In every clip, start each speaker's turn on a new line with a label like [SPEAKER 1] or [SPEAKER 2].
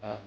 [SPEAKER 1] Uh,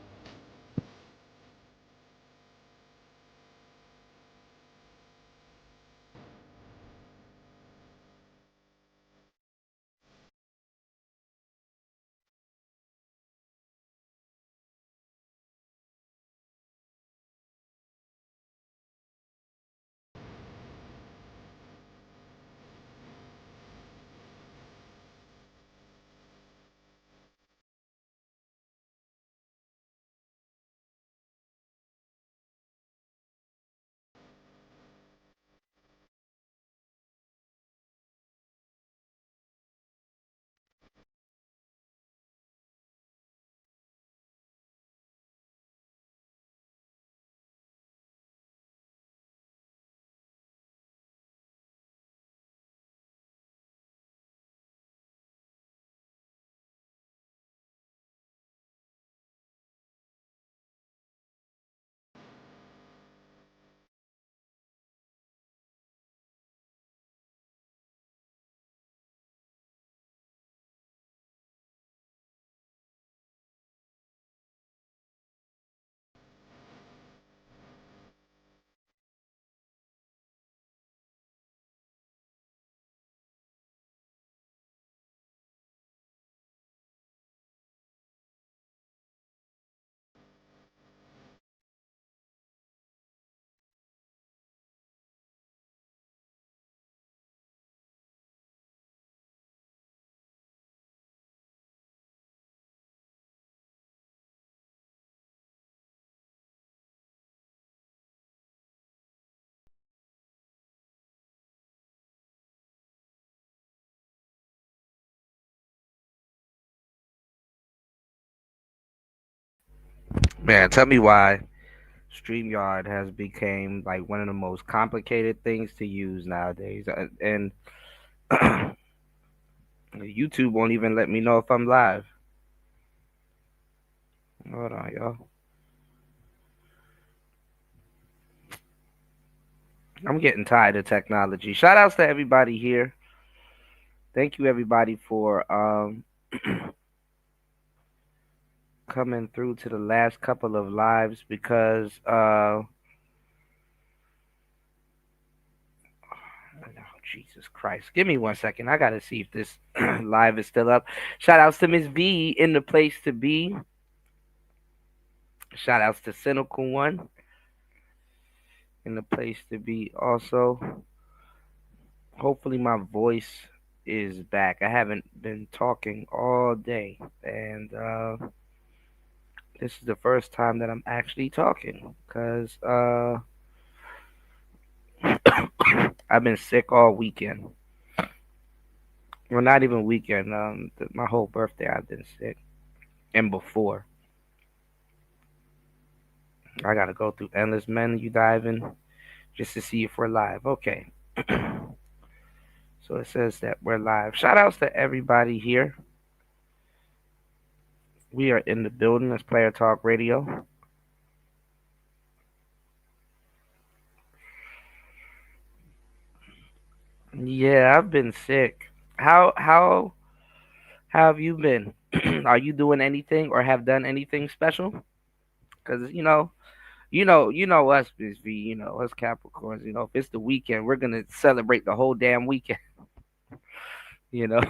[SPEAKER 2] Man, tell me why StreamYard has become like one of the most complicated things to use nowadays. And YouTube won't even let me know if I'm live. Hold on, y'all. I'm getting tired of technology. Shout outs to everybody here. Thank you everybody for coming through to the last couple of lives because oh, Jesus Christ. Give me 1 second. I gotta see if this live is still up. Shout outs to Miss V in the place to be. Shout outs to Cynical One in the place to be also. Hopefully my voice is back. I haven't been talking all day and this is the first time that I'm actually talking because I've been sick all weekend. Well, not even weekend. My whole birthday I've been sick, and before I gotta go through endless menu diving just to see if we're live. Okay, so it says that we're live. Shout outs to everybody here. We are in the building. It's Player Talk Radio. Yeah, I've been sick. How have you been? Are you doing anything or have done anything special? Because you know us, Miss V. You know us Capricorns. You know if it's the weekend, we're gonna celebrate the whole damn weekend. You know,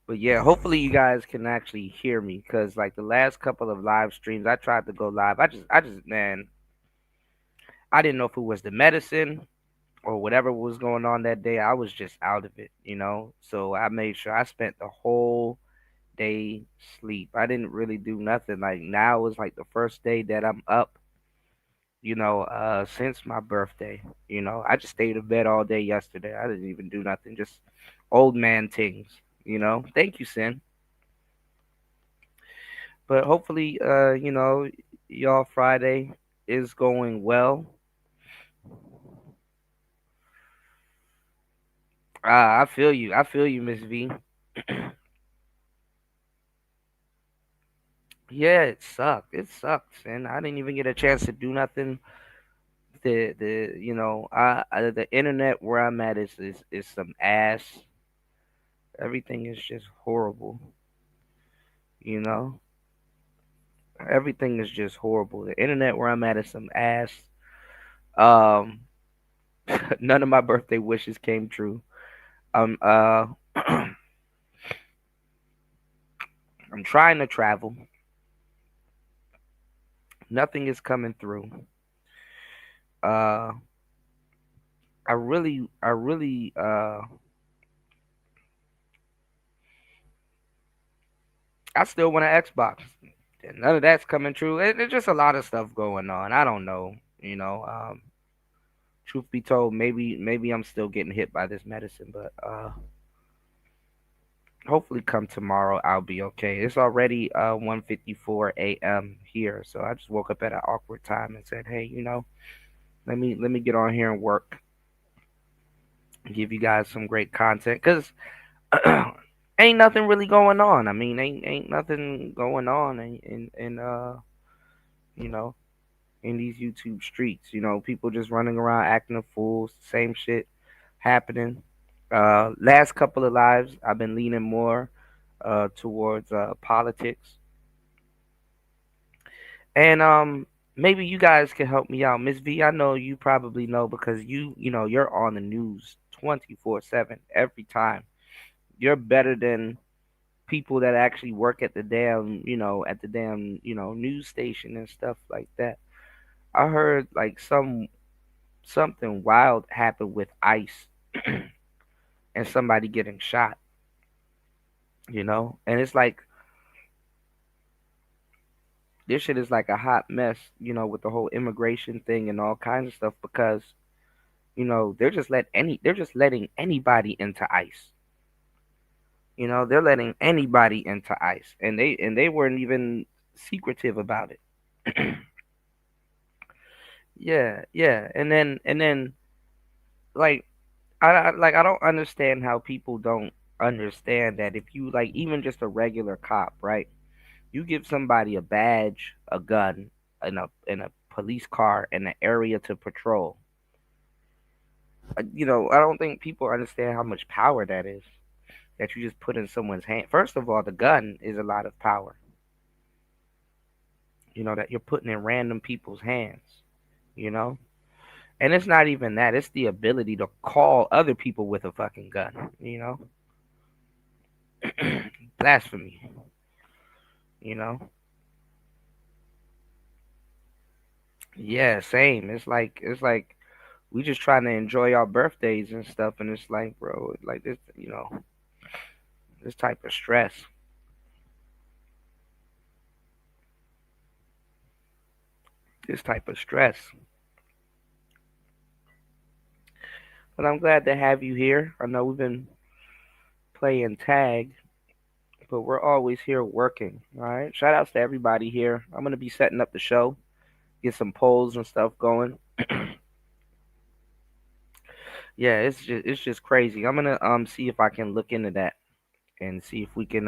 [SPEAKER 2] but yeah, hopefully you guys can actually hear me because like the last couple of live streams, I tried to go live. Man, I didn't know if it was the medicine or whatever was going on that day. I was just out of it. So I made sure I spent the whole day sleep. I didn't really do nothing. Like now is like the first day that I'm up, since my birthday. I just stayed in bed all day yesterday. I didn't even do nothing, just old man things. Thank you, Sin. But hopefully, y'all Friday is going well. I feel you. I feel you, Miss V. Yeah, it sucked. It sucked, Sin. I didn't even get a chance to do nothing. The internet where I'm at is some ass. Everything is just horrible. You know, everything is just horrible. The internet where I'm at is some ass. Um, none of my birthday wishes came true. Um, uh, I'm trying to travel. Nothing is coming through. Uh, I still want an Xbox. None of that's coming true. There's just a lot of stuff going on. I don't know. Truth be told, maybe I'm still getting hit by this medicine, but hopefully come tomorrow I'll be okay. It's already 1:54 a.m. here, so I just woke up at an awkward time and said, "Hey, let me get on here and work, and give you guys some great content cuz ain't nothing really going on. I mean, ain't nothing going on in you know, in these YouTube streets. People just running around acting a fool, same shit happening. Last couple of lives, I've been leaning more towards politics, and maybe you guys can help me out, Miss V. I know you probably know because you're on the news 24/7 every time. You're better than people that actually work at the damn news station and stuff like that. I heard like something wild happened with ICE and somebody getting shot. And it's like this shit is like a hot mess, with the whole immigration thing and all kinds of stuff because they're just letting anybody into ICE. They're letting anybody into ICE, and they weren't even secretive about it. Yeah, yeah, and then like I don't understand how people don't understand that if you like even just a regular cop, right? You give somebody a badge, a gun, and a police car and an area to patrol. I don't think people understand how much power that is. That you just put in someone's hand. First of all, the gun is a lot of power. That you're putting in random people's hands. You know, and it's not even that. It's the ability to call other people with a fucking gun. Blasphemy. You know. Yeah, same. It's like we just trying to enjoy our birthdays and stuff, and it's like, bro, like this, this type of stress, this type of stress. But I'm glad to have you here. I know we've been playing tag, but we're always here working. All right. Shout outs to everybody here. I'm gonna be setting up the show, get some polls and stuff going. Yeah, it's just crazy. I'm gonna see if I can look into that and see if we can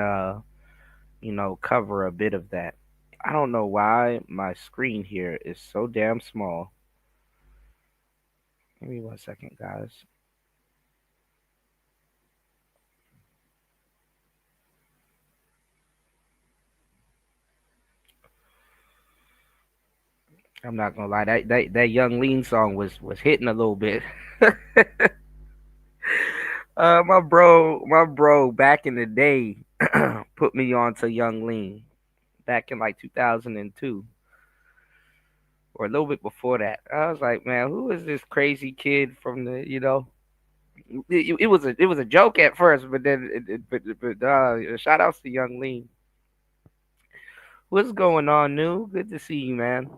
[SPEAKER 2] cover a bit of that. I don't know why my screen here is so damn small. Give me 1 second, guys. I'm not gonna lie, that Young Lean song was hitting a little bit. My bro, back in the day, put me on to Young Lean back in like 2002 or a little bit before that. I was like, man, who is this crazy kid from the. It was a joke at first, but then shout outs to Young Lean. What's going on, New? Good to see you, man.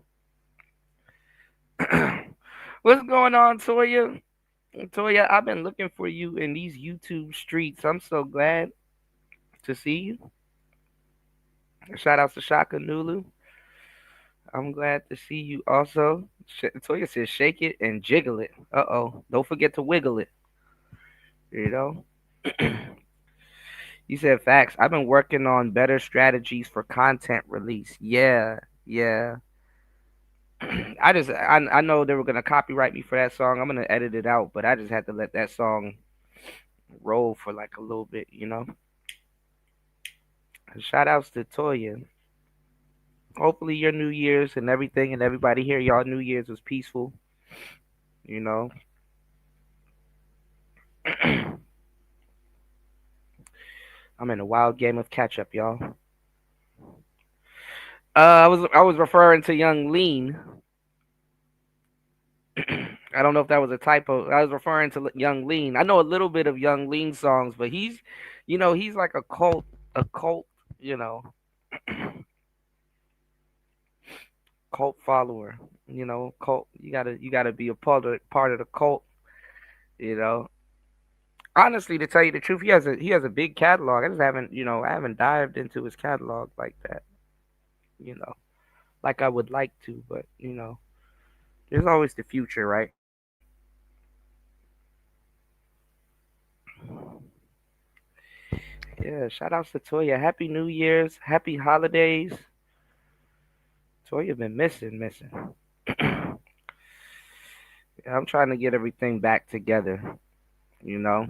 [SPEAKER 2] What's going on, Toya? Toya, I've been looking for you in these YouTube streets. I'm so glad to see you. Shout outs to Shaka Nulu. I'm glad to see you also. Toya says shake it and jiggle it. Uh-oh. Don't forget to wiggle it. You know? You said facts. I've been working on better strategies for content release. Yeah, yeah. I know they were gonna copyright me for that song. I'm gonna edit it out, but I just had to let that song roll for like a little bit. Shout outs to Toya. Hopefully your New Year's and everything and everybody here, y'all New Year's was peaceful. You know. I'm in a wild game of catch up, y'all. I was referring to Young Lean. I don't know if that was a typo. I was referring to Young Lean. I know a little bit of Young Lean songs, but he's like a cult, you know, cult follower. Cult. You gotta be a part of the cult. You know. Honestly, to tell you the truth, he has a big catalog. I haven't dived into his catalog like that. You know, like I would like to, but there's always the future, right? Yeah, shout outs to Toya. Happy New Year's. Happy holidays. Toya been missing. Yeah, I'm trying to get everything back together. You know,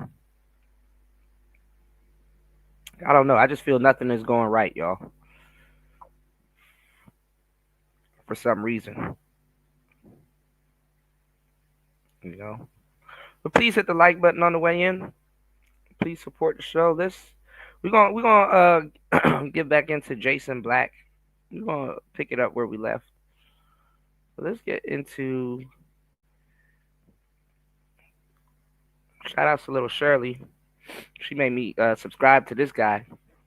[SPEAKER 2] I don't know. I just feel nothing is going right, y'all, for some reason. You know, but please hit the like button on the way in. Please support the show. We're gonna get back into Jason Black. We're gonna pick it up where we left. So let's get into shout outs to little Shirley. She made me subscribe to this guy.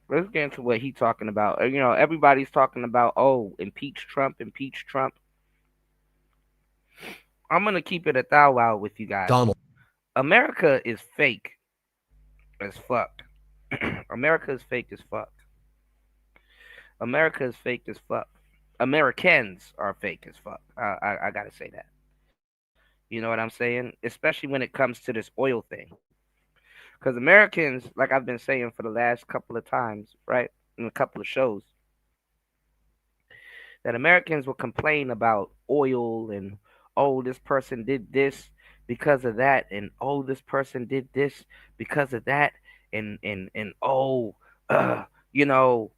[SPEAKER 2] Let's get into what he's talking about. Everybody's talking about, oh, impeach Trump, impeach Trump. I'm gonna keep it a thou wow with you guys.
[SPEAKER 3] Donald.
[SPEAKER 2] America is fake as fuck. America is fake as fuck. America is fake as fuck. Americans are fake as fuck. I gotta say that. You know what I'm saying? Especially when it comes to this oil thing. Because Americans, like I've been saying for the last couple of times, right, in a couple of shows, that Americans will complain about oil and, oh, this person did this because of that, and oh, this person did this because of that, and oh, uh, you know,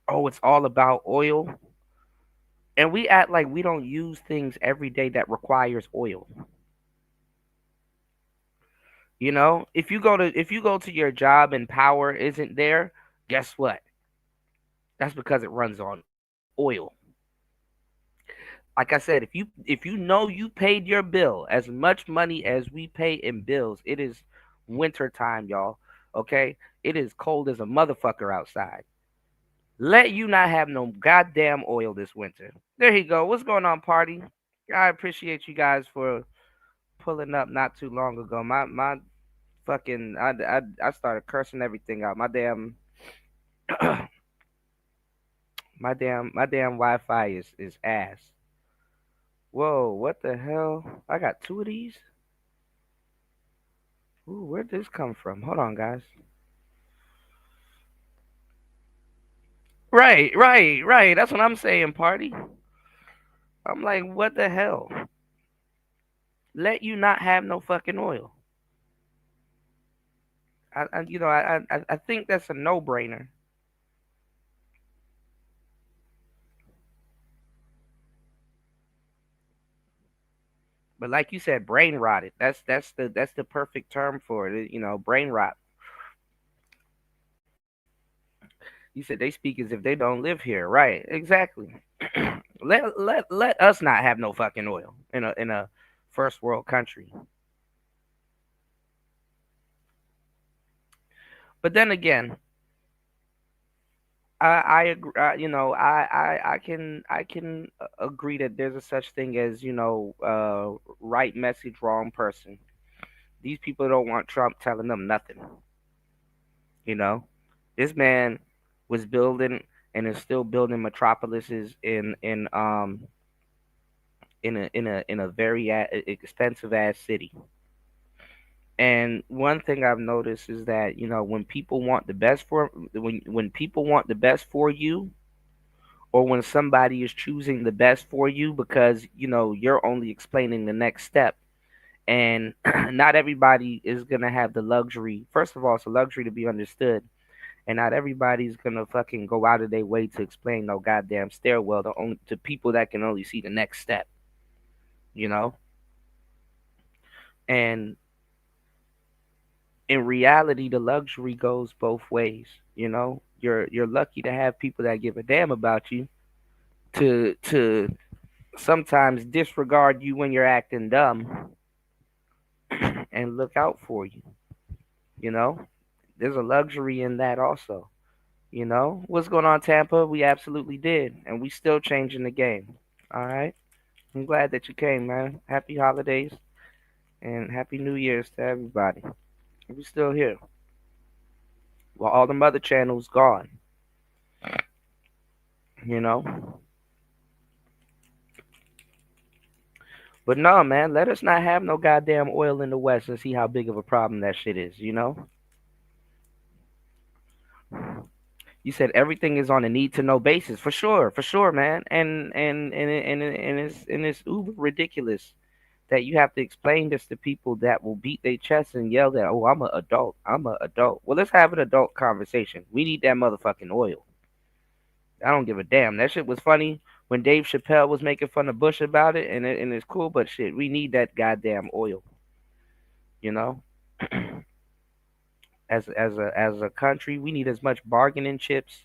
[SPEAKER 2] oh, it's all about oil. And we act like we don't use things every day that requires oil. If you go to your job and power isn't there, guess what? That's because it runs on oil. Like I said, if you know you paid your bill as much money as we pay in bills, it is winter time, y'all. Okay? It is cold as a motherfucker outside. Let you not have no goddamn oil this winter. There you go. What's going on, party? I appreciate you guys for pulling up not too long ago. My fucking I started cursing everything out. My damn Wi-Fi is ass. Whoa, what the hell? I got two of these? Ooh, where'd this come from? Hold on, guys. Right. That's what I'm saying, party. I'm like, what the hell? Let you not have no fucking oil. I think that's a no-brainer. But like you said, brain rotted. That's the perfect term for it. Brain rot. You said they speak as if they don't live here. Right? Exactly. Let us not have no fucking oil in a first world country. But then again, I agree. I can agree that there's a such thing as right message, wrong person. These people don't want Trump telling them nothing. You know, this man was building and is still building metropolises in a very expensive ass city. And one thing I've noticed is that when people want the best when people want the best for you, or when somebody is choosing the best for you because you're only explaining the next step, and not everybody is gonna have the luxury. First of all, it's a luxury to be understood, and not everybody's gonna fucking go out of their way to explain no goddamn stairwell to people that can only see the next step. You know, and in reality, the luxury goes both ways. You're lucky to have people that give a damn about you to sometimes disregard you when you're acting dumb and look out for you. You know, there's a luxury in that also. What's going on, Tampa? We absolutely did, and we still changing the game. All right, I'm glad that you came, man. Happy holidays and happy New Year's to everybody. We still here. Well, all the other channels gone. You know, but no, man. Let us not have no goddamn oil in the West and see how big of a problem that shit is. You said everything is on a need to know basis, for sure, man. And it's uber ridiculous that you have to explain this to people that will beat their chest and yell that, oh, I'm an adult, I'm an adult. Well, let's have an adult conversation. We need that motherfucking oil. I don't give a damn. That shit was funny when Dave Chappelle was making fun of Bush about it, and it's cool, but shit, we need that goddamn oil. You know, as a country, we need as much bargaining chips.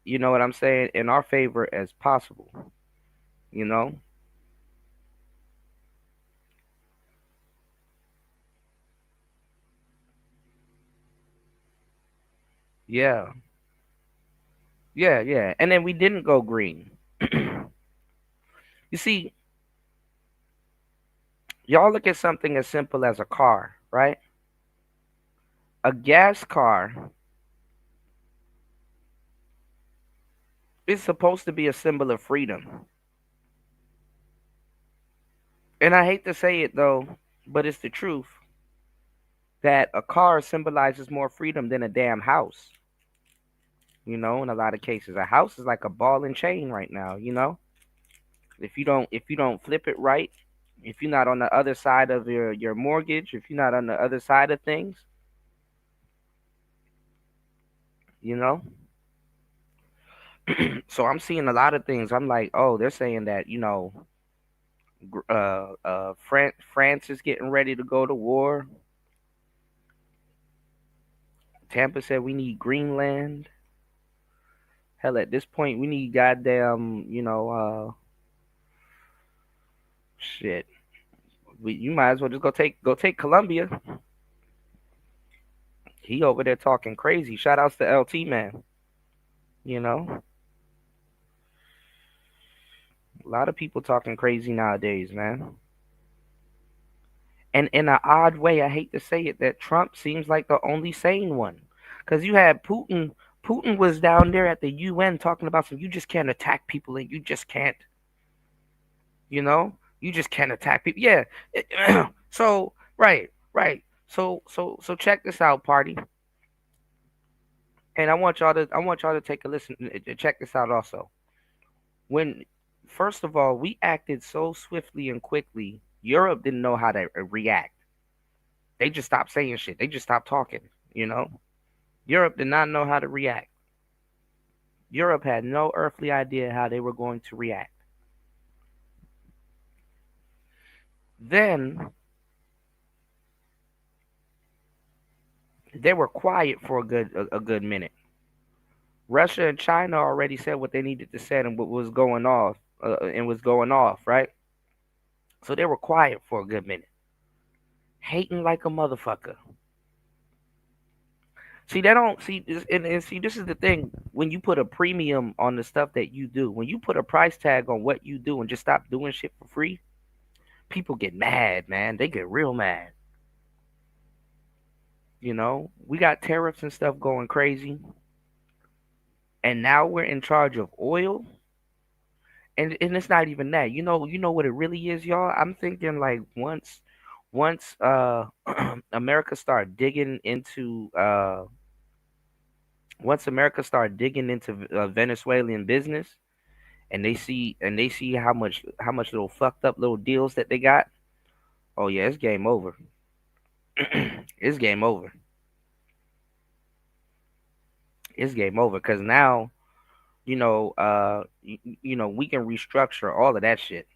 [SPEAKER 2] You know what I'm saying? In our favor as possible. You know? Yeah. Yeah. And then we didn't go green. You see, y'all look at something as simple as a car, right? A gas car It's supposed to be a symbol of freedom. And I hate to say it though, but it's the truth that a car symbolizes more freedom than a damn house. In a lot of cases, a house is like a ball and chain right now. If you don't flip it right, if you're not on the other side of your mortgage, if you're not on the other side of things, you know. So I'm seeing a lot of things. I'm like, oh, they're saying that France is getting ready to go to war. Tampa said we need Greenland. Hell, at this point, we need goddamn, shit. You might as well just go take Columbia. He over there talking crazy. Shout outs to LT man. You know, a lot of people talking crazy nowadays, man. And in an odd way, I hate to say it, that Trump seems like the only sane one. Because you had Putin. Putin was down there at the UN talking about some. You just can't attack people, and you just can't. You just can't attack people. Yeah. So right, right. So check this out, party. And I want y'all to take a listen. Check this out also. When first of all, we acted so swiftly and quickly. Europe didn't know how to react. They just stopped saying shit. They just stopped talking. You know, Europe did not know how to react. Europe had no earthly idea how they were going to react. Then they were quiet for a good minute. Russia and China already said what they needed to say and what was going off and was going off, right? So they were quiet for a good minute, hating like a motherfucker. See, they don't see, and see, this is the thing. When you put a premium on the stuff that you do, when you put a price tag on what you do and just stop doing shit for free, people get mad, man. They get real mad. We got tariffs and stuff going crazy, and now we're in charge of oil, and it's not even that. You know what it really is, y'all. I'm thinking like once America start digging into once America start digging into Venezuelan business, and they see how much little fucked up little deals that they got. Oh yeah, it's game over. It's game over. It's game over because now we can restructure all of that shit.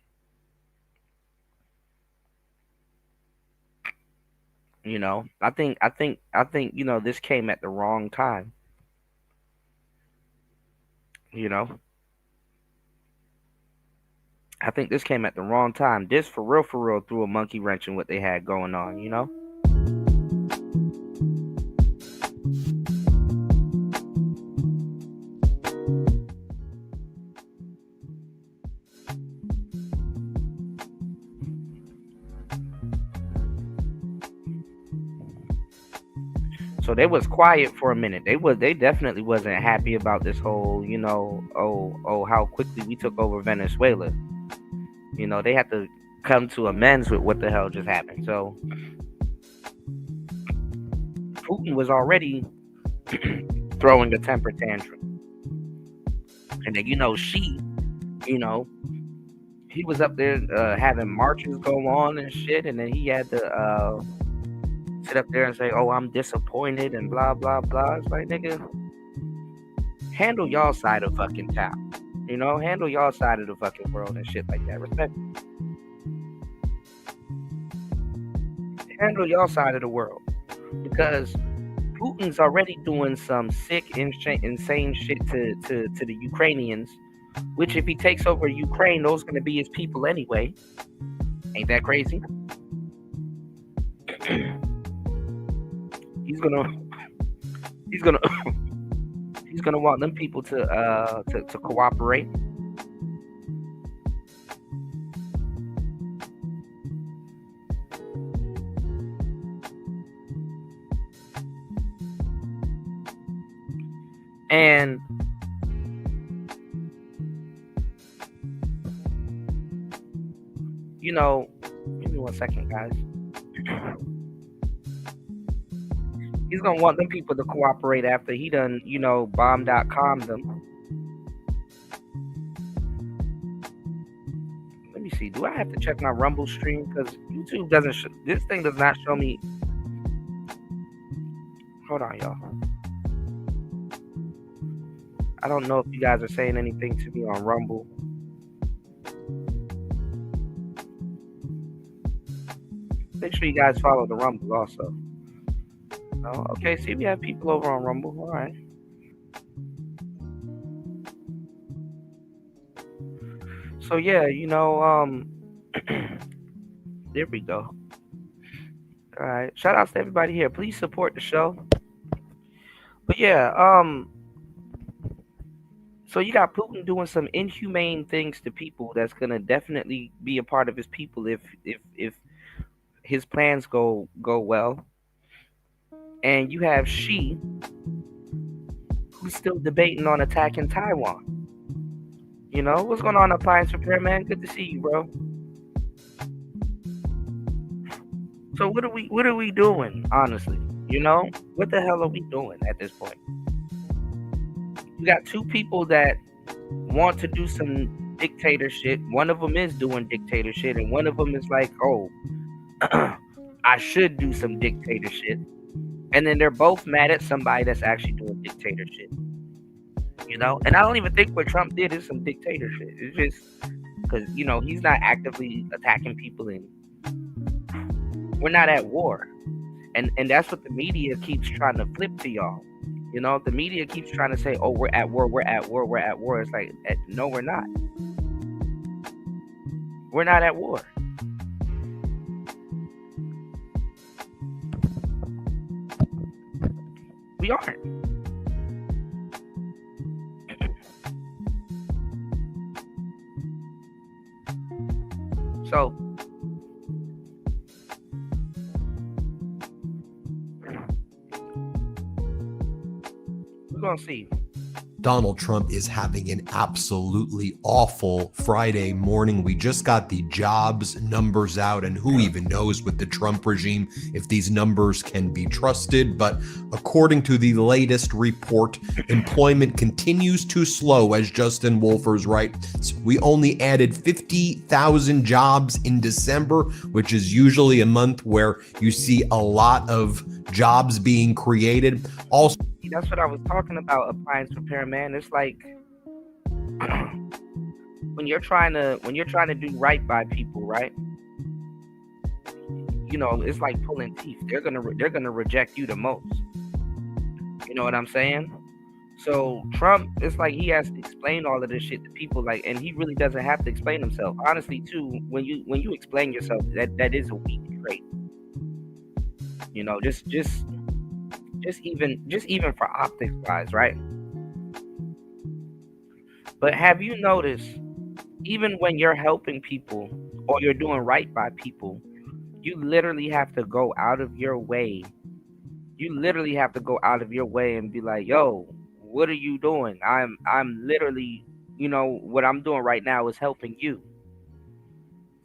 [SPEAKER 2] I think this came at the wrong time. You know, I think this came at the wrong time. This for real threw a monkey wrench in what they had going on. So they was quiet for a minute. They definitely wasn't happy about this whole, how quickly we took over Venezuela. They had to come to amends with what the hell just happened. So Putin was already throwing a temper tantrum. And then you know, he was up there having marches go on and shit, and then he had to sit up there and say, "Oh, I'm disappointed," and blah blah blah. It's like, nigga, handle y'all side of fucking town. Handle y'all side of the fucking world and shit like that. Respect. Handle y'all side of the world because Putin's already doing some sick, insane shit to the Ukrainians. Which, if he takes over Ukraine, those going to be his people anyway. Ain't that crazy? he's gonna he's gonna he's gonna want them people to cooperate. And you know, give me 1 second, guys. He's gonna want them people to cooperate after he done, bomb.com them. Let me see. Do I have to check my Rumble stream? Because YouTube doesn't. This thing does not show me. Hold on, y'all. I don't know if you guys are saying anything to me on Rumble. Make sure you guys follow the Rumble also. Oh, okay, see, we have people over on Rumble. All right. So yeah, there we go. All right. Shout outs to everybody here. Please support the show. But yeah, so you got Putin doing some inhumane things to people that's gonna definitely be a part of his people if his plans go well. And you have Xi, who's still debating on attacking Taiwan. What's going on, Appliance Repair Man? Good to see you, bro. So what are we doing, honestly? What the hell are we doing at this point? You got two people that want to do some dictatorship. One of them is doing dictatorship, and one of them is like, oh, I should do some dictatorship. And then they're both mad at somebody that's actually doing dictatorship. And I don't even think what Trump did is some dictatorship. It's just because, he's not actively attacking people, and we're not at war. And that's what the media keeps trying to flip to y'all. The media keeps trying to say, oh, we're at war, we're at war, we're at war. It's like, no, we're not. We're not at war. We aren't. So, we're going to see.
[SPEAKER 3] Donald Trump is having an absolutely awful Friday morning. We just got the jobs numbers out, and who even knows with the Trump regime if these numbers can be trusted. But according to the latest report, employment continues to slow, as Justin Wolfers writes. We only added 50,000 jobs in December, which is usually a month where you see a lot of jobs being created. Also,
[SPEAKER 2] that's what I was talking about, Appliance Repair Man. It's like when you're trying to do right by people, right? It's like pulling teeth. They're gonna reject you the most. You know what I'm saying? So Trump, it's like he has to explain all of this shit to people, like, and he really doesn't have to explain himself. Honestly, too, when you explain yourself, that is a weak trait. Just even for optics wise, right? But have you noticed, even when you're helping people or you're doing right by people, you literally have to go out of your way. You literally have to go out of your way and be like, yo, what are you doing? I'm literally, what I'm doing right now is helping you.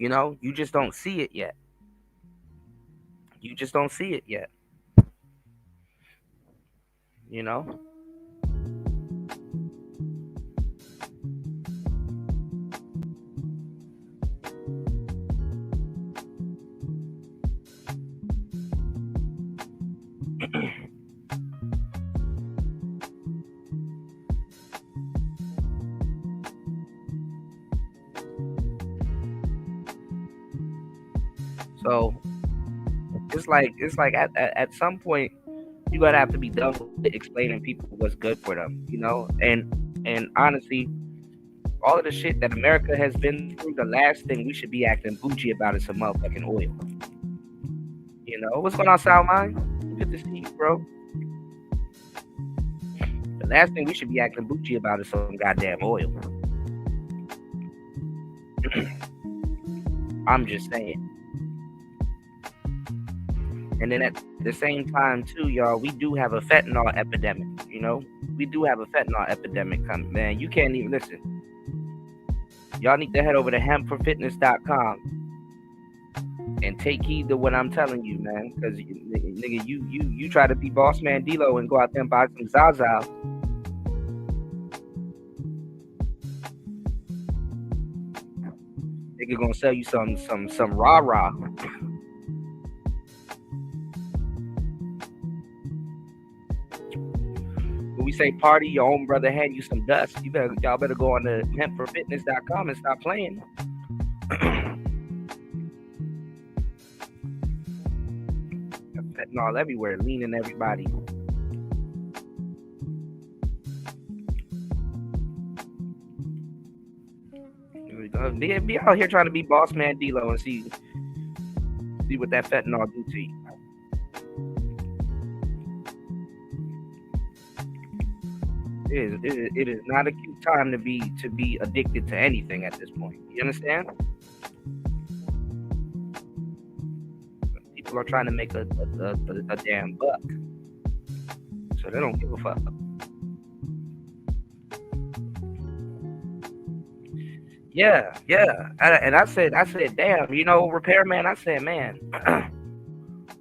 [SPEAKER 2] You just don't see it yet. You just don't see it yet. So it's like at some point you gotta have to be done with explaining people what's good for them, and honestly, all of the shit that America has been through, the last thing we should be acting bougie about is some motherfucking oil. What's going on, Salmine? Good to see you, bro. The last thing we should be acting bougie about is some goddamn oil. I'm just saying. And then at the same time, too, y'all, we do have a fentanyl epidemic. We do have a fentanyl epidemic coming. Man, you can't even listen. Y'all need to head over to hempforfitness.com And take heed to what I'm telling you, man. Because nigga, you try to be boss man D-Lo and go out there and buy some Zaza. Nigga gonna sell you some rah rah. When we say party, your own brother hand you some dust. Y'all better go on to hempforfitness.com and stop playing. Fentanyl everywhere, leaning everybody. Be out here trying to be boss man D-Lo and see what that fentanyl do to you. It is not a cute time to be addicted to anything at this point. You understand? People are trying to make a damn buck, so they don't give a fuck. Yeah. And I said, damn, repairman. I said, man,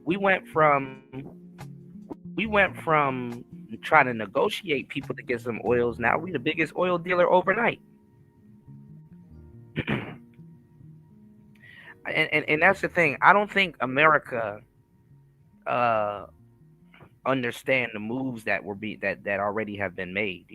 [SPEAKER 2] we went from trying to negotiate people to get some oils. Now we the biggest oil dealer overnight. and that's the thing. I don't think America understand the moves that that already have been made,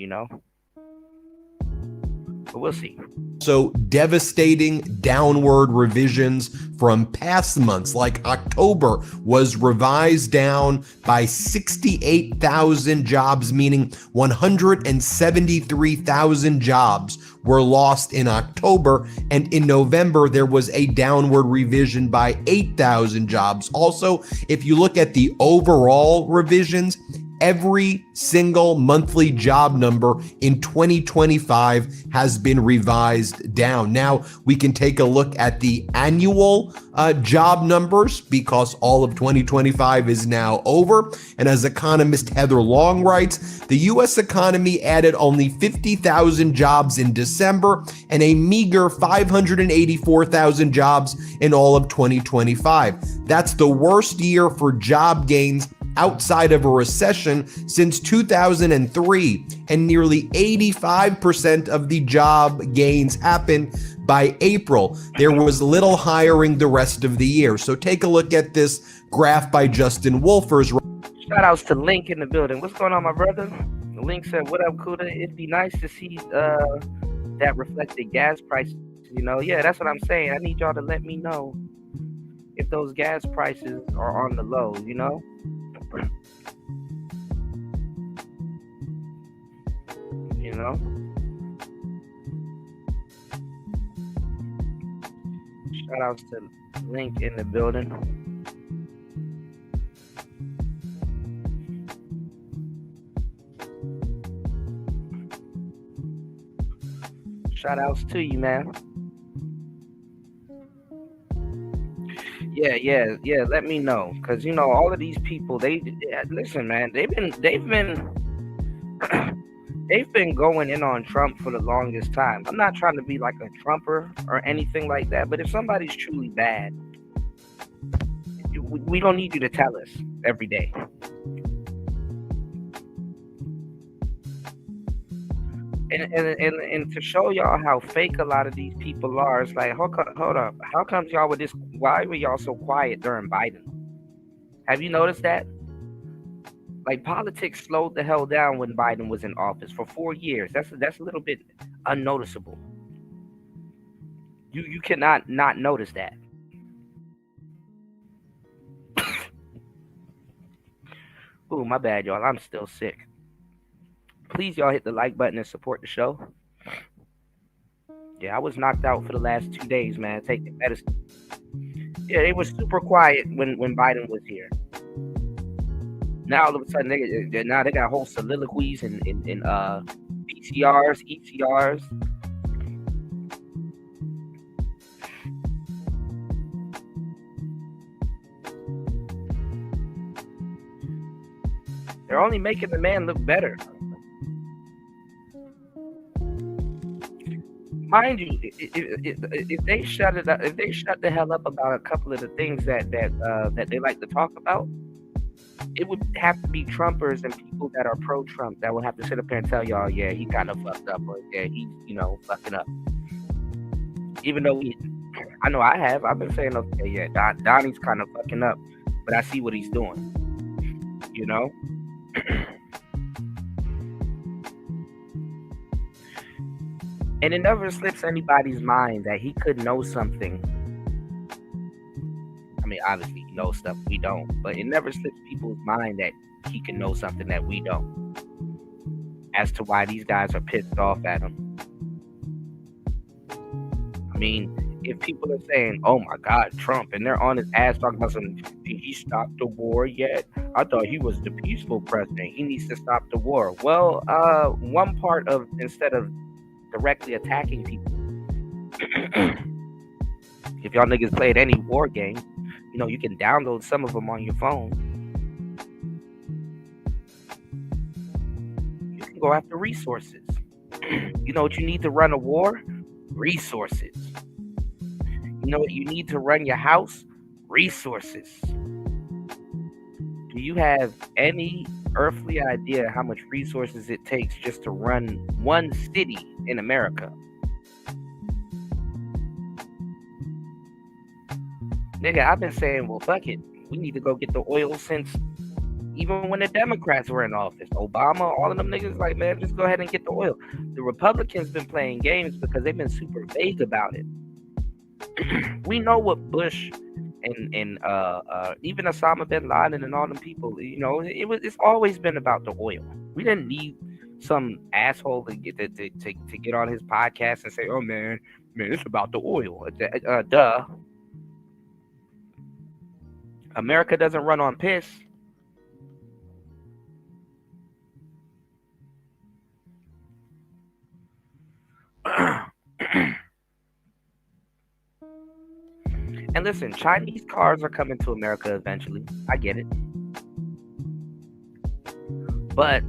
[SPEAKER 2] But we'll see.
[SPEAKER 3] So devastating downward revisions from past months, like October was revised down by 68,000 jobs, meaning 173,000 jobs were lost in October. And in November, there was a downward revision by 8,000 jobs. Also, if you look at the overall revisions, every single monthly job number in 2025 has been revised down. Now we can take a look at the annual job numbers because all of 2025 is now over. And as economist Heather Long writes, the U.S. economy added only 50,000 jobs in December and a meager 584,000 jobs in all of 2025. That's the worst year for job gains outside of a recession since 2003, and nearly 85% of the job gains happened by April. There was little hiring the rest of the year. So take a look at this graph by Justin Wolfers.
[SPEAKER 2] Shout outs to Link in the building. What's going on, my brother? Link said, what up, Kuda? It'd be nice to see that reflected gas prices. Yeah, that's what I'm saying. I need y'all to let me know if those gas prices are on the low, Shout outs to Link in the building. Shout outs to you, man. Yeah. Let me know, because all of these people. Listen, man. They've been going in on Trump for the longest time. I'm not trying to be like a Trumper or anything like that, but if somebody's truly bad, we don't need you to tell us every day. And to show y'all how fake a lot of these people are, it's like, hold up. How comes y'all with this? Why were y'all so quiet during Biden? Have you noticed that? Like, politics slowed the hell down when Biden was in office for 4 years. That's a little bit unnoticeable. You cannot not notice that. Ooh, my bad, y'all. I'm still sick. Please, y'all, hit the like button and support the show. Yeah, I was knocked out for the last 2 days, man, taking medicine. Yeah, they were super quiet when Biden was here. Now all of a sudden, they got whole soliloquies and BCRs, ECRs. They're only making the man look better. mind you, if they shut it up, if they shut the hell up about a couple of the things that they like to talk about, it would have to be Trumpers and people that are pro-Trump that would have to sit up there and tell y'all, yeah, he kind of fucked up, or yeah, he's fucking up. Even though I know I've been saying, okay, yeah, Donnie's kind of fucking up, but I see what he's doing, you know. And it never slips anybody's mind that he could know something. I mean, obviously, he knows stuff we don't, but it never slips people's mind that he can know something that we don't, as to why these guys are pissed off at him. I mean, if people are saying, "Oh my God, Trump," and they're on his ass talking about something, did he stop the war yet? I thought he was the peaceful president. He needs to stop the war. Well, one part of, instead of directly attacking people, if y'all niggas played any war game, you can download some of them on your phone. You can go after resources. You know what you need to run a war? Resources. You know what you need to run your house? Resources. Do you have any earthly idea how much resources it takes just to run one city in America? Nigga, I've been saying, well, fuck it. We need to go get the oil since even when the Democrats were in office. Obama, all of them niggas like, man, just go ahead and get the oil. The Republicans been playing games because they've been super vague about it. We know what Bush and even Osama bin Laden and all them people, it's always been about the oil. We didn't need some asshole to get on his podcast and say, oh man, it's about the oil. Duh. America doesn't run on piss. And listen, Chinese cars are coming to America eventually. I get it. But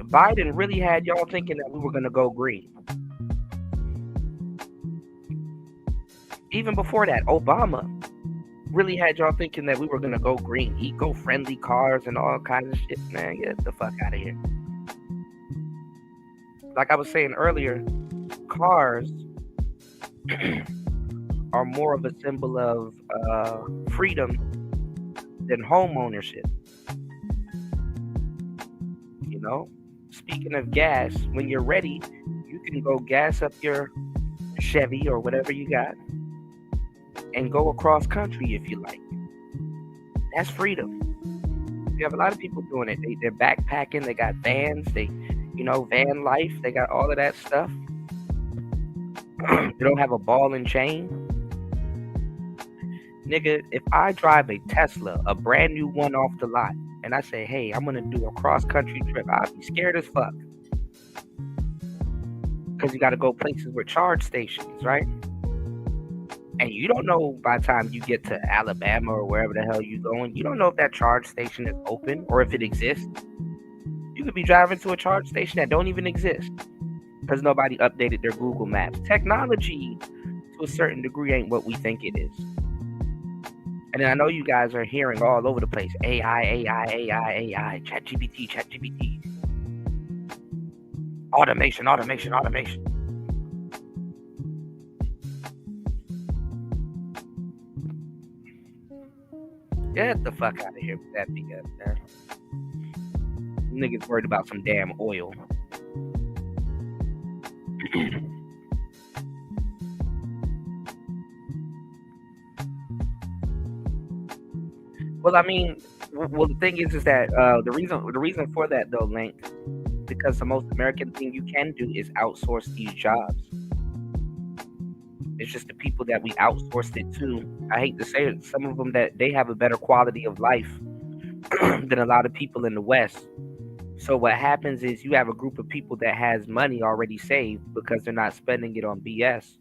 [SPEAKER 2] Biden really had y'all thinking that we were going to go green. Even before that, Obama really had y'all thinking that we were going to go green. Eco-friendly cars and all kinds of shit. Man, get the fuck out of here. Like I was saying earlier, cars are more of a symbol of freedom than home ownership. Speaking of gas, when you're ready, you can go gas up your Chevy or whatever you got and go across country if you like. That's freedom. You have a lot of people doing it. They're backpacking. They got vans. Van life. They got all of that stuff. They don't have a ball and chain. Nigga, if I drive a Tesla, a brand new one off the lot, and I say, hey, I'm going to do a cross-country trip, I'll be scared as fuck. Because you got to go places with charge stations, right? And you don't know by the time you get to Alabama or wherever the hell you're going, you don't know if that charge station is open or if it exists. You could be driving to a charge station that don't even exist because nobody updated their Google Maps. Technology, to a certain degree, ain't what we think it is. And then I know you guys are hearing all over the place, AI, ChatGPT. Automation. Get the fuck out of here with that BS, man. Niggas worried about some damn oil. Well, I mean, the thing is that the reason for that though, Link, because the most American thing you can do is outsource these jobs. It's just the people that we outsourced it to. I hate to say it, some of them that they have a better quality of life than a lot of people in the West. So what happens is you have a group of people that has money already saved because they're not spending it on BS.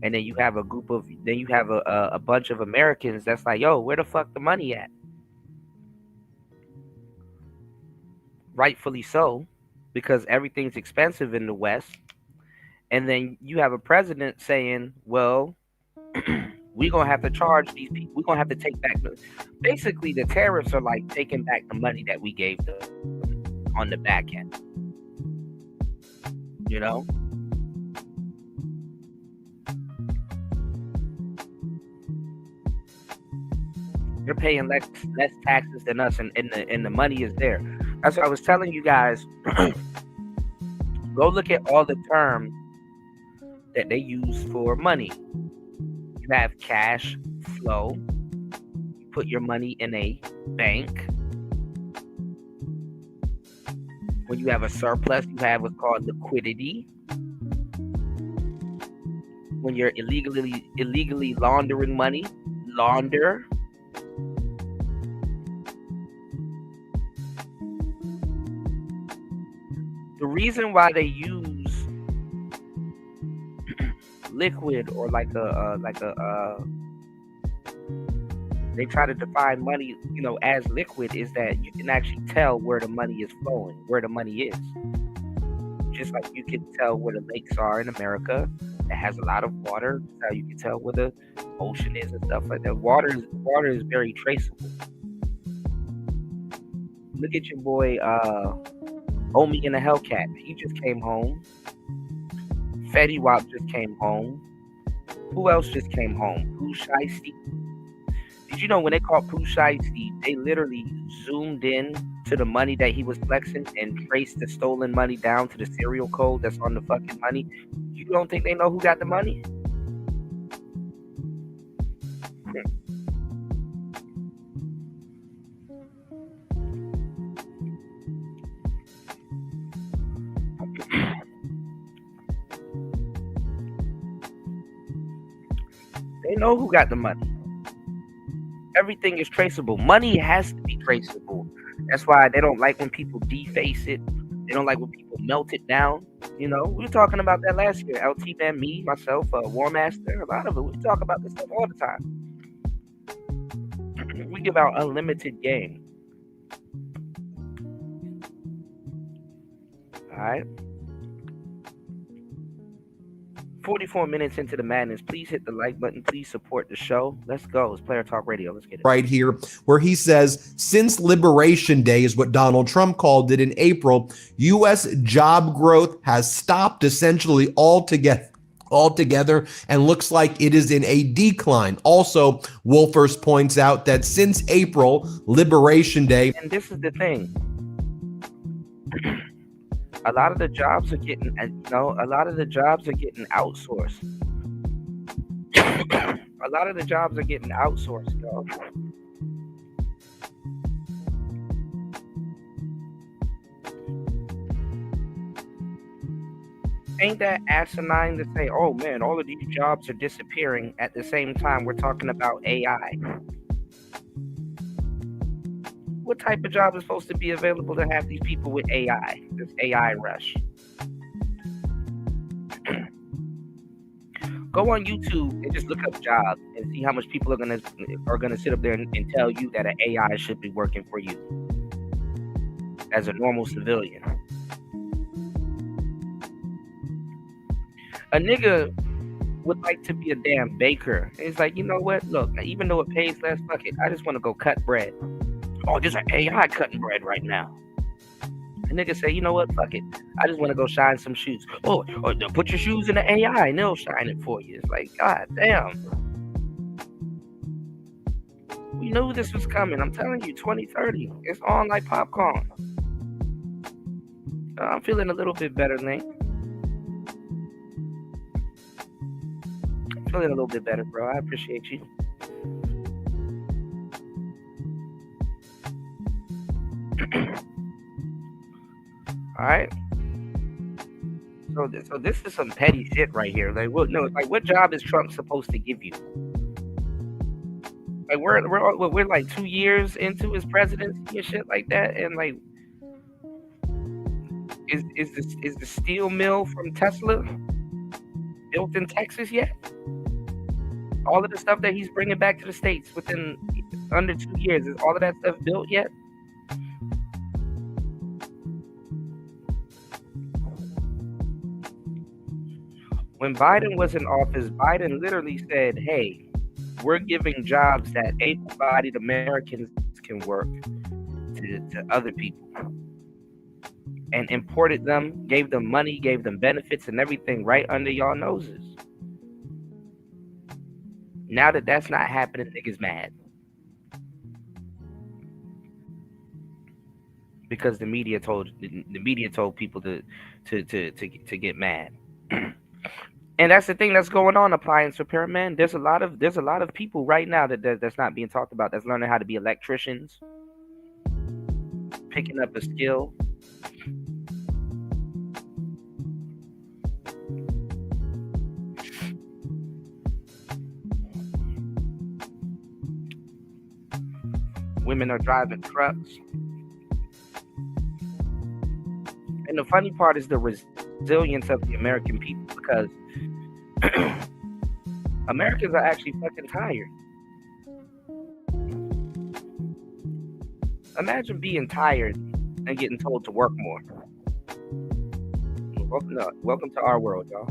[SPEAKER 2] And then you have a bunch of Americans that's like, yo, where the fuck the money at? Rightfully so. because everything's expensive in the West. And then you have a president saying, well, we're going to have to charge these people. We're going to have to take back. Basically, the tariffs are like taking back the money that we gave them on the back end. You know? They're paying less taxes than us, and the money is there. That's what I was telling you guys. Go look at all the terms that they use for money. You have cash flow. You put your money in a bank. When you have a surplus, you have what's called liquidity. When you're illegally laundering money, launder. The reason why they use liquid or they try to define money, as liquid, is that you can actually tell where the money is flowing, where the money is. Just like you can tell where the lakes are in America that has a lot of water. That's how you can tell where the ocean is and stuff like that. Water is very traceable. Look at your boy Omi in the Hellcat. He just came home. Fetty Wap just came home. Who else just came home? Pooh Shiesty. Did you know when they caught Pooh Shiesty, they literally zoomed in to the money that he was flexing and traced the stolen money down to the serial code that's on the fucking money? You don't think they know who got the money? They know who got the money. Everything is traceable. Money has to be traceable. That's why they don't like when people deface it. They don't like when people melt it down. We were talking about that last year. LT Man, me, myself, War Master, a lot of it. We talk about this stuff all the time. We give out unlimited game. All right. 44 minutes into the madness. Please hit the like button. Please support the show. Let's go. It's Player Talk Radio. Let's get it.
[SPEAKER 3] Right here, where he says, since Liberation Day is what Donald Trump called it in April, U.S. job growth has stopped essentially altogether and looks like it is in a decline. Also, Wolfers points out that since April, Liberation Day.
[SPEAKER 2] And this is the thing. A lot of the jobs are getting, outsourced. A lot of the jobs are getting outsourced, y'all. Ain't that asinine to say, oh man, all of these jobs are disappearing at the same time we're talking about AI? What type of job is supposed to be available to have these people with AI? This AI rush. Go on YouTube and just look up jobs and see how much people are gonna sit up there and tell you that an AI should be working for you as a normal civilian. A nigga would like to be a damn baker. And it's like, you know what? Look, even though it pays less, fuck it. I just want to go cut bread. Oh, there's an AI cutting bread right now. A nigga say, you know what? Fuck it. I just want to go shine some shoes. Oh, put your shoes in the AI and they'll shine it for you. It's like, god damn. We knew this was coming. I'm telling you, 2030. It's on like popcorn. I'm feeling a little bit better, Nate. I'm feeling a little bit better, bro. I appreciate you. All right. So this is some petty shit right here. Like, what job is Trump supposed to give you? Like, we're like 2 years into his presidency and shit like that, and like, is the steel mill from Tesla built in Texas yet? All of the stuff that he's bringing back to the States within under 2 years, is all of that stuff built yet? When Biden was in office, Biden literally said, "Hey, we're giving jobs that able-bodied Americans can work to other people, and imported them, gave them money, gave them benefits and everything right under y'all noses." Now that that's not happening, niggas mad because the media told people to get mad. And that's the thing that's going on, appliance repairman. There's a lot of people right now that's not being talked about, that's learning how to be electricians, picking up a skill. Women are driving trucks. And the funny part is the resilience of the American people, because Americans are actually fucking tired. Imagine being tired and getting told to work more. Welcome to our world, y'all.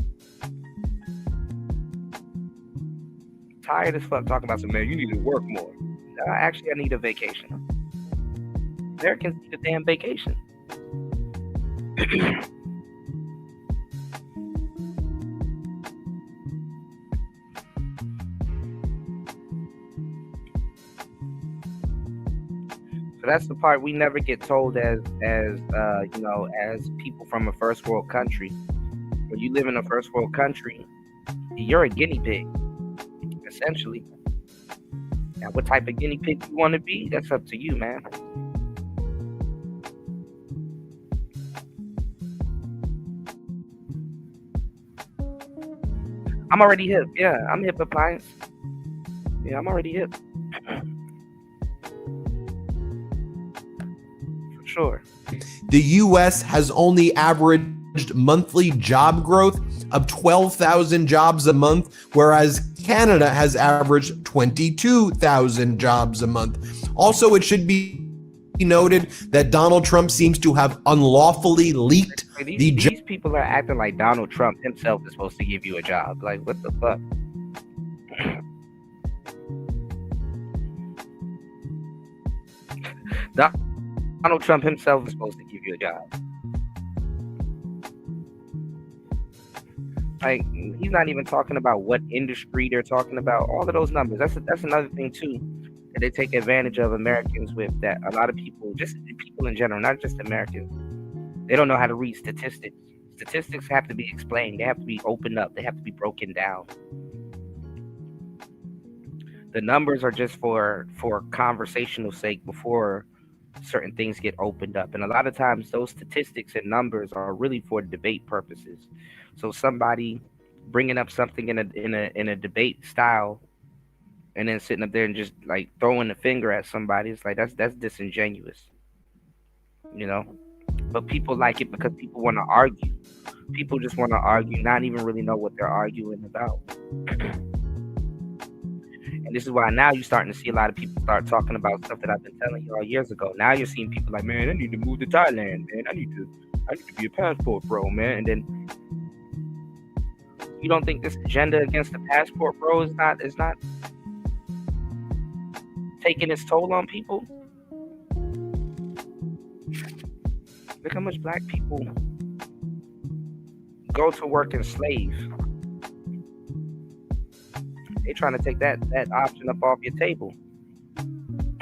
[SPEAKER 2] Tired as fuck talking about some, man, you need to work more. Actually, I need a vacation. Americans need a damn vacation. So that's the part we never get told as people from a first world country. When you live in a first world country, you're a guinea pig, essentially. Now, what type of guinea pig you want to be, that's up to you, man. I'm already hip. Yeah, I'm hip, appliance. Yeah, I'm already hip. For sure.
[SPEAKER 3] The U.S. has only averaged monthly job growth of 12,000 jobs a month, whereas Canada has averaged 22,000 jobs a month. Also, it should be noted that Donald Trump seems to have unlawfully leaked
[SPEAKER 2] these people are acting like Donald Trump himself is supposed to give you a job. Like, what the fuck? Donald Trump himself is supposed to give you a job. Like, he's not even talking about what industry they're talking about. All of those numbers. That's another thing too that they take advantage of Americans with. That a lot of people, just people in general, not just Americans, they don't know how to read statistics. Statistics have to be explained. They have to be opened up. They have to be broken down. The numbers are just for conversational sake before certain things get opened up. And a lot of times those statistics and numbers are really for debate purposes. So somebody bringing up something in a debate style and then sitting up there and just like throwing the finger at somebody, it's like that's disingenuous. You know? But people like it because people want to argue. People just want to argue, not even really know what they're arguing about. And this is why now you're starting to see a lot of people start talking about stuff that I've been telling you all years ago. Now you're seeing people like, man, I need to move to Thailand, man. I need to be a passport bro, man. And then you don't think this agenda against the passport bro is not taking its toll on people? Look how much black people go to work and slave. They trying to take that option up off your table.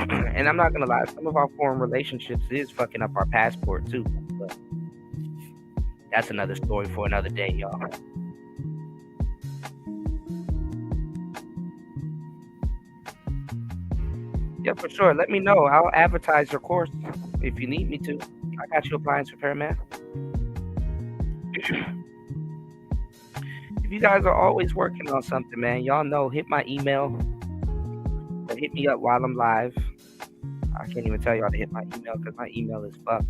[SPEAKER 2] And I'm not gonna lie, some of our foreign relationships is fucking up our passport too. But that's another story for another day, y'all. Yeah, for sure. Let me know. I'll advertise your course if you need me to. I got you, appliance repairman. If you guys are always working on something, man, y'all know, hit my email or hit me up while I'm live. I can't even tell y'all to hit my email because my email is fucked.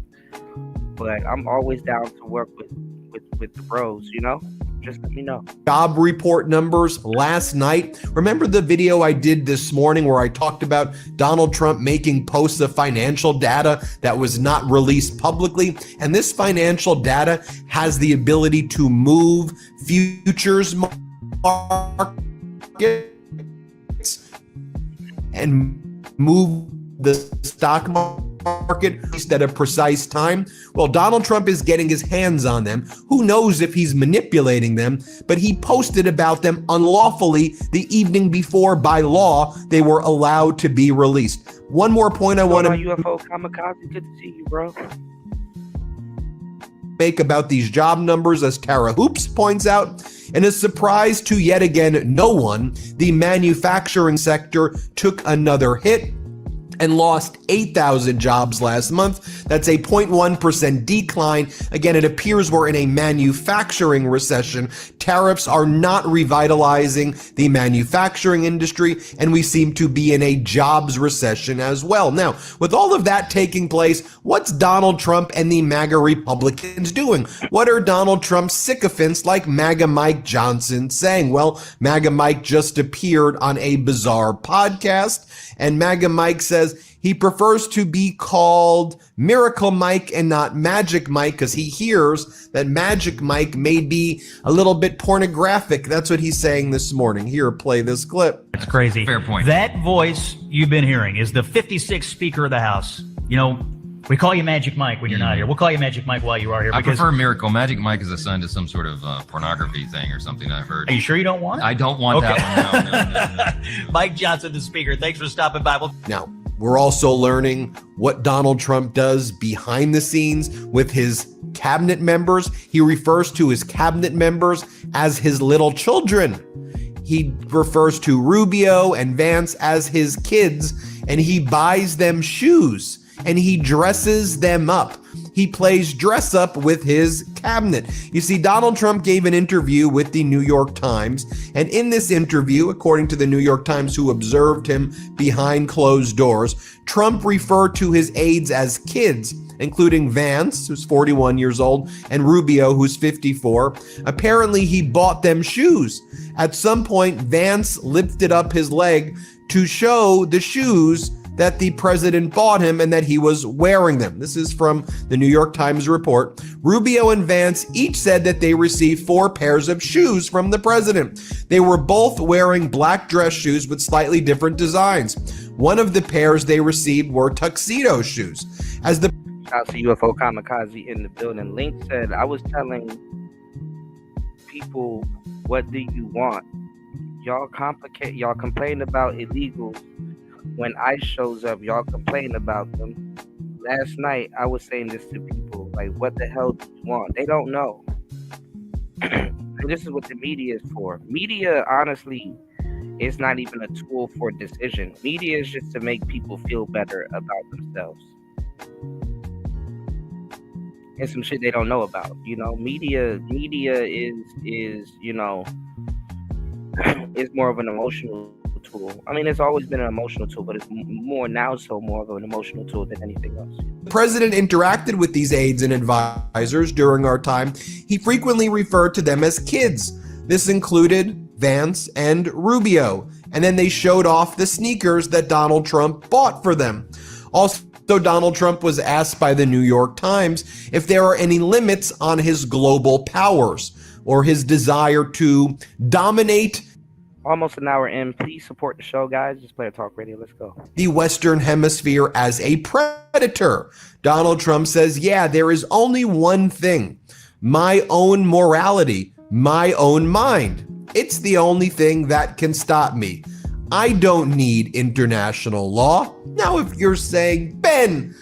[SPEAKER 2] But I'm always down to work with the bros, you know? Just let me know.
[SPEAKER 3] Job report numbers last night. Remember the video I did this morning where I talked about Donald Trump making posts of financial data that was not released publicly? And this financial data has the ability to move futures markets and move the stock market at a precise time. Well, Donald Trump is getting his hands on them. Who knows if he's manipulating them, but he posted about them unlawfully the evening before by law they were allowed to be released. One more point I want to
[SPEAKER 2] UFO Kamikaze, good to see you, bro.
[SPEAKER 3] make about these job numbers, as Tara Hoops points out. In a surprise to yet again no one, the manufacturing sector took another hit and lost 8,000 jobs last month. That's a 0.1% decline. Again, it appears we're in a manufacturing recession. Tariffs are not revitalizing the manufacturing industry, and we seem to be in a jobs recession as well. Now, with all of that taking place, what's Donald Trump and the MAGA Republicans doing? What are Donald Trump's sycophants like MAGA Mike Johnson saying? Well, MAGA Mike just appeared on a bizarre podcast, and MAGA Mike says he prefers to be called Miracle Mike and not Magic Mike because he hears that Magic Mike may be a little bit pornographic. That's what he's saying this morning. Here, play this clip.
[SPEAKER 4] It's crazy.
[SPEAKER 5] Fair point.
[SPEAKER 4] That voice you've been hearing is the 56th Speaker of the House. You know, we call you Magic Mike when you're not here. We'll call you Magic Mike while you are here.
[SPEAKER 5] I prefer Miracle. Magic Mike is assigned to some sort of pornography thing or something I've heard.
[SPEAKER 4] Are you sure you don't want it?
[SPEAKER 5] I don't want that one. No.
[SPEAKER 4] Mike Johnson, the Speaker. Thanks for stopping by.
[SPEAKER 3] Now, we're also learning what Donald Trump does behind the scenes with his cabinet members. He refers to his cabinet members as his little children. He refers to Rubio and Vance as his kids, and he buys them shoes and he dresses them up. He plays dress up with his cabinet. You see, Donald Trump gave an interview with the New York Times, and in this interview, according to the New York Times, who observed him behind closed doors, Trump referred to his aides as kids, including Vance, who's 41 years old, and Rubio, who's 54. Apparently, he bought them shoes. At some point, Vance lifted up his leg to show the shoes that the president bought him and that he was wearing them. This is from the New York Times report. Rubio and Vance each said that they received 4 pairs of shoes from the president. They were both wearing black dress shoes with slightly different designs. One of the pairs they received were tuxedo shoes. As the
[SPEAKER 2] Shout out to UFO Kamikaze in the building. Link said, I was telling people, what do you want? Y'all complain about illegals. When ICE shows up, y'all complain about them. Last night, I was saying this to people, like, what the hell do you want? They don't know. And this is what the media is for. Media, honestly, is not even a tool for decision. Media is just to make people feel better about themselves. And some shit they don't know about. You know, media is you know, is more of an emotional tool. I mean, it's always been an emotional tool, but it's more now so more of an emotional tool than anything else.
[SPEAKER 3] The president interacted with these aides and advisors during our time. He frequently referred to them as kids. This included Vance and Rubio. And then they showed off the sneakers that Donald Trump bought for them. Also, Donald Trump was asked by the New York Times if there are any limits on his global powers or his desire to dominate
[SPEAKER 2] Almost an hour in. Please support the show, guys. Just play a talk radio. Let's go.
[SPEAKER 3] the Western Hemisphere as a predator. Donald Trump says, yeah, there is only one thing: my own morality, my own mind. It's the only thing that can stop me. I don't need international law. Now, if you're saying, Ben,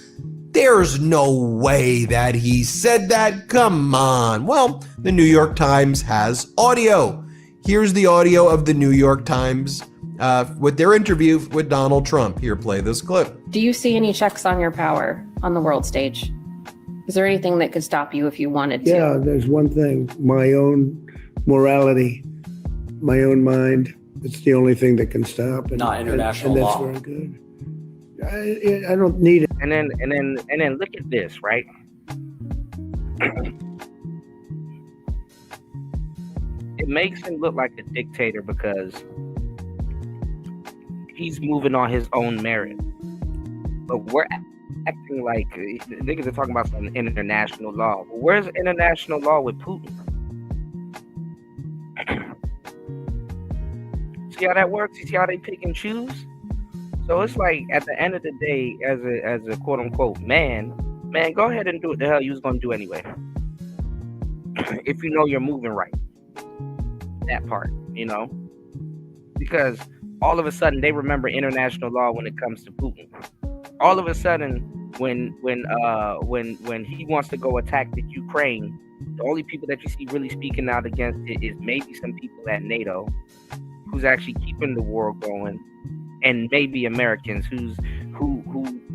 [SPEAKER 3] there's no way that he said that, come on. Well, the New York Times has audio. Here's the audio of the New York Times with their interview with Donald Trump. Here, play this clip.
[SPEAKER 6] Do you see any checks on your power on the world stage? Is there anything that could stop you if you wanted to?
[SPEAKER 7] Yeah, there's one thing: my own morality, my own mind. It's the only thing that can stop. And,
[SPEAKER 8] Not international
[SPEAKER 7] and
[SPEAKER 8] law.
[SPEAKER 7] that's very good. I don't need it.
[SPEAKER 2] And then look at this, right? it makes him look like a dictator because he's moving on his own merit. But we're acting like niggas are talking about some international law. Where's international law with Putin? See how that works? You see how they pick and choose? So it's like at the end of the day, as a quote unquote man, go ahead and do what the hell you was gonna do anyway. If you know you're moving right. That part, because all of a sudden they remember international law when it comes to Putin. All of a sudden, when he wants to go attack the Ukraine, the only people that you see really speaking out against it is maybe some people at NATO, who's actually keeping the war going, and maybe Americans who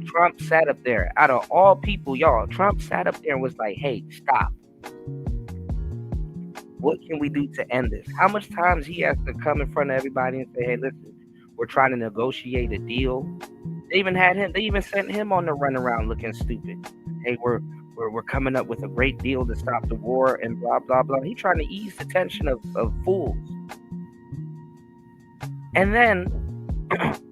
[SPEAKER 2] Trump sat up there. Out of all people, y'all, Trump sat up there and was like, "Hey, stop. What can we do to end this?" How much times he has to come in front of everybody and say, "Hey, listen, we're trying to negotiate a deal." They even sent him on the runaround looking stupid. Hey, we're coming up with a great deal to stop the war and blah blah blah. He's trying to ease the tension of fools. And then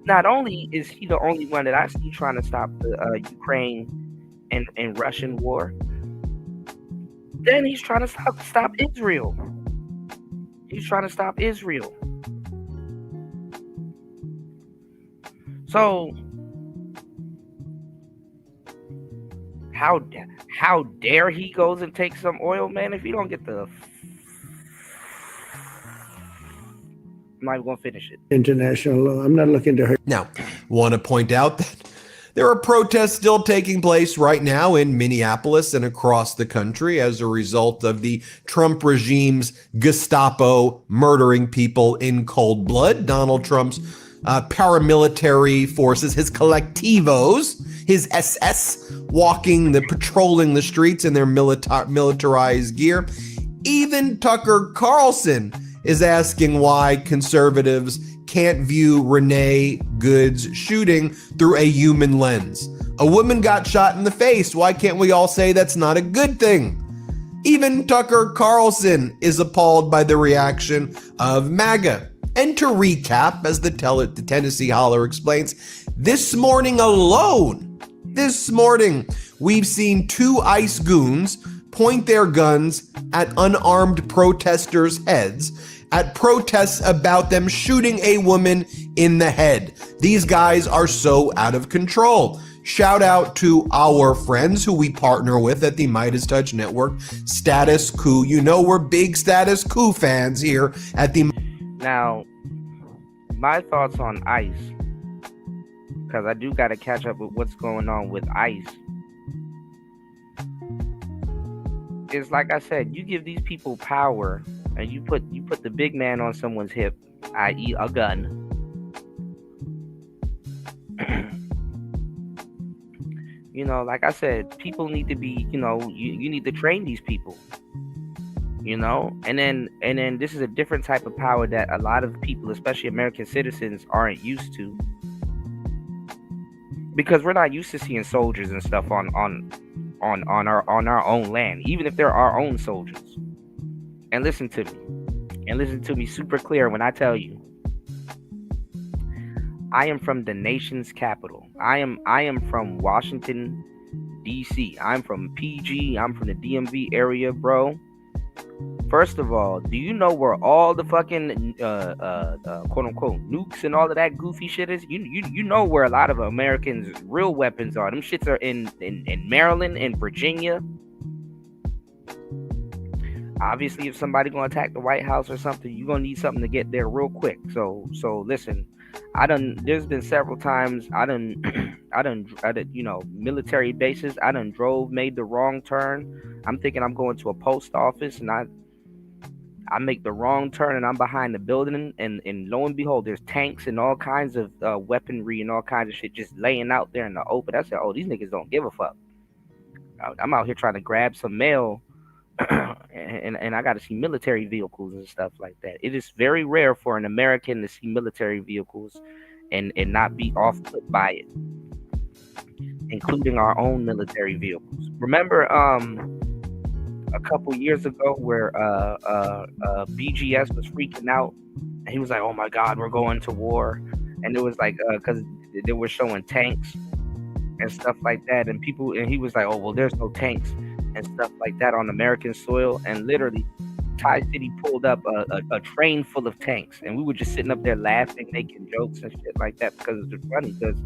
[SPEAKER 2] not only is he the only one that I see trying to stop the Ukraine and Russian war, then he's trying to stop Israel. He's trying to stop Israel. So how dare he goes and takes some oil, man? If you don't get the, I'm not even gonna finish it.
[SPEAKER 7] International law. I'm not looking to hurt.
[SPEAKER 3] Now, want to point out that there are protests still taking place right now in Minneapolis and across the country as a result of the Trump regime's Gestapo murdering people in cold blood. Donald Trump's paramilitary forces, his collectivos, his SS, patrolling the streets in their militarized gear. Even Tucker Carlson is asking why conservatives can't view Renee Good's shooting through a human lens. A woman got shot in the face. Why can't we all say that's not a good thing? Even Tucker Carlson is appalled by the reaction of MAGA. And to recap, as the Tennessee Holler explains, this morning alone, we've seen two ICE goons point their guns at unarmed protesters' heads at protests about them shooting a woman in the head. These guys are so out of control. Shout out to our friends who we partner with at the Midas Touch Network, Status Coup. You know we're big Status Coup fans here at the...
[SPEAKER 2] Now, my thoughts on ICE, because I do got to catch up with what's going on with ICE, is like I said, you give these people power and you put the big man on someone's hip, i.e. a gun. Like I said, people need to be, you need to train these people. And then this is a different type of power that a lot of people, especially American citizens, aren't used to, because we're not used to seeing soldiers and stuff on our own land, even if they're our own soldiers. And listen to me super clear when I tell you, I am from the nation's capital. I am from Washington, D.C. I'm from PG. I'm from the DMV area, bro. First of all, do you know where all the fucking quote unquote nukes and all of that goofy shit is? You know where a lot of Americans' real weapons are. Them shits are in Maryland and Virginia. Obviously, if somebody gonna attack the White House or something, you're gonna need something to get there real quick. So listen, there's been several times I done military bases. I done made the wrong turn. I'm thinking I'm going to a post office, and I make the wrong turn, and I'm behind the building, and lo and behold, there's tanks and all kinds of weaponry and all kinds of shit just laying out there in the open. I said, oh, these niggas don't give a fuck. I'm out here trying to grab some mail, and I got to see military vehicles and stuff like that. It is very rare for an American to see military vehicles and not be off-put by it, including our own military vehicles. Remember, a couple years ago where BGS was freaking out. And he was like, "Oh my God, we're going to war," and it was like because they were showing tanks and stuff like that, and he was like, "Oh well, there's no tanks and stuff like that on American soil," and literally. Thai City pulled up a train full of tanks, and we were just sitting up there laughing, making jokes and shit like that because it's funny because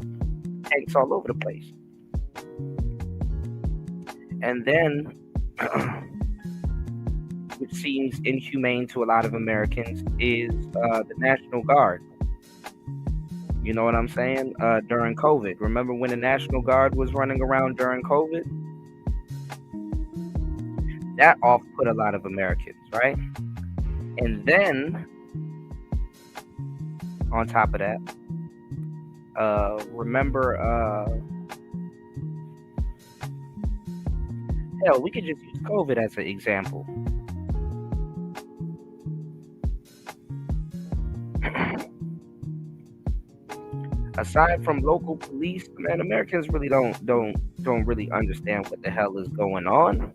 [SPEAKER 2] tanks all over the place. And then, which seems inhumane to a lot of Americans, is the National Guard. You know what I'm saying? During COVID, remember when the National Guard was running around during COVID? That off-put a lot of Americans, right? And then, on top of that, remember, hell, we could just use COVID as an example. Aside from local police, man, Americans really don't really understand what the hell is going on.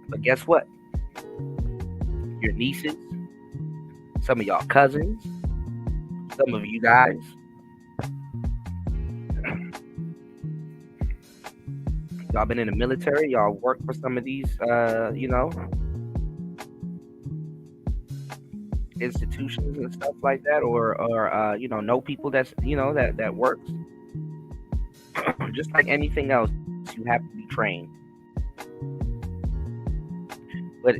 [SPEAKER 2] But guess what? Your nieces, some of y'all cousins, some of you guys, y'all been in the military, y'all work for some of these, institutions and stuff like that, or know people that's that works. Just like anything else, you have to be trained. But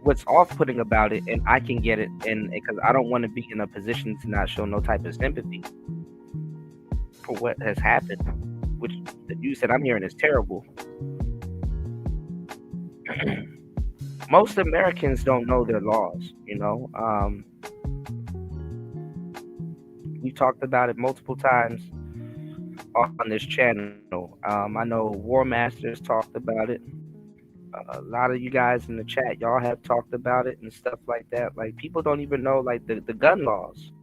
[SPEAKER 2] what's off-putting about it, and I can get it, and because I don't want to be in a position to not show no type of sympathy for what has happened, which the news that I'm hearing is terrible. Most Americans don't know their laws, We've talked about it multiple times on this channel. I know War Masters talked about it. A lot of you guys in the chat, y'all have talked about it and stuff like that. Like, people don't even know, like, the gun laws.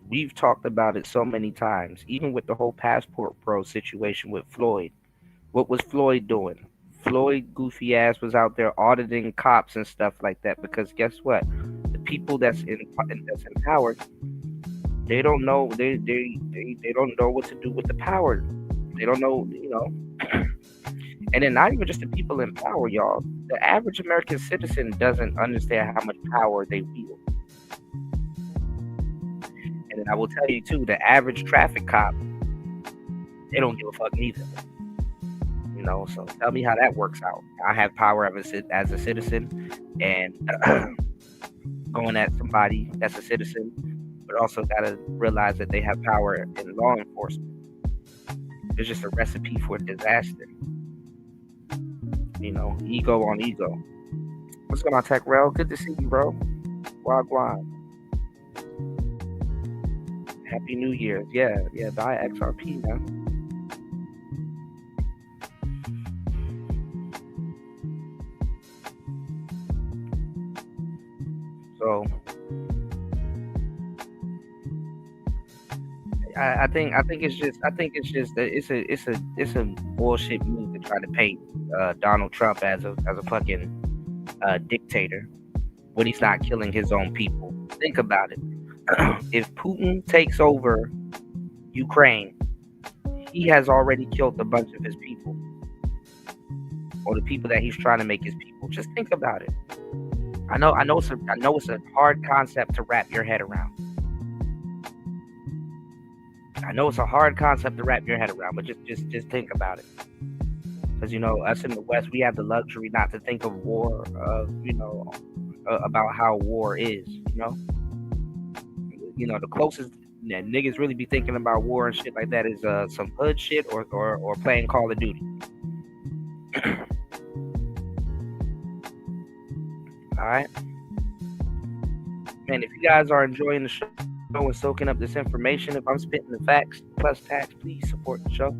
[SPEAKER 2] We've talked about it so many times, even with the whole Passport Pro situation with Floyd. What was Floyd doing? Floyd goofy ass was out there auditing cops and stuff like that, because guess what? The people that's in power, they don't know they don't know what to do with the power. They don't know, And then not even just the people in power, y'all. The average American citizen doesn't understand how much power they wield. And then I will tell you too, the average traffic cop, they don't give a fuck either. So tell me how that works out. I have power as a citizen, and going at somebody that's a citizen, but also gotta realize that they have power in law enforcement. It's just a recipe for disaster. Ego on ego. What's going on, Tech Rel? Good to see you, bro. Wagwan. Happy New Year's. Yeah, buy XRP, man. So I think it's just it's a bullshit move to try to paint Donald Trump as a fucking dictator when he's not killing his own people. Think about it. If Putin takes over Ukraine, he has already killed a bunch of his people, or the people that he's trying to make his people. Just think about it. I know it's a hard concept to wrap your head around. I know it's a hard concept to wrap your head around, but just think about it. Because us in the West, we have the luxury not to think of war, about how war is. The closest niggas really be thinking about war and shit like that is some hood shit or playing Call of Duty. All right, man. If you guys are enjoying the show and soaking up this information, if I'm spitting the facts plus tax, please support the show.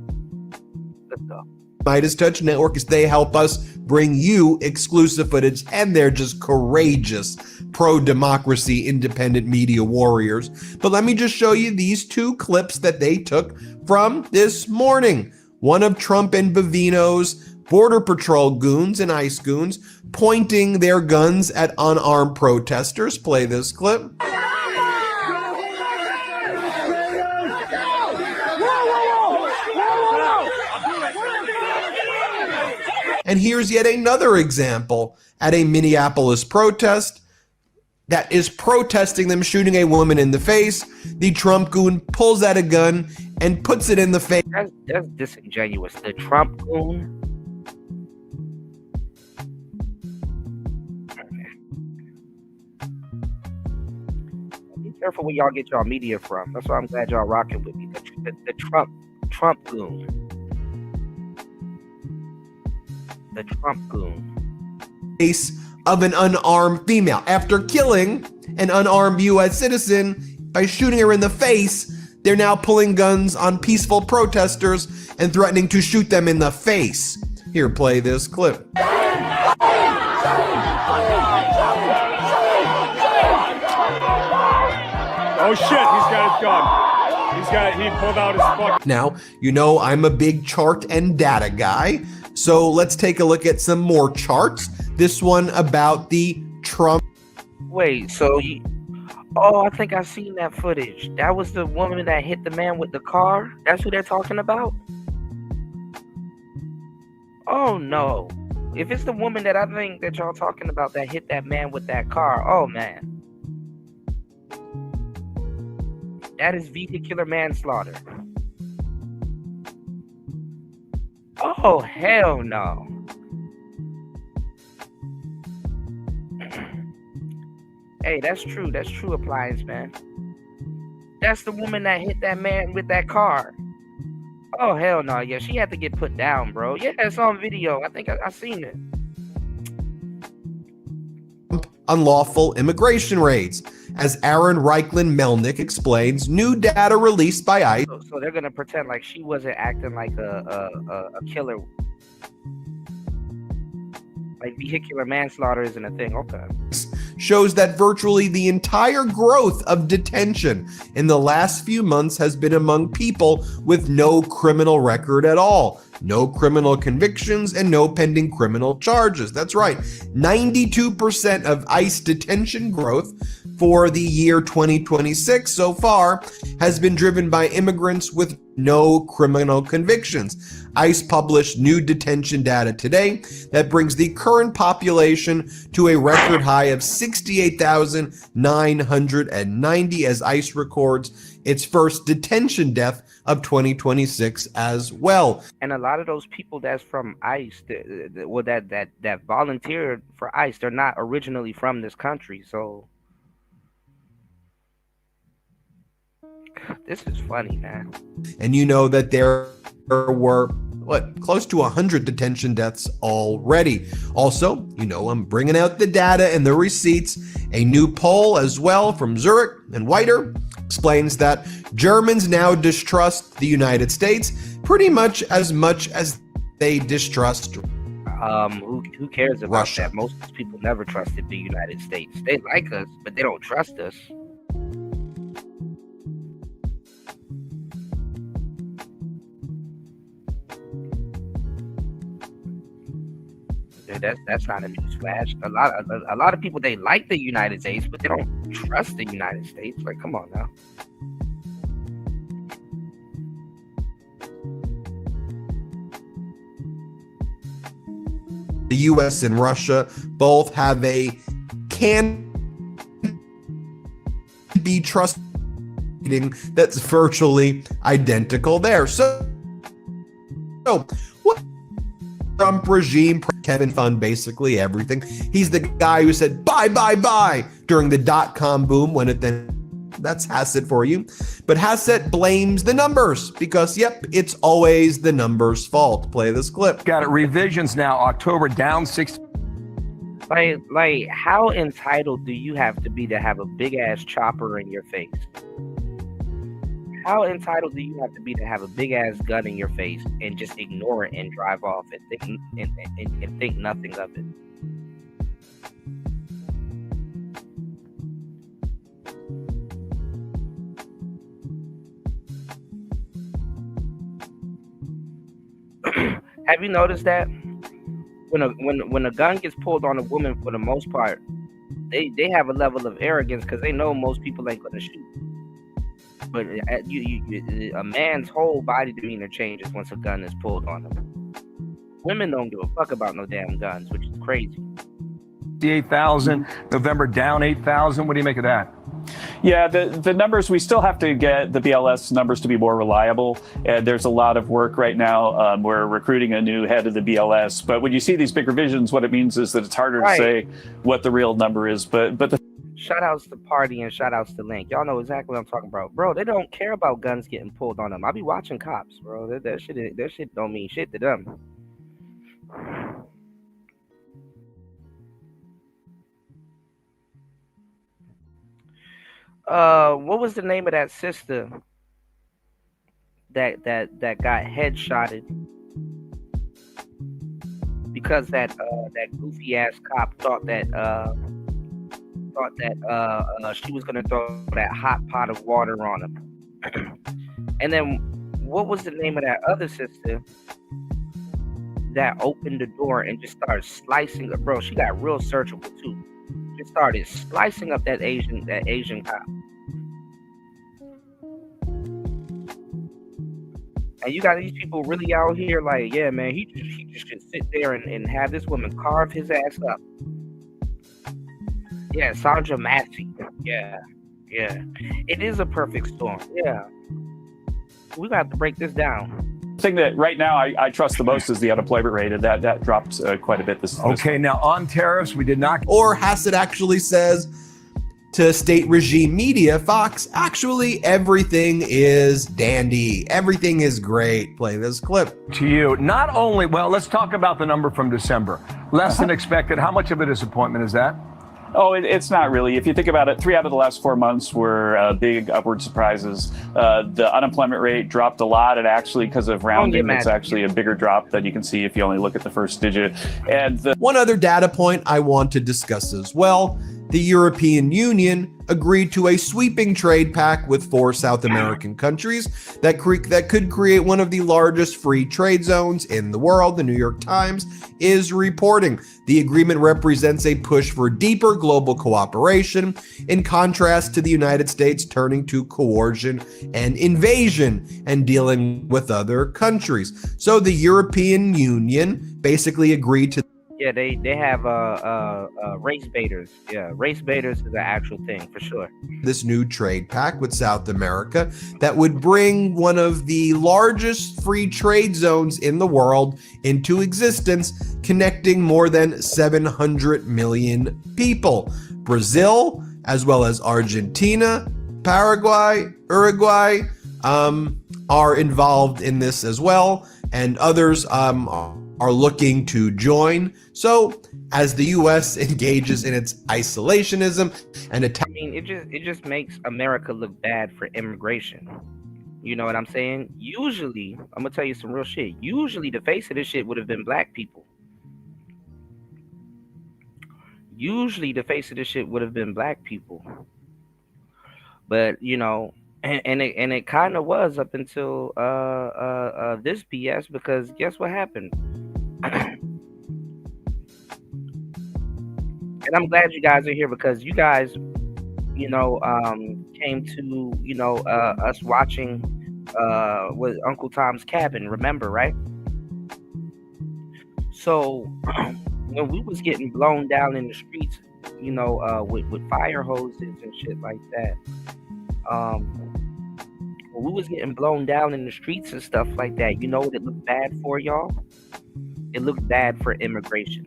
[SPEAKER 2] Let's go.
[SPEAKER 3] Midas Touch Network is they help us bring you exclusive footage, and they're just courageous pro-democracy independent media warriors. But let me just show you these two clips that they took from this morning. One of Trump and Bavino's Border Patrol goons and ICE goons pointing their guns at unarmed protesters. Play this clip. And here's yet another example at a Minneapolis protest that is protesting them shooting a woman in the face. The Trump goon pulls out a gun and puts it in the face.
[SPEAKER 2] That's disingenuous. The Trump goon. Be careful where y'all get y'all media from. That's why I'm glad y'all rocking with me. The Trump goon. The Trump goon.
[SPEAKER 3] Face of an unarmed female after killing an unarmed U.S. citizen by shooting her in the face. They're now pulling guns on peaceful protesters and threatening to shoot them in the face. Here, play this clip.
[SPEAKER 8] Oh shit, he's got his gun. He pulled out his fucking.
[SPEAKER 3] Now, you know I'm a big chart and data guy, so let's take a look at some more charts. This one about the Trump.
[SPEAKER 2] Wait, so you... Oh, I think I've seen that footage. That was the woman that hit the man with the car? That's who they're talking about? Oh, no. If it's the woman that I think that y'all talking about that hit that man with that car, oh, man. That is vehicular manslaughter. Oh, hell no. Hey, that's true. That's true, Appliance Man. That's the woman that hit that man with that car. Oh, hell no. Yeah, she had to get put down, bro. Yeah, it's on video. I think I seen it.
[SPEAKER 3] Unlawful immigration raids. As Aaron Reichlin Melnick explains, new data released by ICE.
[SPEAKER 2] So they're gonna pretend like she wasn't acting like a killer. Like vehicular manslaughter isn't a thing. Okay.
[SPEAKER 3] Shows that virtually the entire growth of detention in the last few months has been among people with no criminal record at all, no criminal convictions, and no pending criminal charges. That's right. 92% of ICE detention growth for the year 2026 so far has been driven by immigrants with no criminal convictions. ICE published new detention data today that brings the current population to a record high of 68,990 as ICE records its first detention death of 2026 as well.
[SPEAKER 2] And a lot of those people that's from ICE, that volunteered for ICE, they're not originally from this country. So this is funny, man.
[SPEAKER 3] And you know that there were close to 100 detention deaths already. Also, you know, I'm bringing out the data and the receipts. A new poll as well from Zurich and Whiter explains that Germans now distrust the United States pretty much as they distrust
[SPEAKER 2] who cares about
[SPEAKER 3] Russia.
[SPEAKER 2] that? Most people never trusted the United States. They like us, but they don't trust us. That's not a news flash. A lot of people, they like the United States, but they don't trust the United States. Like, come on now.
[SPEAKER 3] The US and Russia both have a can be trusted that's virtually identical there. So what Trump regime, Kevin fund basically everything. He's the guy who said buy during the dot-com boom when it then, that's Hassett for you. But Hassett blames the numbers because, yep, it's always the numbers' fault. Play this clip.
[SPEAKER 9] Got it. Revisions now. October down 6.
[SPEAKER 2] Like, how entitled do you have to be to have a big ass chopper in your face? How entitled do you have to be to have a big ass gun in your face and just ignore it and drive off and think nothing of it? Have you noticed that when a gun gets pulled on a woman, for the most part, they have a level of arrogance because they know most people ain't gonna shoot. But a man's whole body demeanor changes once a gun is pulled on him. Women don't give a fuck about no damn guns, which is crazy.
[SPEAKER 9] 8,000. November down 8,000. What do you make of that?
[SPEAKER 10] Yeah, the numbers, we still have to get the BLS numbers to be more reliable. And there's a lot of work right now. We're recruiting a new head of the BLS. But when you see these big revisions, what it means is that it's harder to say what the real number is. But the
[SPEAKER 2] shout outs to Party and shout outs to Link. Y'all know exactly what I'm talking about. Bro, they don't care about guns getting pulled on them. I be watching cops, bro. That shit don't mean shit to them. What was the name of that sister that got headshotted because that goofy ass cop thought that she was gonna throw that hot pot of water on him. And then what was the name of that other sister that opened the door and just started slicing up? Bro, she got real searchable too. Just started slicing up that Asian cop. And you got these people really out here like, yeah, man, he just should sit there and have this woman carve his ass up. Yeah, Sandra Massey. Yeah. It is a perfect storm. Yeah. We got to break this down.
[SPEAKER 10] The thing that right now I trust the most is the unemployment rate, and that dropped quite a bit this.
[SPEAKER 9] Okay, now on tariffs, we did not.
[SPEAKER 3] Or Hassett actually says to state regime media, Fox, actually everything is dandy. Everything is great. Play this clip.
[SPEAKER 9] To you, not only, well, let's talk about the number from December. Less than expected. How much of a disappointment is that?
[SPEAKER 10] Oh, it's not really. If you think about it, 3 out of the last 4 months were big upward surprises. The unemployment rate dropped a lot, and actually, because of rounding, it's actually a bigger drop than you can see if you only look at the first digit. And
[SPEAKER 3] one other data point I want to discuss as well. The European Union agreed to a sweeping trade pact with 4 South American countries that could create one of the largest free trade zones in the world, the New York Times is reporting. The agreement represents a push for deeper global cooperation, in contrast to the United States turning to coercion and invasion and dealing with other countries. So the European Union basically agreed to.
[SPEAKER 2] Yeah, they have race baiters. Yeah, race baiters is an actual thing for sure.
[SPEAKER 3] This new trade pact with South America that would bring one of the largest free trade zones in the world into existence, connecting more than 700 million people. Brazil, as well as Argentina, Paraguay, Uruguay, are involved in this as well, and others are looking to join. So as the U.S. engages in its isolationism and attack,
[SPEAKER 2] I mean, it just makes America look bad for immigration. You know what I'm saying? Usually, I'm gonna tell you some real shit. Usually, the face of this shit would have been black people. Usually, the face of this shit would have been black people. But you know, and it kind of was up until this BS, because guess what happened? And I'm glad you guys are here, because you guys, you know, came to, you know, us watching with Uncle Tom's Cabin, remember, right? So when we was getting blown down in the streets, you know, with fire hoses and shit like that, when we was getting blown down in the streets and stuff like that, you know what it looked bad for, y'all? It looked bad for immigration.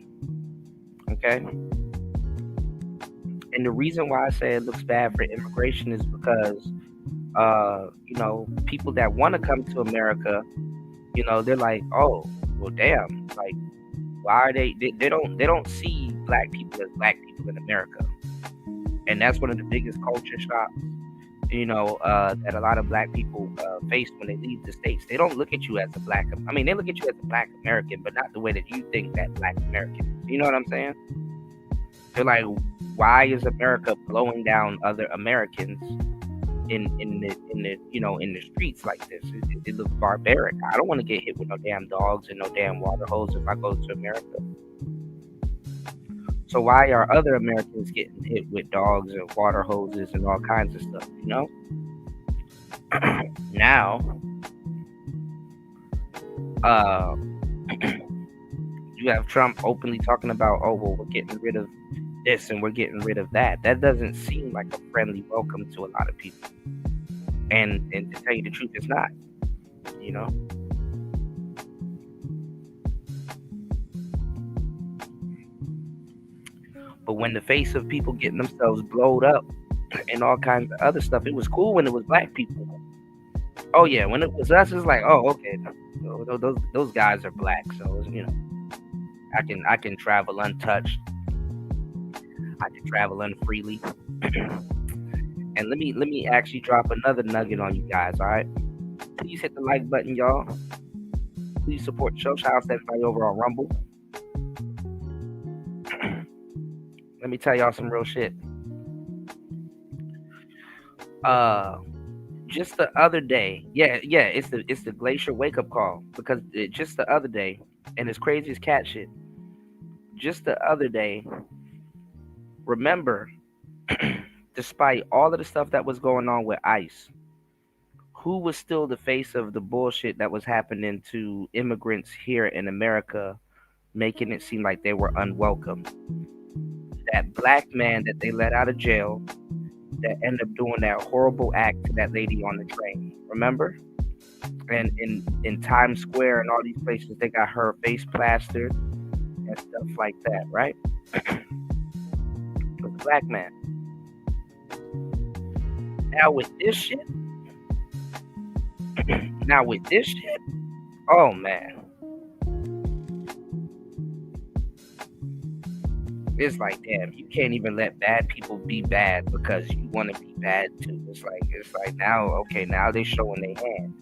[SPEAKER 2] Okay? And the reason why I say it looks bad for immigration is because, you know, people that want to come to America, you know, they're like, oh, well, damn, like, why are they don't see black people as black people in America. And that's one of the biggest culture shocks that a lot of black people face when they leave the states. They don't look at you as a black. I mean, they look at you as a black American, but not the way that you think that black American is. You know what I'm saying? They're like, why is America blowing down other Americans in the streets like this? It looks barbaric. I don't want to get hit with no damn dogs and no damn water hose if I go to America. So why are other Americans getting hit with dogs and water hoses and all kinds of stuff? Now, you have Trump openly talking about, oh well, we're getting rid of this and we're getting rid of that. That doesn't seem like a friendly welcome to a lot of people. And to tell you the truth, it's not. But when the face of people getting themselves blowed up and all kinds of other stuff, it was cool when it was black people. Oh yeah, when it was us, it's like, oh okay, those guys are black, so I can travel untouched. I can travel unfreely. And let me actually drop another nugget on you guys. All right, please hit the like button, y'all. Please support the show. Shout out to everybody over on Rumble. Let me tell y'all some real shit. Just the other day, it's the glacier wake up call, because just the other day, and it's crazy as cat shit. Just the other day, remember, despite all of the stuff that was going on with ICE, who was still the face of the bullshit that was happening to immigrants here in America, making it seem like they were unwelcome? That black man that they let out of jail that ended up doing that horrible act to that lady on the train. Remember? And in Times Square and all these places, they got her face plastered and stuff like that, right? It was a black man. Now with this shit, oh man. It's like, damn, you can't even let bad people be bad because you want to be bad too. It's like now they're showing their hand.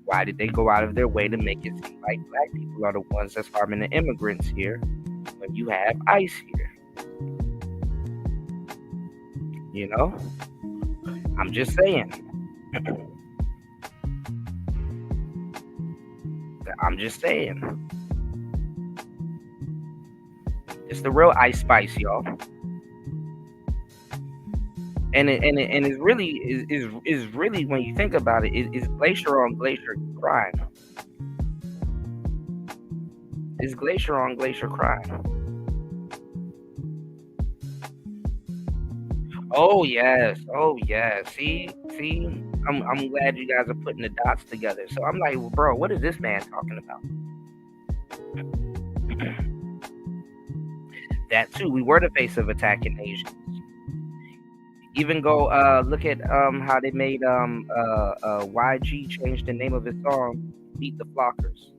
[SPEAKER 2] Why did they go out of their way to make it seem like black people are the ones that's harming the immigrants here when you have ICE here? I'm just saying. It's the real Ice Spice, y'all. And it's really when you think about it, is glacier on glacier crime. It's glacier on glacier crime. Oh yes. See, I'm glad you guys are putting the dots together. So I'm like, well, bro, what is this man talking about? That too, we were the face of attacking Asians. Even go look at how they made YG change the name of his song, Beat the Flockers.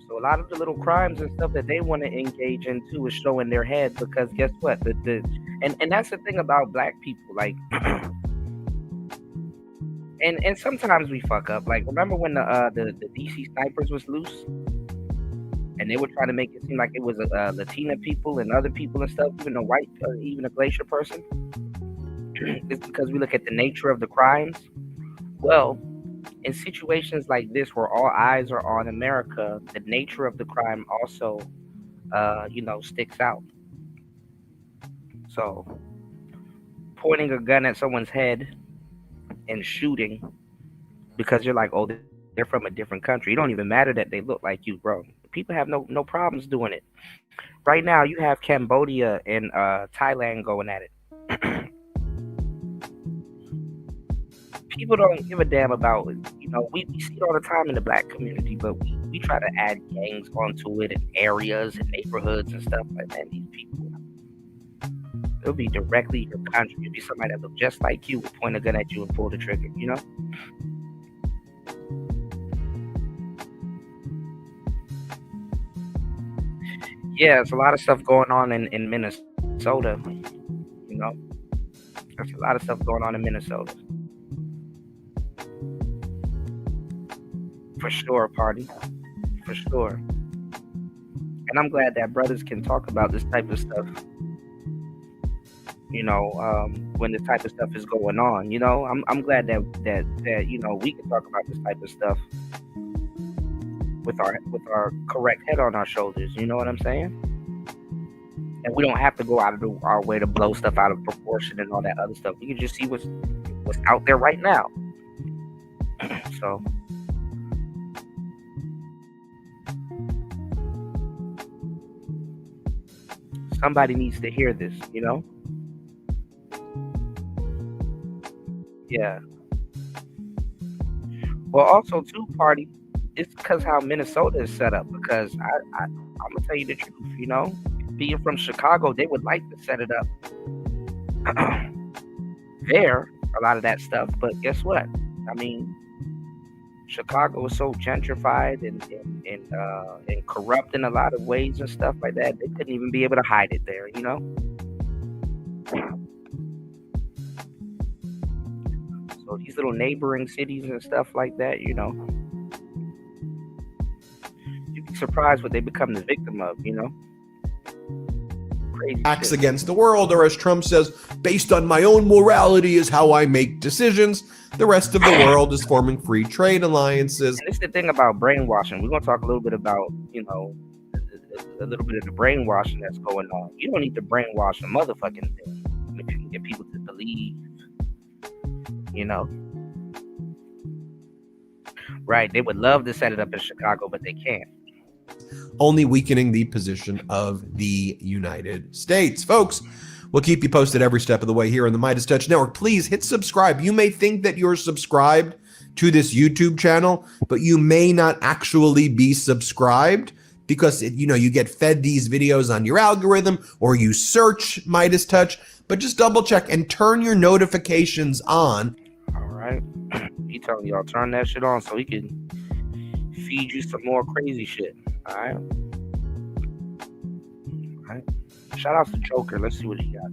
[SPEAKER 2] So a lot of the little crimes and stuff that they want to engage into is showing their head, because guess what? And that's the thing about black people, like, and sometimes we fuck up. Like, remember when the DC snipers was loose, and they were trying to make it seem like it was Latina people and other people and stuff, even a white, even a glacier person. It's because we look at the nature of the crimes. Well, in situations like this, where all eyes are on America, the nature of the crime also, sticks out. So, pointing a gun at someone's head and shooting because you're like, oh, they're from a different country. It don't even matter that they look like you, bro. People have no problems doing it. Right now, you have Cambodia and Thailand going at it. People don't give a damn about it. We see it all the time in the black community, but we try to add gangs onto it in areas and neighborhoods and stuff like that. These people, it'll be directly your country. It'll be somebody that look just like you, will point a gun at you and pull the trigger, Yeah, there's a lot of stuff going on in Minnesota. You know, there's a lot of stuff going on in Minnesota. For sure, party. For sure. And I'm glad that brothers can talk about this type of stuff. You know, when this type of stuff is going on. You know, I'm glad that you know we can talk about this type of stuff with our correct head on our shoulders. You know what I'm saying? And we don't have to go out of our way to blow stuff out of proportion and all that other stuff. We can just see what's out there right now. So. Somebody needs to hear this, you know? Yeah. Well, also, too, party, it's because how Minnesota is set up. Because I'm going to tell you the truth, you know? Being from Chicago, they would like to set it up there, a lot of that stuff. But guess what? I mean, Chicago is so gentrified and corrupt in a lot of ways and stuff like that. They couldn't even be able to hide it there, you know? So these little neighboring cities and stuff like that, you know, you'd be surprised what they become the victim of, you know? Crazy
[SPEAKER 3] Acts
[SPEAKER 2] shit.
[SPEAKER 3] against the world, or as Trump says, based on my own morality is how I make decisions. The rest of the world is forming free trade alliances.
[SPEAKER 2] And this is the thing about brainwashing. We're going to talk a little bit about, you know, a little bit of the brainwashing that's going on. You don't need to brainwash a motherfucking thing if you can get people to believe, you know. Right, they would love to set it up in Chicago, but they can't.
[SPEAKER 3] Only weakening the position of the United States. Folks, we'll keep you posted every step of the way here on the Midas Touch Network. Please hit subscribe. You may think that you're subscribed to this YouTube channel, but you may not actually be subscribed because, you know, you get fed these videos on your algorithm or you search Midas Touch, but just double check and turn your notifications on.
[SPEAKER 2] All right. He telling y'all turn that shit on so he can feed you some more crazy shit. All right. All right. Shout out to Joker. Let's see what he got.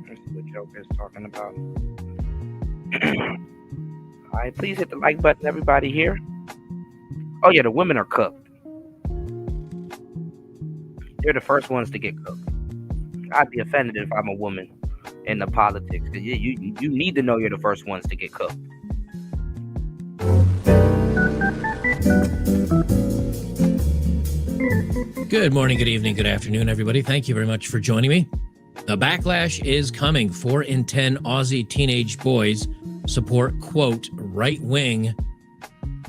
[SPEAKER 2] Let's see what Joker is talking about. All right. Please hit the like button, everybody here. Oh, yeah. The women are cooked. They're the first ones to get cooked. I'd be offended if I'm a woman in the politics. You need to know you're the first ones to get cooked.
[SPEAKER 1] Good morning, good evening, good afternoon, everybody. Thank you very much for joining me. The backlash is coming. 4 in 10 Aussie teenage boys support, quote, right-wing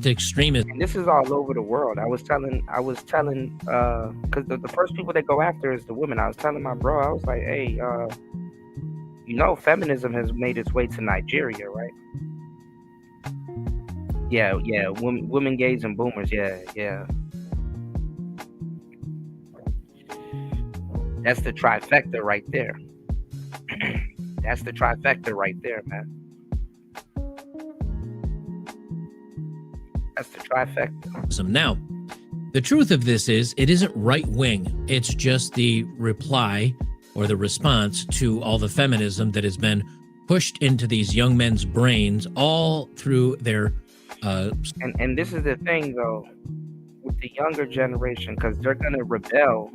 [SPEAKER 1] extremism.
[SPEAKER 2] And this is all over the world. I was telling, because the first people that go after is the women. I was telling my bro, I was like, hey, you know, feminism has made its way to Nigeria, right? Yeah, women, gays, and boomers. Yeah. That's the trifecta right there. That's the trifecta right there, man. That's the trifecta.
[SPEAKER 1] Now, the truth of this is it isn't right-wing. It's just the reply or the response to all the feminism that has been pushed into these young men's brains all through their...
[SPEAKER 2] And this is the thing, though, with the younger generation, because they're going to rebel.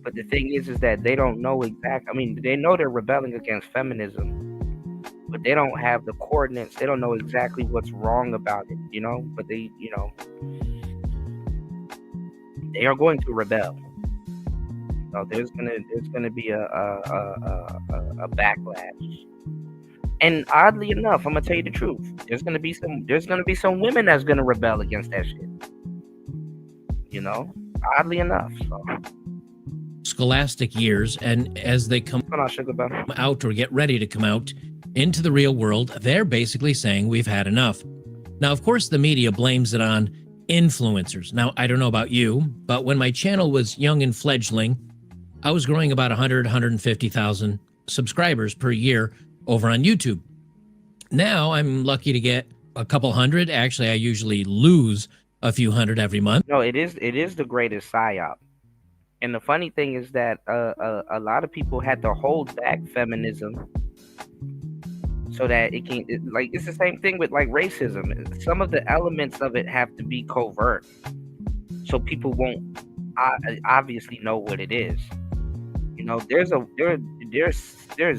[SPEAKER 2] But the thing is that they don't know exactly. I mean, they know they're rebelling against feminism, but they don't have the coordinates. They don't know exactly what's wrong about it, you know? But they, you know, they are going to rebel. So there's gonna be a backlash. And oddly enough, I'm gonna tell you the truth. There's gonna be some women that's gonna rebel against that shit. You know, oddly enough. So.
[SPEAKER 1] Scholastic years, and as they come out or get ready to come out into the real world, they're basically saying we've had enough. Now, of course, the media blames it on influencers. Now, I don't know about you, but when my channel was young and fledgling, I was growing about 150,000 subscribers per year over on YouTube. Now I'm lucky to get a couple hundred. Actually, I usually lose a few hundred every month.
[SPEAKER 2] No, it is the greatest psyop. And the funny thing is that a lot of people had to hold back feminism so that it can it's the same thing with like racism. Some of the elements of it have to be covert, so people won't obviously know what it is. You know, there's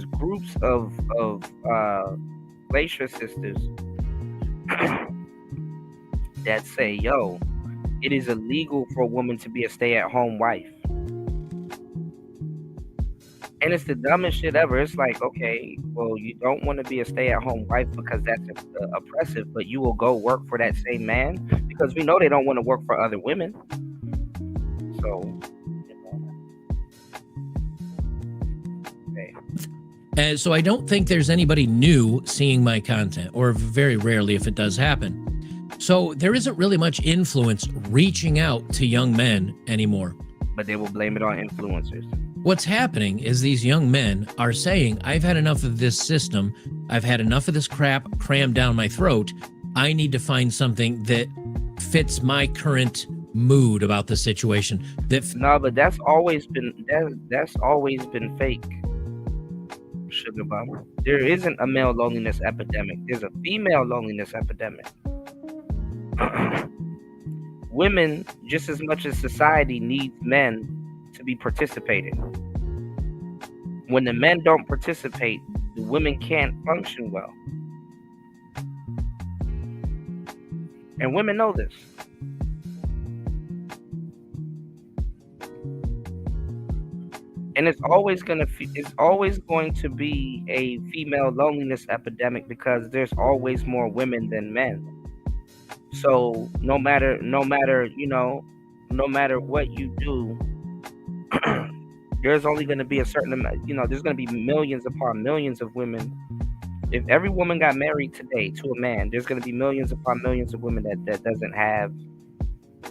[SPEAKER 2] groups of glacier sisters that say, yo, it is illegal for a woman to be a stay-at-home wife. And it's the dumbest shit ever. It's like, okay, well, you don't want to be a stay-at-home wife because that's oppressive, but you will go work for that same man, because we know they don't want to work for other women. So, okay.
[SPEAKER 1] And so I don't think there's anybody new seeing my content, or very rarely if it does happen. So there isn't really much influence reaching out to young men anymore.
[SPEAKER 2] But they will blame it on influencers.
[SPEAKER 1] What's happening is these young men are saying, I've had enough of this system. I've had enough of this crap crammed down my throat. I need to find something that fits my current mood about the situation.
[SPEAKER 2] No, but that's always been fake. Sugar Bum. There isn't a male loneliness epidemic. There's a female loneliness epidemic. Women, just as much as society, needs men to be participating. When the men don't participate, the women can't function well. And women know this. And it's always going to be a female loneliness epidemic, because there's always more women than men. So no matter what you do, there's only going to be a certain amount, there's going to be millions upon millions of women. If every woman got married today to a man, there's going to be millions upon millions of women that doesn't have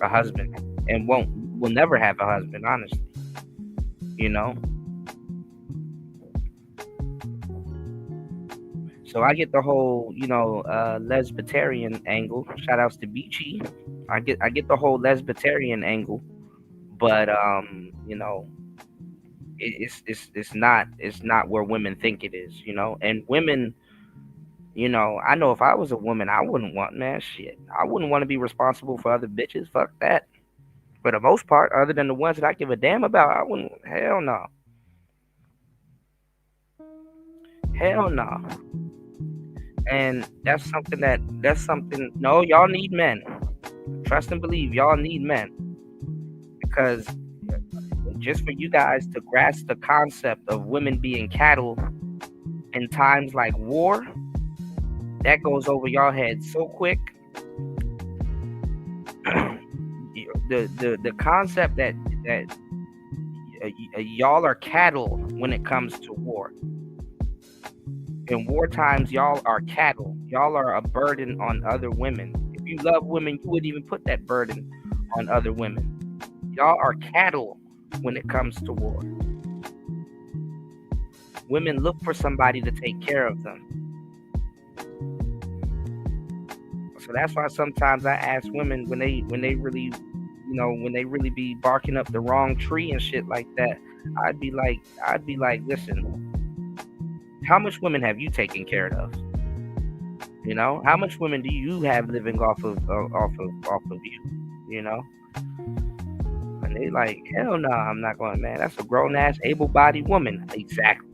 [SPEAKER 2] a husband and will never have a husband, honestly. So I get the whole, lesbitarian angle. Shout outs to Beachy. I get the whole lesbitarian angle, but it's not where women think it is, And women, I know if I was a woman, I wouldn't want shit. I wouldn't want to be responsible for other bitches. Fuck that. For the most part, other than the ones that I give a damn about, I wouldn't. Hell no. Hell no. And that's something. No, y'all need men. Trust and believe, y'all need men. Because just for you guys to grasp the concept of women being cattle in times like war, that goes over y'all heads so quick. The concept that y'all are cattle when it comes to war. In war times, y'all are cattle. Y'all are a burden on other women. If you love women, you wouldn't even put that burden on other women. Y'all are cattle when it comes to war. Women look for somebody to take care of them. So that's why sometimes I ask women when they really be barking up the wrong tree and shit like that, I'd be like, listen, how much women have you taken care of? How much women do you have living off of you? And they like, hell no, I'm not going, man. That's a grown ass, able-bodied woman. Exactly.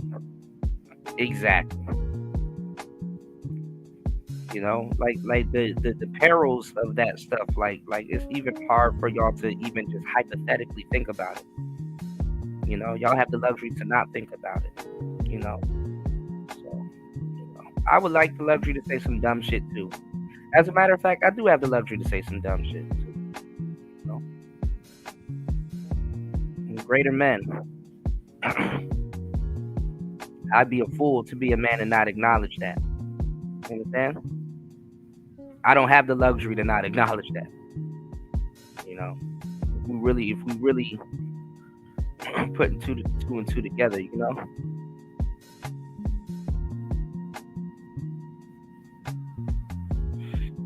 [SPEAKER 2] Like the perils of that stuff. Like it's even hard for y'all to even just hypothetically think about it. Y'all have the luxury to not think about it. So, I would like the luxury to say some dumb shit too. As a matter of fact, I do have the luxury to say some dumb shit too. Greater men. I'd be a fool to be a man and not acknowledge that. You understand? I don't have the luxury to not acknowledge that. If we really putting two and two together,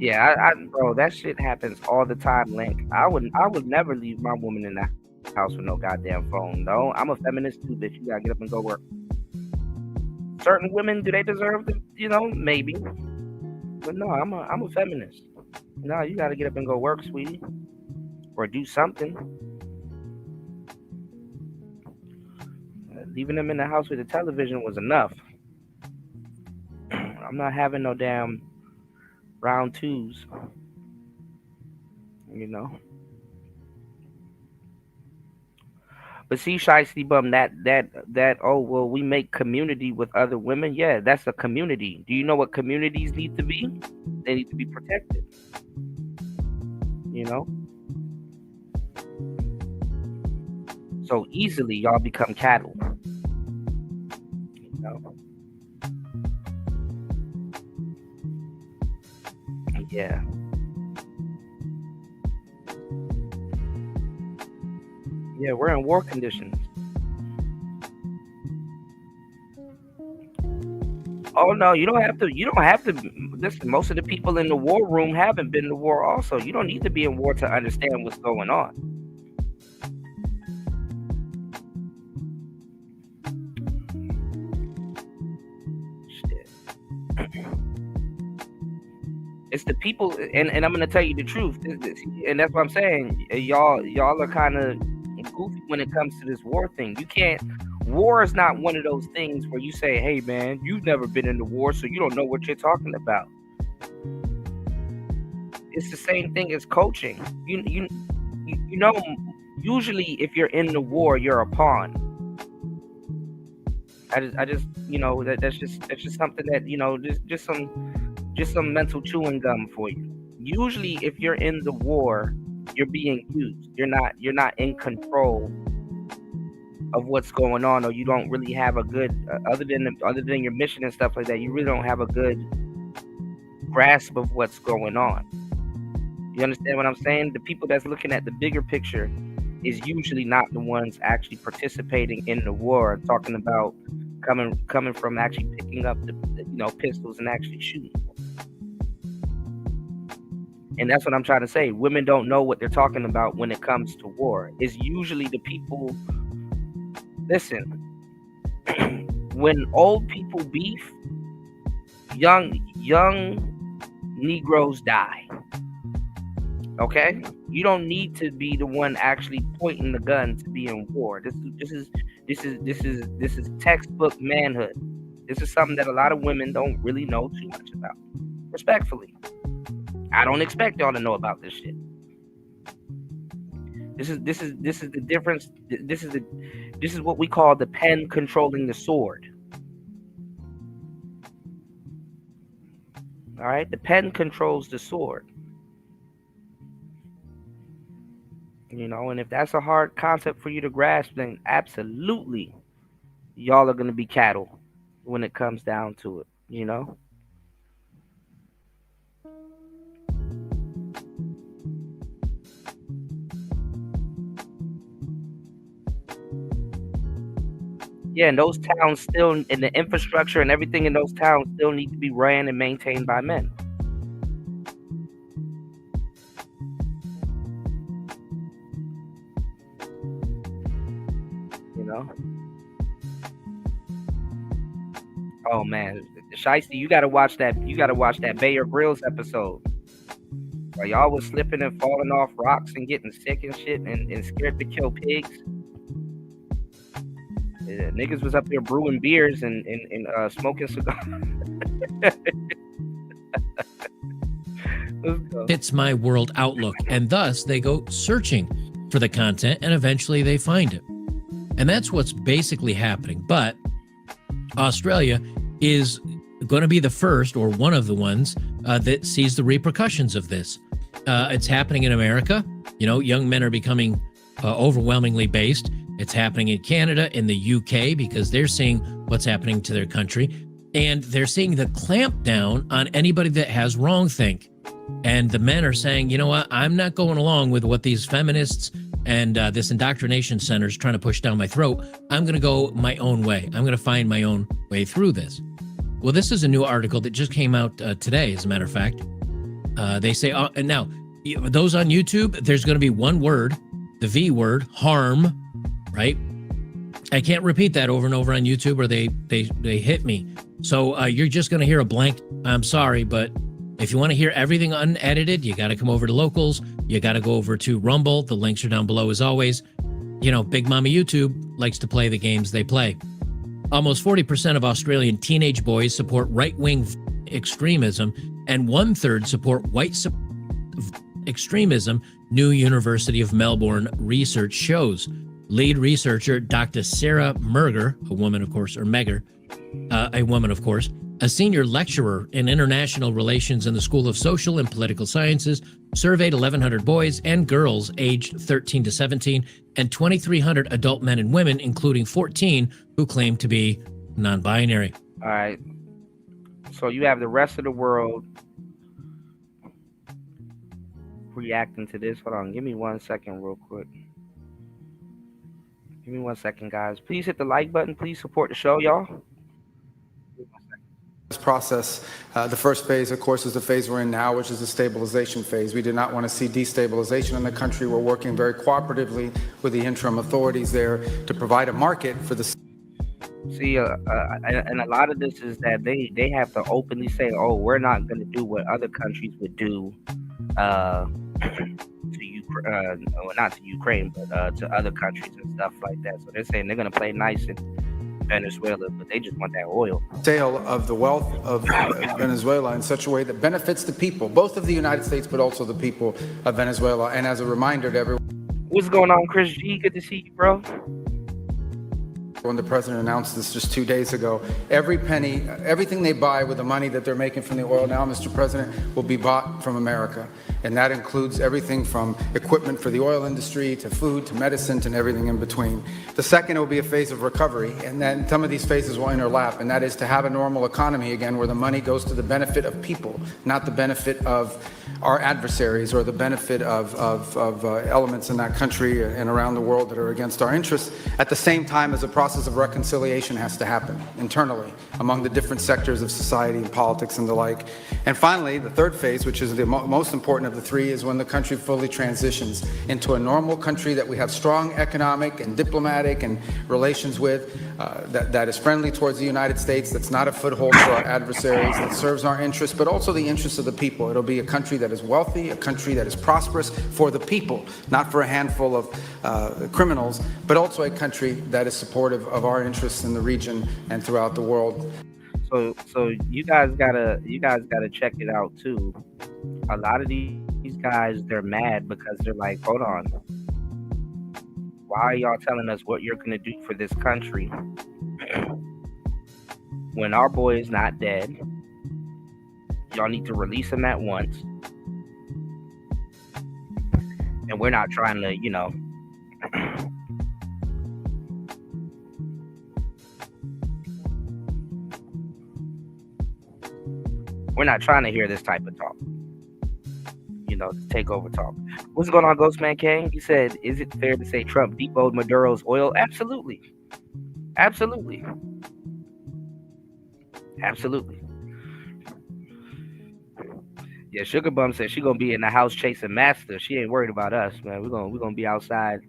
[SPEAKER 2] Yeah, bro, that shit happens all the time, Link. I would never leave my woman in the house with no goddamn phone. No, I'm a feminist too, bitch. You gotta get up and go work. Certain women, do they deserve to, maybe. But no, I'm a feminist. No, you gotta get up and go work, sweetie. Or do something. Leaving them in the house with the television was enough. I'm not having no damn round twos. But see, Shiesty Bum, that oh well, we make community with other women. Yeah, that's a community. Do you know what communities need to be? They need to be protected. So easily y'all become cattle. Yeah. Yeah, we're in war conditions. Oh no, you don't have to. Listen, most of the people in the war room haven't been to war. Also, you don't need to be in war to understand what's going on. Shit. It's the people, and I'm gonna tell you the truth, and that's what I'm saying. Y'all are kind of goofy when it comes to this war thing. You can't. War is not one of those things where you say, "Hey, man, you've never been in the war, so you don't know what you're talking about." It's the same thing as coaching. Usually, if you're in the war, you're a pawn. That's just something that just some mental chewing gum for you. Usually, if you're in the war, you're being used. You're not in control of what's going on, or you don't really have a good other than your mission and stuff like that. You really don't have a good grasp of what's going on. You understand what I'm saying? The people that's looking at the bigger picture is usually not the ones actually participating in the war, talking about coming from actually picking up the pistols and actually shooting. And that's what I'm trying to say. Women don't know what they're talking about when it comes to war. It's usually the people. Listen, when old people beef, young Negroes die. Okay, you don't need to be the one actually pointing the gun to be in war. This is textbook manhood. This is something that a lot of women don't really know too much about. Respectfully, I don't expect y'all to know about this shit. This is the difference. This is what we call the pen controlling the sword. All right, the pen controls the sword. And if that's a hard concept for you to grasp, then absolutely, y'all are gonna be cattle when it comes down to it. Yeah, and those towns still, and the infrastructure and everything in those towns still need to be ran and maintained by men. Oh man, Shiesty, you gotta watch that Bear Grylls episode. While y'all was slipping and falling off rocks and getting sick and shit and scared to kill pigs. Yeah, niggas was up there brewing beers and smoking cigars.
[SPEAKER 1] Fits my world outlook, and thus they go searching for the content and eventually they find it. And that's what's basically happening. But Australia is going to be the first, or one of the ones, that sees the repercussions of this. It's happening in America. Young men are becoming overwhelmingly based. It's happening in Canada, in the UK, because they're seeing what's happening to their country. And they're seeing the clamp down on anybody that has wrongthink. And the men are saying, you know what, I'm not going along with what these feminists and this indoctrination center is trying to push down my throat. I'm going to go my own way. I'm going to find my own way through this. Well, this is a new article that just came out today, as a matter of fact. They say, and now those on YouTube, there's going to be one word, the V word, harm, right? I can't repeat that over and over on YouTube or they hit me. So you're just going to hear a blank. I'm sorry, but if you want to hear everything unedited, you got to come over to Locals. You got to go over to Rumble. The links are down below as always. You know, Big Mama YouTube likes to play the games they play. Almost 40% of Australian teenage boys support right-wing extremism, and 1/3 support white extremism, new University of Melbourne research shows. Lead researcher Dr. Sarah Merger, a woman, of course, a senior lecturer in international relations in the School of Social and Political Sciences, surveyed 1,100 boys and girls aged 13 to 17 and 2,300 adult men and women, including 14 who claim to be non-binary.
[SPEAKER 2] All right. So you have the rest of the world reacting to this. Hold on. Give me 1 second real quick. Give me 1 second, guys. Please hit the like button. Please support the show, y'all.
[SPEAKER 11] This process, the first phase, of course, is the phase we're in now, which is the stabilization phase. We do not want to see destabilization in the country. We're working very cooperatively with the interim authorities there to provide a market for the...
[SPEAKER 2] See, and a lot of this is that they have to openly say, oh, we're not going to do what other countries would do to Ukraine, well, not to Ukraine, but to other countries and stuff like that. So they're saying they're going to play nice in Venezuela, but they just want that oil.
[SPEAKER 11] Sale of the wealth of Venezuela in such a way that benefits the people, both of the United States, but also the people of Venezuela. And as a reminder to everyone...
[SPEAKER 2] What's going on, Chris G? Good to see you, bro.
[SPEAKER 11] When the president announced this just 2 days ago, every penny, everything they buy with the money that they're making from the oil now, Mr. President, will be bought from America. And that includes everything from equipment for the oil industry to food to medicine and everything in between. The second will be a phase of recovery, and then some of these phases will interlap, and that is to have a normal economy again where the money goes to the benefit of people, not the benefit of our adversaries or the benefit of elements in that country and around the world that are against our interests. At the same time as a process of reconciliation has to happen internally among the different sectors of society and politics and the like. And finally, the third phase, which is the most important of the three, is when the country fully transitions into a normal country that we have strong economic and diplomatic and relations with, that is friendly towards the United States, that's not a foothold for our adversaries, that serves our interests, but also the interests of the people. It'll be a country that is wealthy, a country that is prosperous for the people, not for a handful of criminals, but also a country that is supportive of our interests in the region and throughout the world.
[SPEAKER 2] So you guys gotta check it out too. A lot of these guys, they're mad because they're like, hold on, why are y'all telling us what you're gonna do for this country when our boy is not dead? Y'all need to release him at once. And we're not trying to, you know, we're not trying to hear this type of talk. You know, takeover talk. What's going on, Ghostman King? He said, is it fair to say Trump depoted Maduro's oil? Absolutely. Absolutely. Absolutely. Yeah, Sugar Bum said she gonna be in the house chasing Master. She ain't worried about us, man. We're gonna be outside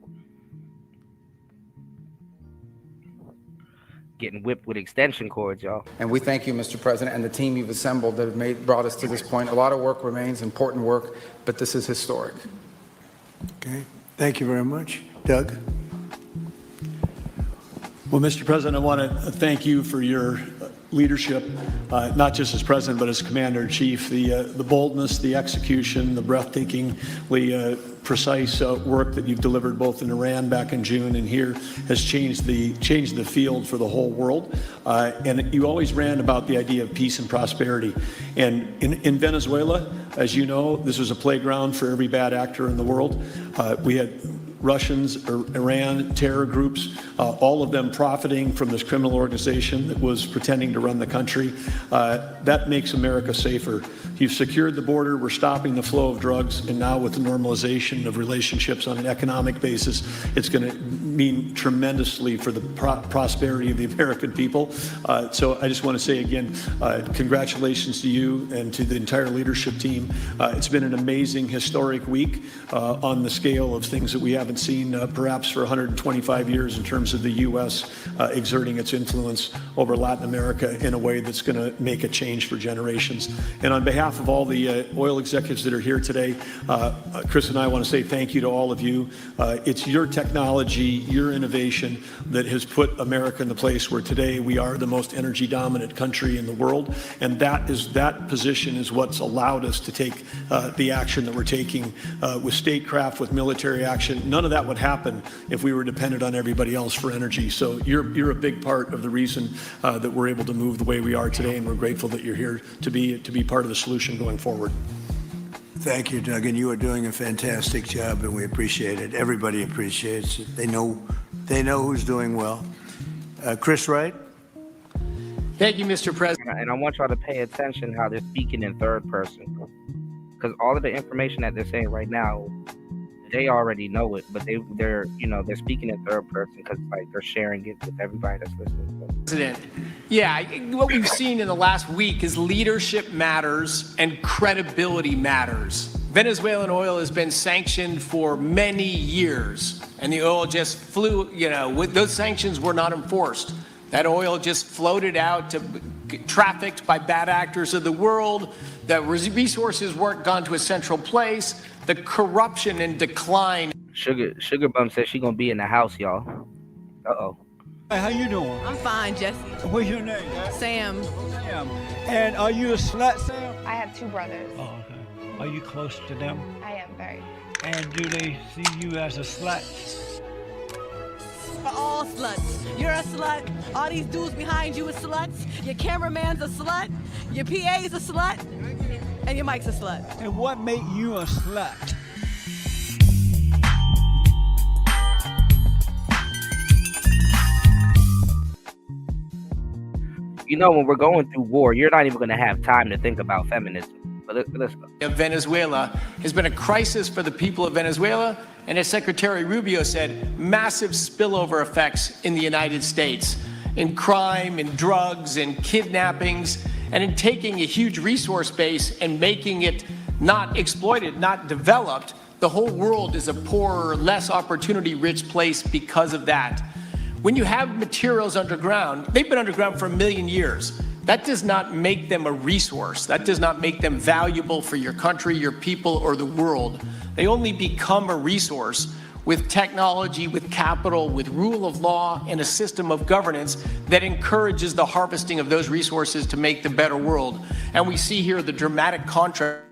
[SPEAKER 2] getting whipped with extension cords, y'all.
[SPEAKER 11] And we thank you, Mr. President, and the team you've assembled that have brought us to this point. A lot of work remains, important work, but this is historic.
[SPEAKER 7] Okay. Thank you very much. Doug?
[SPEAKER 12] Well, Mr. President, I want to thank you for your leadership, not just as president, but as commander-in-chief. The boldness, the execution, the breathtakingly precise work that you've delivered both in Iran back in June and here has changed the field for the whole world. And you always ran about the idea of peace and prosperity. And in Venezuela, as you know, this was a playground for every bad actor in the world. We had Russians, Iran, terror groups, all of them profiting from this criminal organization that was pretending to run the country. That makes America safer. You've secured the border. We're stopping the flow of drugs. And now with the normalization of relationships on an economic basis, it's going to mean tremendously for the prosperity of the American people. So I just want to say again, congratulations to you and to the entire leadership team. It's been an amazing, historic week on the scale of things that we haven't seen perhaps for 125 years in terms of the U.S. Exerting its influence over Latin America in a way that's going to make a change for generations. And on behalf of all the oil executives that are here today, Chris and I want to say thank you to all of you. It's your technology, your innovation that has put America in the place where today we are the most energy dominant country in the world. And that position is what's allowed us to take the action that we're taking with statecraft, with military action. None of that would happen if we were dependent on everybody else for energy. So you're a big part of the reason that we're able to move the way we are today, and we're grateful that you're here to be part of the solution going forward.
[SPEAKER 7] Thank you, Doug, and you are doing a fantastic job, and we appreciate it. Everybody appreciates it. They know who's doing well. Chris Wright.
[SPEAKER 13] Thank you, Mr. President.
[SPEAKER 2] And I want y'all to pay attention how they're speaking in third person, because all of the information that they're saying right now, they already know it, but they're speaking in third person because like they're sharing it with everybody that's listening.
[SPEAKER 13] President, yeah, what we've seen in the last week is leadership matters and credibility matters. Venezuelan oil has been sanctioned for many years, and the oil just flew, those sanctions were not enforced. That oil just floated out to trafficked by bad actors of the world. The resources weren't gone to a central place. The corruption and decline.
[SPEAKER 2] Sugar Bum says she's gonna be in the house, y'all. Uh-oh.
[SPEAKER 14] Hey, how you doing?
[SPEAKER 15] I'm fine, Jesse.
[SPEAKER 14] What's your name?
[SPEAKER 15] Sam.
[SPEAKER 14] Sam. And are you a slut, Sam?
[SPEAKER 15] I have two brothers.
[SPEAKER 14] Oh, okay. Are you close to them?
[SPEAKER 15] I am very.
[SPEAKER 14] And do they see you as a slut?
[SPEAKER 15] For all sluts. You're a slut. All these dudes behind you are sluts. Your cameraman's a slut. Your PA's a slut. And your mic's a slut.
[SPEAKER 14] And what made you a slut?
[SPEAKER 2] When we're going through war, you're not even going to have time to think about feminism. But let's go.
[SPEAKER 13] Venezuela has been a crisis for the people of Venezuela, and as Secretary Rubio said, massive spillover effects in the United States, in crime, in drugs, in kidnappings, and in taking a huge resource base and making it not exploited, not developed. The whole world is a poorer, less opportunity-rich place because of that. When you have materials underground, they've been underground for 1 million years. That does not make them a resource. That does not make them valuable for your country, your people, or the world. They only become a resource with technology, with capital, with rule of law, and a system of governance that encourages the harvesting of those resources to make the better world. And we see here the dramatic contrast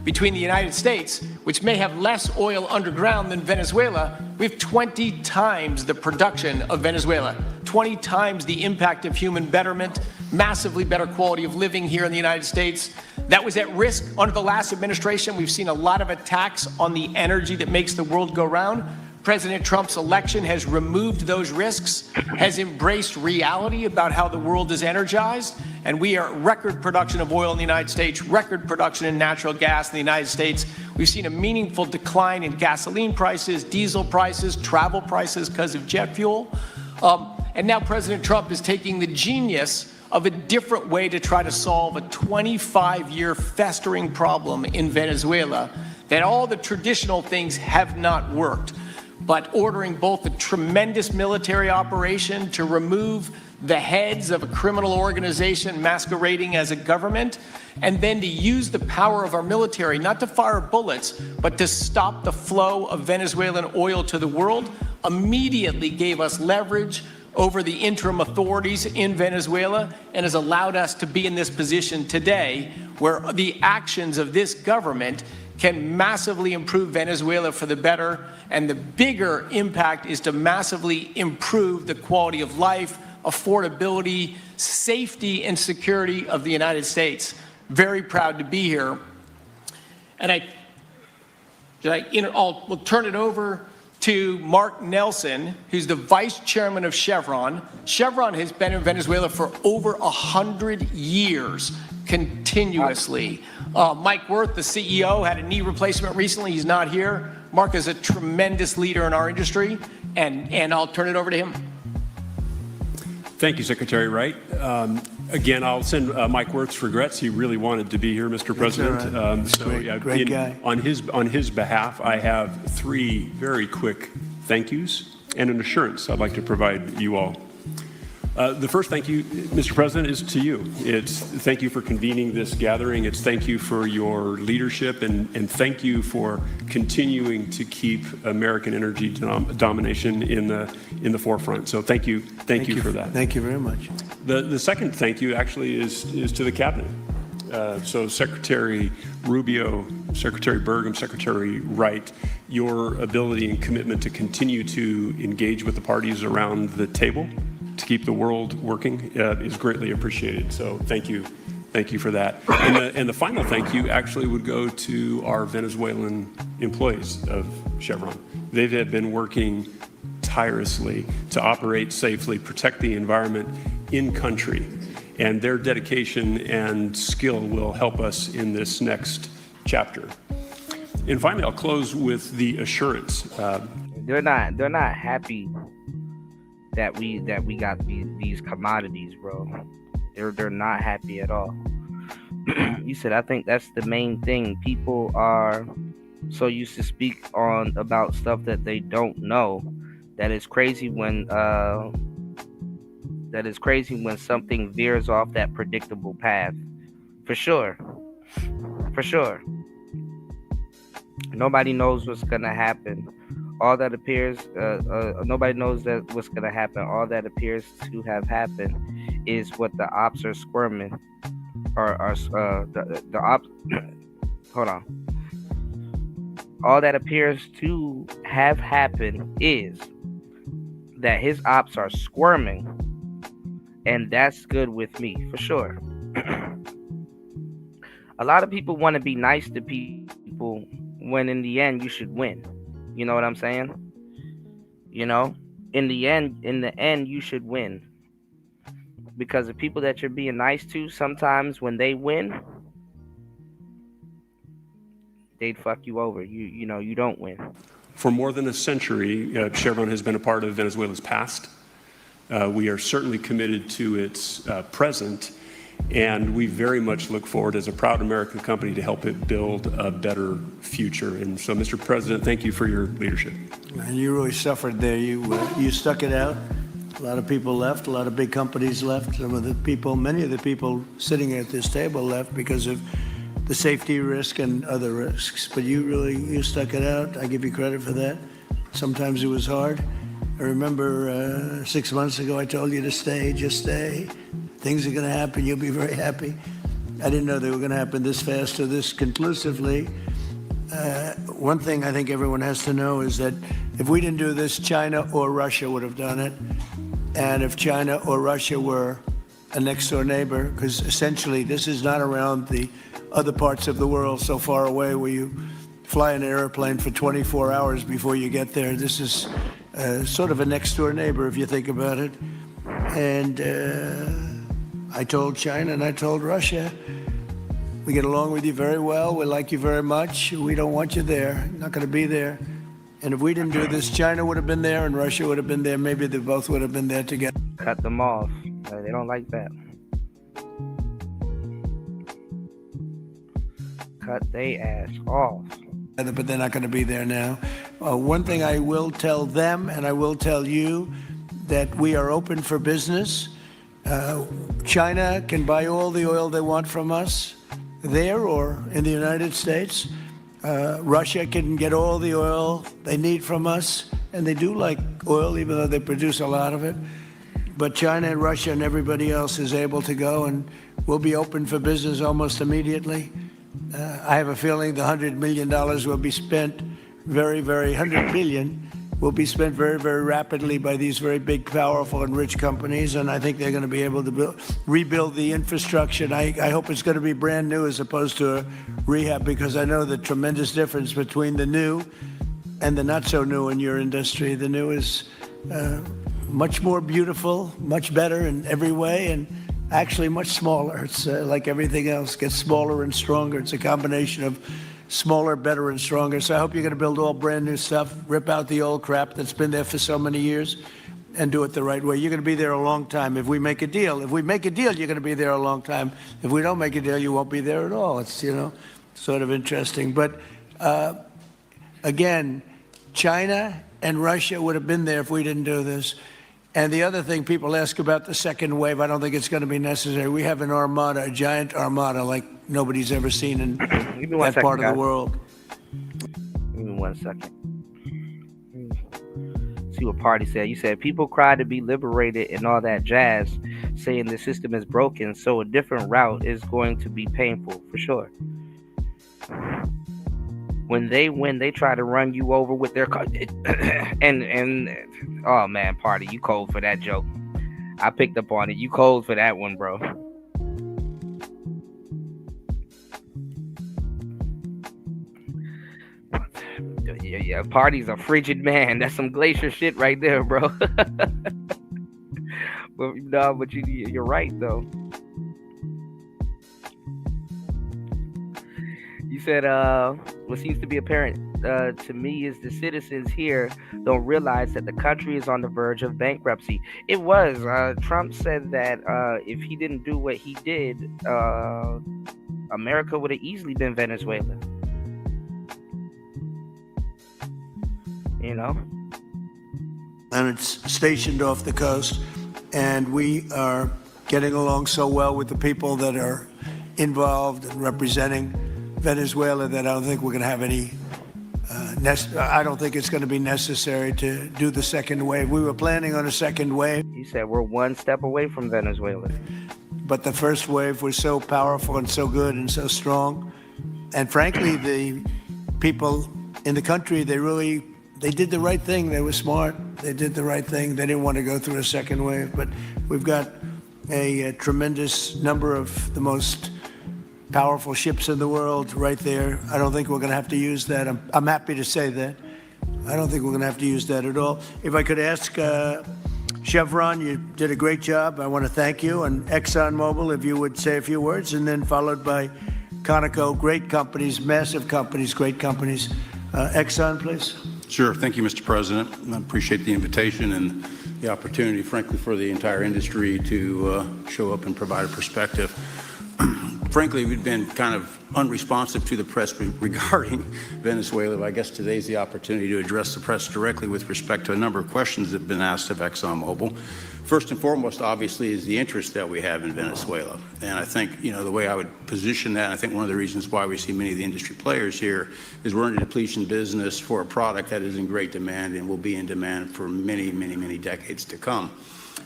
[SPEAKER 13] between the United States, which may have less oil underground than Venezuela. We have 20 times the production of Venezuela, 20 times the impact of human betterment, massively better quality of living here in the United States. That was at risk under the last administration. We've seen a lot of attacks on the energy that makes the world go round. President Trump's election has removed those risks, has embraced reality about how the world is energized, and we are record production of oil in the United States, record production in natural gas in the United States. We've seen a meaningful decline in gasoline prices, diesel prices, travel prices because of jet fuel. And now President Trump is taking the genius of a different way to try to solve a 25-year festering problem in Venezuela, that all the traditional things have not worked. But ordering both a tremendous military operation to remove the heads of a criminal organization masquerading as a government, and then to use the power of our military, not to fire bullets, but to stop the flow of Venezuelan oil to the world, immediately gave us leverage over the interim authorities in Venezuela and has allowed us to be in this position today where the actions of this government can massively improve Venezuela for the better, and the bigger impact is to massively improve the quality of life, affordability, safety, and security of the United States. Very proud to be here. And I'll turn it over to Mark Nelson, who's the vice chairman of Chevron. Chevron has been in Venezuela for over 100 years, continuously. Mike Wirth, the CEO, had a knee replacement recently. He's not here. Mark is a tremendous leader in our industry, and I'll turn it over to him.
[SPEAKER 16] Thank you, Secretary Wright. Again, I'll send Mike Wirth's regrets. He really wanted to be here, Mr. President.
[SPEAKER 7] Right. Great guy.
[SPEAKER 16] On his behalf, I have 3 very quick thank yous and an assurance I'd like to provide you all. The first thank you, Mr. President, is to you. It's thank you for convening this gathering. It's thank you for your leadership, and thank you for continuing to keep American energy domination in the forefront. So thank you for that.
[SPEAKER 7] Thank you very much.
[SPEAKER 16] The second thank you actually is to the cabinet. So Secretary Rubio, Secretary Burgum, Secretary Wright, your ability and commitment to continue to engage with the parties around the table to keep the world working is greatly appreciated. So thank you for that. And the final thank you actually would go to our Venezuelan employees of Chevron. They have been working tirelessly to operate safely, protect the environment in country, and their dedication and skill will help us in this next chapter. And finally, I'll close with the assurance.
[SPEAKER 2] They're not happy that we got these commodities, bro. They're not happy at all. You said, I think that's the main thing. People are so used to speak about stuff that they don't know that it's crazy when something veers off that predictable path. For sure. Nobody knows what's gonna happen. All that appears, nobody knows what's going to happen. All that appears to have happened is what the ops are squirming. The ops. Hold on. All that appears to have happened is that his ops are squirming, and that's good with me for sure. A lot of people want to be nice to people when in the end you should win. You know what I'm saying? You know, in the end, you should win. Because the people that you're being nice to, sometimes when they win, they'd fuck you over. You know, you don't win.
[SPEAKER 16] For more than a century, Chevron has been a part of Venezuela's past. We are certainly committed to its present, and we very much look forward as a proud American company to help it build a better future. And so, Mr. President, thank you for your leadership.
[SPEAKER 7] And you really suffered there. You stuck it out. A lot of people left. A lot of big companies left. Many of the people sitting at this table left because of the safety risk and other risks. But you stuck it out. I give you credit for that. Sometimes it was hard. I remember 6 months ago I told you to stay, just stay. Things are going to happen. You'll be very happy. I didn't know they were going to happen this fast or this conclusively. One thing I think everyone has to know is that if we didn't do this, China or Russia would have done it. And if China or Russia were a next-door neighbor, because essentially this is not around the other parts of the world so far away where you fly an airplane for 24 hours before you get there. This is sort of a next-door neighbor if you think about it. And I told China and I told Russia, we get along with you very well. We like you very much. We don't want you there. You're not going to be there. And if we didn't do this, China would have been there and Russia would have been there. Maybe they both would have been there together.
[SPEAKER 2] Cut them off. They don't like that. Cut they ass off.
[SPEAKER 7] But they're not going to be there now. One thing I will tell them, and I will tell you, that we are open for business. China can buy all the oil they want from us there or in the United States. Russia can get all the oil they need from us, and they do like oil, even though they produce a lot of it. But China and Russia and everybody else is able to go, and we'll be open for business almost immediately. I have a feeling the $100 million will be spent $100 billion will be spent very, very rapidly by these very big, powerful, and rich companies, and I think they're going to be able to rebuild the infrastructure. And I hope it's going to be brand new as opposed to a rehab, because I know the tremendous difference between the new and the not so new in your industry. The new is much more beautiful, much better in every way, and actually much smaller. It's like everything else, gets smaller and stronger. It's a combination of smaller, better, and stronger. So I hope you're going to build all brand new stuff, rip out the old crap that's been there for so many years, and do it the right way. You're going to be there a long time if we make a deal. If we make a deal, you're going to be there a long time. If we don't make a deal, you won't be there at all. It's, sort of interesting. But again, China and Russia would have been there if we didn't do this. And the other thing people ask about the second wave, I don't think it's going to be necessary. We have an armada, a giant armada like nobody's ever seen in that part of the world.
[SPEAKER 2] Give me 1 second. See what Party said. You said people cry to be liberated and all that jazz, saying the system is broken, so a different route is going to be painful for sure. When they try to run you over with their car, and oh man, Party, you cold for that joke. I picked up on it. You cold for that one, bro. Yeah, Party's a frigid man. That's some glacier shit right there, bro. But you're right though. You said, what seems to be apparent to me is the citizens here don't realize that the country is on the verge of bankruptcy. It was. Trump said that if he didn't do what he did, America would have easily been Venezuela.
[SPEAKER 7] And it's stationed off the coast. And we are getting along so well with the people that are involved and representing Venezuela that I don't think we're going to have any, I don't think it's going to be necessary to do the second wave. We were planning on a second wave.
[SPEAKER 2] He said we're one step away from Venezuela.
[SPEAKER 7] But the first wave was so powerful and so good and so strong. And frankly, the people in the country, they did the right thing. They were smart. They did the right thing. They didn't want to go through a second wave. But we've got a tremendous number of the most powerful ships in the world right there. I don't think we're going to have to use that. I'm happy to say that. I don't think we're going to have to use that at all. If I could ask Chevron, you did a great job. I want to thank you. And ExxonMobil, if you would say a few words, and then followed by Conoco, great companies, massive companies, great companies. Exxon, please.
[SPEAKER 17] Sure. Thank you, Mr. President. I appreciate the invitation and the opportunity, frankly, for the entire industry to show up and provide a perspective. Frankly, we've been kind of unresponsive to the press regarding Venezuela, but I guess today's the opportunity to address the press directly with respect to a number of questions that have been asked of ExxonMobil. First and foremost, obviously, is the interest that we have in Venezuela. And I think, the way I would position that, I think one of the reasons why we see many of the industry players here is we're in a depletion business for a product that is in great demand and will be in demand for many, many, many decades to come.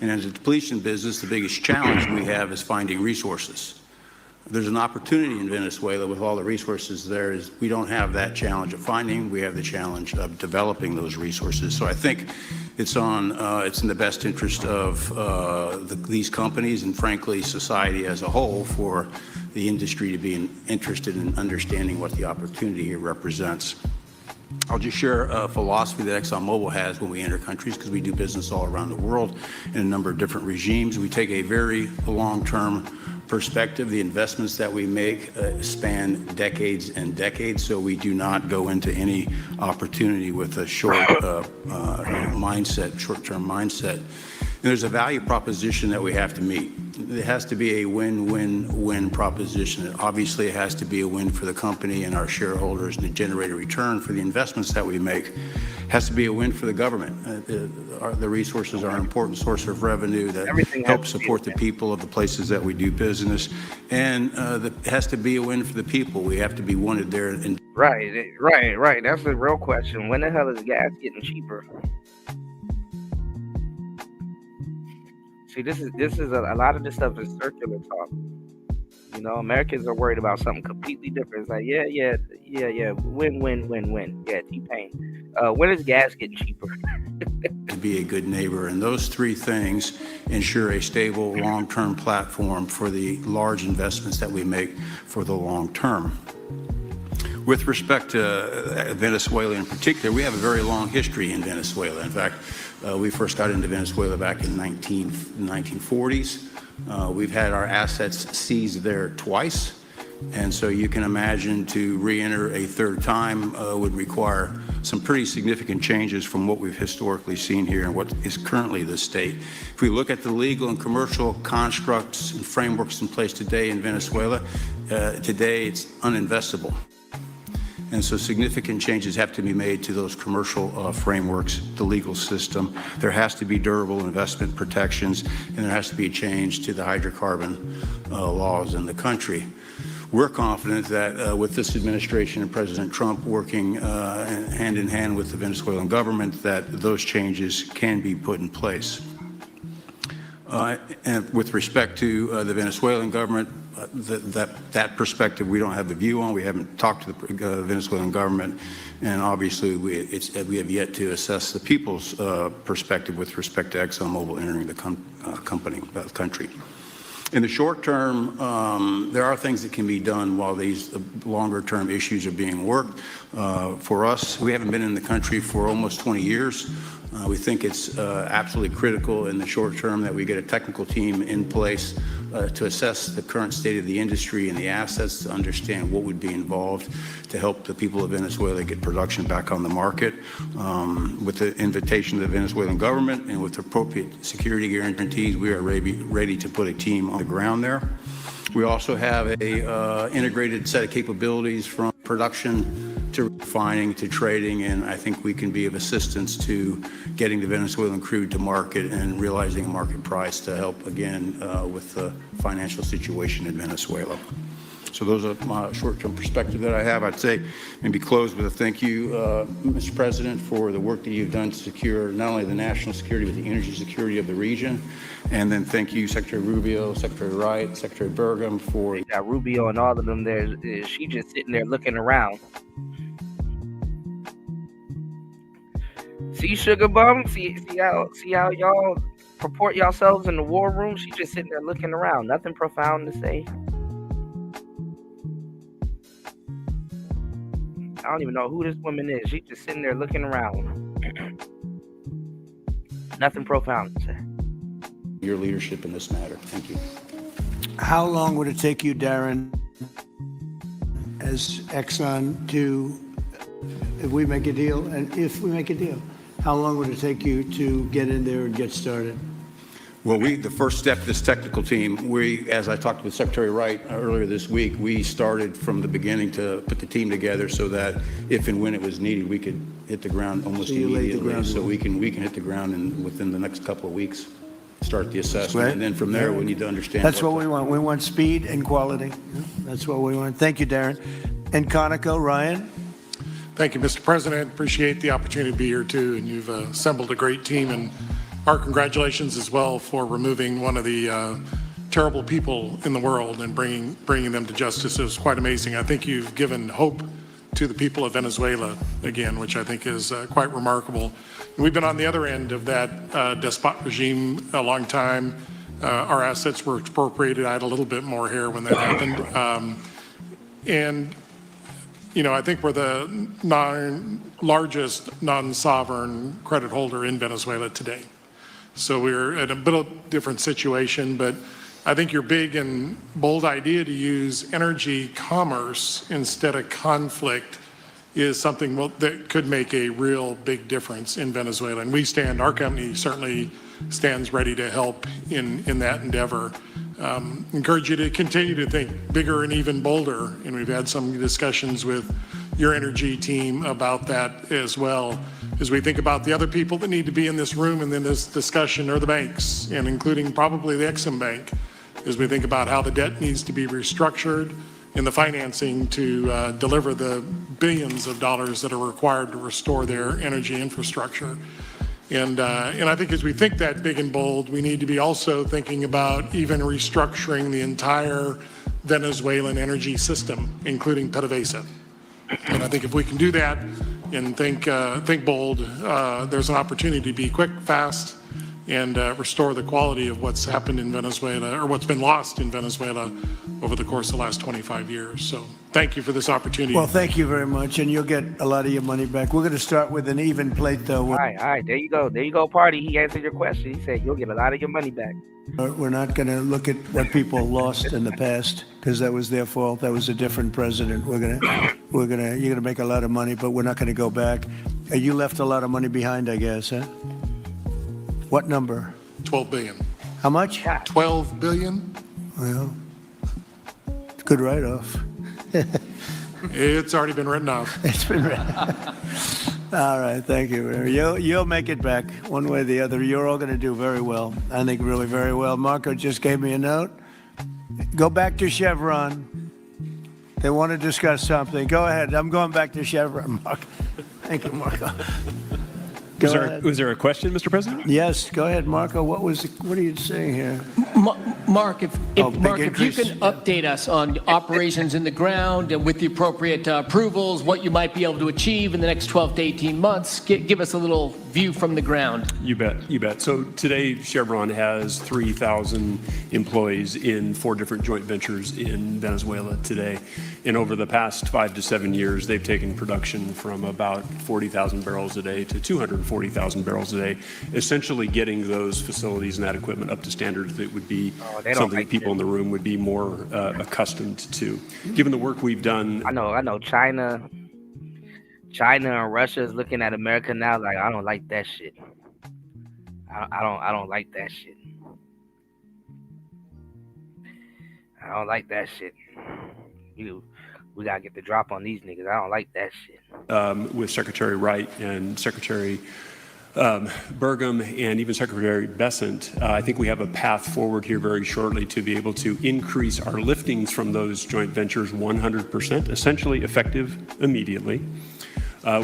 [SPEAKER 17] And as a depletion business, the biggest challenge we have is finding resources. There's an opportunity in Venezuela with all the resources there is we don't have that challenge of finding, we have the challenge of developing those resources. So I think it's in the best interest of these companies and frankly society as a whole for the industry to be interested in understanding what the opportunity here represents. I'll just share a philosophy that ExxonMobil has when we enter countries because we do business all around the world in a number of different regimes. We take a very long-term perspective. The investments that we make span decades and decades, so we do not go into any opportunity with a short-term mindset. And there's a value proposition that we have to meet. It has to be a win-win-win proposition. Obviously, it has to be a win for the company and our shareholders and to generate a return for the investments that we make. It has to be a win for the government. The resources are an important source of revenue that helps support the people of the places that we do business. And it has to be a win for the people. We have to be wanted there. And
[SPEAKER 2] Right. That's the real question. When the hell is gas getting cheaper? See, this is a lot of this stuff is circular talk. Americans are worried about something completely different. It's like, yeah, win. Yeah, T-Pain. When is gas getting cheaper?
[SPEAKER 17] to be a good neighbor. And those three things ensure a stable, long-term platform for the large investments that we make for the long term. With respect to Venezuela in particular, we have a very long history in Venezuela. In fact, we first got into Venezuela back in 1940s. We've had our assets seized there twice. And so you can imagine to re-enter a third time would require some pretty significant changes from what we've historically seen here and what is currently the state. If we look at the legal and commercial constructs and frameworks in place today in Venezuela, today it's uninvestable. And so significant changes have to be made to those commercial frameworks, the legal system. There has to be durable investment protections, and there has to be a change to the hydrocarbon laws in the country. We're confident that with this administration and President Trump working hand in hand with the Venezuelan government, that those changes can be put in place. And with respect to the Venezuelan government, that perspective we don't have a view on. We haven't talked to the Venezuelan government, and obviously we have yet to assess the people's perspective with respect to ExxonMobil entering the country. In the short term, there are things that can be done while these longer-term issues are being worked. For us, we haven't been in the country for almost 20 years. We think it's absolutely critical in the short term that we get a technical team in place to assess the current state of the industry and the assets, to understand what would be involved to help the people of Venezuela get production back on the market. With the invitation of the Venezuelan government and with appropriate security guarantees, we are ready to put a team on the ground there. We also have a integrated set of capabilities from production to refining to trading, and I think we can be of assistance to getting the Venezuelan crude to market and realizing a market price to help again with the financial situation in Venezuela. So those are my short-term perspective that I have. I'd say maybe close with a thank you, Mr. President, for the work that you've done to secure not only the national security, but the energy security of the region. And then thank you, Secretary Rubio, Secretary Wright, Secretary Burgum for...
[SPEAKER 2] You got Rubio and all of them there. She just sitting there looking around. See, Sugar Bum? See how y'all purport yourselves in the war room? She just sitting there looking around. Nothing profound to say. I don't even know who this woman is. She's just sitting there looking around. Nothing profound to say.
[SPEAKER 17] Your leadership in this matter. Thank you.
[SPEAKER 7] How long would it take you, Darren, as Exxon to, if we make a deal, how long would it take you to get in there and get started?
[SPEAKER 17] Well, the first step, this technical team, as I talked with Secretary Wright earlier this week, we started from the beginning to put the team together so that if and when it was needed, we could hit the ground almost immediately. So we can hit the ground within the next couple of weeks, start the assessment, and then from there we need to understand.
[SPEAKER 7] That's what we want. We want speed and quality. That's what we want. Thank you, Darren. And Conoco, Ryan.
[SPEAKER 18] Thank you, Mr. President. Appreciate the opportunity to be here too, and you've assembled a great team. And our congratulations as well for removing one of the terrible people in the world and bringing them to justice. It was quite amazing. I think you've given hope to the people of Venezuela again, which I think is quite remarkable. And we've been on the other end of that despot regime a long time. Our assets were expropriated. I had a little bit more hair when that happened. And you know, I think we're the largest non-sovereign credit holder in Venezuela today. So we're in a bit of a different situation, but I think your big and bold idea to use energy commerce instead of conflict is something that could make a real big difference in Venezuela. And our company certainly stands ready to help in that endeavor. Encourage you to continue to think bigger and even bolder. And we've had some discussions with your energy team about that as well. As we think about the other people that need to be in this room and in this discussion are the banks, and including probably the Exim Bank, as we think about how the debt needs to be restructured and the financing to deliver the billions of dollars that are required to restore their energy infrastructure. And I think as we think that big and bold, we need to be also thinking about even restructuring the entire Venezuelan energy system, including PDVSA. And I think if we can do that and think bold, there's an opportunity to be quick, fast, and restore the quality of what's happened in Venezuela, or what's been lost in Venezuela over the course of the last 25 years. So thank you for this opportunity.
[SPEAKER 7] Well, thank you very much, and you'll get a lot of your money back. We're going to start with an even plate, though.
[SPEAKER 2] All right, there you go. There you go, Party. He answered your question. He said you'll get a lot of your money back.
[SPEAKER 7] We're not going to look at what people lost in the past, because that was their fault. That was a different president. You're gonna make a lot of money, but we're not going to go back. You left a lot of money behind, I guess, huh? What number?
[SPEAKER 18] 12 billion.
[SPEAKER 7] How much?
[SPEAKER 18] 12 billion.
[SPEAKER 7] Well, it's a good write-off.
[SPEAKER 18] It's already been written off.
[SPEAKER 7] It's been written. All right, thank you. You'll make it back one way or the other. You're all going to do very well. I think really very well. Marco just gave me a note. Go back to Chevron. They want to discuss something. Go ahead. I'm going back to Chevron, Marco. Thank you, Marco.
[SPEAKER 16] Was there a question, Mr. President?
[SPEAKER 7] Yes, go ahead, Marco. What are you saying here?
[SPEAKER 13] Mark, if you can update us on operations in the ground and with the appropriate approvals, what you might be able to achieve in the next 12 to 18 months, give us a little view from the ground.
[SPEAKER 16] You bet. So today, Chevron has 3,000 employees in 4 different joint ventures in Venezuela today. And over the past 5 to 7 years, they've taken production from about 40,000 barrels a day to 240,000 barrels a day, essentially getting those facilities and that equipment up to standards that would be something people in the room would be more accustomed to. Given the work we've done,
[SPEAKER 2] I know China and Russia is looking at America now like, I don't like that shit. I don't like that shit. I don't like that shit. We gotta get the drop on these niggas. I don't like that shit.
[SPEAKER 16] With Secretary Wright and Secretary Burgum and even Secretary Bessent, I think we have a path forward here very shortly to be able to increase our liftings from those joint ventures 100%, essentially effective immediately.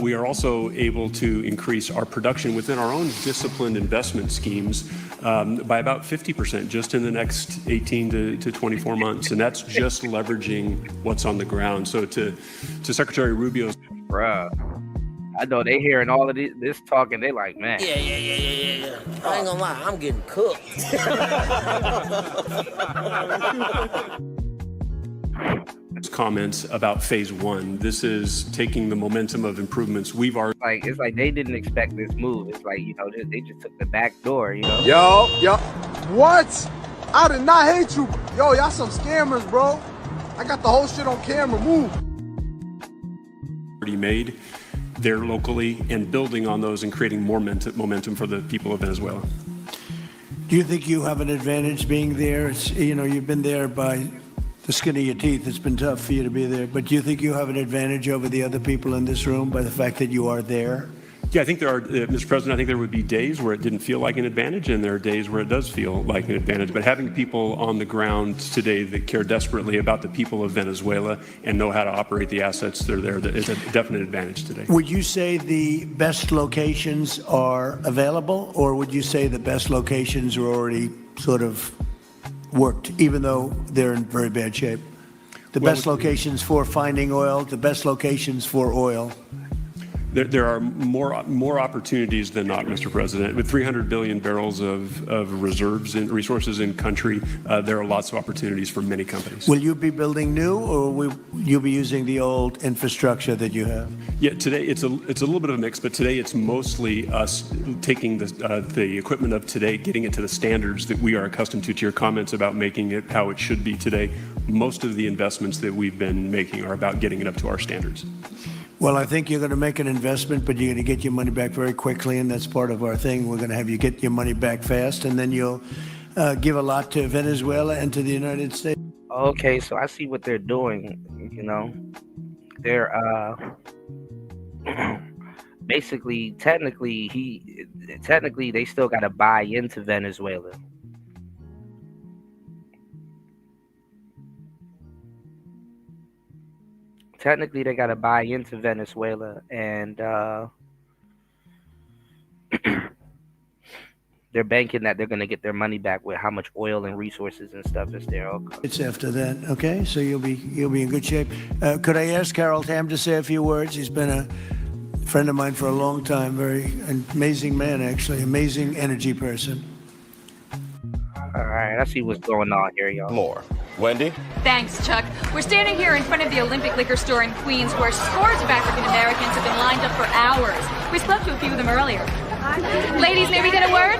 [SPEAKER 16] We are also able to increase our production within our own disciplined investment schemes by about 50% just in the next 18 to 24 months. And that's just leveraging what's on the ground. So to Secretary Rubio's...
[SPEAKER 2] Bruh, I know they hearing all of this talk and they like, man.
[SPEAKER 19] Yeah. I ain't gonna lie, I'm getting cooked.
[SPEAKER 16] Comments about phase 1. This is taking the momentum of improvements we've already...
[SPEAKER 2] It's like they didn't expect this move. It's like, they just took the back door,
[SPEAKER 20] Yo. What? I did not hate you. Yo, y'all some scammers, bro. I got the whole shit on camera. Move.
[SPEAKER 16] Already made there locally and building on those and creating more momentum for the people of Venezuela.
[SPEAKER 7] Do you think you have an advantage being there? It's, you've been there by the skin of your teeth. It's been tough for you to be there. But do you think you have an advantage over the other people in this room by the fact that you are there?
[SPEAKER 16] Yeah, I think there are, Mr. President, I think there would be days where it didn't feel like an advantage, and there are days where it does feel like an advantage. But having people on the ground today that care desperately about the people of Venezuela and know how to operate the assets that are there is a definite advantage today.
[SPEAKER 7] Would you say the best locations are available, or would you say the best locations are already sort of worked, even though they're in very bad shape? The best locations for finding oil, the best locations for oil.
[SPEAKER 16] There are more opportunities than not, Mr. President. With 300 billion barrels of reserves and resources in country, there are lots of opportunities for many companies.
[SPEAKER 7] Will you be building new, or will you be using the old infrastructure that you have?
[SPEAKER 16] Yeah, today it's a little bit of a mix, but today it's mostly us taking the equipment of today, getting it to the standards that we are accustomed to your comments about making it how it should be today. Most of the investments that we've been making are about getting it up to our standards.
[SPEAKER 7] Well, I think you're going to make an investment, but you're going to get your money back very quickly, and that's part of our thing. We're going to have you get your money back fast, and then you'll give a lot to Venezuela and to the United States.
[SPEAKER 2] Okay, so I see what they're doing. They're basically, technically, they still got to buy into Venezuela. Technically, they got to buy into Venezuela, and they're banking that they're going to get their money back with how much oil and resources and stuff is there.
[SPEAKER 7] It's after that, okay? So you'll be in good shape. Could I ask Carol Tam to say a few words? He's been a friend of mine for a long time, very amazing man, actually, amazing energy person.
[SPEAKER 2] All right, I see what's going on here, y'all.
[SPEAKER 21] More. Wendy?
[SPEAKER 22] Thanks, Chuck. We're standing here in front of the Olympic Liquor Store in Queens, where scores of African Americans have been lined up for hours. We spoke to a few of them earlier. Ladies, may we get a word?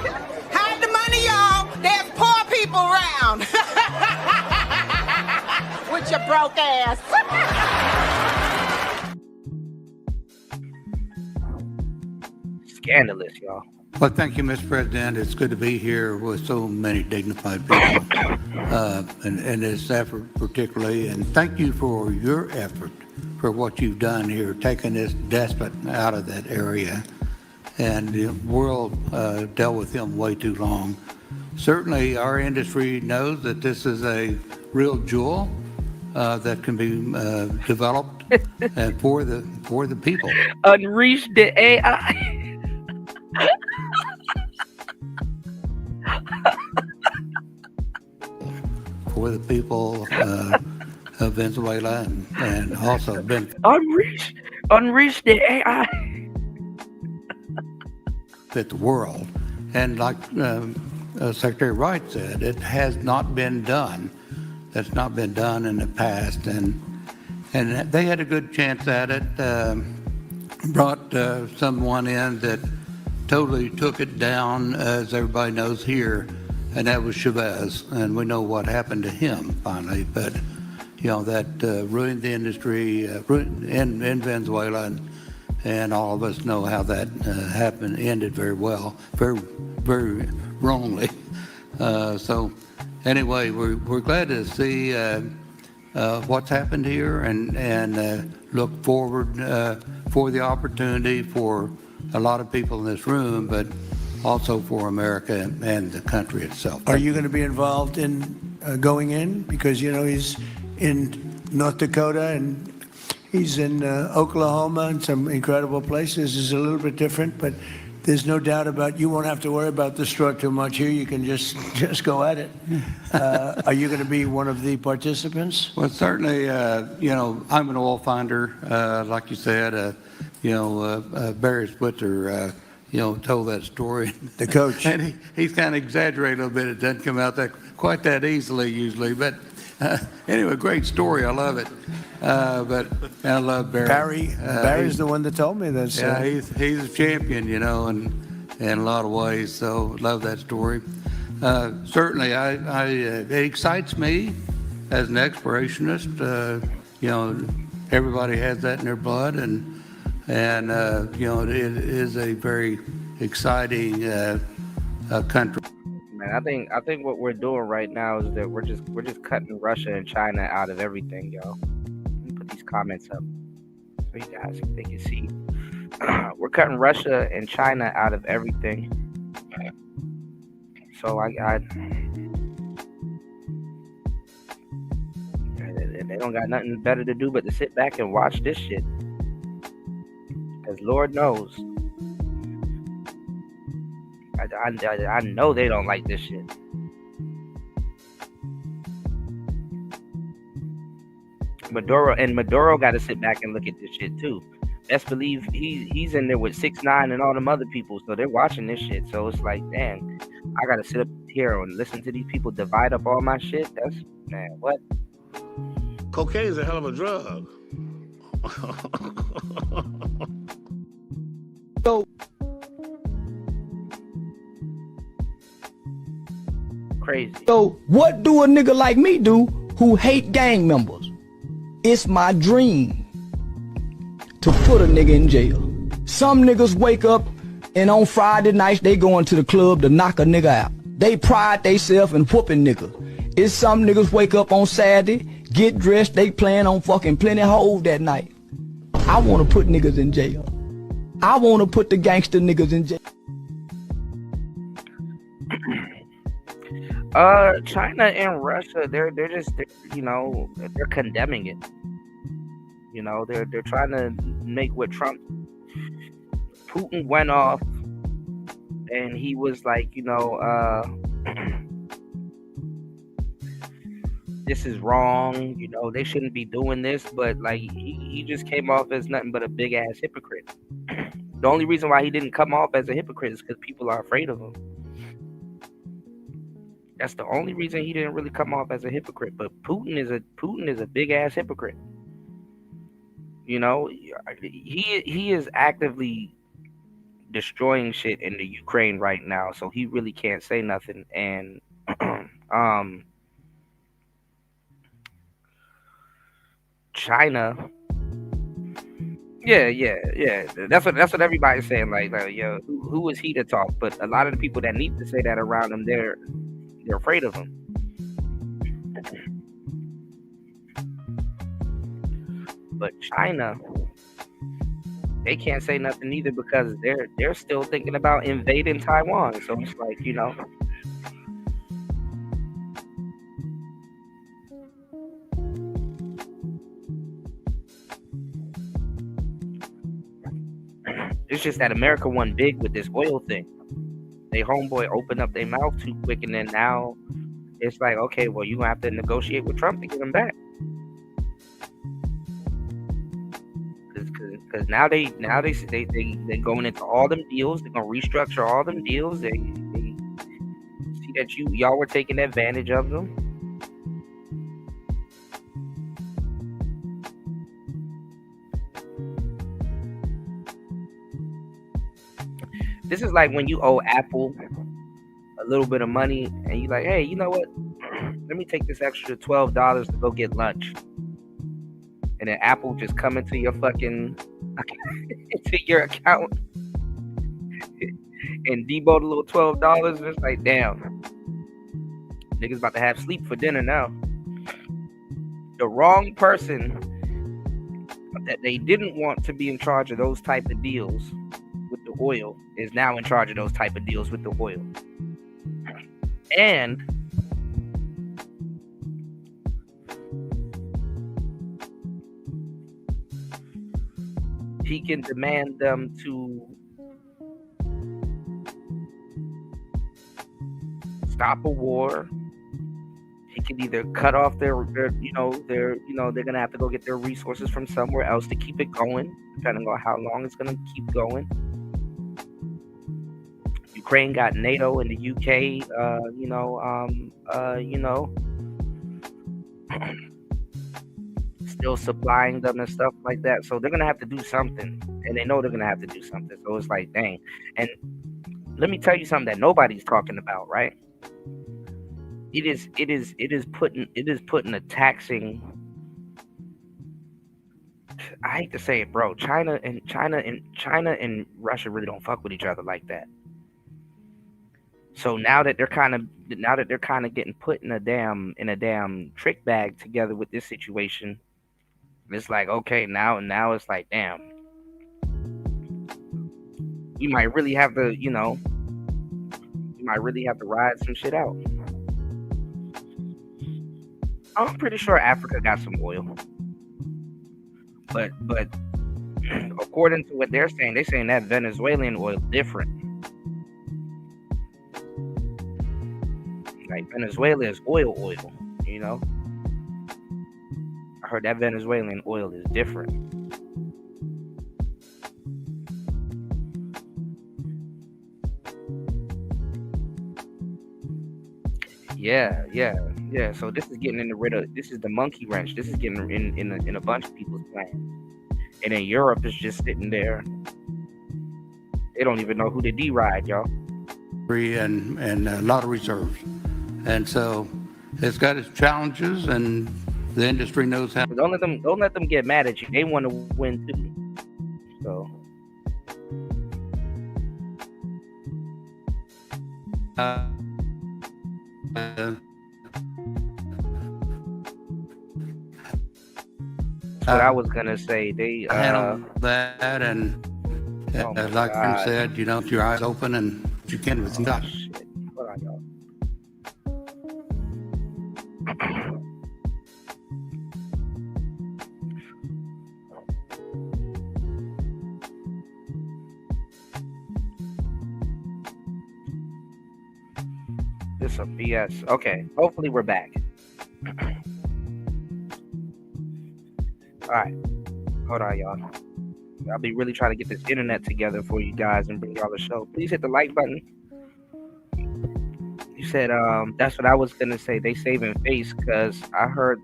[SPEAKER 15] Hide the money, y'all. There's poor people around. With your broke ass.
[SPEAKER 2] Scandalous, y'all.
[SPEAKER 11] Well, thank you, Mr. President. It's good to be here with so many dignified people and this effort particularly. And thank you for your effort for what you've done here, taking this despot out of that area. And the world dealt with him way too long. Certainly, our industry knows that this is a real jewel that can be developed for the people.
[SPEAKER 2] Unleash the AI.
[SPEAKER 11] For the people of Venezuela and also been
[SPEAKER 2] unleash the AI.
[SPEAKER 11] Fit the world. And like Secretary Wright said, it has not been done. That's not been done in the past. And they had a good chance at it. Brought someone in that totally took it down, as everybody knows here, and that was Chavez. And we know what happened to him finally. But, that ruined the industry in Venezuela. And all of us know how that ended very well, very, very wrongly. So anyway, we're glad to see what's happened here and look forward for the opportunity for a lot of people in this room, but also for America and the country itself.
[SPEAKER 7] Are you going to be involved in going in? Because, he's in North Dakota and he's in Oklahoma and some incredible places. It's a little bit different, but there's no doubt about you won't have to worry about the straw too much here. You can just go at it. Are you going to be one of the participants?
[SPEAKER 11] Well, certainly, I'm an oil finder, like you said. Barry Switzer, told that story.
[SPEAKER 7] The coach.
[SPEAKER 11] And he's kind of exaggerated a little bit. It doesn't come out quite that easily usually. But anyway, great story. I love it. But I love Barry.
[SPEAKER 7] Barry's the one that told me this.
[SPEAKER 11] Yeah, he's a champion, in a lot of ways. So love that story. Certainly, it excites me as an explorationist. Everybody has that in their blood, and it is a very exciting country.
[SPEAKER 2] Man, I think what we're doing right now is that we're just cutting Russia and China out of everything, yo. Let me put these comments up so you guys they can see. We're cutting Russia and China out of everything. So they don't got nothing better to do but to sit back and watch this shit. Because Lord knows, I know they don't like this shit. Maduro got to sit back and look at this shit too. Best believe he's in there with 6ix9ine and all them other people, so they're watching this shit. So it's like, damn, I gotta sit up here and listen to these people divide up all my shit. That's, man, what?
[SPEAKER 21] Cocaine is a hell of a drug.
[SPEAKER 2] Crazy.
[SPEAKER 23] So what do a nigga like me do who hate gang members? It's my dream to put a nigga in jail. Some niggas wake up and on Friday nights they going to the club to knock a nigga out. They pride theyself in whooping niggas. It's some niggas wake up on Saturday, get dressed, they plan on fucking plenty hoes that night. I want to put niggas in jail. I want to put the gangster niggas in jail.
[SPEAKER 2] China and Russia, they're condemning it. They're trying to make what Putin went off and he was like, this is wrong, they shouldn't be doing this, but like he just came off as nothing but a big ass hypocrite. The only reason why he didn't come off as a hypocrite is because people are afraid of him. That's the only reason he didn't really come off as a hypocrite. But Putin is a big ass hypocrite. You know, he is actively destroying shit in the Ukraine right now, so he really can't say nothing. And China, yeah. That's what everybody's saying. Like yo, who is he to talk? But a lot of the people that need to say that around him, they're afraid of him. But China, they can't say nothing either because they're still thinking about invading Taiwan. So it's like, you know, it's just that America won big with this oil thing. They homeboy opened up their mouth too quick, and then now it's like, okay, well, you gonna have to negotiate with Trump to get them back. Because now they going into all them deals. They're gonna restructure all them deals. They see that y'all were taking advantage of them. This is like when you owe Apple a little bit of money and you're like, hey, you know what? Let me take this extra $12 to go get lunch. And then Apple just come into your fucking into your account and debo the little $12. And it's like, damn, niggas about to have sleep for dinner now. The wrong person that they didn't want to be in charge of those type of deals with the oil is now in charge of those type of deals with the oil. And he can demand them to stop a war. He can either cut off they're gonna have to go get their resources from somewhere else to keep it going, depending on how long it's gonna keep going. Ukraine got NATO and the UK, still supplying them and stuff like that. So they're gonna have to do something, and they know they're gonna have to do something. So it's like, dang. And let me tell you something that nobody's talking about, right? It is putting a taxing. I hate to say it, bro. China and Russia really don't fuck with each other like that. So now that they're kind of getting put in a damn trick bag together with this situation, it's like, okay, now it's like, damn, you might really have to, ride some shit out. I'm pretty sure Africa got some oil, but according to what they're saying that Venezuelan oil different. Like Venezuela is oil, you know. I heard that Venezuelan oil is different. Yeah. So this is getting this is the monkey wrench. This is getting in a bunch of people's plans. And then Europe is just sitting there. They don't even know who to D-ride, y'all.
[SPEAKER 17] And a lot of reserves. And so it's got its challenges, and the industry knows how.
[SPEAKER 2] Don't let them get mad at you. They want to win too. So what I was gonna say. They
[SPEAKER 17] handle that, and like Vince said, keep your eyes open and you can with God.
[SPEAKER 2] Hold on, y'all. This is a BS. Okay, hopefully we're back. All right, hold on, y'all. I'll be really trying to get this internet together for you guys and bring y'all a show. Please hit the like button. You said that's what I was gonna say. They saving face because I heard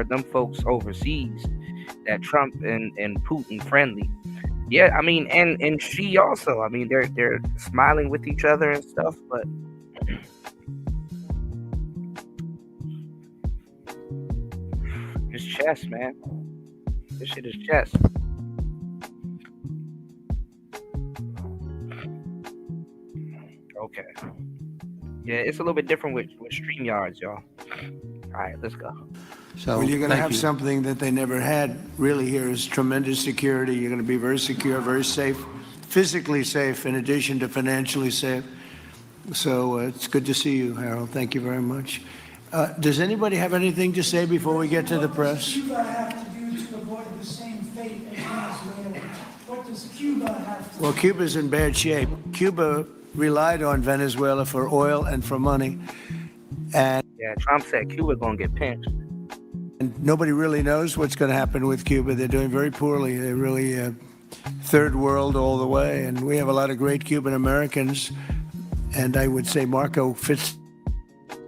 [SPEAKER 2] them folks overseas that Trump and Putin friendly. Yeah, I mean, and Xi also. I mean, they're smiling with each other and stuff, but it's chess, man. This shit is chess. Okay. Yeah, it's a little bit different with StreamYards, y'all. All right, let's go.
[SPEAKER 7] So well, you're going to have something that they never had really here is tremendous security. You're going to be very secure, very safe, physically safe, in addition to financially safe. So it's good to see you, Harold. Thank you very much. Does anybody have anything to say before we get to the press?
[SPEAKER 4] What does Cuba have to do to avoid the same fate as Venezuela? What does Cuba have to do?
[SPEAKER 7] Well, Cuba's in bad shape. Cuba relied on Venezuela for oil and for money. And
[SPEAKER 2] yeah, Trump said Cuba going to get pinched.
[SPEAKER 7] And nobody really knows what's going to happen with Cuba. They're doing very poorly. They're really third world all the way. And we have a lot of great Cuban Americans. And I would say Marco fits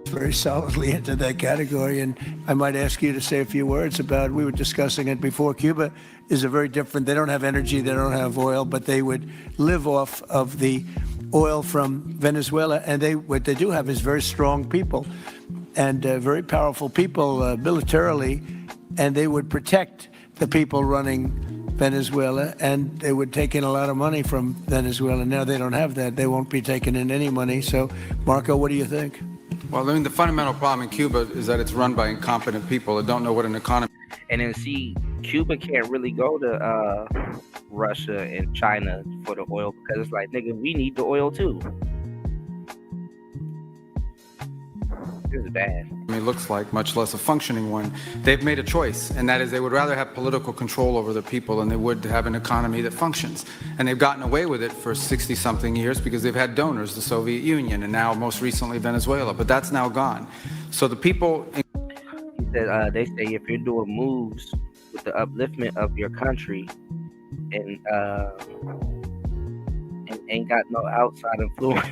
[SPEAKER 7] very solidly into that category. And I might ask you to say a few words about, we were discussing it before, Cuba is a very different, they don't have energy, they don't have oil, but they would live off of the oil from Venezuela. And what they do have is very strong people and very powerful people militarily, and they would protect the people running Venezuela, and they would take in a lot of money from Venezuela. Now they don't have that. They won't be taking in any money. So, Marco, what do you think?
[SPEAKER 11] Well, I mean, the fundamental problem in Cuba is that it's run by incompetent people that don't know what an economy.
[SPEAKER 2] And then see, Cuba can't really go to Russia and China for the oil because it's like, nigga, we need the oil too. This is bad.
[SPEAKER 11] I mean, looks like, much less a functioning one. They've made a choice, and that is they would rather have political control over the people than they would to have an economy that functions. And they've gotten away with it for 60-something years because they've had donors, the Soviet Union, and now most recently Venezuela. But that's now gone. So the people.
[SPEAKER 2] He said they say if you're doing moves with the upliftment of your country and ain't got no outside influence,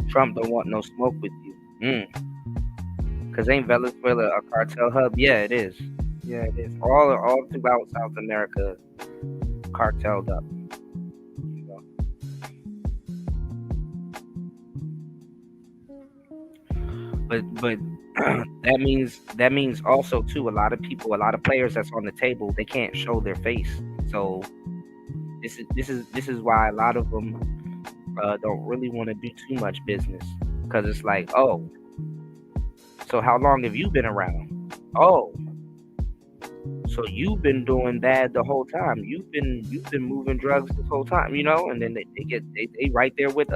[SPEAKER 2] Trump don't want no smoke with you. Because ain't Venezuela a cartel hub? Yeah, it is. Yeah, it is. All throughout South America, cartelled up. You know? But that means also too, a lot of people, a lot of players that's on the table, they can't show their face. So this is why a lot of them don't really want to do too much business. Because it's like, oh, so how long have you been around? Oh, so you've been doing bad the whole time. You've been moving drugs this whole time, you know. And then they right there with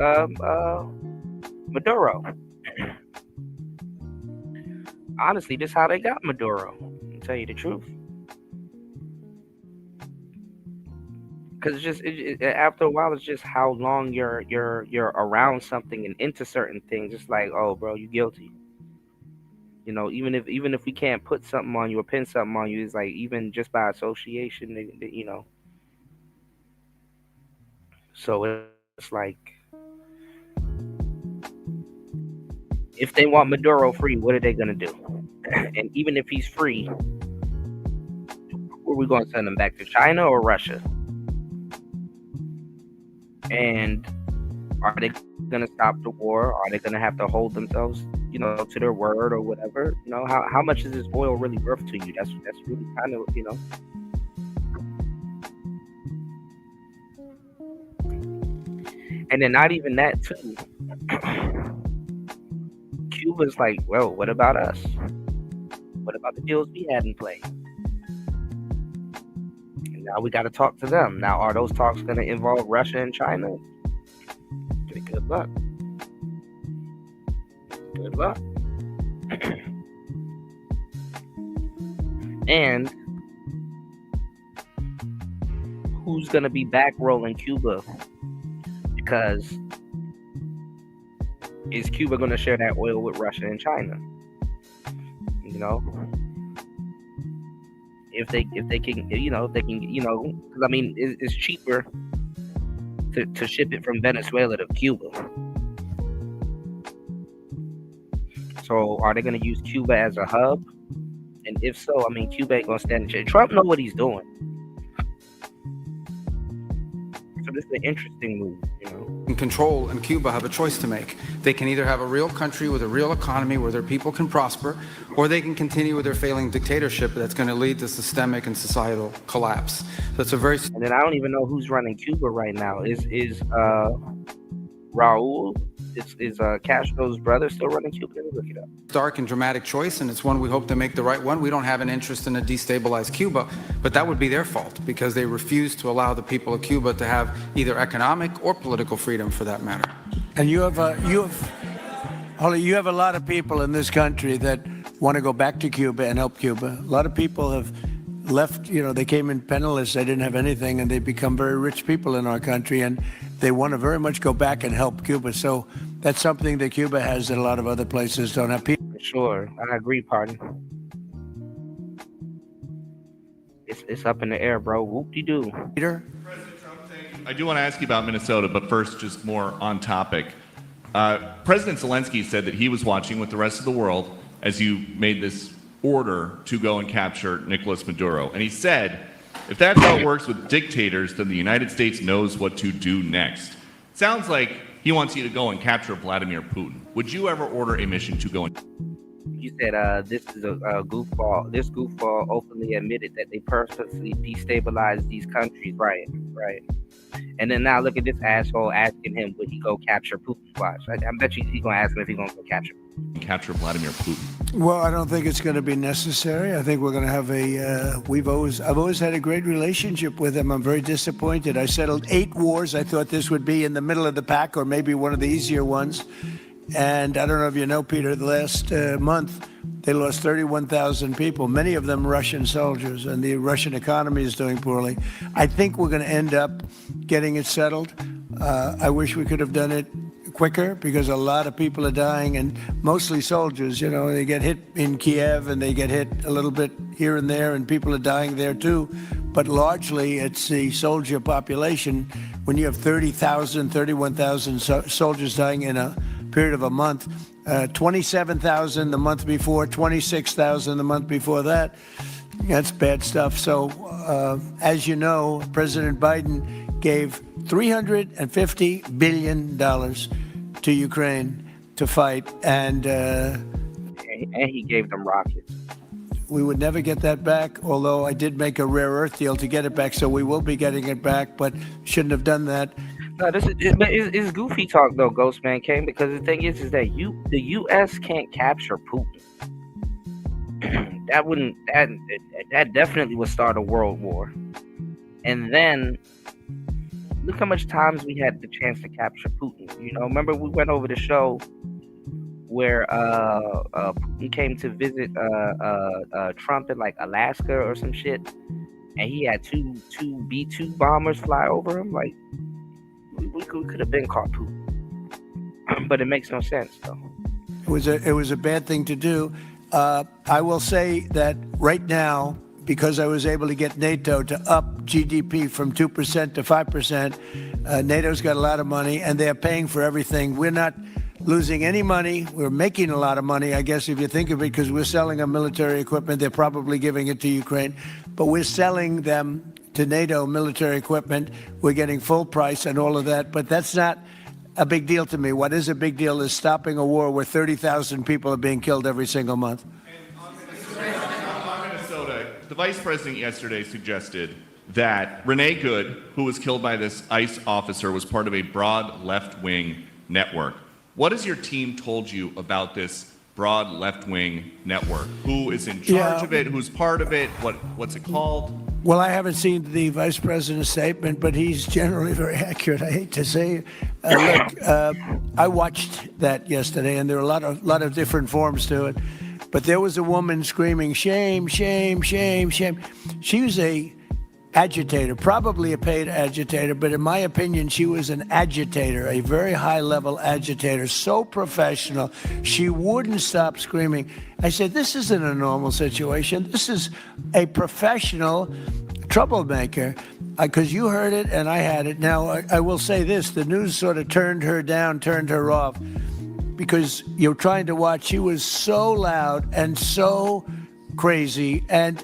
[SPEAKER 2] Maduro. Honestly, this is how they got Maduro. To tell you the truth. Because it's just after a while, it's just how long you're around something and into certain things. It's like, oh, bro, you guilty. You know, even if we can't put something on you or pin something on you, it's like even just by association, you know. So it's like, if they want Maduro free, what are they gonna do? And even if he's free, where are we going to send him back to China or Russia? And are they going to stop the war? Are they going to have to hold themselves, you know, to their word or whatever? You know, how much is this oil really worth to you? That's really kind of, you know. And then not even that too. Cuba's like, well, what about us? What about the deals we had in play? Now we got to talk to them. Now, are those talks going to involve Russia and China? Good luck. Good luck. And who's going to be bankrolling Cuba? Because is Cuba going to share that oil with Russia and China? You know? if they can, because I mean, it's cheaper to ship it from Venezuela to Cuba. So are they going to use Cuba as a hub? And if so, I mean, Cuba ain't going to stand a chance. Trump know what he's doing. So this is an interesting move,
[SPEAKER 11] In control, and Cuba have a choice to make. They can either have a real country with a real economy where their people can prosper, or they can continue with their failing dictatorship that's going to lead to systemic and societal collapse. That's a very...
[SPEAKER 2] And then I don't even know who's running Cuba right now. Is Raul? Is Castro's brother still running Cuba? Let me look it up.
[SPEAKER 11] Dark and dramatic choice, and it's one we hope to make the right one. We don't have an interest in a destabilized Cuba, but that would be their fault because they refuse to allow the people of Cuba to have either economic or political freedom, for that matter.
[SPEAKER 7] And you have a lot of people in this country that want to go back to Cuba and help Cuba. A lot of people have left, they came in penniless, they didn't have anything, and they become very rich people in our country, and they want to very much go back and help Cuba. So that's something that Cuba has that a lot of other places don't have.
[SPEAKER 2] Sure, I agree, partner. It's up in the air, bro. Whoop-de-doo.
[SPEAKER 7] Peter?
[SPEAKER 5] I do want to ask you about Minnesota, but first, just more on topic. President Zelensky said that he was watching with the rest of the world as you made this order to go and capture Nicolas Maduro. And he said, if that's how it works with dictators, then the United States knows what to do next. Sounds like he wants you to go and capture Vladimir Putin. Would you ever order a mission to go and...
[SPEAKER 2] You said this is a goofball. This goofball openly admitted that they purposely destabilized these countries, right? And then now look at this asshole asking him would he go capture Putin. Watch, I bet you he's gonna ask him if he's gonna go capture
[SPEAKER 5] Vladimir Putin.
[SPEAKER 7] Well, I don't think it's going to be necessary. I think we're going to have I've always had a great relationship with him. I'm very disappointed. I settled 8 wars. I thought this would be in the middle of the pack or maybe one of the easier ones. And I don't know if you know, Peter, the last month they lost 31,000 people, many of them Russian soldiers, and the Russian economy is doing poorly. I think we're going to end up getting it settled. I wish we could have done it quicker because a lot of people are dying, and mostly soldiers. They get hit in Kiev and they get hit a little bit here and there, and people are dying there too. But largely it's the soldier population. When you have 30,000, 31,000 soldiers dying in a period of a month, 27,000 the month before, 26,000 the month before that, that's bad stuff. So as you know, President Biden gave $350 billion to Ukraine to fight, and
[SPEAKER 2] he gave them rockets.
[SPEAKER 7] We would never get that back, although I did make a rare earth deal to get it back, so we will be getting it back, but shouldn't have done that.
[SPEAKER 2] No, this is goofy talk though, Ghostman King, because the thing is that the U.S. can't capture Putin. that definitely would start a world war. And then look how much times we had the chance to capture Putin. Remember we went over the show where Putin came to visit Trump in like Alaska or some shit, and he had two B-2 bombers fly over him. Like we could have been caught Putin, but it makes no sense though.
[SPEAKER 7] It was a bad thing to do. I will say that right now, because I was able to get NATO to up GDP from 2% to 5%, NATO's got a lot of money, and they're paying for everything. We're not losing any money. We're making a lot of money, I guess, if you think of it, because we're selling them military equipment. They're probably giving it to Ukraine, but we're selling them to NATO military equipment. We're getting full price and all of that, but that's not a big deal to me. What is a big deal is stopping a war where 30,000 people are being killed every single month.
[SPEAKER 5] On Minnesota, the vice president yesterday suggested that Renee Good, who was killed by this ICE officer, was part of a broad left-wing network. What has your team told you about this broad left-wing network? Who is in charge of it? Who's part of it? What's it called?
[SPEAKER 7] Well, I haven't seen the vice president's statement, but he's generally very accurate. I hate to say, I watched that yesterday, and there are a lot of different forms to it. But there was a woman screaming, "Shame, shame, shame, shame." She was a agitator, probably a paid agitator, but in my opinion, she was an agitator, a very high-level agitator, so professional. She wouldn't stop screaming. I said, this isn't a normal situation. This is a professional troublemaker, because you heard it and I had it. Now, I will say this, the news sort of turned her down, turned her off, because you're trying to watch. She was so loud and so crazy and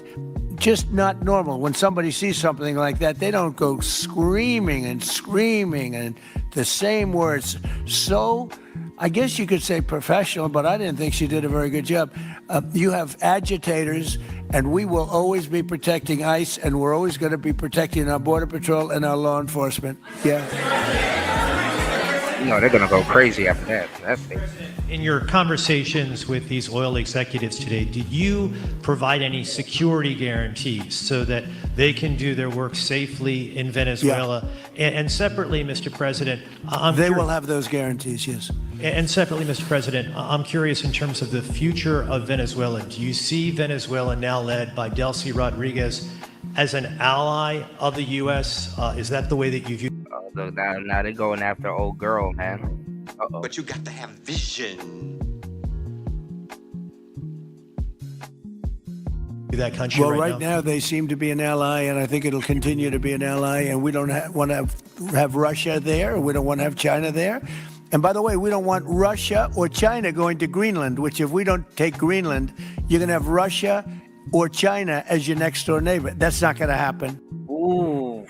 [SPEAKER 7] just not normal. When somebody sees something like that, they don't go screaming and the same words. So I guess you could say professional, but I didn't think she did a very good job. You have agitators, and we will always be protecting ICE, and we're always going to be protecting our Border Patrol and our law enforcement. Yeah.
[SPEAKER 2] You know, they're going to go crazy after that. That's it.
[SPEAKER 6] In your conversations with these oil executives today, did you provide any security guarantees so that they can do their work safely in Venezuela? Yeah. And separately, Mr. President,
[SPEAKER 7] they will have those guarantees, yes.
[SPEAKER 6] And separately, Mr. President, I'm curious in terms of the future of Venezuela. Do you see Venezuela, now led by Delcy Rodriguez, as an ally of the U.S.? Is that the way that you view?
[SPEAKER 2] Look, now they're going after old girl, man. Uh-oh.
[SPEAKER 8] But you got to have vision.
[SPEAKER 6] That country
[SPEAKER 7] well, right now they seem to be an ally, and I think it'll continue to be an ally. And we don't want to have Russia there. We don't want to have China there. And by the way, we don't want Russia or China going to Greenland, which if we don't take Greenland, you're going to have Russia or China as your next door neighbor. That's not going to happen.
[SPEAKER 2] Ooh.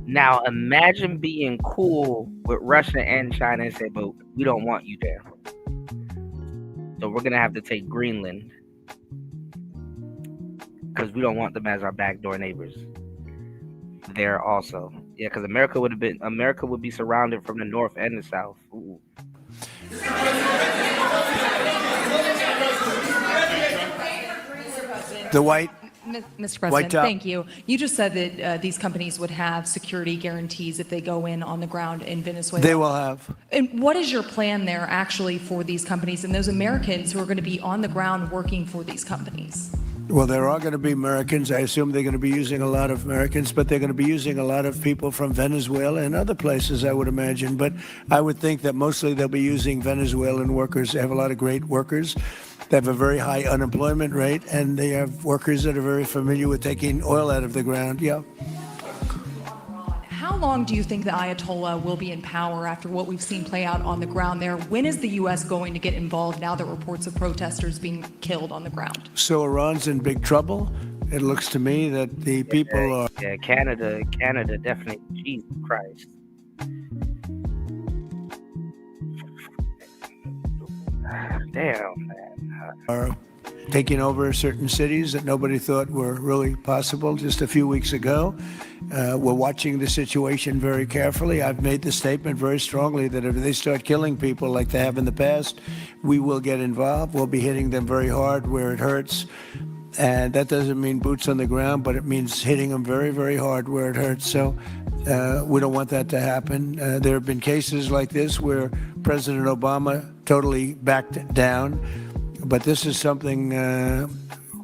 [SPEAKER 2] Now imagine being cool with Russia and China and say, but we don't want you there. So we're going to have to take Greenland because we don't want them as our backdoor neighbors there also. Yeah, because America would be surrounded from the north and the south. Ooh.
[SPEAKER 7] The white
[SPEAKER 9] Mr. President, thank you. You just said that these companies would have security guarantees if they go in on the ground in Venezuela.
[SPEAKER 7] They will have.
[SPEAKER 9] And what is your plan there actually for these companies and those Americans who are going to be on the ground working for these companies?
[SPEAKER 7] Well, there are going to be Americans. I assume they're going to be using a lot of Americans, but they're going to be using a lot of people from Venezuela and other places, I would imagine. But I would think that mostly they'll be using Venezuelan workers. They have a lot of great workers. They have a very high unemployment rate, and they have workers that are very familiar with taking oil out of the ground. Yeah.
[SPEAKER 9] How long do you think the Ayatollah will be in power after what we've seen play out on the ground there? When is the U.S. going to get involved now that reports of protesters being killed on the ground?
[SPEAKER 7] So Iran's in big trouble. It looks to me that the people are...
[SPEAKER 2] Yeah, Canada definitely. Jesus Christ. Damn, man.
[SPEAKER 7] Are taking over certain cities that nobody thought were really possible just a few weeks ago. We're watching the situation very carefully. I've made the statement very strongly that if they start killing people like they have in the past, we will get involved. We'll be hitting them very hard where it hurts. And that doesn't mean boots on the ground, but it means hitting them very, very hard where it hurts. So we don't want that to happen. There have been cases like this where President Obama totally backed down. But this is something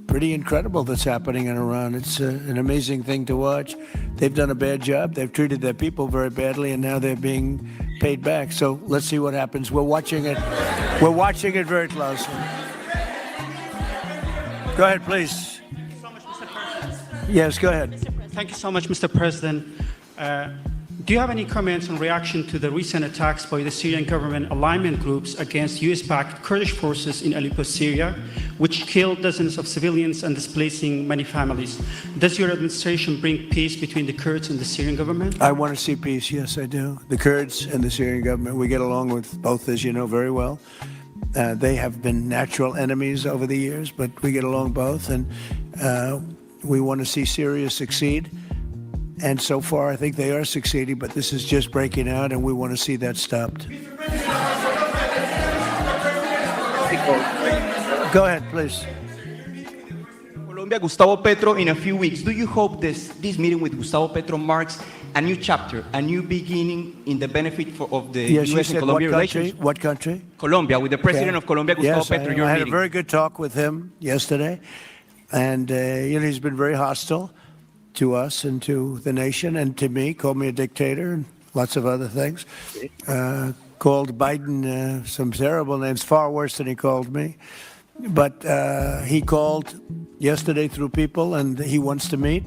[SPEAKER 7] pretty incredible that's happening in Iran. It's an amazing thing to watch. They've done a bad job. They've treated their people very badly, and now they're being paid back. So let's see what happens. We're watching it. We're watching it very closely. Go ahead, please.
[SPEAKER 24] Thank you so much, Mr. President.
[SPEAKER 7] Yes, go ahead.
[SPEAKER 24] Thank you so much, Mr. President. Do you have any comments in reaction to the recent attacks by the Syrian government alignment groups against US-backed Kurdish forces in Aleppo, Syria, which killed dozens of civilians and displacing many families? Does your administration bring peace between the Kurds and the Syrian government?
[SPEAKER 7] I want to see peace, yes, I do. The Kurds and the Syrian government, we get along with both, as you know, very well. They have been natural enemies over the years, but we get along both, and we want to see Syria succeed. And so far, I think they are succeeding, but this is just breaking out, and we want to see that stopped. Go ahead, please.
[SPEAKER 25] Colombia, Gustavo Petro, in a few weeks. Do you hope this meeting with Gustavo Petro marks
[SPEAKER 1] a new chapter, a new beginning in the benefit of the
[SPEAKER 7] Yes, you
[SPEAKER 1] U.S. and
[SPEAKER 7] said
[SPEAKER 1] Colombia
[SPEAKER 7] what country?
[SPEAKER 1] relations.
[SPEAKER 7] What country?
[SPEAKER 1] Colombia, with the president
[SPEAKER 7] Okay.
[SPEAKER 1] of Colombia, Gustavo
[SPEAKER 7] Yes,
[SPEAKER 1] Petro, your
[SPEAKER 7] I had
[SPEAKER 1] meeting.
[SPEAKER 7] a very good talk with him yesterday, and he's been very hostile to us and to the nation and to me, called me a dictator and lots of other things. Called Biden some terrible names, far worse than he called me. But he called yesterday through people, and he wants to meet,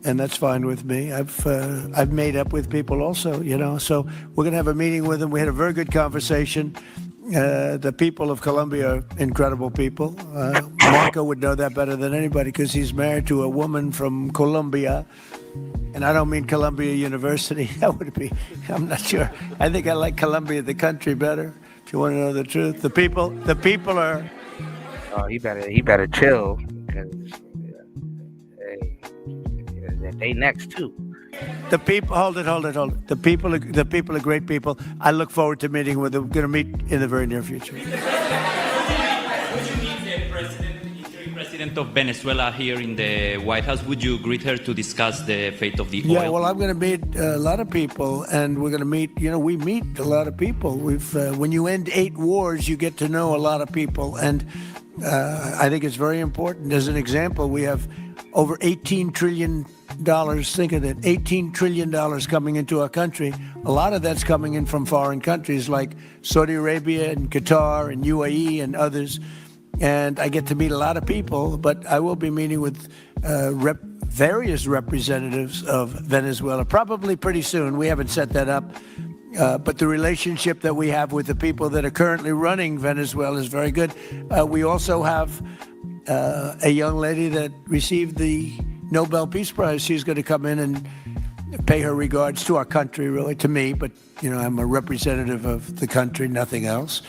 [SPEAKER 7] and that's fine with me. I've made up with people also, So we're going to have a meeting with him. We had a very good conversation. The people of Colombia are incredible people. Marco would know that better than anybody because he's married to a woman from Colombia. And I don't mean Columbia University. That would be, I'm not sure. I think I like Columbia, the country, better. If you want to know the truth, the people are.
[SPEAKER 2] Oh, he better chill because they next too.
[SPEAKER 7] The people, hold it. The people are great people. I look forward to meeting with them. We're going to meet in the very near future.
[SPEAKER 1] Would you meet the president of Venezuela here in the White House? Would you greet her to discuss the fate of the oil?
[SPEAKER 7] Yeah, well, I'm going to meet a lot of people, and we're going to meet. We meet a lot of people. When you end 8 wars, you get to know a lot of people, and I think it's very important. As an example, we have over $18 trillion. Think of that, $18 trillion coming into our country. A lot of that's coming in from foreign countries like Saudi Arabia and Qatar and UAE and others. And I get to meet a lot of people, but I will be meeting with various representatives of Venezuela, probably pretty soon. We haven't set that up. But the relationship that we have with the people that are currently running Venezuela is very good. We also have a young lady that received the Nobel Peace Prize. She's going to come in and pay her regards to our country, really, to me. But, I'm a representative of the country, nothing else.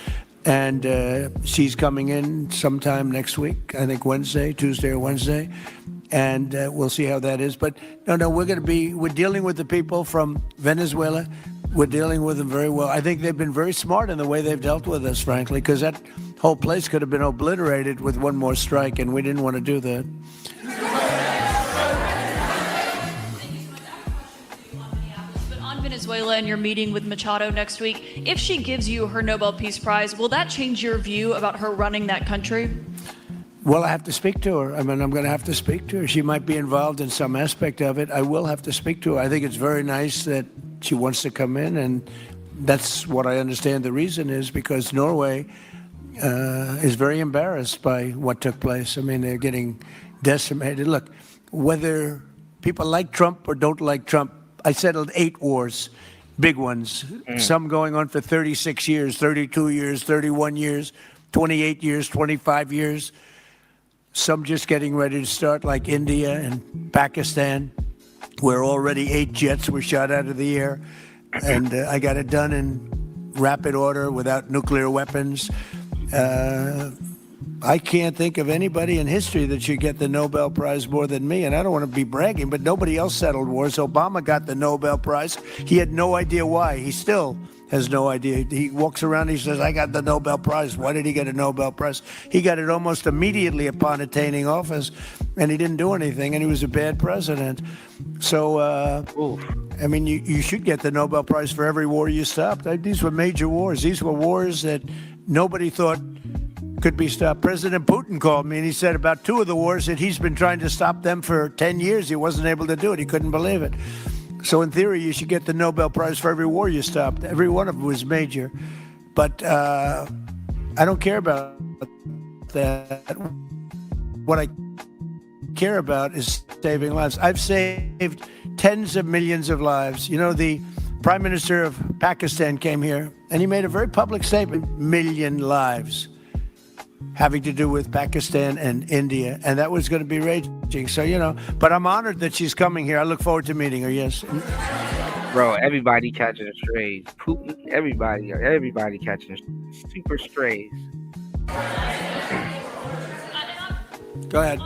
[SPEAKER 7] And she's coming in sometime next week, I think Tuesday or Wednesday. And we'll see how that is. But no, we're dealing with the people from Venezuela. We're dealing with them very well. I think they've been very smart in the way they've dealt with us, frankly, because that whole place could have been obliterated with one more strike, and we didn't want to do that.
[SPEAKER 3] Venezuela and your meeting with Machado next week, if she gives you her Nobel Peace Prize, will that change your view about her running that country?
[SPEAKER 7] Well, I have to speak to her. I'm going to have to speak to her. She might be involved in some aspect of it. I will have to speak to her. I think it's very nice that she wants to come in, and that's what I understand the reason is, because Norway is very embarrassed by what took place. I mean, they're getting decimated. Look, whether people like Trump or don't like Trump, I settled 8 wars, big ones, some going on for 36 years, 32 years, 31 years, 28 years, 25 years, some just getting ready to start, like India and Pakistan, where already 8 jets were shot out of the air, and I got it done in rapid order without nuclear weapons. I can't think of anybody in history that should get the Nobel Prize more than me, and I don't want to be bragging, but nobody else settled wars. Obama got the Nobel Prize. He had no idea why. He still has no idea. He walks around, he says, I got the Nobel Prize. Why did he get a Nobel Prize? He got it almost immediately upon attaining office, and he didn't do anything, and he was a bad president. So, I mean, you should get the Nobel Prize for every war you stopped. These were major wars. These were wars that nobody thought could be stopped. President Putin called me and he said about 2 of the wars that he's been trying to stop them for 10 years. He wasn't able to do it. He couldn't believe it. So in theory, you should get the Nobel Prize for every war you stopped. Every one of them was major. But I don't care about that. What I care about is saving lives. I've saved tens of millions of lives. The Prime Minister of Pakistan came here and he made a very public statement, 1 million lives, having to do with Pakistan and India, and that was going to be raging. So, but I'm honored that she's coming here. I look forward to meeting her, yes.
[SPEAKER 2] Bro, everybody catching strays. Putin, everybody catching super strays.
[SPEAKER 7] Go ahead.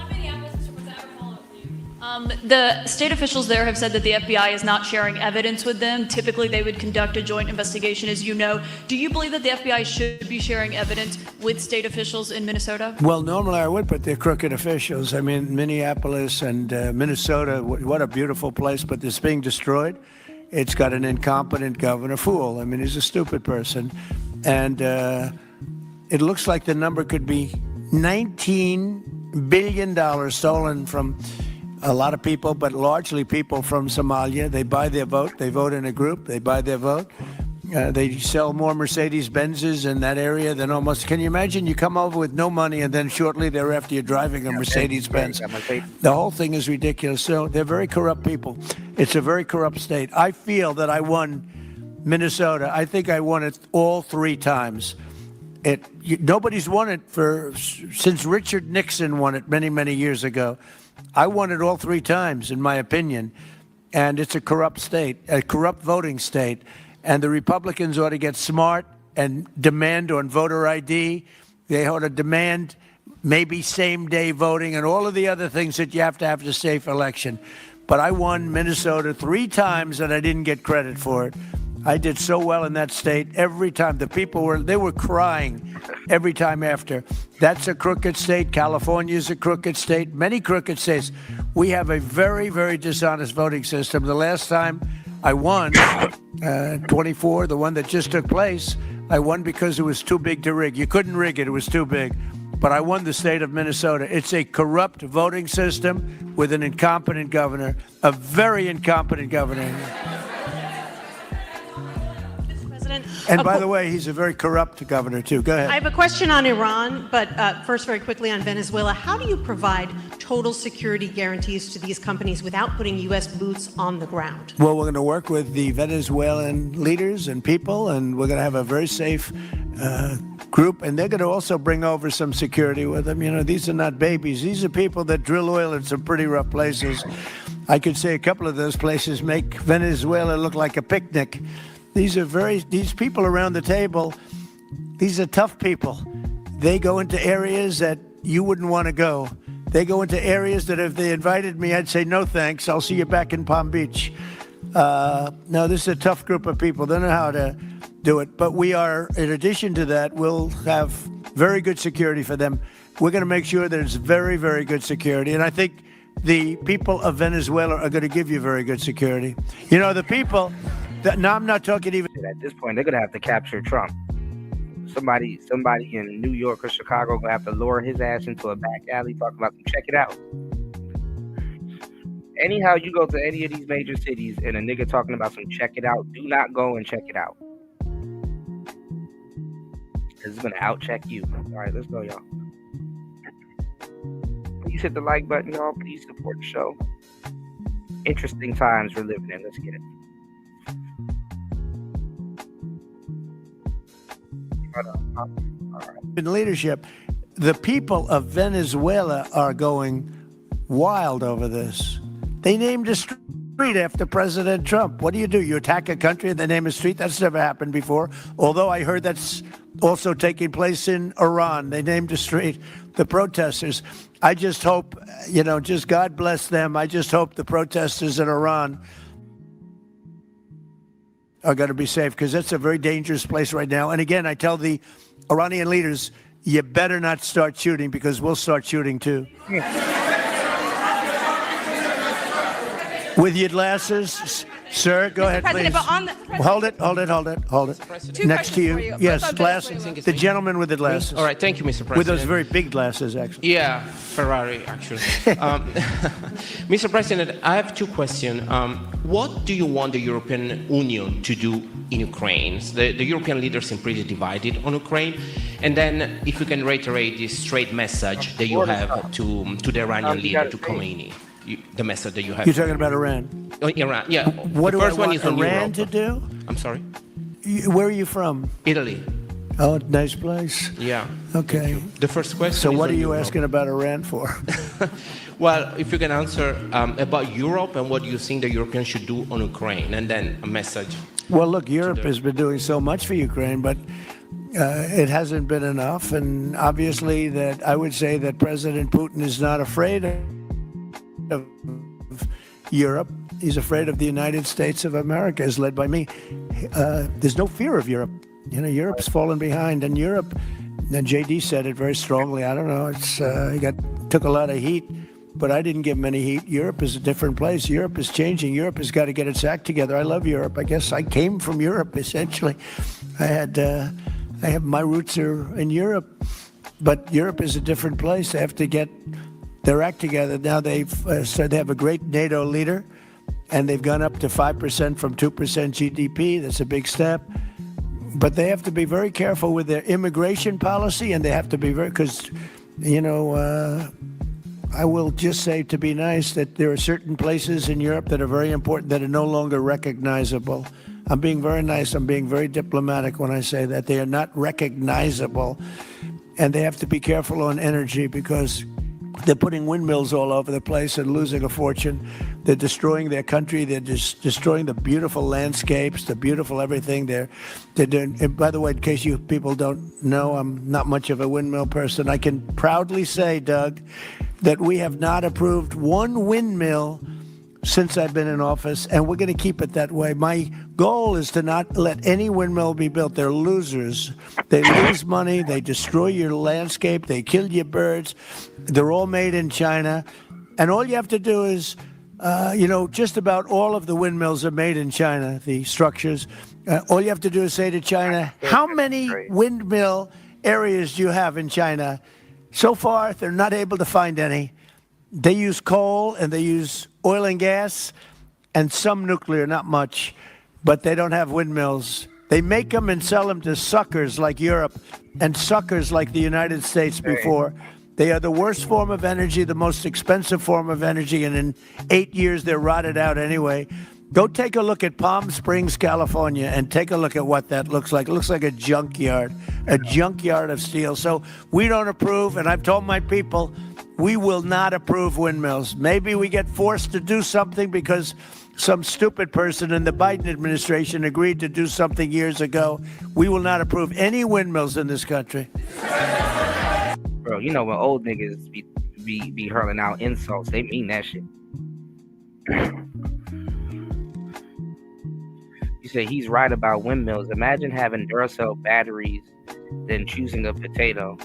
[SPEAKER 3] The state officials there have said that the FBI is not sharing evidence with them. Typically, they would conduct a joint investigation, as you know. Do you believe that the FBI should be sharing evidence with state officials in Minnesota?
[SPEAKER 7] Well, normally I would, but they're crooked officials. I mean, Minneapolis and Minnesota, what a beautiful place, but it's being destroyed. It's got an incompetent governor, fool. I mean, he's a stupid person. And it looks like the number could be $19 billion stolen from a lot of people, but largely people from Somalia. They buy their vote. They vote in a group. They buy their vote. They sell more Mercedes-Benzes in that area than almost. Can you imagine? You come over with no money, and then shortly thereafter you're driving a Mercedes-Benz. The whole thing is ridiculous. So they're very corrupt people. It's a very corrupt state. I feel that I won Minnesota. I think I won it all 3 times. Nobody's won it since Richard Nixon won it many, many years ago. I won it all 3 times, in my opinion. And it's a corrupt state, a corrupt voting state. And the Republicans ought to get smart and demand on voter ID. They ought to demand maybe same-day voting and all of the other things that you have to have a safe election. But I won Minnesota 3 times, and I didn't get credit for it. I did so well in that state every time. The people were crying every time after. That's a crooked state. California is a crooked state. Many crooked states. We have a very, very dishonest voting system. The last time I won, 24, the one that just took place, I won because it was too big to rig. You couldn't rig it. It was too big. But I won the state of Minnesota. It's a corrupt voting system with an incompetent governor, a very incompetent governor. And by the way, he's a very corrupt governor, too. Go ahead.
[SPEAKER 10] I have a question on Iran, but first, very quickly on Venezuela. How do you provide total security guarantees to these companies without putting U.S. boots on the ground?
[SPEAKER 7] Well, we're going to work with the Venezuelan leaders and people, and we're going to have a very safe group. And they're going to also bring over some security with them. You know, these are not babies. These are people that drill oil in some pretty rough places. I could say a couple of those places make Venezuela look like a picnic. These people around the table, these are tough people. They go into areas that you wouldn't want to go. They go into areas that if they invited me, I'd say, no thanks, I'll see you back in Palm Beach. No, this is a tough group of people. They know how to do it. But we are, in addition to that, we'll have very good security for them. We're going to make sure there's very, very good security. And I think the people of Venezuela are going to give you very good security. You know, the people... No, I'm not talking even.
[SPEAKER 2] At this point, they're going to have to capture Trump. Somebody in New York or Chicago going to have to lure his ass into a back alley talking about, check it out. Anyhow, you go to any of these major cities and a nigga talking about some check it out, do not go and check it out. Because it's going to out-check you. All right, let's go, y'all. Please hit the like button, y'all. Please support the show. Interesting times we're living in. Let's get it.
[SPEAKER 7] In leadership, the people of Venezuela are going wild over this. They named a street after President Trump. What do? You attack a country and they name a street? That's never happened before. Although I heard that's also taking place in Iran. They named a street. The protesters. I just hope, just God bless them. I just hope the protesters in Iran are going to be safe, because that's a very dangerous place right now. And again, I tell the Iranian leaders, you better not start shooting, because we'll start shooting too. With your glasses, sir, go ahead, please. Hold it. Next to you. Yes, glasses. The gentleman with the glasses.
[SPEAKER 12] All right, thank you, Mr. President.
[SPEAKER 7] With those very big glasses, actually.
[SPEAKER 12] Yeah, Ferrari, actually. Mr. President, I have 2 questions. What do you want the European Union to do in Ukraine? The European leaders seem pretty divided on Ukraine. And then if you can reiterate this straight message that you have to the Iranian leader, to Khomeini. The message that you have.
[SPEAKER 7] You're talking about Iran?
[SPEAKER 12] Oh, Iran, yeah.
[SPEAKER 7] What do I want Iran to do?
[SPEAKER 12] I'm sorry?
[SPEAKER 7] Where are you from?
[SPEAKER 12] Italy.
[SPEAKER 7] Oh, nice place.
[SPEAKER 12] Yeah.
[SPEAKER 7] Okay.
[SPEAKER 12] The first question
[SPEAKER 7] So
[SPEAKER 12] is
[SPEAKER 7] what are
[SPEAKER 12] on
[SPEAKER 7] you
[SPEAKER 12] Europe.
[SPEAKER 7] asking about Iran for?
[SPEAKER 12] Well, if you can answer about Europe and what you think the Europeans should do on Ukraine, and then a message.
[SPEAKER 7] Well, look, Europe has been doing so much for Ukraine, but it hasn't been enough. And obviously that I would say that President Putin is not afraid of Europe. He's afraid of the United States of America, is led by me. There's no fear of Europe. You know, Europe's fallen behind, and Europe. And JD said it very strongly. I don't know. He took a lot of heat, but I didn't give him any heat. Europe is a different place. Europe is changing. Europe has got to get its act together. I love Europe. I guess I came from Europe essentially. I have my roots are in Europe, but Europe is a different place. They have to get their act together. Now they've said they have a great NATO leader, and they've gone up to 5% from 2% GDP. That's a big step. But they have to be very careful with their immigration policy, and they have to be because, I will just say, to be nice, that there are certain places in Europe that are very important that are no longer recognizable. I'm being very nice. I'm being very diplomatic when I say that. They are not recognizable, and they have to be careful on energy because they're putting windmills all over the place and losing a fortune. They're destroying their country. They're destroying the beautiful landscapes, the beautiful everything. They're doing. And by the way, in case you people don't know, I'm not much of a windmill person. I can proudly say, Doug, that we have not approved one windmill since I've been in office, and we're going to keep it that way. My goal is to not let any windmill be built. They're losers. They lose money. They destroy your landscape. They kill your birds. They're all made in China. And all you have to do is, just about all of the windmills are made in China, the structures. All you have to do is say to China, how many windmill areas do you have in China? So far, they're not able to find any. They use coal and they use oil and gas and some nuclear, not much, but they don't have windmills. They make them and sell them to suckers like Europe and suckers like the United States before. They are the worst form of energy, the most expensive form of energy, and in 8 years they're rotted out anyway. Go take a look at Palm Springs, California, and take a look at what that looks like. It looks like a junkyard of steel. So we don't approve, and I've told my people, we will not approve windmills. Maybe we get forced to do something because some stupid person in the Biden administration agreed to do something years ago. We will not approve any windmills in this country.
[SPEAKER 2] Bro, you know when old niggas be hurling out insults, they mean that shit. You say he's right about windmills. Imagine having Duracell batteries than choosing a potato.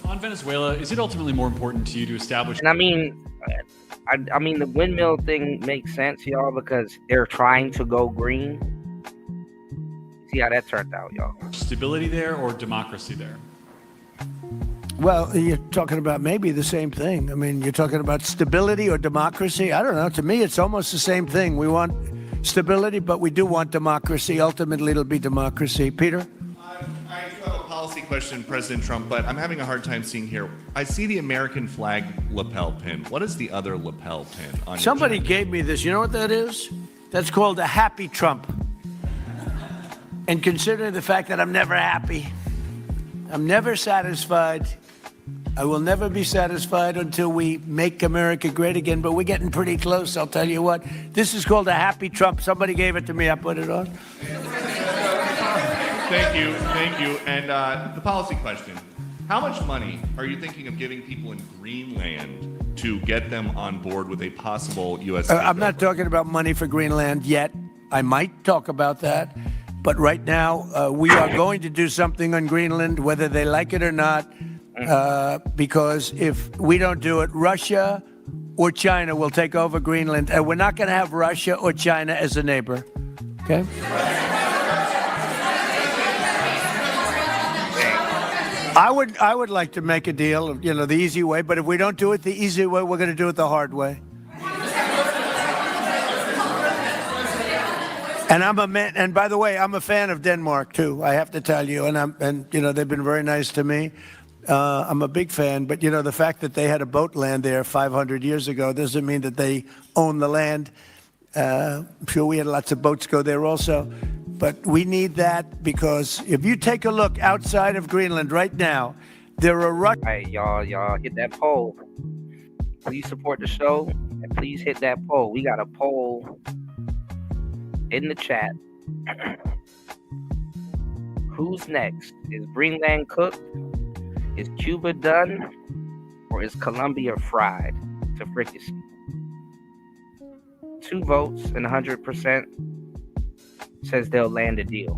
[SPEAKER 13] On Venezuela, is it ultimately more important to you to establish?
[SPEAKER 2] And I mean, the windmill thing makes sense, y'all, because they're trying to go green. See how that turned out, y'all.
[SPEAKER 13] Stability there or democracy there?
[SPEAKER 7] Well, you're talking about maybe the same thing. I mean, you're talking about stability or democracy. I don't know. To me, it's almost the same thing. We want stability, but we do want democracy. Ultimately, it'll be democracy. Peter?
[SPEAKER 5] I do have a policy question, President Trump, but I'm having a hard time seeing here. I see the American flag lapel pin. What is the other lapel pin on
[SPEAKER 7] Somebody gave me this. You know what that is? That's called a happy Trump. And considering the fact that I'm never happy, I'm never satisfied, I will never be satisfied until we make America great again, but we're getting pretty close, I'll tell you what. This is called a happy Trump. Somebody gave it to me. I put it on.
[SPEAKER 5] Thank you. And the policy question. How much money are you thinking of giving people in Greenland to get them on board with a possible U.S.
[SPEAKER 7] I'm not talking about money for Greenland yet. I might talk about that. But right now, we are going to do something on Greenland, whether they like it or not, because if we don't do it, Russia or China will take over Greenland, and we're not going to have Russia or China as a neighbor. Okay? I would like to make a deal, the easy way, but if we don't do it the easy way, we're going to do it the hard way. And I'm a man, and by the way, I'm a fan of Denmark too. I have to tell you, and they've been very nice to me. I'm a big fan, but the fact that they had a boat land there 500 years ago doesn't mean that they own the land. I'm sure we had lots of boats go there also, but we need that because if you take a look outside of Greenland right now, there are
[SPEAKER 2] Hey, y'all hit that poll. Please support the show and please hit that poll. We got a poll in the chat. Who's next? Is Greenland cooked? Is Cuba done? or is Colombia fried to fricassee? 2 votes and 100% says they'll land a deal.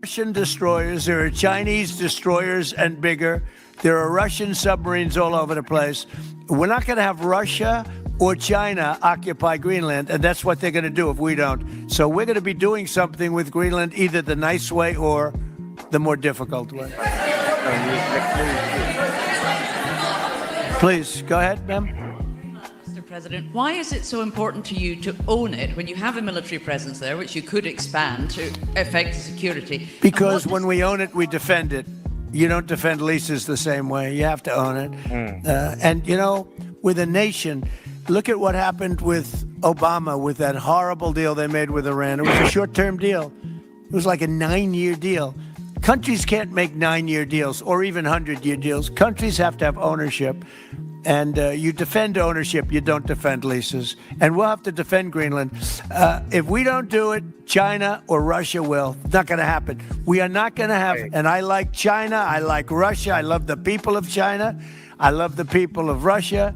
[SPEAKER 7] Russian destroyers, there are Chinese destroyers and bigger. There are Russian submarines all over the place. We're not going to have Russia or China occupy Greenland, and that's what they're going to do if we don't. So we're going to be doing something with Greenland, either the nice way or the more difficult way. Please, go ahead, ma'am.
[SPEAKER 14] Mr. President, why is it so important to you to own it when you have a military presence there, which you could expand to affect security?
[SPEAKER 7] Because when we own it, we defend it. You don't defend leases the same way. You have to own it. And, you know, with a nation, look at what happened with Obama, with that horrible deal they made with Iran. It was a short-term deal. It was like a 9-year deal. Countries can't make 9-year deals or even 100-year deals. Countries have to have ownership. And you defend ownership, you don't defend leases. And we'll have to defend Greenland. If we don't do it, China or Russia will. It's not going to happen. We are not going to have, and I like China, I like Russia, I love the people of China, I love the people of Russia.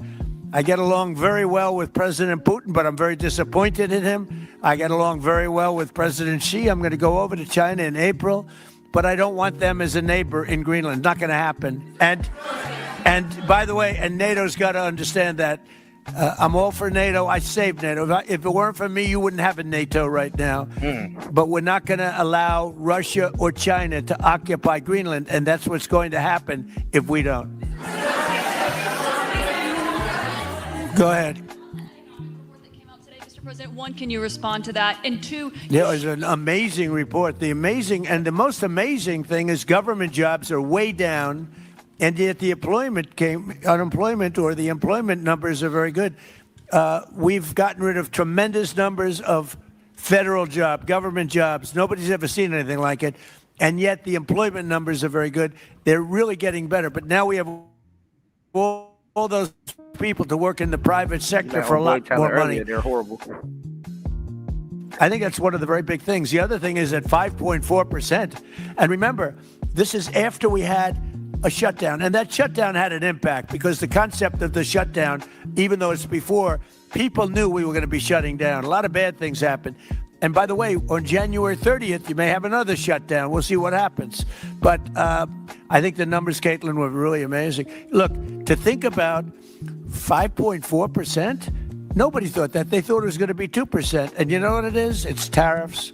[SPEAKER 7] I get along very well with President Putin, but I'm very disappointed in him. I get along very well with President Xi. I'm going to go over to China in April, but I don't want them as a neighbor in Greenland. Not going to happen. And by the way, and NATO's got to understand that. I'm all for NATO. I saved NATO. If it weren't for me, you wouldn't have a NATO right now. But we're not going to allow Russia or China to occupy Greenland, and that's what's going to happen if we don't. Go ahead.
[SPEAKER 3] Mr. President, one, can you respond to that? And two,
[SPEAKER 7] It was an amazing report. The most amazing thing is government jobs are way down. And yet the unemployment or the employment numbers are very good. We've gotten rid of tremendous numbers of federal government jobs. Nobody's ever seen anything like it. And yet the employment numbers are very good. They're really getting better. But now we have all those people to work in the private sector for a lot more money.
[SPEAKER 2] They're horrible.
[SPEAKER 7] I think that's one of the very big things. The other thing is at 5.4%. And remember, this is after we had a shutdown. And that shutdown had an impact because the concept of the shutdown, even though it's before, people knew we were going to be shutting down. A lot of bad things happened. And by the way, on January 30th, you may have another shutdown. We'll see what happens. But I think the numbers, Caitlin, were really amazing. Look, to think about 5.4%, nobody thought that. They thought it was going to be 2%. And you know what it is? It's tariffs.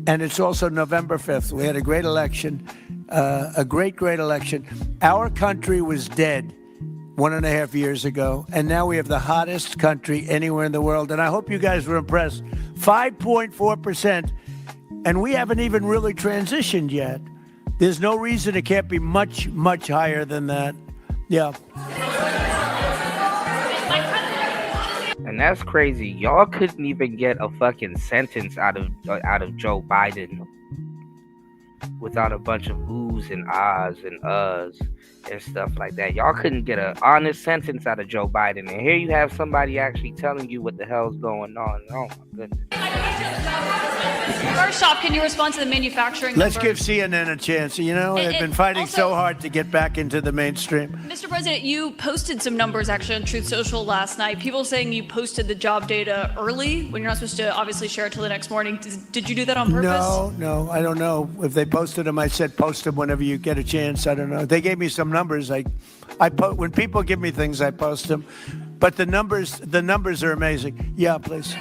[SPEAKER 7] And it's also November 5th. We had a great election, a great election. Our country was dead 1.5 years ago, and now we have the hottest country anywhere in the world. And I hope you guys were impressed. 5.4%, and we haven't even really transitioned yet. There's no reason it can't be much, much higher than that. Yeah.
[SPEAKER 2] And that's crazy. Y'all couldn't even get a fucking sentence out of Joe Biden without a bunch of oohs and ahs and uhs and stuff like that. Y'all couldn't get an honest sentence out of Joe Biden. And here you have somebody actually telling you what the hell's going on. Oh my goodness.
[SPEAKER 3] First off, can you respond to the manufacturing
[SPEAKER 7] Let's
[SPEAKER 3] numbers?
[SPEAKER 7] give CNN a chance. You know, they've been fighting so hard to get back into the mainstream.
[SPEAKER 3] Mr. President, you posted some numbers actually on Truth Social last night. People saying you posted the job data early when you're not supposed to obviously share it till the next morning. Did you do that on purpose?
[SPEAKER 7] No, I don't know. If they posted them, I said post them whenever you get a chance. I don't know. They gave me some numbers. When people give me things, I post them. But the numbers are amazing. Yeah, please.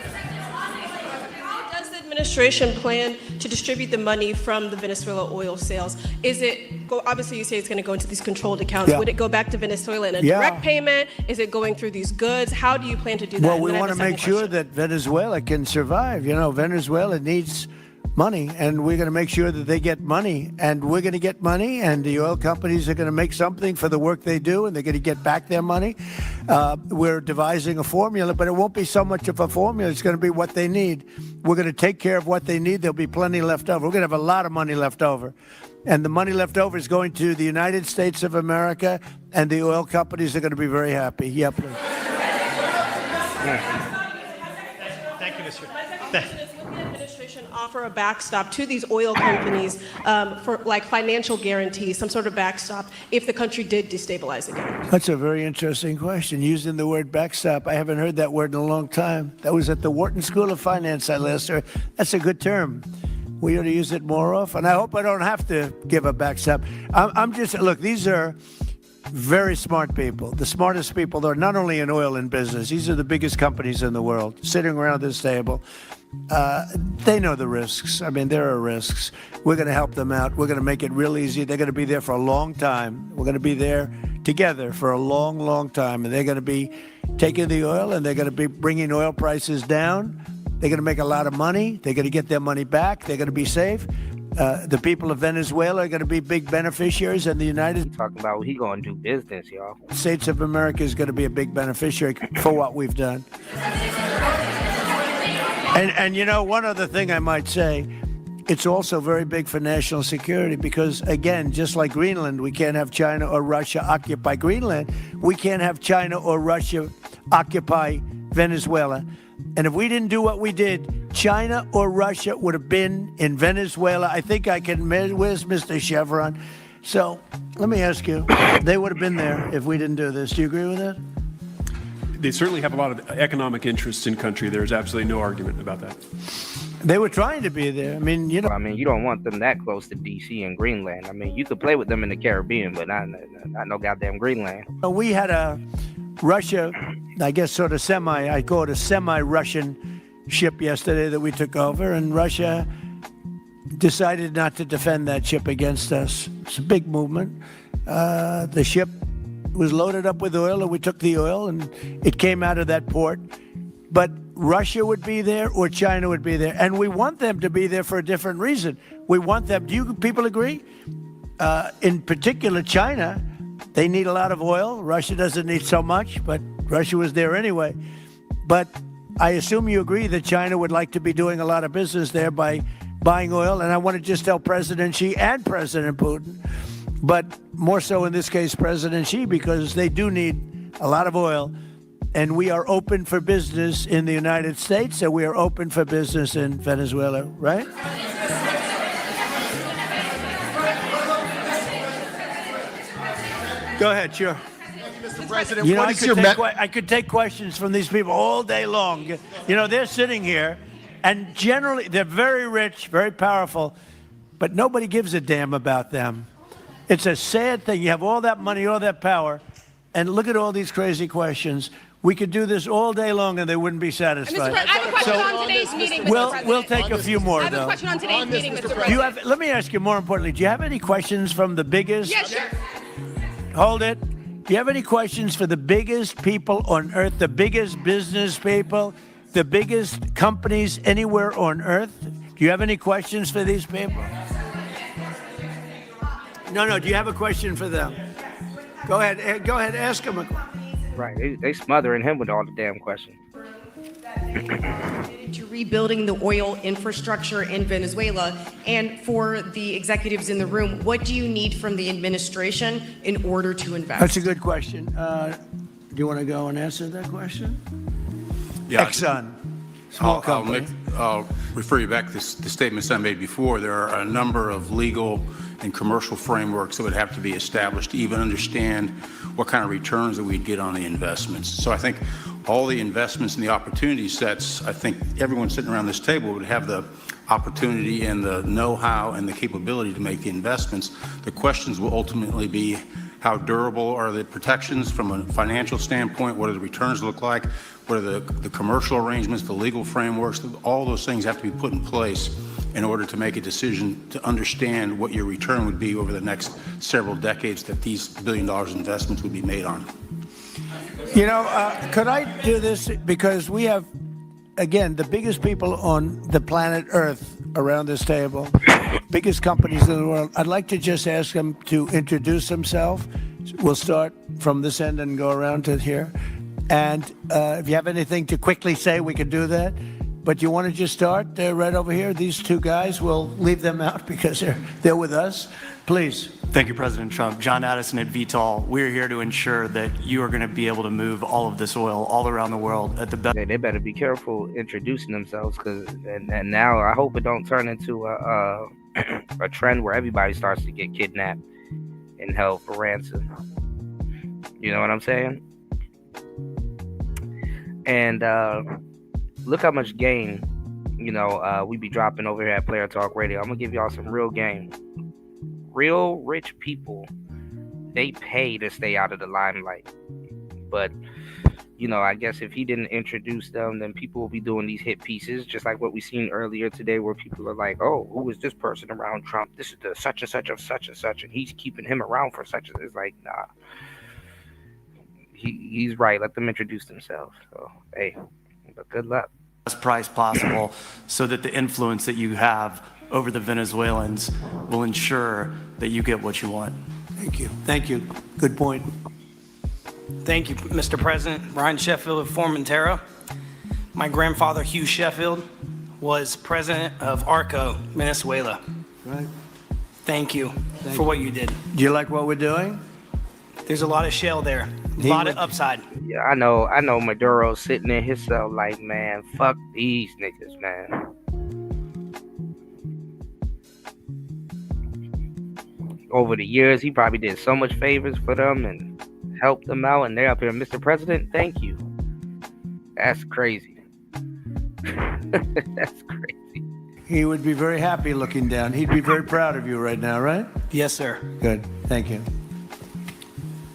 [SPEAKER 18] Administration plan to distribute the money from the Venezuela oil sales? Is it obviously you say it's going to go into these controlled accounts?
[SPEAKER 7] Yeah.
[SPEAKER 18] Would it go back to Venezuela in a direct payment? Is it going through these goods? How do you plan to do that?
[SPEAKER 7] Well, we want to make sure that Venezuela can survive. You know, Venezuela needs money, and we're going to make sure that they get money, and we're going to get money, and the oil companies are going to make something for the work they do, and they're going to get back their money. We're devising a formula, but it won't be so much of a formula. It's going to be what they need. We're going to take care of what they need. There'll be plenty left over. We're going to have a lot of money left over. And the money left over is going to the United States of America, and the oil companies are going to be very happy. Yeah, please.
[SPEAKER 6] Thank
[SPEAKER 18] Administration offer a backstop to these oil companies for like financial guarantees, some sort of backstop, if the country did destabilize again?
[SPEAKER 7] That's a very interesting question. Using the word backstop, I haven't heard that word in a long time. That was at the Wharton School of Finance I last heard. That's a good term. We ought to use it more often. I hope I don't have to give a backstop. I'm just, look, these are very smart people, the smartest people that are not only in oil and business. These are the biggest companies in the world sitting around this table. They know the risks. I mean, there are risks. We're going to help them out. We're going to make it real easy. They're going to be there for a long time. We're going to be there together for a long, long time. And they're going to be taking the oil and they're going to be bringing oil prices down. They're going to make a lot of money. They're going to get their money back. They're going to be safe. The people of Venezuela are going to be big beneficiaries, and the United
[SPEAKER 2] Talking about he going to do business, y'all.
[SPEAKER 7] States of America is going to be a big beneficiary for what we've done. And you know, one other thing I might say, it's also very big for national security because, again, just like Greenland, we can't have China or Russia occupy Greenland. We can't have China or Russia occupy Venezuela. And if we didn't do what we did, China or Russia would have been in Venezuela. I think I can, where's Mr. Chevron? So let me ask you, they would have been there if we didn't do this. Do you agree with that?
[SPEAKER 16] They certainly have a lot of economic interests in country. There's absolutely no argument about that.
[SPEAKER 7] They were trying to be there. I mean, you know.
[SPEAKER 2] I mean, you don't want them that close to D.C. and Greenland. I mean, you could play with them in the Caribbean, but not no goddamn Greenland.
[SPEAKER 7] We had a Russia, I guess sort of I call it a semi-Russian ship yesterday that we took over, and Russia decided not to defend that ship against us. It's a big movement. The ship was loaded up with oil, and we took the oil, and it came out of that port. But Russia would be there or China would be there. And we want them to be there for a different reason. We want them, do you people agree? In particular, China, they need a lot of oil. Russia doesn't need so much, but Russia was there anyway. But I assume you agree that China would like to be doing a lot of business there by buying oil. And I want to just tell President Xi and President Putin, but more so in this case, President Xi, because they do need a lot of oil. And we are open for business in the United States, and we are open for business in Venezuela, right? Go ahead, sure.
[SPEAKER 19] Mr. President,
[SPEAKER 7] you know,
[SPEAKER 19] what is your
[SPEAKER 7] I could take questions from these people all day long. You know, they're sitting here, and generally they're very rich, very powerful, but nobody gives a damn about them. It's a sad thing. You have all that money, all that power, and look at all these crazy questions. We could do this all day long and they wouldn't be satisfied.
[SPEAKER 20] I have a question on today's meeting, Mr. President.
[SPEAKER 7] We'll take a few more, though.
[SPEAKER 20] I have a question on today's meeting, Mr. President.
[SPEAKER 7] Do you have, let me ask you more importantly, do you have any questions from the biggest?
[SPEAKER 20] Yes, sure.
[SPEAKER 7] Hold it. Do you have any questions for the biggest people on earth, the biggest business people, the biggest companies anywhere on earth? Do you have any questions for these people? No, do you have a question for them? Go ahead, ask them a question.
[SPEAKER 2] Right, they smothering him with all the damn questions.
[SPEAKER 22] To rebuilding the oil infrastructure in Venezuela, and for the executives in the room, what do you need from the administration in order to invest?
[SPEAKER 7] That's a good question. Do you want to go and answer that question?
[SPEAKER 17] Yeah.
[SPEAKER 7] Exxon, small company.
[SPEAKER 17] I'll refer you back to the statements I made before. There are a number of legal and commercial frameworks that would have to be established to even understand what kind of returns that we'd get on the investments. So I think all the investments and the opportunity sets, I think everyone sitting around this table would have the opportunity and the know-how and the capability to make the investments. The questions will ultimately be how durable are the protections from a financial standpoint, what do the returns look like, what are the commercial arrangements, the legal frameworks, all those things have to be put in place in order to make a decision to understand what your return would be over the next several decades that these $1 billion investments would be made on.
[SPEAKER 7] You know, could I do this? Because we have, again, the biggest people on the planet Earth around this table, biggest companies in the world. I'd like to just ask them to introduce themselves. We'll start from this end and go around to here. And if you have anything to quickly say, we can do that. But you want to just start right over here? These two guys, we'll leave them out because they're with us. Please.
[SPEAKER 15] Thank you, President Trump. John Addison at VTOL. We're here to ensure that you are going to be able to move all of this oil all around the world at the best.
[SPEAKER 2] They better be careful introducing themselves, and now I hope it don't turn into a trend where everybody starts to get kidnapped and held for ransom. You know what I'm saying? And look how much game, we be dropping over here at Player Talk Radio. I'm gonna give y'all some real game. Real rich people, they pay to stay out of the limelight. But, I guess if he didn't introduce them, then people will be doing these hit pieces, just like what we seen earlier today, where people are like, oh, who is this person around Trump? This is the such and such of such and such, and he's keeping him around for such and such. It's like, nah. He's right. Let them introduce themselves. So, hey, but good luck.
[SPEAKER 15] Best price possible so that the influence that you have over the Venezuelans will ensure that you get what you want.
[SPEAKER 7] Thank you. Thank you. Good point.
[SPEAKER 19] Thank you, Mr. President. Ryan Sheffield of Formentera. My grandfather, Hugh Sheffield, was president of ARCO, Venezuela.
[SPEAKER 7] Right.
[SPEAKER 19] Thank you for what you did.
[SPEAKER 7] Do you like what we're doing?
[SPEAKER 19] There's a lot of shale there, a lot of upside.
[SPEAKER 2] Yeah, I know Maduro's sitting in his cell like, man, fuck these niggas, man. Over the years, he probably did so much favors for them and helped them out, and they're up here, Mr. President, thank you. That's crazy. That's crazy.
[SPEAKER 7] He would be very happy looking down. He'd be very proud of you right now, right?
[SPEAKER 19] Yes, sir.
[SPEAKER 7] Good. Thank you.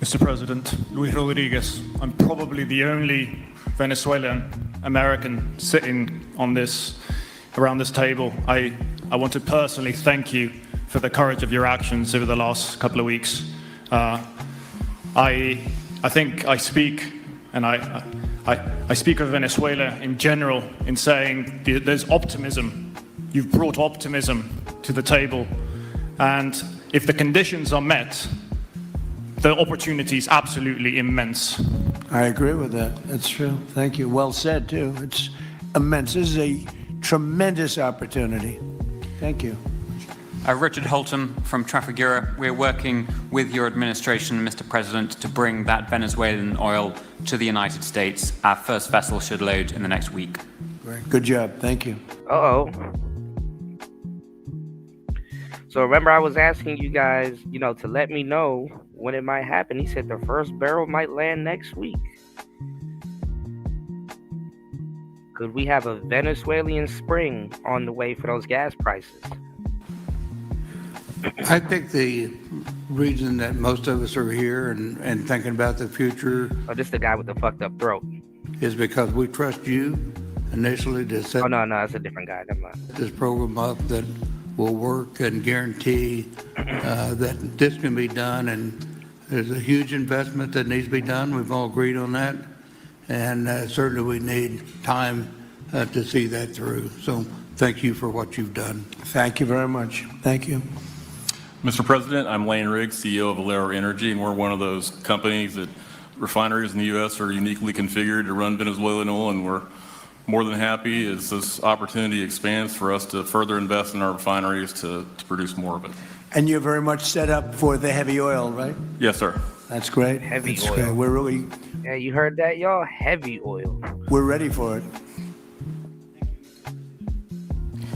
[SPEAKER 21] Mr. President, Luis Rodriguez, I'm probably the only Venezuelan American sitting around this table. I want to personally thank you for the courage of your actions over the last couple of weeks. I think I speak, and I speak of Venezuela in general in saying there's optimism. You've brought optimism to the table, and if the conditions are met, the opportunity is absolutely immense.
[SPEAKER 7] I agree with that. That's true. Thank you. Well said, too. It's immense. This is a tremendous opportunity. Thank you.
[SPEAKER 23] Richard Holton from Trafigura. We're working with your administration, Mr. President, to bring that Venezuelan oil to the United States. Our first vessel should load in the next week.
[SPEAKER 7] Great. Good job. Thank you.
[SPEAKER 2] Uh-oh. So remember I was asking you guys, to let me know when it might happen. He said the first barrel might land next week. Could we have a Venezuelan spring on the way for those gas prices?
[SPEAKER 17] I think the reason that most of us are here and thinking about the future.
[SPEAKER 2] Oh, this is the guy with the fucked up throat.
[SPEAKER 17] Is because we trust you initially to set.
[SPEAKER 2] Oh, no, it's a different guy. Never mind.
[SPEAKER 17] This program up that will work and guarantee that this can be done. And there's a huge investment that needs to be done. We've all agreed on that. And certainly we need time to see that through. So thank you for what you've done.
[SPEAKER 7] Thank you very much. Thank you.
[SPEAKER 25] Mr. President, I'm Lane Riggs, CEO of Valero Energy, and we're one of those companies that refineries in the U.S. are uniquely configured to run Venezuelan oil, and we're more than happy as this opportunity expands for us to further invest in our refineries to produce more of it.
[SPEAKER 7] And you're very much set up for the heavy oil, right?
[SPEAKER 25] Yes, sir.
[SPEAKER 7] That's great.
[SPEAKER 2] Heavy
[SPEAKER 7] That's
[SPEAKER 2] oil.
[SPEAKER 7] Great. We're really.
[SPEAKER 2] Yeah, you heard that, y'all? Heavy oil.
[SPEAKER 7] We're ready for it.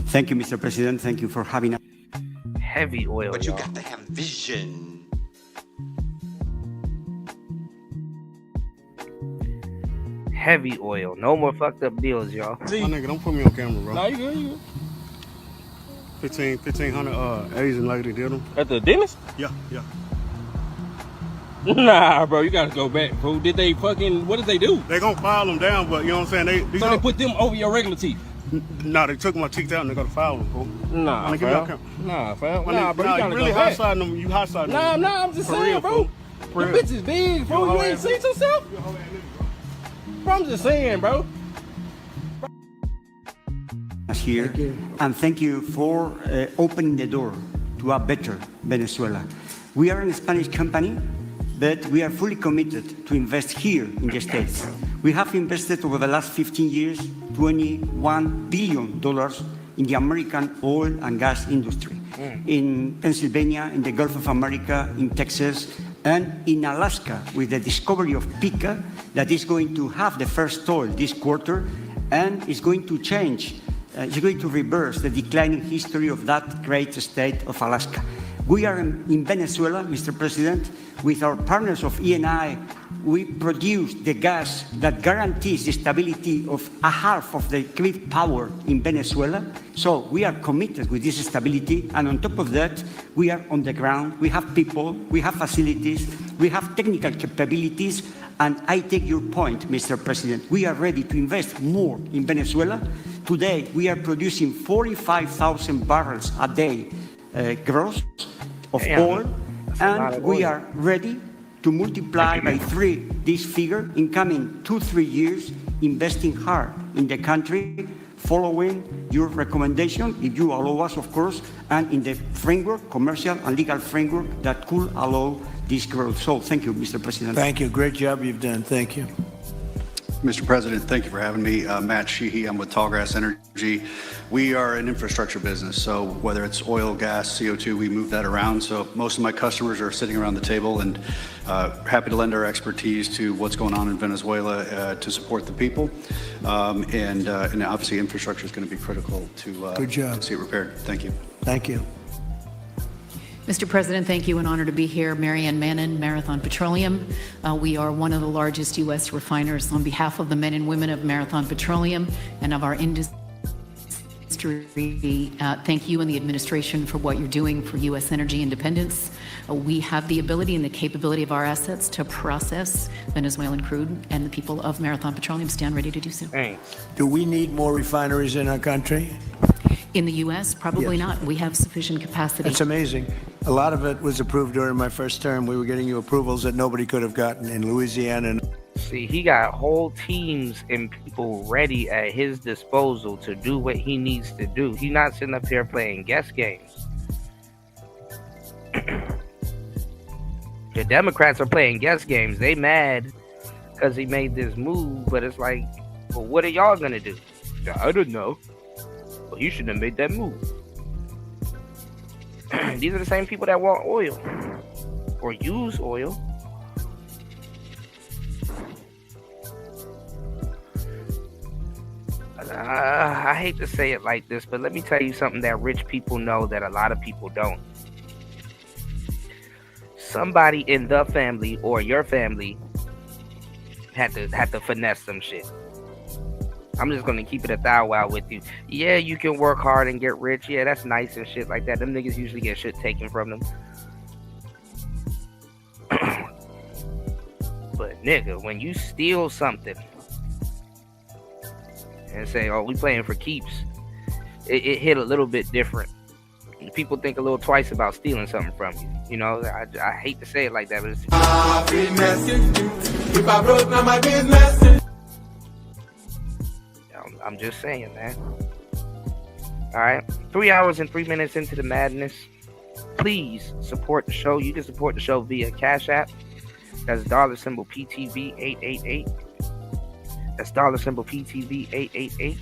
[SPEAKER 26] Thank you, Mr. President. Thank you for having us.
[SPEAKER 2] Heavy oil.
[SPEAKER 8] But you got to have vision.
[SPEAKER 2] Heavy oil. No more fucked up deals, y'all.
[SPEAKER 27] My nigga, don't put me on camera, bro. Nah, you good. 1,500 Asian lady did them.
[SPEAKER 28] At the dentist?
[SPEAKER 27] Yeah.
[SPEAKER 28] Nah, bro, you gotta go back, bro. What did they do?
[SPEAKER 27] They gonna file them down, but you know what I'm saying?
[SPEAKER 28] They put them over your regular teeth?
[SPEAKER 27] Nah, they took my teeth out and they gotta file them, bro.
[SPEAKER 28] Nah, fam. Nah, bro, you gotta
[SPEAKER 27] really
[SPEAKER 28] go back.
[SPEAKER 27] hot-siding them. You hot-siding them.
[SPEAKER 28] Nah, I'm just saying, bro. The bitch is big, bro. You ain't seen yourself? Bro, I'm just saying, bro.
[SPEAKER 26] Here, and thank you for opening the door to a better Venezuela. We are a Spanish company but we are fully committed to invest here in the States. We have invested over the last 15 years $21 billion in the American oil and gas industry, in Pennsylvania, in the Gulf of America, in Texas, and in Alaska with the discovery of Pika that is going to have the first oil this quarter and is going to change, is going to reverse the declining history of that great state of Alaska. We are in Venezuela, Mr. President, with our partners of ENI. We produce the gas that guarantees the stability of a half of the grid power in Venezuela. So we are committed with this stability. And on top of that, we are on the ground. We have people, we have facilities, we have technical capabilities. And I take your point, Mr. President. We are ready to invest more in Venezuela. Today, we are producing 45,000 barrels a day gross of oil. And we are ready to multiply by 3 this figure in coming 2-3 years, investing hard in the country, following your recommendation, if you allow us, of course, and in the framework, commercial and legal framework that could allow this growth. So thank you, Mr. President.
[SPEAKER 7] Thank you. Great job you've done. Thank you.
[SPEAKER 1] Mr. President, thank you for having me. Matt Sheehy, I'm with Tallgrass Energy. We are an infrastructure business, so whether it's oil, gas, CO2, we move that around. So most of my customers are sitting around the table and happy to lend our expertise to what's going on in Venezuela to support the people. And obviously infrastructure is going to be critical to see it repaired. Thank you.
[SPEAKER 7] Thank you.
[SPEAKER 4] Mr. President, thank you. An honor to be here. Marianne Mannon, Marathon Petroleum. We are one of the largest U.S. refiners. On behalf of the men and women of Marathon Petroleum and of our industry, thank you and the administration for what you're doing for U.S. energy independence. We have the ability and the capability of our assets to process Venezuelan crude, and the people of Marathon Petroleum stand ready to do so.
[SPEAKER 7] Do we need more refineries in our country?
[SPEAKER 4] In the U.S., probably not. We have sufficient capacity.
[SPEAKER 7] It's amazing. A lot of it was approved during my first term. We were getting you approvals that nobody could have gotten in Louisiana.
[SPEAKER 2] See, he got whole teams and people ready at his disposal to do what he needs to do. He's not sitting up here playing guess games. The Democrats are playing guess games. They mad because he made this move, but it's like, well, what are y'all gonna do? I don't know. Well, you shouldn't have made that move. These are the same people that want oil or use oil. I hate to say it like this, but let me tell you something that rich people know that a lot of people don't. Somebody in the family or your family had to finesse some shit. I'm just gonna keep it a thou wow with you. Yeah, you can work hard and get rich. Yeah, that's nice and shit like that. Them niggas usually get shit taken from them. But nigga, when you steal something and say, "Oh, we playing for keeps," it hit a little bit different. People think a little twice about stealing something from you. You know, I hate to say it like that, but it's. If I broke, now my business. I'm just saying, man. All right, 3 hours and 3 minutes into the madness. Please support the show. You can support the show via Cash App. That's $ PTV 888. That's $ PTV 888.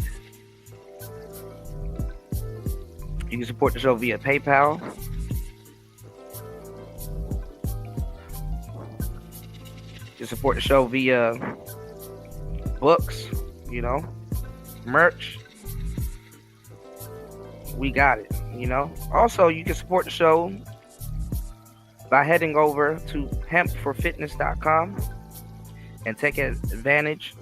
[SPEAKER 2] You can support the show via PayPal. You can support the show via books, you know, merch. We got it, you know. Also, you can support the show by heading over to hempforfitness.com and take advantage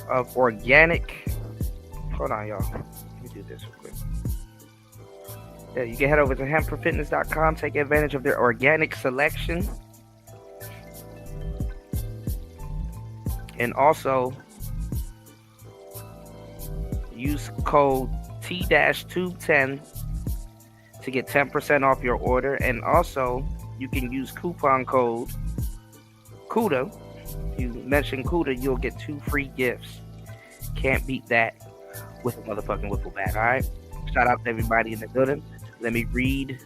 [SPEAKER 2] of organic. Hold on, y'all. Let me do this real quick. Yeah, you can head over to hempforfitness.com, take advantage of their organic selection. And also use code T-Tube10 to get 10% off your order. And also you can use coupon code CUDA. If you mention CUDA, you'll get 2 free gifts. Can't beat that with a motherfucking wiffle bat, alright? Shout out to everybody in the building. Let me read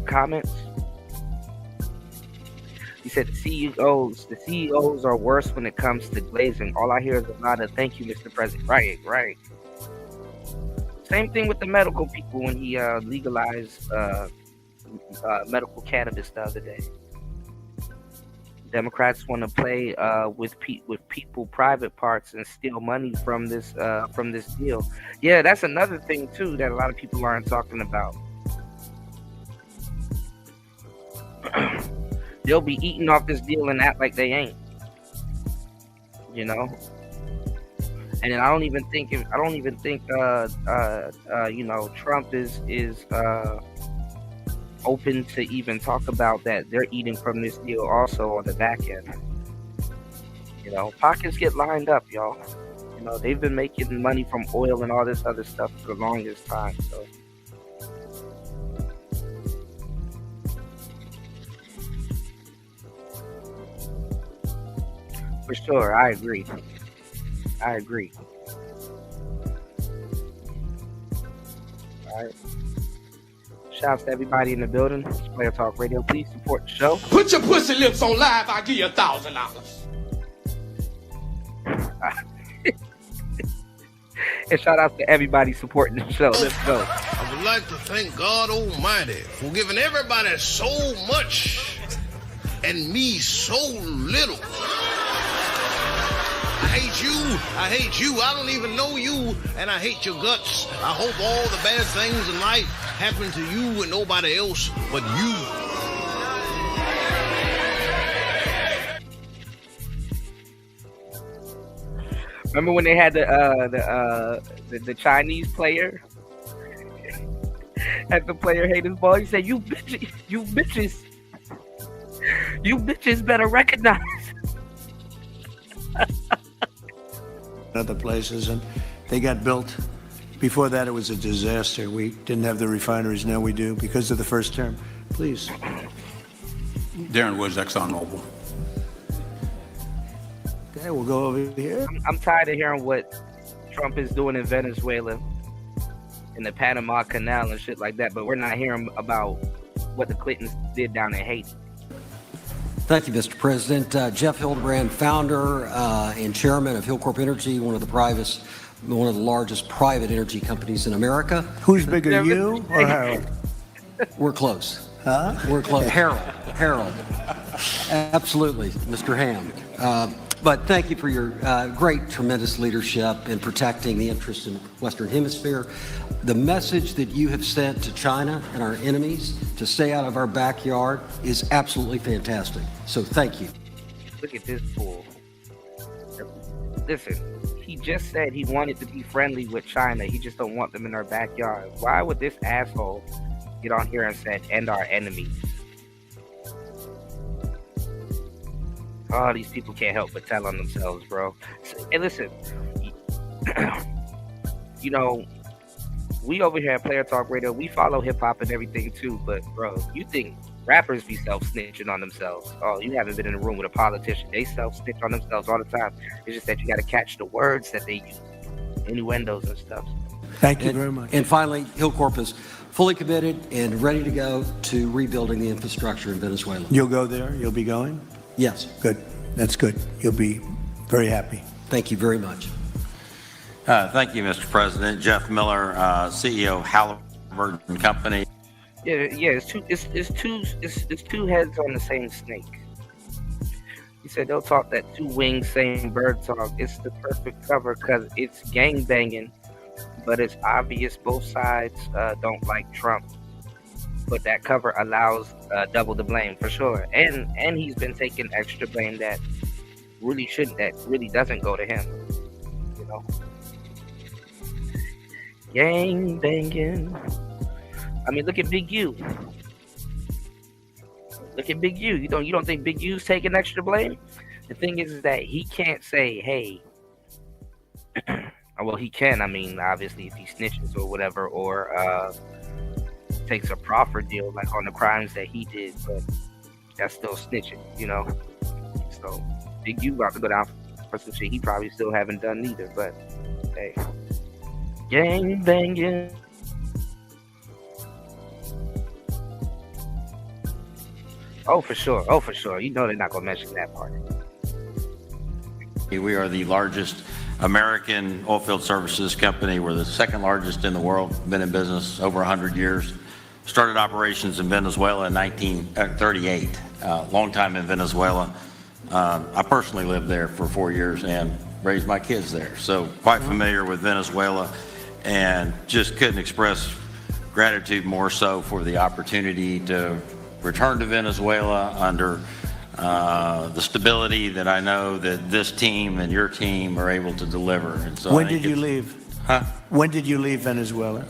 [SPEAKER 2] comments. He said the CEOs are worse when it comes to glazing. All I hear is a lot of thank you, Mr. President. Right. Same thing with the medical people when he legalized medical cannabis the other day. Democrats want to play with people private parts and steal money from this deal. Yeah, that's another thing too that a lot of people aren't talking about. They'll be eating off this deal and act like they ain't. You know. And I don't even think Trump is open to even talk about that they're eating from this deal also on the back end. You know, pockets get lined up, y'all. You know, they've been making money from oil and all this other stuff for the longest time. So for sure, I agree. All right. Shouts to everybody in the building. It's Player Talk Radio. Please support the show.
[SPEAKER 28] Put your pussy lips on live, I'll give you $1,000.
[SPEAKER 2] And shout out to everybody supporting the show. Let's go.
[SPEAKER 28] I would like to thank God Almighty for giving everybody so much and me so little. I hate you, I don't even know you, and I hate your guts. I hope all the bad things in life happen to you and nobody else but you.
[SPEAKER 2] Remember when they had the Chinese player? Had the player hate his ball? He said, you bitches better recognize.
[SPEAKER 7] Other places, and they got built. Before that, it was a disaster. We didn't have the refineries. Now we do because of the first term. Please.
[SPEAKER 17] Darren Woods, ExxonMobil.
[SPEAKER 7] Okay, we'll go over here.
[SPEAKER 2] I'm tired of hearing what Trump is doing in Venezuela, in the Panama Canal and shit like that, but we're not hearing about what the Clintons did down in Haiti.
[SPEAKER 5] Thank you, Mr. President. Jeff Hildebrand, founder and chairman of Hillcorp Energy, one of the largest private energy companies in America.
[SPEAKER 7] Who's bigger, you or Harold?
[SPEAKER 5] We're close.
[SPEAKER 7] Huh?
[SPEAKER 5] We're close. Harold. Absolutely, Mr. Ham. But thank you for your great, tremendous leadership in protecting the interests in the Western Hemisphere. The message that you have sent to China and our enemies to stay out of our backyard is absolutely fantastic. So thank you.
[SPEAKER 2] Look at this fool. Listen, he just said he wanted to be friendly with China. He just don't want them in our backyard. Why would this asshole get on here and say, end our enemies? Oh, these people can't help but tell on themselves, bro. Hey, listen, you know, we over here at Player Talk Radio, we follow hip-hop and everything too, but, bro, you think rappers be self-snitching on themselves? Oh, you haven't been in a room with a politician. They self-snitch on themselves all the time. It's just that you got to catch the words that they use, innuendos and stuff.
[SPEAKER 7] Thank you very much.
[SPEAKER 5] And finally, Hillcorp is fully committed and ready to go to rebuilding the infrastructure in Venezuela.
[SPEAKER 7] You'll go there? You'll be going?
[SPEAKER 5] Yes.
[SPEAKER 7] Good. That's good. You'll be very happy.
[SPEAKER 5] Thank you very much.
[SPEAKER 9] Thank you, Mr. President. Jeff Miller, CEO, Halliburton Company.
[SPEAKER 2] Yeah, it's two heads on the same snake. He said they'll talk that two wings, same bird talk. It's the perfect cover because it's gang banging, but it's obvious both sides don't like Trump. But that cover allows double the blame for sure, and he's been taking extra blame that really doesn't go to him. You know, gang banging. I mean, look at Big U. Look at Big U. You don't think Big U's taking extra blame? The thing is that he can't say, hey. Well, he can. I mean, obviously, if he snitches or whatever, or takes a proffer deal like on the crimes that he did, but that's still snitching, you know. So Big U about to go down for some shit he probably still haven't done either. But hey, gang banging. Oh, for sure. Oh, for sure. You know they're not going to mention that part.
[SPEAKER 9] We are the largest American oilfield services company. We're the second largest in the world. Been in business over 100 years. Started operations in Venezuela in 1938. Long time in Venezuela. I personally lived there for 4 years and raised my kids there. So quite familiar with Venezuela, and just couldn't express gratitude more so for the opportunity to return to Venezuela under the stability that I know that this team and your team are able to deliver. And so
[SPEAKER 7] When did you leave?
[SPEAKER 9] Huh?
[SPEAKER 7] When did you leave Venezuela?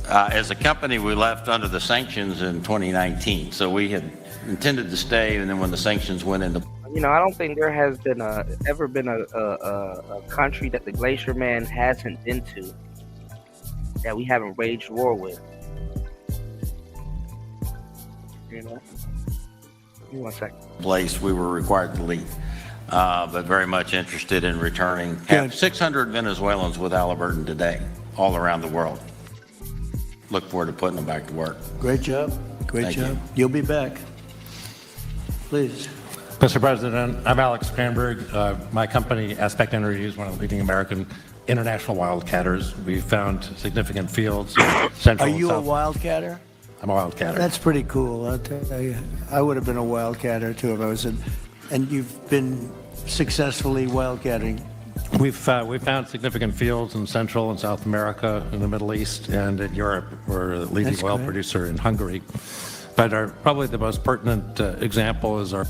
[SPEAKER 9] As a company, we left under the sanctions in 2019. So we had intended to stay, and then when the sanctions went into
[SPEAKER 2] You know, I don't think there has been ever been a country that the Glacier Man hasn't been to that we haven't waged war with. You know? Give me 1 second.
[SPEAKER 9] place, we were required to leave, but very much interested in returning. Have 600 Venezuelans with Halliburton today, all around the world. Look forward to putting them back to work.
[SPEAKER 7] Great job. Great
[SPEAKER 9] Thank
[SPEAKER 7] job.
[SPEAKER 9] you.
[SPEAKER 7] You'll be back. Please.
[SPEAKER 3] Mr. President, I'm Alex Cranberg. My company, Aspect Energy, is one of the leading American international wildcatters. We've found significant fields. Central
[SPEAKER 7] Are
[SPEAKER 3] and
[SPEAKER 7] you a
[SPEAKER 3] South.
[SPEAKER 7] wildcatter?
[SPEAKER 3] I'm a wildcatter.
[SPEAKER 7] That's pretty cool. I'll tell you. I would have been a wildcatter too if I was in. And you've been successfully wildcatting.
[SPEAKER 3] We've found significant fields in Central and South America, in the Middle East, and in Europe. We're a leading
[SPEAKER 7] That's
[SPEAKER 3] oil
[SPEAKER 7] great.
[SPEAKER 3] producer in Hungary. But probably the most pertinent example is our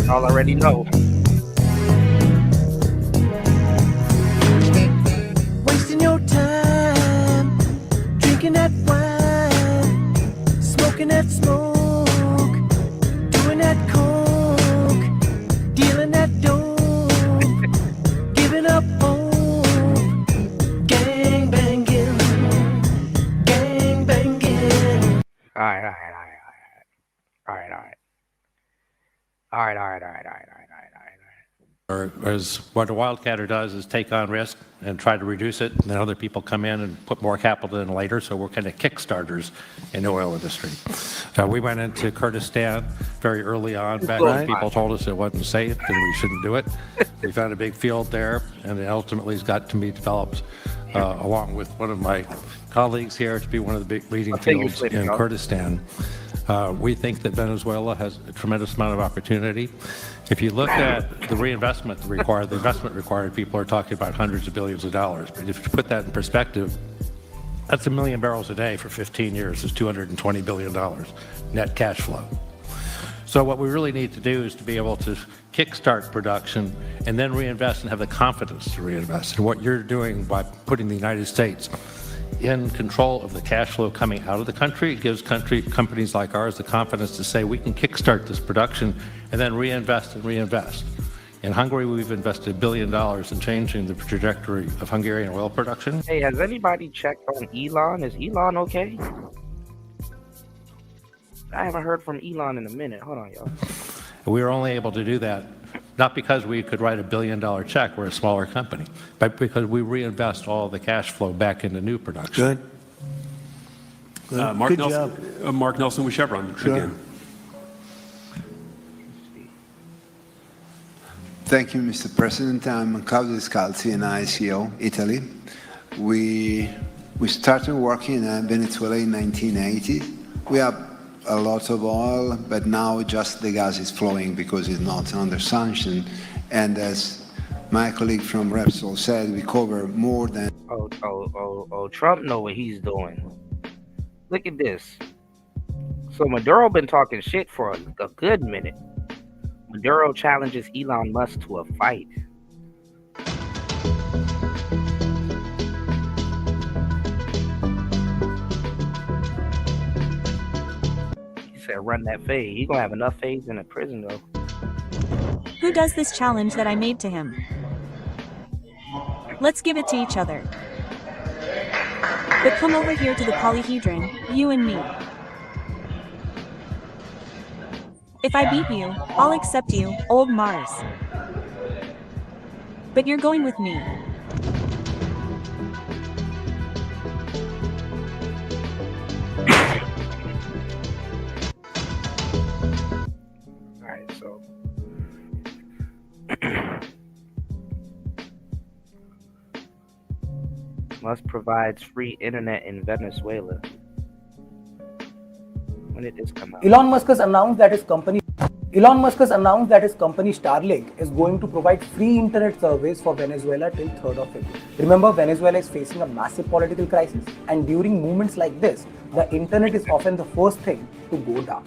[SPEAKER 2] Y'all already know.
[SPEAKER 6] Wasting your time, drinking that wine, smoking that smoke, doing that coke, dealing that dope, giving up hope, gang banging, gang banging.
[SPEAKER 2] All right.
[SPEAKER 3] Or as what a wildcatter does is take on risk and try to reduce it, and then other people come in and put more capital in later, so we're kind of kickstarters in the oil industry. We went into Kurdistan very early on, back when people told us it wasn't safe and we shouldn't do it. We found a big field there, and it ultimately has got to be developed along with one of my colleagues here to be one of the big leading fields in Kurdistan. We think that Venezuela has a tremendous amount of opportunity. If you look at the reinvestment required, the investment required, people are talking about hundreds of billions of dollars. But if you put that in perspective, that's 1 million barrels a day for 15 years is $220 billion net cash flow. So what we really need to do is to be able to kickstart production and then reinvest and have the confidence to reinvest. And what you're doing by putting the United States in control of the cash flow coming out of the country, it gives companies like ours the confidence to say we can kickstart this production and then reinvest and reinvest. In Hungary, we've invested $1 billion in changing the trajectory of Hungarian oil production.
[SPEAKER 2] Hey, has anybody checked on Elon? Is Elon okay? I haven't heard from Elon in a minute. Hold on, y'all.
[SPEAKER 3] We were only able to do that not because we could write $1 billion check, we're a smaller company, but because we reinvest all the cash flow back into new production.
[SPEAKER 7] Good.
[SPEAKER 16] Mark
[SPEAKER 7] Good
[SPEAKER 16] Nelson,
[SPEAKER 7] job.
[SPEAKER 16] Mark Nelson with Chevron again.
[SPEAKER 10] Thank you, Mr. President. I'm Claudio Descalzi, and ICO, Italy. We started working in Venezuela in 1980. We have a lot of oil, but now just the gas is flowing because it's not under sanction. And as my colleague from Repsol said, we cover more than...
[SPEAKER 2] Oh, Trump know what he's doing. Look at this. So Maduro been talking shit for a good minute. Maduro challenges Elon Musk to a fight. He said run that fade. He gonna have enough fades in the prison though.
[SPEAKER 11] Who does this challenge that I made to him? Let's give it to each other. But come over here to the polyhedron, you and me. If I beat you, I'll accept you, old Mars. But you're going with me.
[SPEAKER 2] Alright, so Musk provides free internet in Venezuela. When did this come out?
[SPEAKER 12] Elon Musk has announced that his company Starlink is going to provide free internet service for Venezuela till 3rd of April. Remember, Venezuela is facing a massive political crisis, and during movements like this, the internet is often the first thing to go down.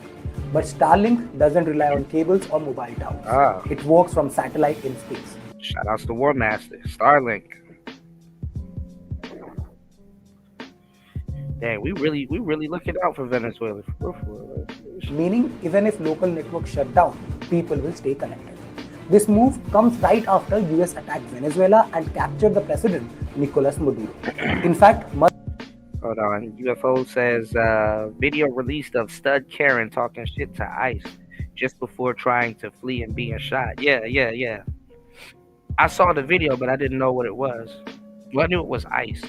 [SPEAKER 12] But Starlink doesn't rely on cables or mobile towers. It works from satellite in space.
[SPEAKER 2] Shout outs to War Master, Starlink. Dang, we really looking out for Venezuela.
[SPEAKER 12] Meaning, even if local networks shut down, people will stay connected. This move comes right after US attacked Venezuela and captured the president, Nicolas Maduro. In fact,
[SPEAKER 2] hold on, UFO says video released of Stud Karen talking shit to ICE just before trying to flee and being shot. Yeah. I saw the video, but I didn't know what it was. Well, I knew it was ICE,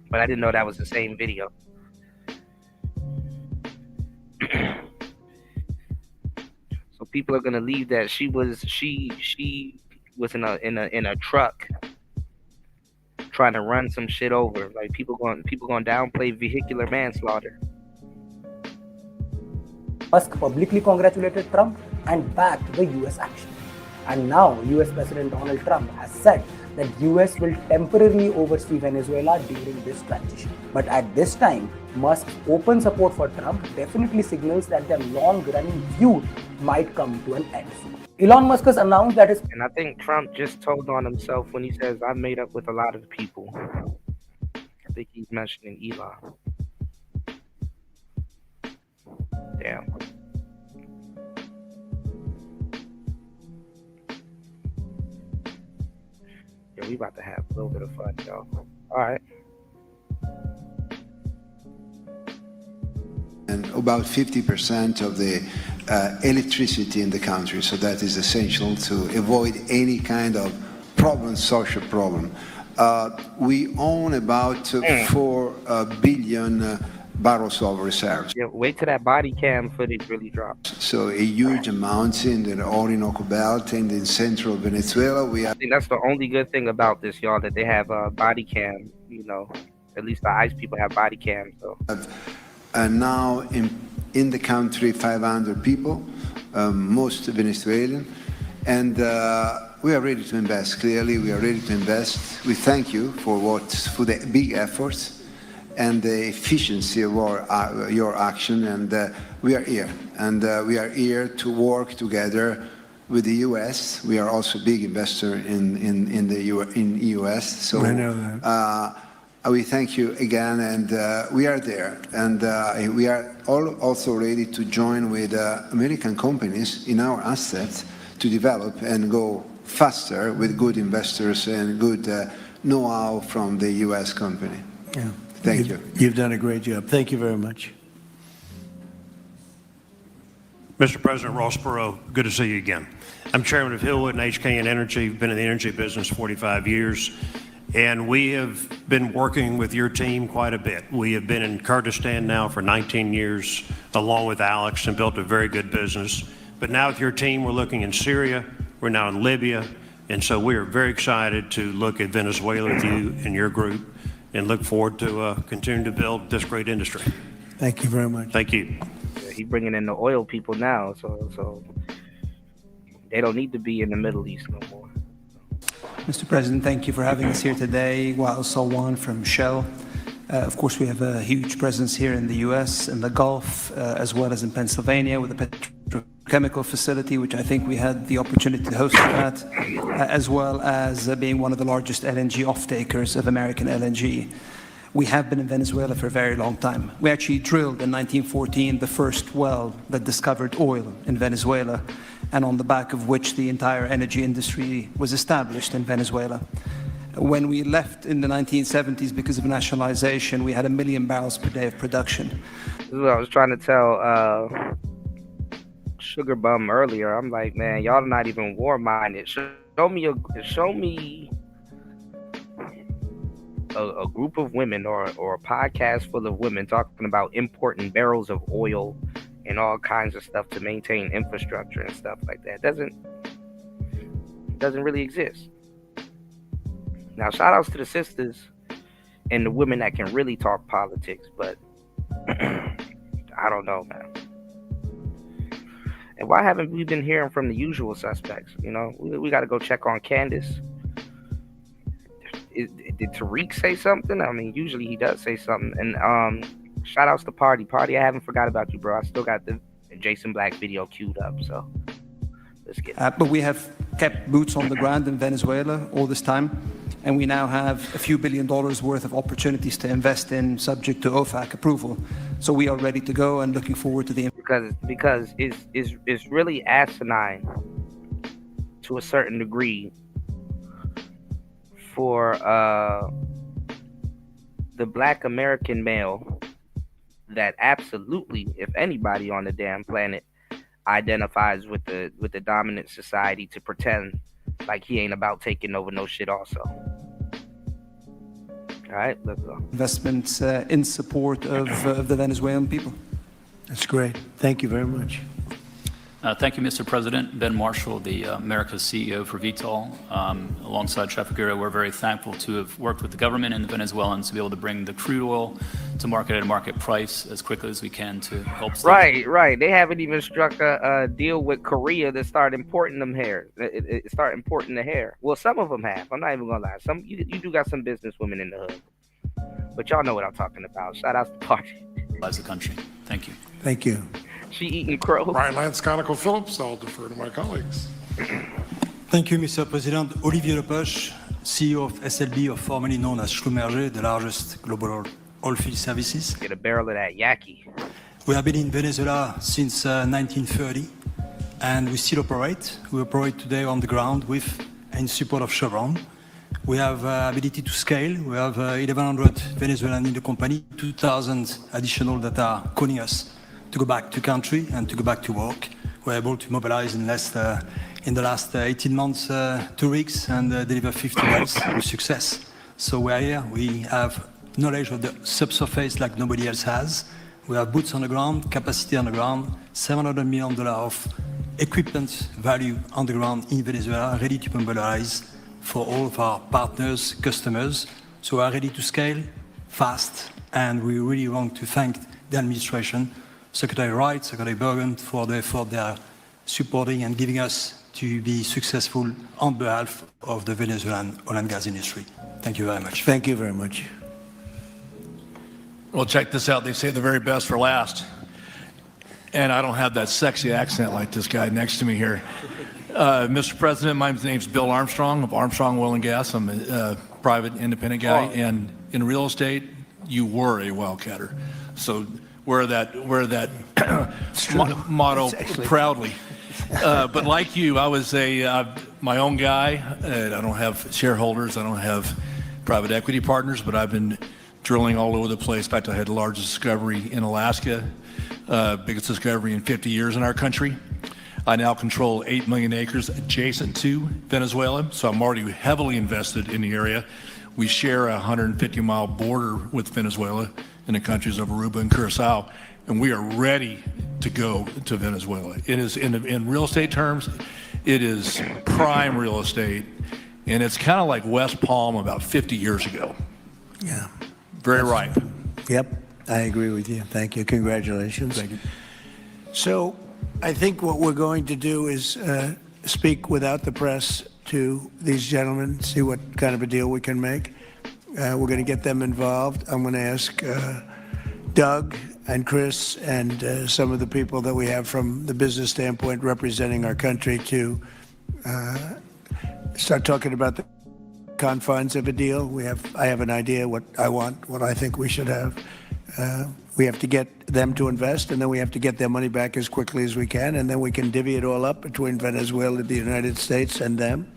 [SPEAKER 2] but I didn't know that was the same video. So people are gonna leave that she was in a truck trying to run some shit over. Like people going downplay vehicular manslaughter.
[SPEAKER 12] Musk publicly congratulated Trump and backed the US action. And now US President Donald Trump has said that US will temporarily oversee Venezuela during this transition. But at this time, Musk's open support for Trump definitely signals that their long-running feud might come to an end soon. Elon Musk has announced that
[SPEAKER 2] And I think Trump just told on himself when he says, "I made up with a lot of people." I think he's mentioning Elon. Damn. Yeah, we about to have a little bit of fun, y'all. All right.
[SPEAKER 10] And about 50% of the electricity in the country, so that is essential to avoid any kind of problem, social problem. We own about 4 billion barrels of reserves.
[SPEAKER 2] Yeah, wait till that body cam footage really drops.
[SPEAKER 10] So a huge amount in the Orinoco Belt and in central Venezuela.
[SPEAKER 2] I think that's the only good thing about this, y'all, that they have body cam. You know, at least the ICE people have body cams. So.
[SPEAKER 10] Now in the country, 500 people, most Venezuelan, and we are ready to invest. Clearly, we are ready to invest. We thank you for the big efforts and the efficiency of your action, and we are here. And we are here to work together with the U.S. We are also a big investor in the U.S. So
[SPEAKER 7] I know that.
[SPEAKER 10] We thank you again, and we are there. And we are also ready to join with American companies in our assets to develop and go faster with good investors and good know-how from the U.S. company.
[SPEAKER 7] Yeah.
[SPEAKER 10] Thank you.
[SPEAKER 7] You've done a great job. Thank you very much.
[SPEAKER 13] Mr. President Ross Perot, good to see you again. I'm chairman of Hillwood and HKN Energy. Been in the energy business 45 years. And we have been working with your team quite a bit. We have been in Kurdistan now for 19 years, along with Alex, and built a very good business. But now with your team, we're looking in Syria, we're now in Libya, and so we are very excited to look at Venezuela with you and your group, and look forward to continuing to build this great industry.
[SPEAKER 7] Thank you very much.
[SPEAKER 13] Thank you.
[SPEAKER 2] Yeah, he's bringing in the oil people now, so they don't need to be in the Middle East no more.
[SPEAKER 14] Mr. President, thank you for having us here today. Wael Salwan from Shell. Of course, we have a huge presence here in the U.S., in the Gulf, as well as in Pennsylvania with a petrochemical facility, which I think we had the opportunity to host at, as well as being one of the largest LNG off-takers of American LNG. We have been in Venezuela for a very long time. We actually drilled in 1914 the first well that discovered oil in Venezuela, and on the back of which the entire energy industry was established in Venezuela. When we left in the 1970s because of nationalization, we had 1 million barrels per day of production.
[SPEAKER 2] This is what I was trying to tell Sugar Bum earlier. I'm like, man, y'all not even war-minded. Show me a group of women or a podcast full of women talking about importing barrels of oil and all kinds of stuff to maintain infrastructure and stuff like that. Doesn't really exist. Now, shout outs to the sisters and the women that can really talk politics, but I don't know, man. And why haven't we been hearing from the usual suspects? You know, we got to go check on Candace. Did Tariq say something? I mean, usually he does say something. And shout outs to Party. I haven't forgot about you, bro. I still got the Jason Black video queued up, so let's get it.
[SPEAKER 14] But we have kept boots on the ground in Venezuela all this time, and we now have a few $1 billion worth of opportunities to invest in, subject to OFAC approval. So we are ready to go and looking forward to the...
[SPEAKER 2] Because it's really asinine to a certain degree for the Black American male that absolutely, if anybody on the damn planet identifies with the dominant society, to pretend like he ain't about taking over no shit also. All right, let's go.
[SPEAKER 14] Investments in support of the Venezuelan people.
[SPEAKER 7] That's great. Thank you very much.
[SPEAKER 15] Thank you, Mr. President. Ben Marshall, the America's CEO for Vitol. Alongside Trafigura, we're very thankful to have worked with the government and the Venezuelans to be able to bring the crude oil to market at a market price as quickly as we can to help.
[SPEAKER 2] Right. They haven't even struck a deal with Korea to start importing them hair. Start importing the hair. Well, some of them have. I'm not even gonna lie. Some you do got some business women in the hood, but y'all know what I'm talking about. Shout out to Party.
[SPEAKER 15] As the country. Thank you.
[SPEAKER 7] Thank you.
[SPEAKER 2] She eating crow.
[SPEAKER 18] Brian Lance, ConocoPhillips. I'll defer to my colleagues.
[SPEAKER 19] Thank you, Mr. President. Olivier Lepage, CEO of SLB, or formerly known as Schlumberger, the largest global oilfield services.
[SPEAKER 2] Get a barrel of that yaki.
[SPEAKER 19] We have been in Venezuela since 1930, and we still operate. We operate today on the ground with in support of Chevron. We have ability to scale. We have 1,100 Venezuelans in the company, 2,000 additional that are calling us to go back to country and to go back to work. We're able to mobilize in the last 18 months 2 rigs and deliver 50 wells with success. So we're here. We have knowledge of the subsurface like nobody else has. We have boots on the ground, capacity on the ground, $700 million of equipment value on the ground in Venezuela, ready to mobilize for all of our partners, customers. So we are ready to scale fast, and we really want to thank the administration, Secretary Wright, Secretary Bergen, for the effort they are supporting and giving us to be successful on behalf of the Venezuelan oil and gas industry. Thank you very much.
[SPEAKER 7] Thank you very much.
[SPEAKER 20] Well, check this out. They say the very best for last. And I don't have that sexy accent like this guy next to me here. Mr. President, my name's Bill Armstrong of Armstrong Oil and Gas. I'm a private independent guy. And in real estate, you were a wildcatter. So wear that motto proudly. But like you, I was my own guy. I don't have shareholders. I don't have private equity partners, but I've been drilling all over the place. In fact, I had the largest discovery in Alaska, biggest discovery in 50 years in our country. I now control 8 million acres adjacent to Venezuela, so I'm already heavily invested in the area. We share a 150-mile border with Venezuela in the countries of Aruba and Curacao, and we are ready to go to Venezuela. It is, in real estate terms, it is prime real estate, and it's kind of like West Palm about 50 years ago.
[SPEAKER 7] Yeah.
[SPEAKER 20] Very ripe.
[SPEAKER 7] Yep, I agree with you. Thank you. Congratulations.
[SPEAKER 20] Thank you.
[SPEAKER 7] So I think what we're going to do is speak without the press to these gentlemen, see what kind of a deal we can make. We're going to get them involved. I'm going to ask Doug and Chris and some of the people that we have from the business standpoint representing our country to start talking about the confines of a deal. I have an idea what I want, what I think we should have. We have to get them to invest, and then we have to get their money back as quickly as we can, and then we can divvy it all up between Venezuela, the United States, and them.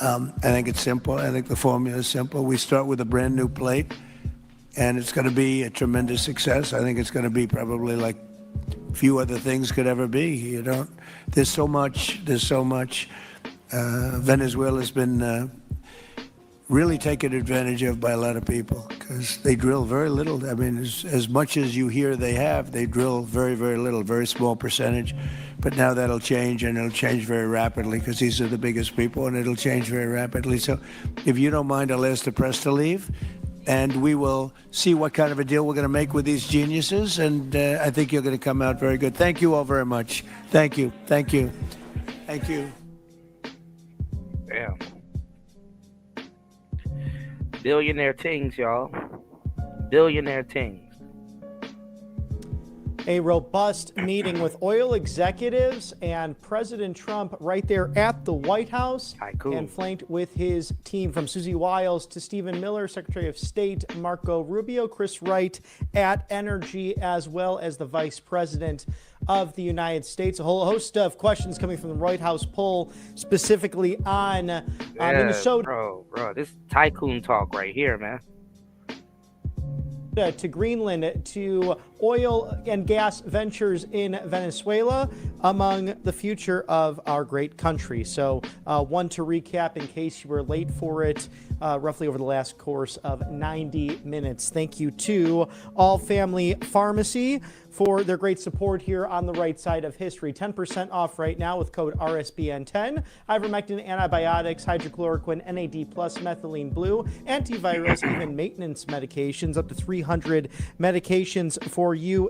[SPEAKER 7] I think it's simple. I think the formula is simple. We start with a brand new plate, and it's going to be a tremendous success. I think it's going to be probably like few other things could ever be. There's so much. Venezuela's been really taken advantage of by a lot of people because they drill very little. I mean, as much as you hear they drill very, very little, very small percentage. But now that'll change, and it'll change very rapidly because these are the biggest people, and it'll change very rapidly. So if you don't mind, I'll ask the press to leave, and we will see what kind of a deal we're going to make with these geniuses, and I think you're going to come out very good. Thank you all very much. Thank you. Thank you. Thank you.
[SPEAKER 2] Damn. Billionaire things, y'all. Billionaire things.
[SPEAKER 8] A robust meeting with oil executives and President Trump right there at the White House, and flanked with his team from Susie Wiles to Stephen Miller, Secretary of State Marco Rubio, Chris Wright at Energy, as well as the Vice President of the United States. A whole host of questions coming from the White House poll, specifically on Minnesota.
[SPEAKER 2] Bro, this tycoon talk right here, man.
[SPEAKER 8] To Greenland, to oil and gas ventures in Venezuela, among the future of our great country. So one to recap in case you were late for it, roughly over the last course of 90 minutes. Thank you to All Family Pharmacy for their great support here on the right side of history. 10% off right now with code RSBN10. Ivermectin, antibiotics, hydrochloroquine, NAD+, methylene blue, antivirals, even maintenance medications, up to 300 medications for you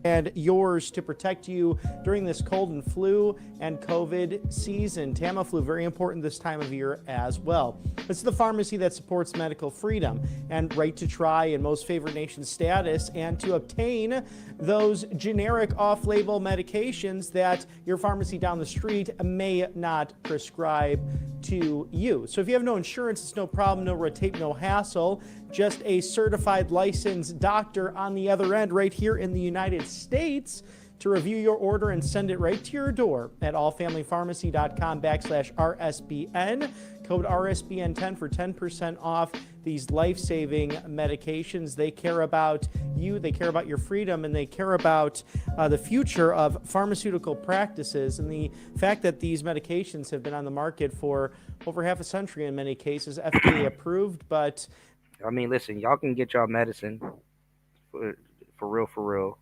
[SPEAKER 8] and yours to protect you during this cold and flu and COVID season. Tamiflu, very important this time of year as well. It's the pharmacy that supports medical freedom and right to try and most favored nation status, and to obtain those generic off-label medications that your pharmacy down the street may not prescribe to you. So if you have no insurance, it's no problem, no red tape, no hassle. Just a certified licensed doctor on the other end right here in the United States to review your order and send it right to your door at allfamilypharmacy.com/RSBN. Code RSBN10 for 10% off these life-saving medications. They care about you, they care about your freedom, and they care about the future of pharmaceutical practices, and the fact that these medications have been on the market for over half a century in many cases, FDA approved. But
[SPEAKER 2] I mean, listen, y'all can get y'all medicine for real,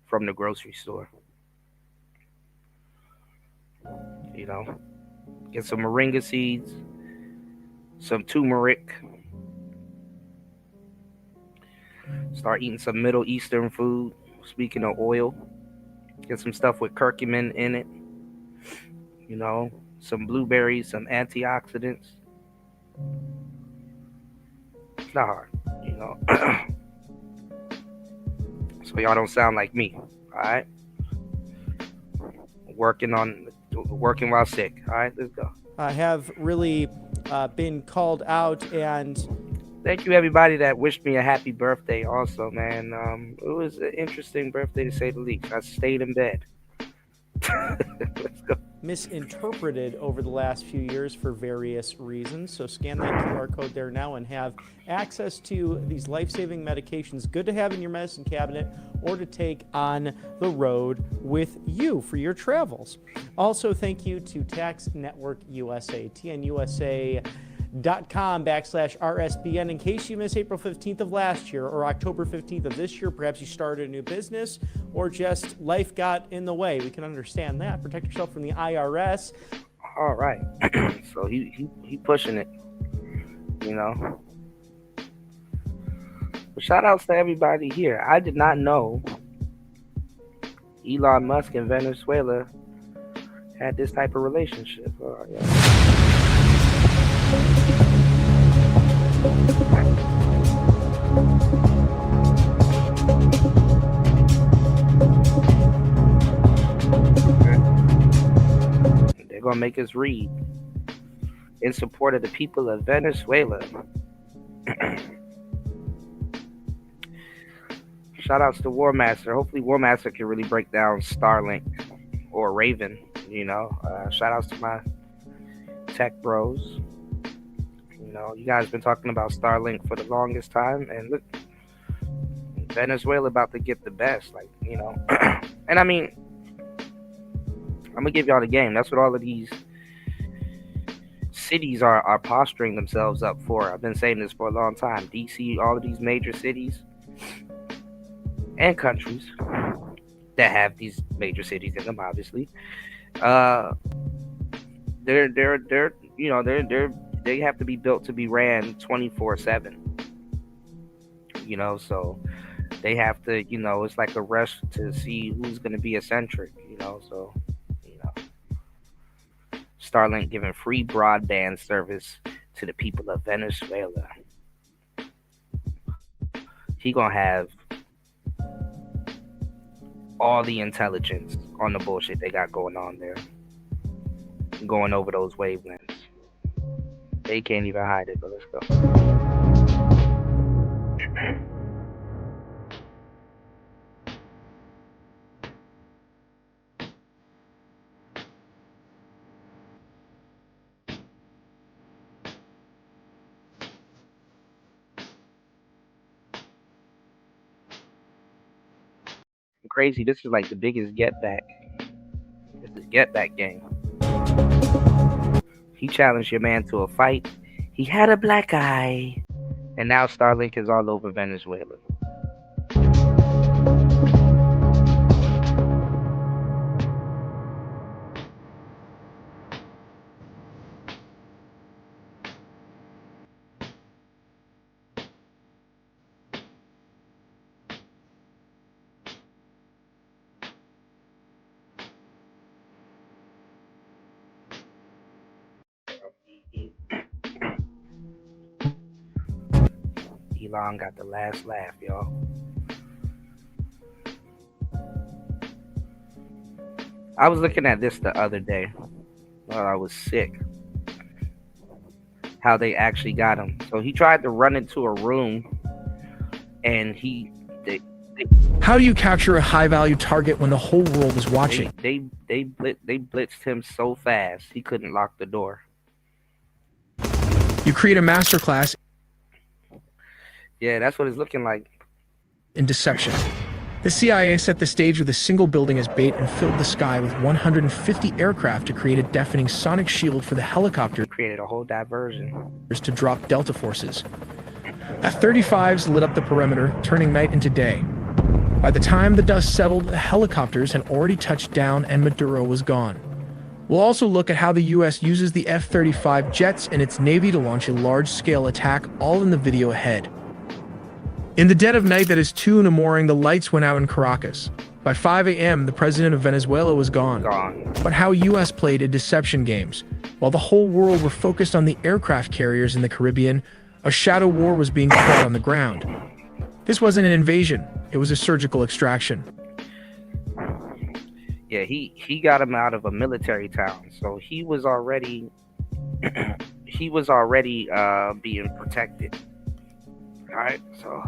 [SPEAKER 2] from the grocery store. You know, get some moringa seeds, some turmeric. Start eating some Middle Eastern food. Speaking of oil, get some stuff with curcumin in it. You know, some blueberries, some antioxidants. It's not hard, you know. So y'all don't sound like me, all right? Working while sick, all right? Let's go.
[SPEAKER 8] I have really been called out, and
[SPEAKER 2] thank you everybody that wished me a happy birthday also, man. It was an interesting birthday to say the least. I stayed in bed. Let's go.
[SPEAKER 8] Misinterpreted over the last few years for various reasons. So scan that QR code there now and have access to these life-saving medications, good to have in your medicine cabinet or to take on the road with you for your travels. Also, thank you to Tax Network USA, tnusa.com/RSBN. In case you missed April 15th of last year or October 15th of this year, perhaps you started a new business or just life got in the way. We can understand that. Protect yourself from the IRS.
[SPEAKER 2] All right. So he pushing it, you know. But shout outs to everybody here. I did not know Elon Musk and Venezuela had this type of relationship. Yeah. They're gonna make us read in support of the people of Venezuela. Shout outs to War Master. Hopefully War Master can really break down Starlink or Raven, you know. Shout outs to tech bros. You know, you guys been talking about Starlink for the longest time, and look, Venezuela about to get the best, like, you know. And I mean, I'm gonna give y'all the game. That's what all of these cities are posturing themselves up for. I've been saying this for a long time. DC, all of these major cities and countries that have these major cities in them, obviously, they have to be built to be ran 24/7. You know, so they have to, you know, it's like a rush to see who's going to be eccentric. You know, so Starlink giving free broadband service to the people of Venezuela. He gonna have all the intelligence on the bullshit they got going on there, going over those wavelengths. They can't even hide it, but let's go. Crazy, this is like the biggest get back. This is get back game. He challenged your man to a fight. He had a black eye. And now Starlink is all over Venezuela. Elon got the last laugh, y'all. I was looking at this the other day while I was sick. How they actually got him. So he tried to run into a room, and
[SPEAKER 1] how do you capture a high-value target when the whole world is watching?
[SPEAKER 2] They blitzed him so fast he couldn't lock the door.
[SPEAKER 1] You create a masterclass
[SPEAKER 2] Yeah, that's what it's looking like.
[SPEAKER 1] in deception. The CIA set the stage with a single building as bait and filled the sky with 150 aircraft to create a deafening sonic shield for the helicopters
[SPEAKER 2] Created a whole diversion.
[SPEAKER 1] to drop Delta forces. F-35s lit up the perimeter, turning night into day. By the time the dust settled, the helicopters had already touched down and Maduro was gone. We'll also look at how the U.S. uses the F-35 jets and its Navy to launch a large-scale attack, all in the video ahead. In the dead of night that is 2 in the morning, the lights went out in Caracas. By 5 a.m., the president of Venezuela was gone. But how U.S. played a deception games. While the whole world were focused on the aircraft carriers in the Caribbean, a shadow war was being fought on the ground. This wasn't an invasion, it was a surgical extraction.
[SPEAKER 2] Yeah, he got him out of a military town, so he was already being protected. All right, so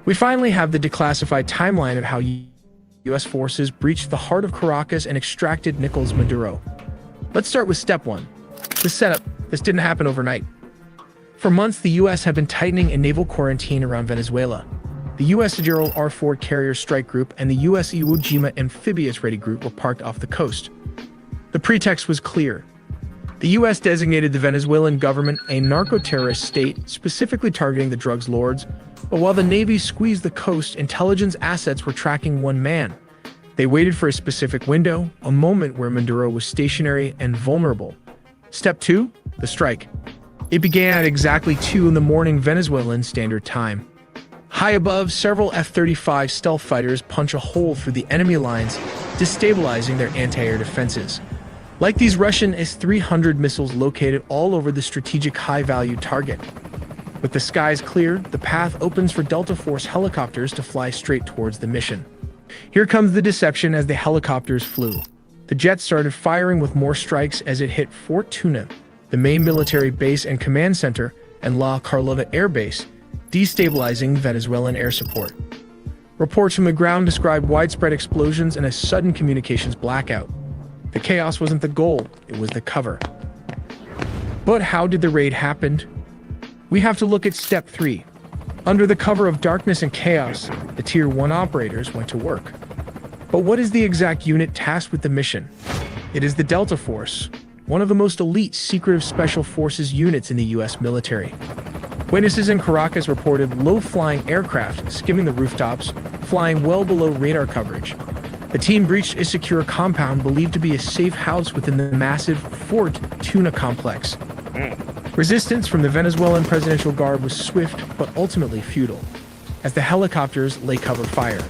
[SPEAKER 1] We finally have the declassified timeline of how U.S. forces breached the heart of Caracas and extracted Nicolas Maduro. Let's start with step 1. The setup. This didn't happen overnight. For months, the U.S. had been tightening a naval quarantine around Venezuela. The U.S. Gerald R. Ford Carrier Strike Group and the U.S. Iwo Jima Amphibious Ready Group were parked off the coast. The pretext was clear. The U.S. designated the Venezuelan government a narco-terrorist state, specifically targeting the drugs lords, but while the Navy squeezed the coast, intelligence assets were tracking one man. They waited for a specific window, a moment where Maduro was stationary and vulnerable. Step 2, the strike. It began at exactly 2 in the morning Venezuelan Standard Time. High above, several F-35 stealth fighters punch a hole through the enemy lines, destabilizing their anti-air defenses. Like these Russian S-300 missiles located all over the strategic high-value target. With the skies cleared, the path opens for Delta Force helicopters to fly straight towards the mission. Here comes the deception as the helicopters flew. The jets started firing with more strikes as it hit Fort Tuna, the main military base and command center, and La Carlota Air Base, destabilizing Venezuelan air support. Reports from the ground described widespread explosions and a sudden communications blackout. The chaos wasn't the goal, it was the cover. But how did the raid happen? We have to look at step 3. Under the cover of darkness and chaos, the Tier 1 operators went to work. But what is the exact unit tasked with the mission? It is the Delta Force, one of the most elite secretive special forces units in the US military. Witnesses in Caracas reported low-flying aircraft skimming the rooftops, flying well below radar coverage. The team breached a secure compound believed to be a safe house within the massive Fort Tuna complex. Resistance from the Venezuelan Presidential Guard was swift but ultimately futile, as the helicopters lay cover fire.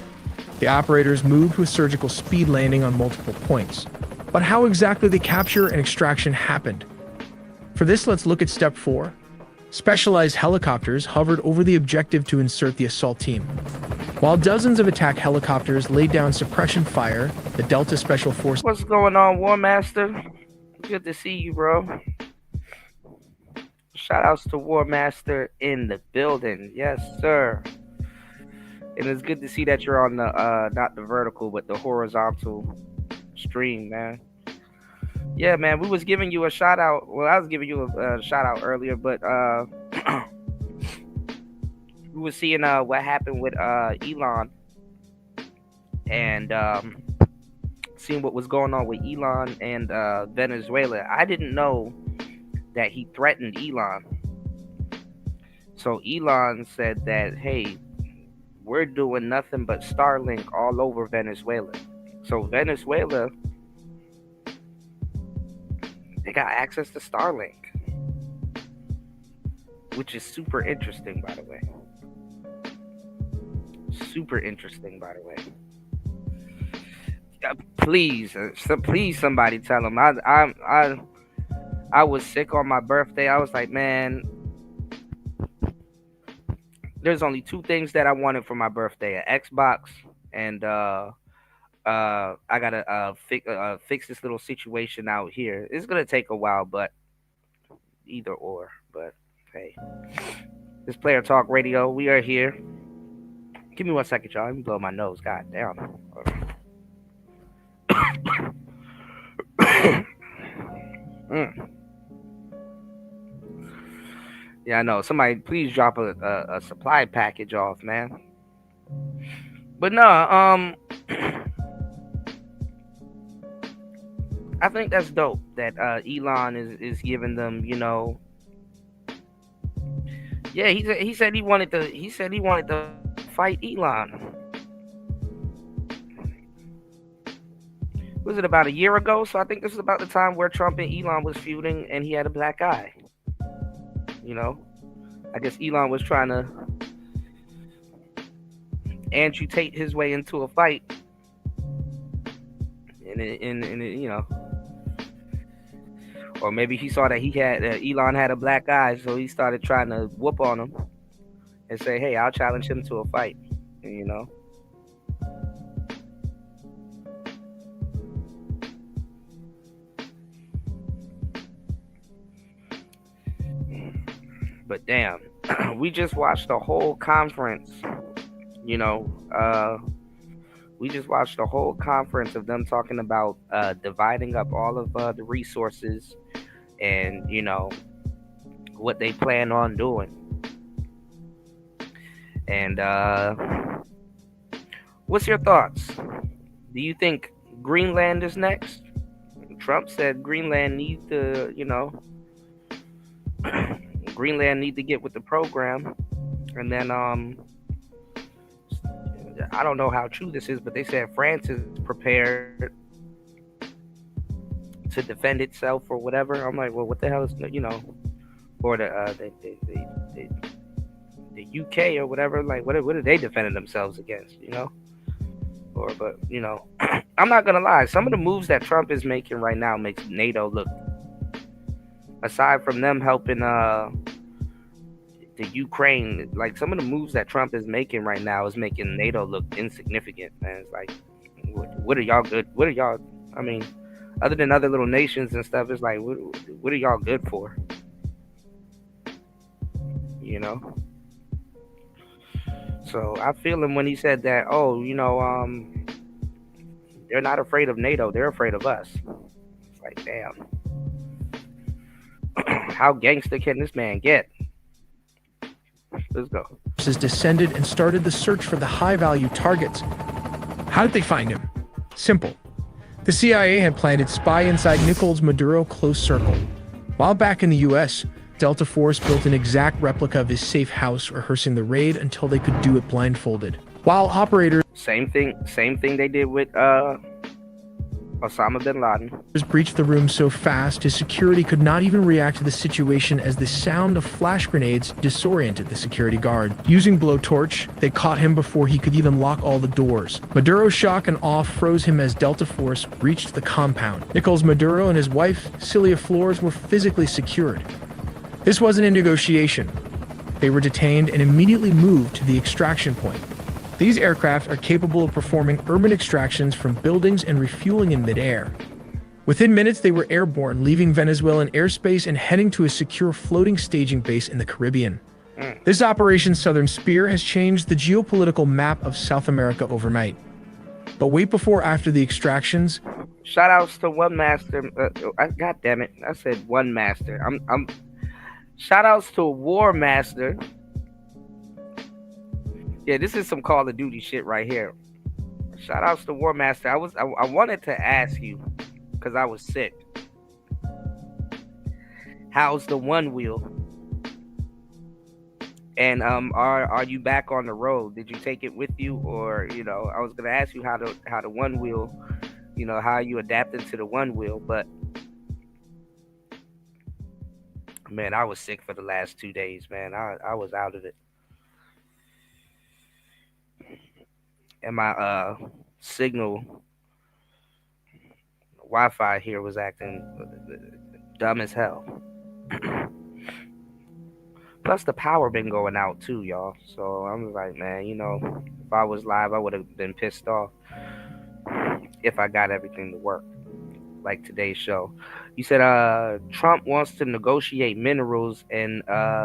[SPEAKER 1] The operators moved with surgical speed, landing on multiple points. But how exactly the capture and extraction happened? For this, let's look at step 4. Specialized helicopters hovered over the objective to insert the assault team. While dozens of attack helicopters laid down suppression fire, the Delta Special Forces...
[SPEAKER 2] What's going on, War Master? Good to see you, bro. Shout outs to War Master in the building. Yes, sir. And it's good to see that you're on the, not the vertical, but the horizontal stream, man. Yeah, man, we was giving you a shout out. Well, I was giving you a shout out earlier, but we was seeing what happened with Elon, and seeing what was going on with Elon and Venezuela. I didn't know that he threatened Elon. So Elon said that, hey, we're doing nothing but Starlink all over Venezuela. So Venezuela, they got access to Starlink, which is super interesting, by the way. Super interesting, by the way. Please, please, somebody tell him. I was sick on my birthday. I was like, man, there's only 2 things that I wanted for my birthday: an Xbox and I gotta fix this little situation out here. It's gonna take a while, but either or. But hey, this Player Talk Radio, we are here. Give me 1 second, y'all. Let me blow my nose. God damn. Yeah, I know. Somebody, please drop a supply package off, man. But no, I think that's dope that Elon is giving them, you know. Yeah, he said he wanted to fight Elon. Was it about a year ago? So I think this is about the time where Trump and Elon was feuding, and he had a black eye. You know, I guess Elon was trying to amputate his way into a fight, and you know, or maybe he saw that Elon had a black eye, so he started trying to whoop on him and say, "Hey, I'll challenge him to a fight." You know. But damn, we just watched the whole conference, you know, we just watched the whole conference of them talking about dividing up all of the resources and, you know, what they plan on doing. And what's your thoughts? Do you think Greenland is next? Trump said Greenland needs to, you know, Greenland need to get with the program. And then I don't know how true this is, but they said France is prepared to defend itself or whatever. I'm like, well, what the hell is, you know, or the UK or whatever, like what are they defending themselves against, you know? Or but you know, I'm not gonna lie, some of the moves that Trump is making right now makes NATO look, aside from them helping the Ukraine, like some of the moves that Trump is making right now is making NATO look insignificant, man. It's like, what are y'all good? What are y'all? I mean, other than other little nations and stuff, it's like, what are y'all good for? You know. So I feel him when he said that. Oh, you know, they're not afraid of NATO; they're afraid of us. It's like, damn. How gangster can this man get? Let's go.
[SPEAKER 1] Forces descended and started the search for the high-value targets. How did they find him? Simple. The CIA had planted spy inside Nicolas Maduro close circle. While back in the US, Delta Force built an exact replica of his safe house, rehearsing the raid until they could do it blindfolded. While operators
[SPEAKER 2] Same thing they did with Osama bin Laden.
[SPEAKER 1] breached the room so fast, his security could not even react to the situation as the sound of flash grenades disoriented the security guard. Using blowtorch, they caught him before he could even lock all the doors. Maduro's shock and awe froze him as Delta Force reached the compound. Nicolas Maduro and his wife, Celia Flores, were physically secured. This wasn't a negotiation. They were detained and immediately moved to the extraction point. These aircraft are capable of performing urban extractions from buildings and refueling in midair. Within minutes, they were airborne, leaving Venezuelan airspace and heading to a secure floating staging base in the Caribbean. This Operation Southern Spear has changed the geopolitical map of South America overnight. But wait before after the extractions.
[SPEAKER 2] Shout outs to One Master. God damn it. I said One Master. Shout outs to War Master. Yeah, this is some Call of Duty shit right here. Shout outs to War Master. I wanted to ask you, because I was sick. How's the one wheel? And are you back on the road? Did you take it with you, or I was gonna ask you how the one wheel, how you adapted to the one wheel, but man, I was sick for the last 2 days, man. I was out of it. And my signal Wi-Fi here was acting dumb as hell. Plus the power been going out too, y'all. So I'm like, man, if I was live, I would have been pissed off if I got everything to work, like today's show. You said Trump wants to negotiate minerals and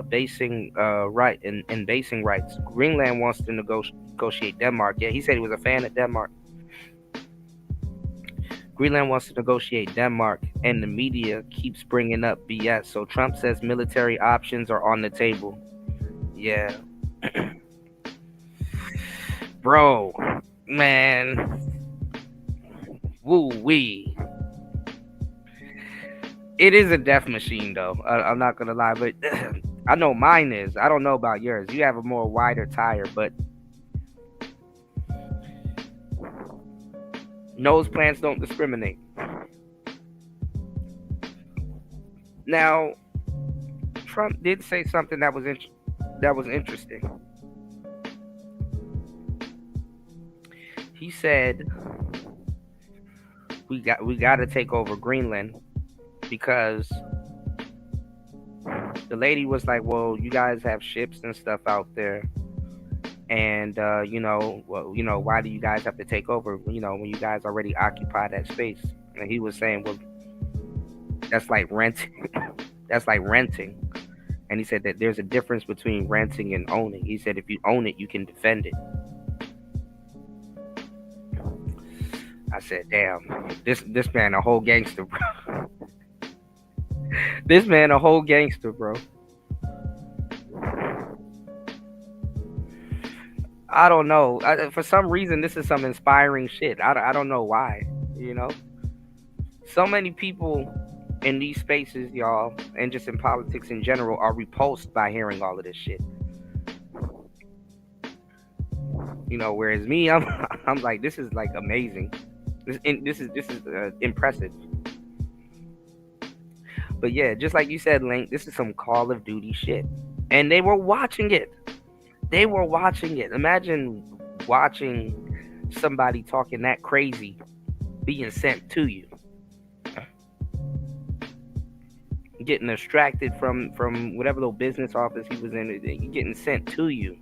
[SPEAKER 2] basing rights. Greenland wants to negotiate Denmark. Yeah, he said he was a fan of Denmark. Greenland wants to negotiate Denmark, and the media keeps bringing up BS. So Trump says military options are on the table. Yeah. Bro, man. Woo-wee. It is a death machine, though. I'm not going to lie, but I know mine is. I don't know about yours. You have a more wider tire, but nose plants don't discriminate. Now, Trump did say something that was interesting. He said we got to take over Greenland because the lady was like, well, you guys have ships and stuff out there, and why do you guys have to take over when you guys already occupy that space? And he was saying, well, that's like renting. That's like renting. And he said that there's a difference between renting and owning. He said if you own it, you can defend it. I said, damn, this man a whole gangster, bro. This man a whole gangster, bro. I don't know. For some reason, this is some inspiring shit. I don't know why, So many people in these spaces, y'all, and just in politics in general, are repulsed by hearing all of this shit. Whereas me, I'm like, this is like amazing. This is impressive. But yeah, just like you said, Link, this is some Call of Duty shit. And they were watching it. They were watching it. Imagine watching somebody talking that crazy being sent to you. Getting extracted from whatever little business office he was in, getting sent to you.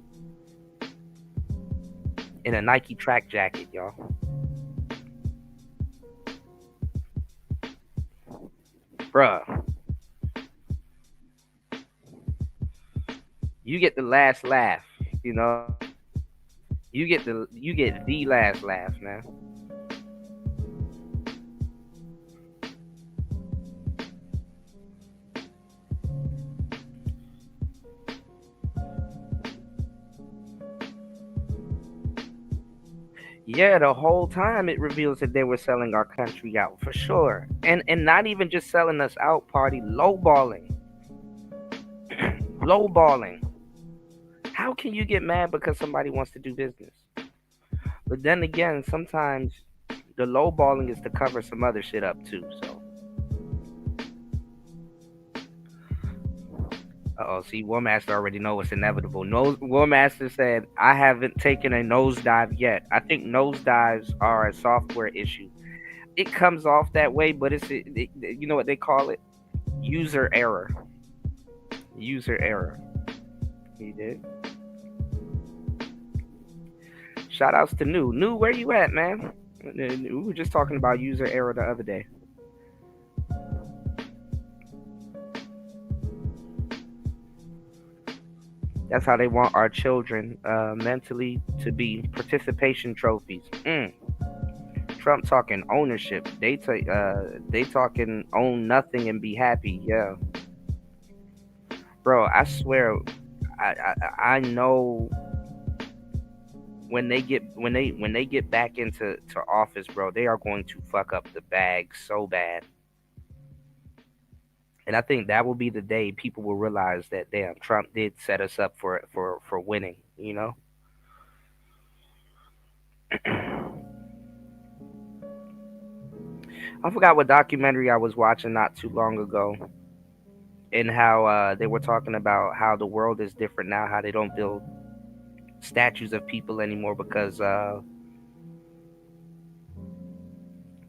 [SPEAKER 2] In a Nike track jacket, y'all. Bruh. You get the last laugh, You get the last laugh, man. Yeah, the whole time it reveals that they were selling our country out for sure, and not even just selling us out, party lowballing, lowballing. How can you get mad because somebody wants to do business? But then again, sometimes the lowballing is to cover some other shit up too. So, see, War Master already know it's inevitable. No, War Master said I haven't taken a nosedive yet. I think nosedives are a software issue. It comes off that way, but you know what they call it? User error. User error. He did. Shout outs to New. New, where you at, man? We were just talking about user error the other day. That's how they want our children mentally to be participation trophies. Trump talking ownership. They talking own nothing and be happy. Yeah, bro. I swear, I know when they get back into office, bro, they are going to fuck up the bag so bad. And I think that will be the day people will realize that damn, Trump did set us up for winning, you know? I forgot what documentary I was watching not too long ago, and how they were talking about how the world is different now, how they don't build statues of people anymore because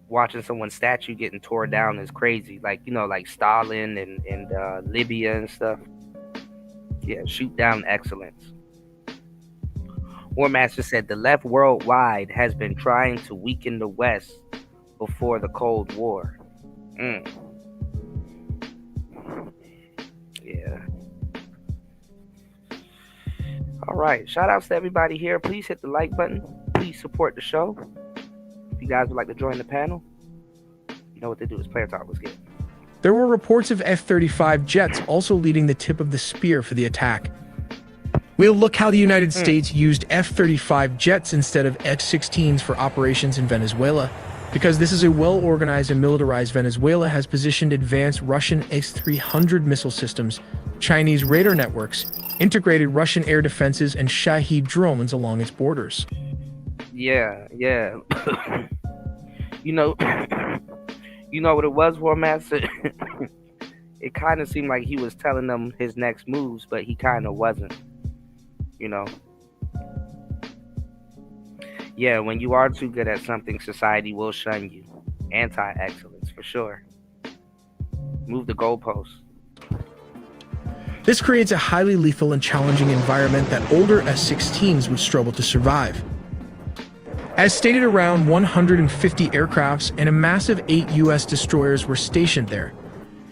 [SPEAKER 2] watching someone's statue getting torn down is crazy. Like, you know, like Stalin and Libya and stuff. Yeah, shoot down excellence. War Master said the left worldwide has been trying to weaken the West before the Cold War. Yeah. All right. Shout outs to everybody here. Please hit the like button. Please support the show. If you guys would like to join the panel, you know what to do. It's Player Talk. Let's get it.
[SPEAKER 1] There were reports of F-35 jets also leading the tip of the spear for the attack. We'll look how the United States used F-35 jets instead of F-16s for operations in Venezuela, because this is a well-organized and militarized Venezuela has positioned advanced Russian S-300 missile systems, Chinese radar networks, integrated Russian air defenses, and Shahed drones along its borders.
[SPEAKER 2] Yeah. You know what it was, War Master? It kind of seemed like he was telling them his next moves, but he kind of wasn't. You know? Yeah, when you are too good at something, society will shun you. Anti-excellence, for sure. Move the goalposts.
[SPEAKER 1] This creates a highly lethal and challenging environment that older S-16s would struggle to survive. As stated, around 150 aircrafts and a massive 8 U.S. destroyers were stationed there.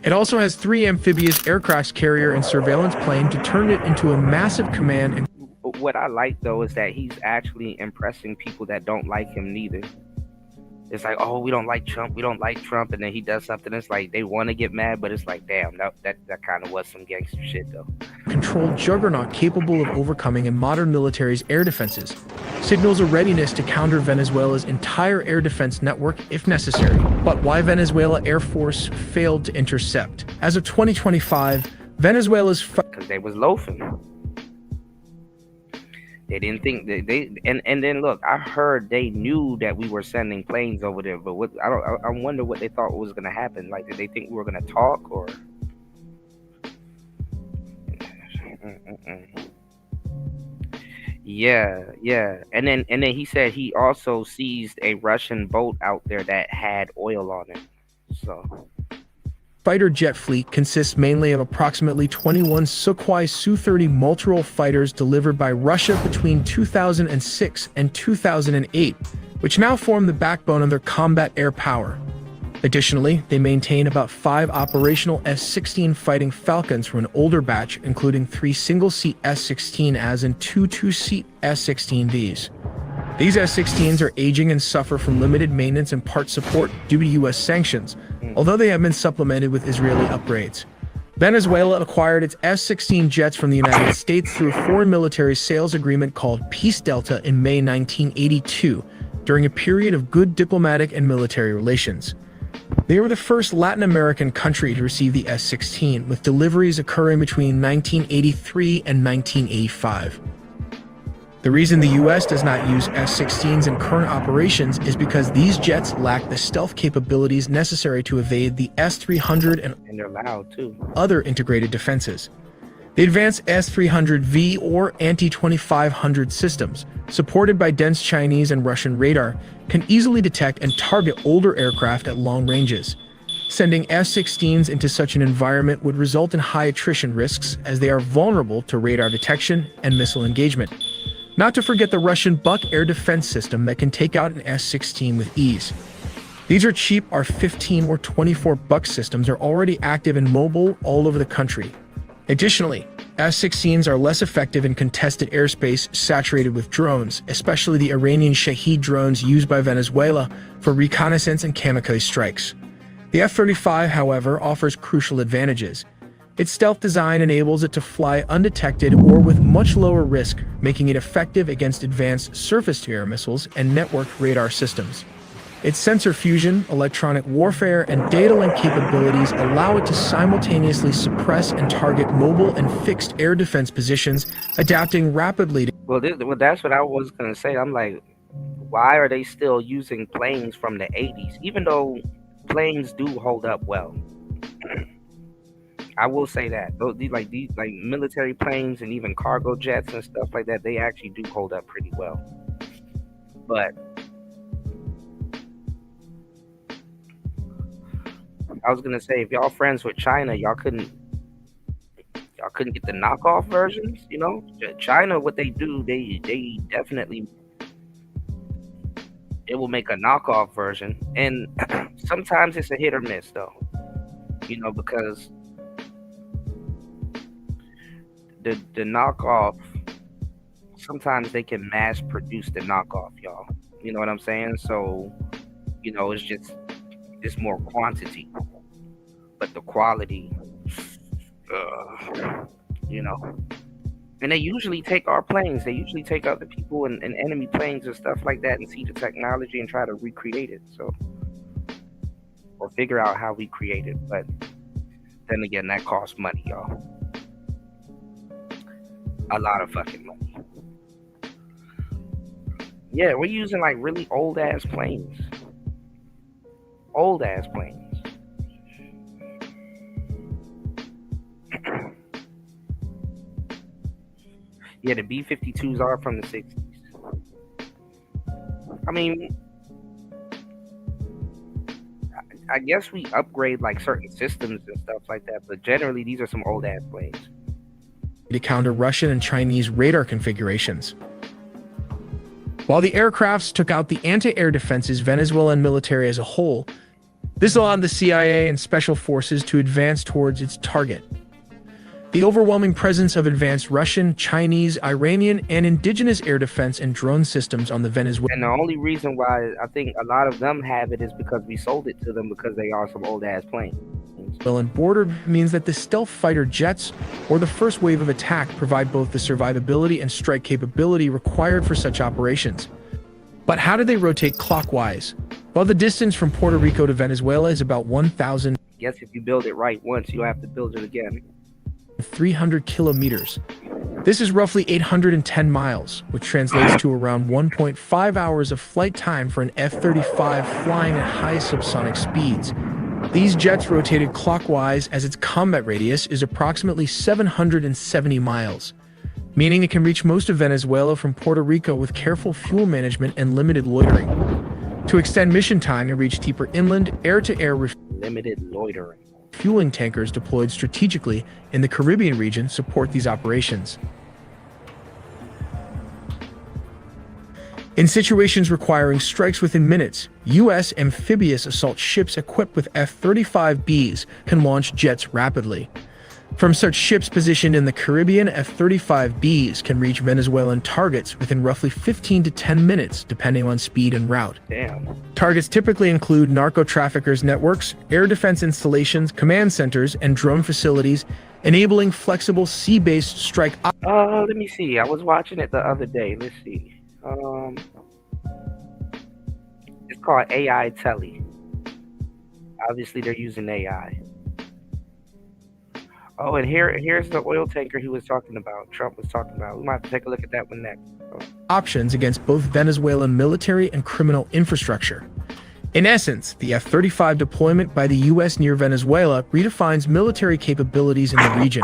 [SPEAKER 1] It also has 3 amphibious aircraft carrier and surveillance plane to turn it into a massive command and...
[SPEAKER 2] What I like, though, is that he's actually impressing people that don't like him neither. It's like, oh, we don't like Trump, and then he does something, it's like they want to get mad, but it's like, damn, that kind of was some gangster shit, though.
[SPEAKER 1] Controlled juggernaut capable of overcoming a modern military's air defenses, signals a readiness to counter Venezuela's entire air defense network if necessary. But why Venezuela Air Force failed to intercept? As of 2025, Venezuela's...
[SPEAKER 2] Because they was loafing. They didn't think that and then look, I heard they knew that we were sending planes over there, but I wonder what they thought was gonna happen. Like, did they think we were gonna talk or? Yeah. And then he said he also seized a Russian boat out there that had oil on it. So.
[SPEAKER 1] Fighter jet fleet consists mainly of approximately 21 Sukhoi Su-30 multirole fighters delivered by Russia between 2006 and 2008, which now form the backbone of their combat air power. Additionally, they maintain about 5 operational S-16 Fighting Falcons from an older batch, including 3 single-seat S-16As and 2 two-seat S-16Vs. These S-16s are aging and suffer from limited maintenance and part support due to U.S. sanctions, although they have been supplemented with Israeli upgrades. Venezuela acquired its F-16 jets from the United States through a foreign military sales agreement called Peace Delta in May 1982, during a period of good diplomatic and military relations. They were the first Latin American country to receive the S-16, with deliveries occurring between 1983 and 1985. The reason the U.S. does not use S-16s in current operations is because these jets lack the stealth capabilities necessary to evade the S-300 and
[SPEAKER 2] they're loud too.
[SPEAKER 1] other integrated defenses. The advanced S-300V or anti-2500 systems, supported by dense Chinese and Russian radar, can easily detect and target older aircraft at long ranges. Sending S-16s into such an environment would result in high attrition risks, as they are vulnerable to radar detection and missile engagement. Not to forget the Russian Buk air defense system that can take out an S-16 with ease. These are cheap R-15 or 24 Buk systems are already active and mobile all over the country. Additionally, S-16s are less effective in contested airspace saturated with drones, especially the Iranian Shahed drones used by Venezuela for reconnaissance and kamikaze strikes. The F-35, however, offers crucial advantages. Its stealth design enables it to fly undetected or with much lower risk, making it effective against advanced surface-to-air missiles and networked radar systems. Its sensor fusion, electronic warfare, and data link capabilities allow it to simultaneously suppress and target mobile and fixed air defense positions, adapting rapidly to...
[SPEAKER 2] Well, that's what I was going to say. I'm like, why are they still using planes from the 80s, even though planes do hold up well? I will say that these military planes and even cargo jets and stuff like that, they actually do hold up pretty well. But I was gonna say, if y'all friends with China, y'all couldn't get the knockoff versions. You know, China, what they do, they definitely, it will make a knockoff version, and sometimes it's a hit or miss though. You know, because the knockoff, sometimes they can mass produce the knockoff, y'all. You know what I'm saying? So, you know, it's more quantity, but the quality, you know. And they usually take our planes. They usually take other people and enemy planes and stuff like that and see the technology and try to recreate it. So, or figure out how we create it. But then again, that costs money, y'all. A lot of fucking money. Yeah, we're using like really old ass planes. Old ass planes. Yeah, the B-52s are from the 60s. I mean, I guess we upgrade like certain systems and stuff like that, but generally these are some old ass planes.
[SPEAKER 1] To counter Russian and Chinese radar configurations. While the aircrafts took out the anti-air defenses Venezuelan military as a whole, this allowed the CIA and special forces to advance towards its target. The overwhelming presence of advanced Russian, Chinese, Iranian, and indigenous air defense and drone systems on the Venezuelan...
[SPEAKER 2] And the only reason why I think a lot of them have it is because we sold it to them because they are some old-ass planes.
[SPEAKER 1] border means that the stealth fighter jets, or the first wave of attack, provide both the survivability and strike capability required for such operations. But how do they rotate clockwise? Well, the distance from Puerto Rico to Venezuela is about 1,000...
[SPEAKER 2] Yes, if you build it right once, you'll have to build it again.
[SPEAKER 1] 300 kilometers. This is roughly 810 miles, which translates to around 1.5 hours of flight time for an F-35 flying at high subsonic speeds. These jets rotated clockwise as its combat radius is approximately 770 miles, meaning it can reach most of Venezuela from Puerto Rico with careful fuel management and limited loitering. To extend mission time and reach deeper inland, air-to-air
[SPEAKER 2] limited loitering.
[SPEAKER 1] Fueling tankers deployed strategically in the Caribbean region support these operations. In situations requiring strikes within minutes, U.S. amphibious assault ships equipped with F-35Bs can launch jets rapidly. From such ships positioned in the Caribbean, F-35Bs can reach Venezuelan targets within roughly 15 to 10 minutes, depending on speed and route.
[SPEAKER 2] Damn.
[SPEAKER 1] Targets typically include narco-traffickers' networks, air defense installations, command centers, and drone facilities, enabling flexible sea-based strike.
[SPEAKER 2] Let me see. I was watching it the other day. Let's see. It's called AI Telly. Obviously, they're using AI. Oh, and here's the oil tanker he was talking about. Trump was talking about. We might have to take a look at that one next.
[SPEAKER 1] Options against both Venezuelan military and criminal infrastructure. In essence, the F-35 deployment by the U.S. near Venezuela redefines military capabilities in the region.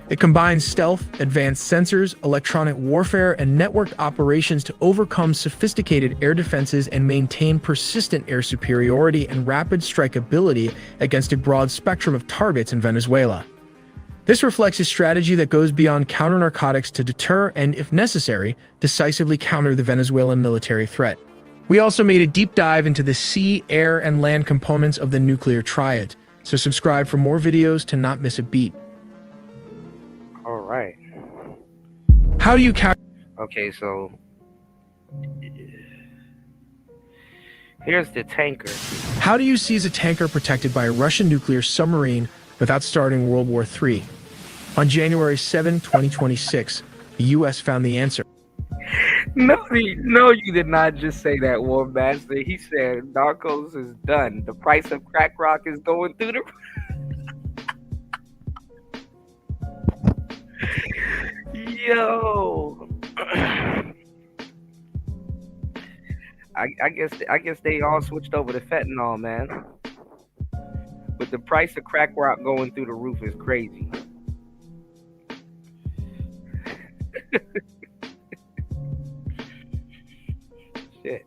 [SPEAKER 1] It combines stealth, advanced sensors, electronic warfare, and networked operations to overcome sophisticated air defenses and maintain persistent air superiority and rapid strikeability against a broad spectrum of targets in Venezuela. This reflects a strategy that goes beyond counter-narcotics to deter and, if necessary, decisively counter the Venezuelan military threat. We also made a deep dive into the sea, air, and land components of the nuclear triad, so subscribe for more videos to not miss a beat.
[SPEAKER 2] All right.
[SPEAKER 1] How do you count?
[SPEAKER 2] Okay, so here's the tanker.
[SPEAKER 1] How do you seize a tanker protected by a Russian nuclear submarine without starting World War III? On January 7, 2026, the U.S. found the answer.
[SPEAKER 2] No, you did not just say that, War Master. He said Narcos is done. The price of crack rock is going through the. Yo. I guess they all switched over to fentanyl, man. But the price of crack rock going through the roof is crazy. Shit.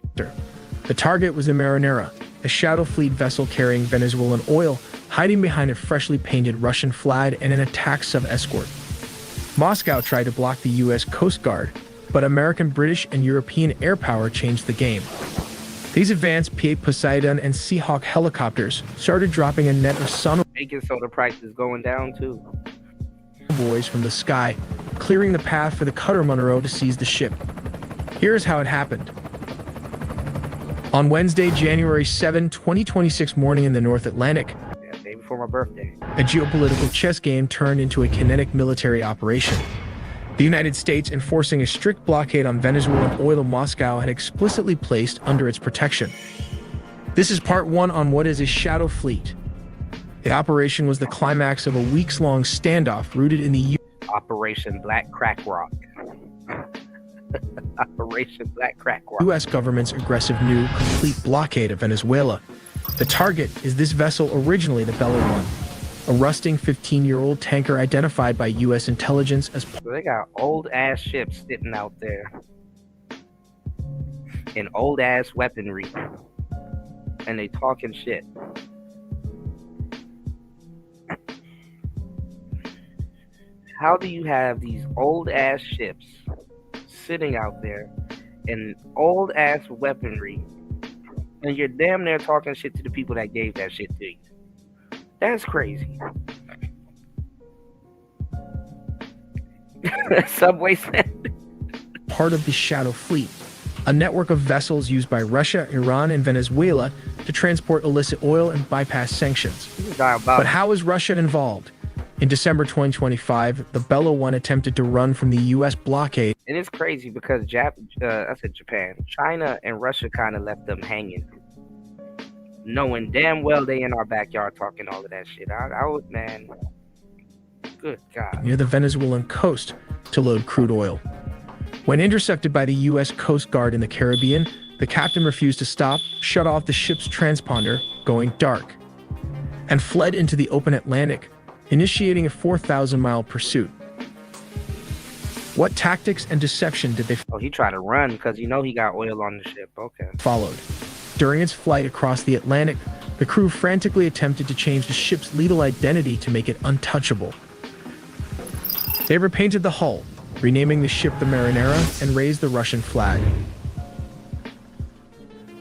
[SPEAKER 1] The target was the Marinera, a shadow fleet vessel carrying Venezuelan oil, hiding behind a freshly painted Russian flag and an attack sub-escort. Moscow tried to block the U.S. Coast Guard, but American, British, and European air power changed the game. These advanced P-8 Poseidon and Seahawk helicopters started dropping a net of sun
[SPEAKER 2] Making so the price is going down too.
[SPEAKER 1] boys from the sky, clearing the path for the cutter Monroe to seize the ship. Here's how it happened. On Wednesday, January 7, 2026 morning in the North Atlantic,
[SPEAKER 2] Yeah, day before my birthday.
[SPEAKER 1] a geopolitical chess game turned into a kinetic military operation. The United States, enforcing a strict blockade on Venezuelan oil, Moscow had explicitly placed under its protection. This is part one on what is a shadow fleet. The operation was the climax of a weeks-long standoff rooted in the
[SPEAKER 2] Operation Black Crack Rock. Operation Black Crack Rock.
[SPEAKER 1] U.S. government's aggressive new complete blockade of Venezuela. The target is this vessel, originally the Bella 1, a rusting 15-year-old tanker identified by U.S. intelligence as
[SPEAKER 2] So they got old-ass ships sitting out there. And old-ass weaponry. And they talking shit. How do you have these old-ass ships sitting out there and old-ass weaponry, and you're damn near talking shit to the people that gave that shit to you? That's crazy. Subway said.
[SPEAKER 1] part of the Shadow Fleet, a network of vessels used by Russia, Iran, and Venezuela to transport illicit oil and bypass sanctions. But how is Russia involved? In December 2025, the Bella 1 attempted to run from the U.S. blockade.
[SPEAKER 2] And it's crazy because I said Japan, China and Russia kind of left them hanging, knowing damn well they in our backyard talking all of that shit. I was, man, good God.
[SPEAKER 1] Near the Venezuelan coast to load crude oil. When intercepted by the U.S. Coast Guard in the Caribbean, the captain refused to stop, shut off the ship's transponder, going dark, and fled into the open Atlantic, initiating a 4,000-mile pursuit. What tactics and deception did they
[SPEAKER 2] he tried to run because he got oil on the ship. Okay.
[SPEAKER 1] followed? During its flight across the Atlantic, the crew frantically attempted to change the ship's lethal identity to make it untouchable. They repainted the hull, renaming the ship the Marinera, and raised the Russian flag.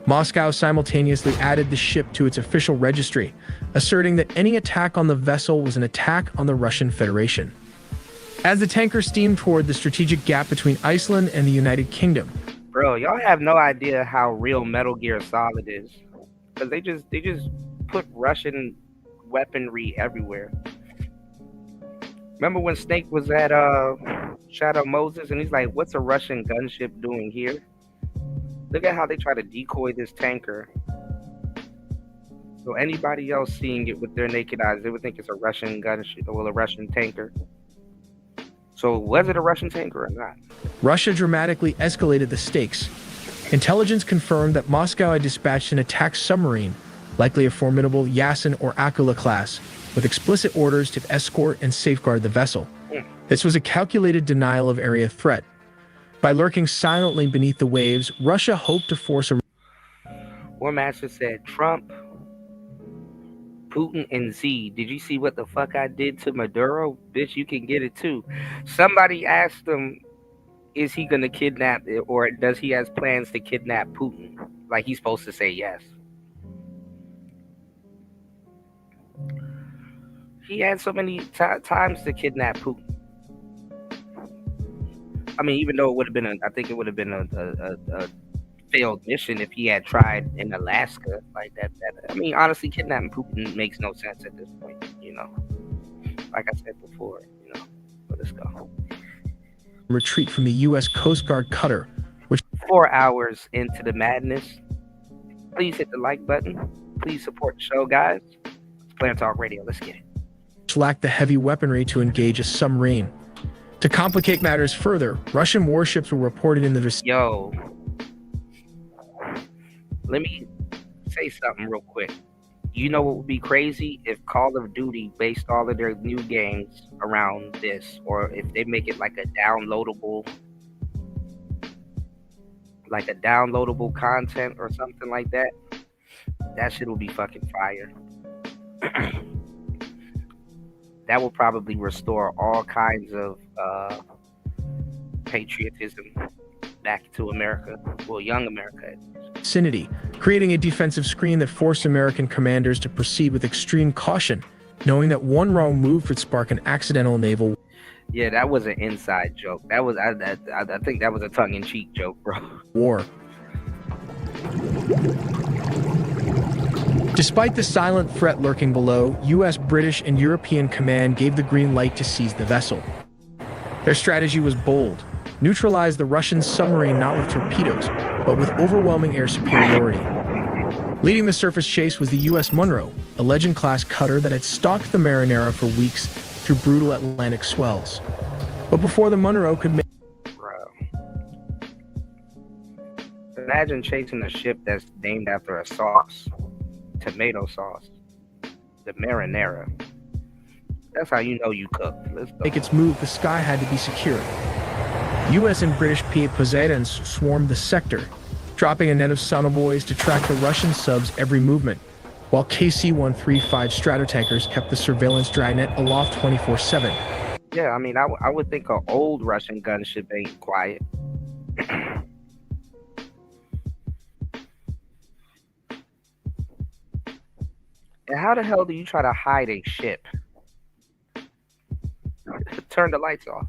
[SPEAKER 1] Moscow simultaneously added the ship to its official registry, asserting that any attack on the vessel was an attack on the Russian Federation. As the tanker steamed toward the strategic gap between Iceland and the United Kingdom,
[SPEAKER 2] Bro, y'all have no idea how real Metal Gear Solid is, because they just put Russian weaponry everywhere. Remember when Snake was at Shadow Moses and he's like, "What's a Russian gunship doing here?" Look at how they try to decoy this tanker. So anybody else seeing it with their naked eyes, they would think it's a Russian gunship, well, a Russian tanker. So was it a Russian tanker or not?
[SPEAKER 1] Russia dramatically escalated the stakes. Intelligence confirmed that Moscow had dispatched an attack submarine, likely a formidable Yasin or Akula class, with explicit orders to escort and safeguard the vessel. This was a calculated denial of area threat. By lurking silently beneath the waves, Russia hoped to force a...
[SPEAKER 2] War Master said, Trump, Putin, and Z. Did you see what the fuck I did to Maduro? Bitch, you can get it too. Somebody asked him, is he going to kidnap, or does he has plans to kidnap Putin? Like, he's supposed to say yes. He had so many times to kidnap Putin. I mean, even though it would have been, I think it would have been a failed mission if he had tried in Alaska like that. I mean, honestly, kidnapping Putin makes no sense at this point, you know. Like I said before, you know. But let's go.
[SPEAKER 1] Retreat from the U.S. Coast Guard cutter, which...
[SPEAKER 2] 4 hours into the madness. Please hit the like button. Please support the show, guys. It's Player Talk Radio. Let's get it.
[SPEAKER 1] Lacked the heavy weaponry to engage a submarine. To complicate matters further, Russian warships were reported in the vicinity.
[SPEAKER 2] Yo, let me say something real quick. You know what would be crazy? If Call of Duty based all of their new games around this, or if they make it like a downloadable content or something like that. That shit will be fucking fire. That will probably restore all kinds of patriotism back to America, well, young America.
[SPEAKER 1] Vicinity, creating a defensive screen that forced American commanders to proceed with extreme caution, knowing that one wrong move could spark an accidental naval...
[SPEAKER 2] Yeah, that was an inside joke. That was, I think that was a tongue-in-cheek joke, bro.
[SPEAKER 1] War. Despite the silent threat lurking below, U.S., British, and European command gave the green light to seize the vessel. Their strategy was bold: neutralize the Russian submarine not with torpedoes, but with overwhelming air superiority. Leading the surface chase was the U.S. Monroe, a Legend-class cutter that had stalked the Marinera for weeks through brutal Atlantic swells. But before the Monroe could make...
[SPEAKER 2] Bro. Imagine chasing a ship that's named after a sauce. Tomato sauce. The marinara. That's how you know you cooked. Let's go.
[SPEAKER 1] Make its move, the sky had to be secured. U.S. and British Poseidons swarmed the sector, dropping a net of sonobuoys to track the Russian subs' every movement, while KC-135 stratotankers kept the surveillance dragnet aloft 24/7.
[SPEAKER 2] Yeah, I mean, I would think an old Russian gunship ain't quiet. And how the hell do you try to hide a ship? Turn the lights off.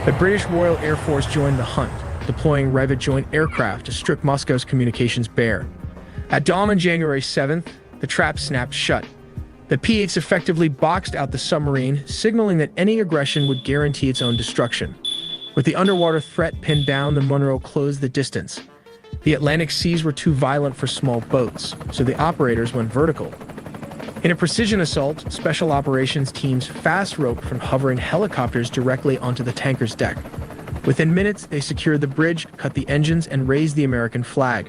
[SPEAKER 1] The British Royal Air Force joined the hunt, deploying Rivet joint aircraft to strip Moscow's communications bare. At dawn on January 7th, the trap snapped shut. The P-8s effectively boxed out the submarine, signaling that any aggression would guarantee its own destruction. With the underwater threat pinned down, the Monroe closed the distance. The Atlantic seas were too violent for small boats, so the operators went vertical. In a precision assault, special operations teams fast-roped from hovering helicopters directly onto the tanker's deck. Within minutes, they secured the bridge, cut the engines, and raised the American flag.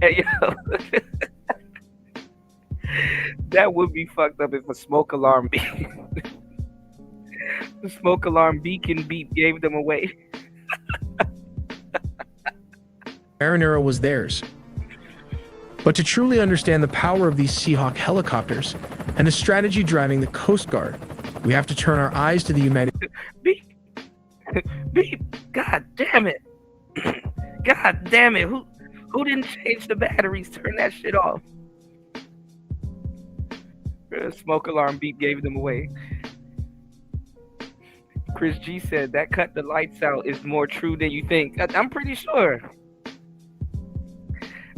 [SPEAKER 2] Hey, yo. That would be fucked up if a smoke alarm beacon... the smoke alarm beacon beep gave them away.
[SPEAKER 1] Marinera was theirs. But to truly understand the power of these Seahawk helicopters and the strategy driving the Coast Guard, we have to turn our eyes to the United...
[SPEAKER 2] Beep! Beep! God damn it! God damn it! Who didn't change the batteries? Turn that shit off. Smoke alarm beep gave them away. Chris G said that cut the lights out is more true than you think. I'm pretty sure.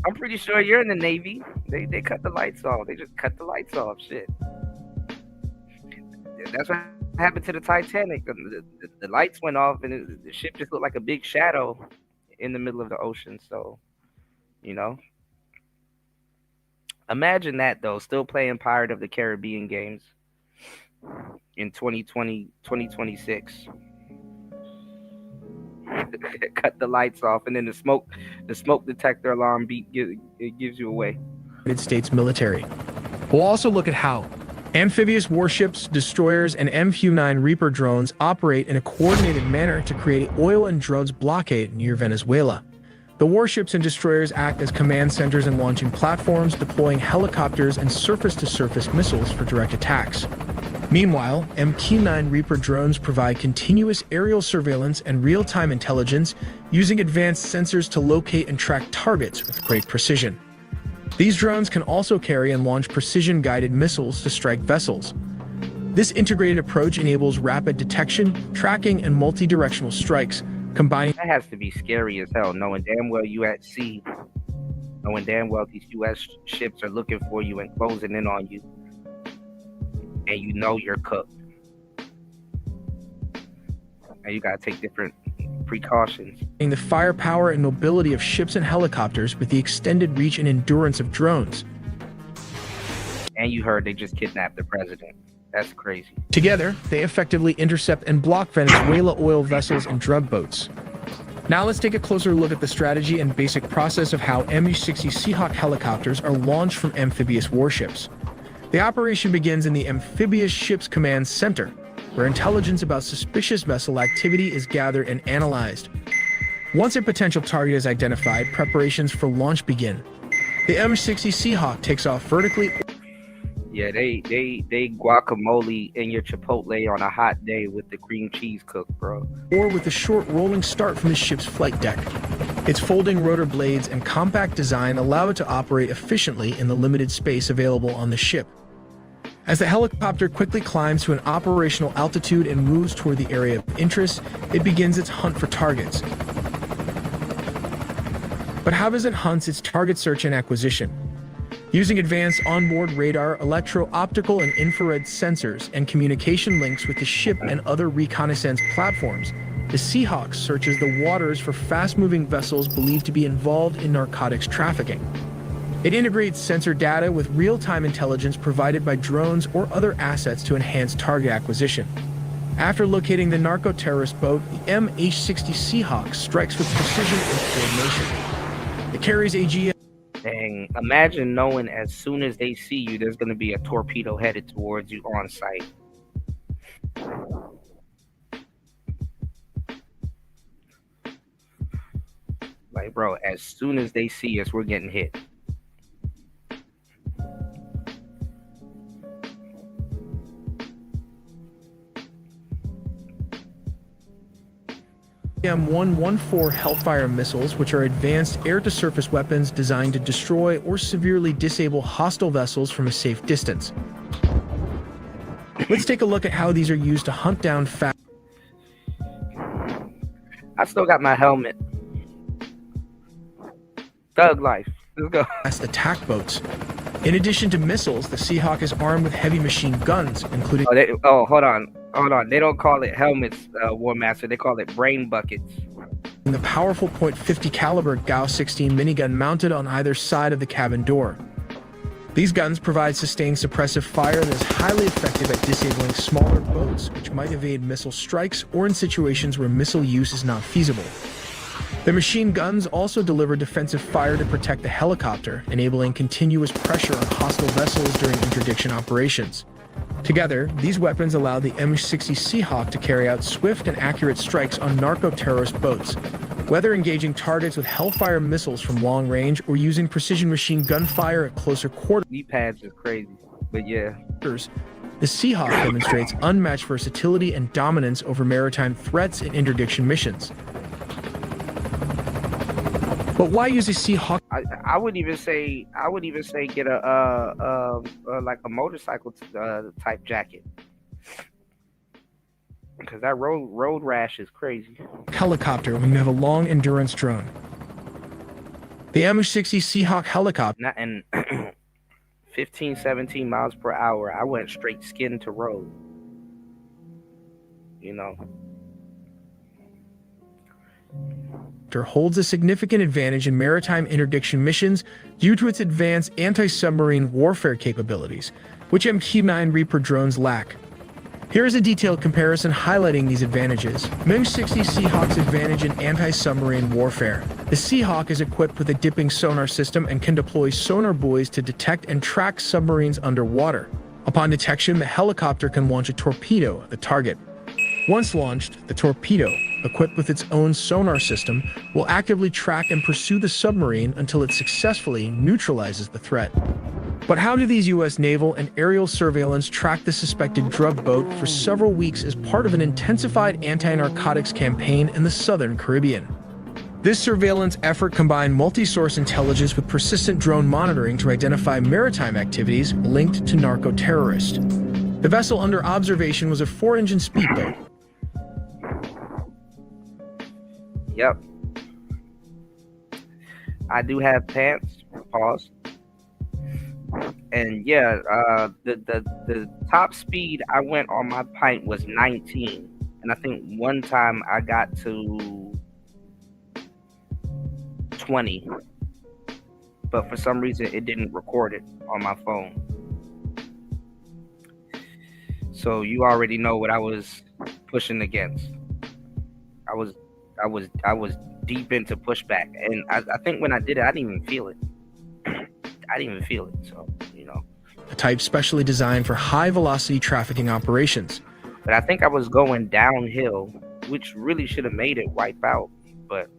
[SPEAKER 2] I'm pretty sure you're in the Navy. They cut the lights off. They just cut the lights off. Shit. That's what happened to the Titanic? The lights went off, and the ship just looked like a big shadow in the middle of the ocean. So, you know, imagine that though, still playing Pirate of the Caribbean games in 2020, 2026. Cut the lights off, and then the smoke detector alarm beep it gives you away.
[SPEAKER 1] United States military. We'll also look at how amphibious warships, destroyers, and MQ-9 Reaper drones operate in a coordinated manner to create an oil and drugs blockade near Venezuela. The warships and destroyers act as command centers and launching platforms, deploying helicopters and surface-to-surface missiles for direct attacks. Meanwhile, MQ-9 Reaper drones provide continuous aerial surveillance and real-time intelligence using advanced sensors to locate and track targets with great precision. These drones can also carry and launch precision-guided missiles to strike vessels. This integrated approach enables rapid detection, tracking, and multi-directional strikes, combining...
[SPEAKER 2] That has to be scary as hell, knowing damn well you at sea, knowing damn well these U.S. ships are looking for you and closing in on you, and you know you're cooked. And you gotta take different precautions.
[SPEAKER 1] The firepower and mobility of ships and helicopters with the extended reach and endurance of drones.
[SPEAKER 2] And you heard they just kidnapped the president. That's crazy.
[SPEAKER 1] Together, they effectively intercept and block Venezuela oil vessels and drug boats. Now let's take a closer look at the strategy and basic process of how MU-60 Seahawk helicopters are launched from amphibious warships. The operation begins in the Amphibious Ships Command Center, where intelligence about suspicious vessel activity is gathered and analyzed. Once a potential target is identified, preparations for launch begin. The M60 Seahawk takes off vertically.
[SPEAKER 2] Yeah, they guacamole in your Chipotle on a hot day with the cream cheese cook, bro.
[SPEAKER 1] Or with a short rolling start from the ship's flight deck. Its folding rotor blades and compact design allow it to operate efficiently in the limited space available on the ship. As the helicopter quickly climbs to an operational altitude and moves toward the area of interest, it begins its hunt for targets. But how does it hunt its target search and acquisition? Using advanced onboard radar, electro-optical and infrared sensors, and communication links with the ship and other reconnaissance platforms, the Seahawk searches the waters for fast-moving vessels believed to be involved in narcotics trafficking. It integrates sensor data with real-time intelligence provided by drones or other assets to enhance target acquisition. After locating the narco-terrorist boat, the MH-60 Seahawk strikes with precision and coordination. It carries a GM.
[SPEAKER 2] Dang, imagine knowing as soon as they see you, there's going to be a torpedo headed towards you on site. Like, bro, as soon as they see us, we're getting hit.
[SPEAKER 1] M114 Hellfire missiles, which are advanced air-to-surface weapons designed to destroy or severely disable hostile vessels from a safe distance. Let's take a look at how these are used to hunt down fast.
[SPEAKER 2] I still got my helmet. Thug life. Let's go.
[SPEAKER 1] Attack boats. In addition to missiles, the Seahawk is armed with heavy machine guns, including...
[SPEAKER 2] Hold on. They don't call it helmets, War Master. They call it brain buckets.
[SPEAKER 1] The powerful .50 caliber Gauss-16 minigun mounted on either side of the cabin door. These guns provide sustained suppressive fire that is highly effective at disabling smaller boats, which might evade missile strikes or in situations where missile use is not feasible. The machine guns also deliver defensive fire to protect the helicopter, enabling continuous pressure on hostile vessels during interdiction operations. Together, these weapons allow the M60 Seahawk to carry out swift and accurate strikes on narco-terrorist boats, whether engaging targets with Hellfire missiles from long range or using precision machine gun fire at closer quarters.
[SPEAKER 2] V-pads is crazy, but yeah.
[SPEAKER 1] The Seahawk demonstrates unmatched versatility and dominance over maritime threats and interdiction missions. But why use a Seahawk?
[SPEAKER 2] I would even say get a like a motorcycle type jacket, because that road rash is crazy.
[SPEAKER 1] Helicopter when you have a long endurance drone. The M60 Seahawk helicopter.
[SPEAKER 2] And 15, 17 miles per hour, I went straight skin to road. you know.
[SPEAKER 1] Holds a significant advantage in maritime interdiction missions due to its advanced anti-submarine warfare capabilities, which MQ-9 Reaper drones lack. Here is a detailed comparison highlighting these advantages. MiG-60 Seahawk's advantage in anti-submarine warfare. The Seahawk is equipped with a dipping sonar system and can deploy sonar buoys to detect and track submarines underwater. Upon detection, the helicopter can launch a torpedo at the target. Once launched, the torpedo, equipped with its own sonar system, will actively track and pursue the submarine until it successfully neutralizes the threat. But how do these U.S. naval and aerial surveillance track the suspected drug boat for several weeks as part of an intensified anti-narcotics campaign in the southern Caribbean? This surveillance effort combined multi-source intelligence with persistent drone monitoring to identify maritime activities linked to narco-terrorists. The vessel under observation was a 4-engine speedboat.
[SPEAKER 2] Yep. I do have pants. Pause. And yeah, the top speed I went on my pint was 19, and I think one time I got to 20, but for some reason it didn't record it on my phone. So you already know what I was pushing against. I was deep into pushback, and I think when I did it, I didn't even feel it. I didn't even feel it, so, you know.
[SPEAKER 1] A type specially designed for high-velocity trafficking operations.
[SPEAKER 2] But I think I was going downhill, which really should have made it wipe out, but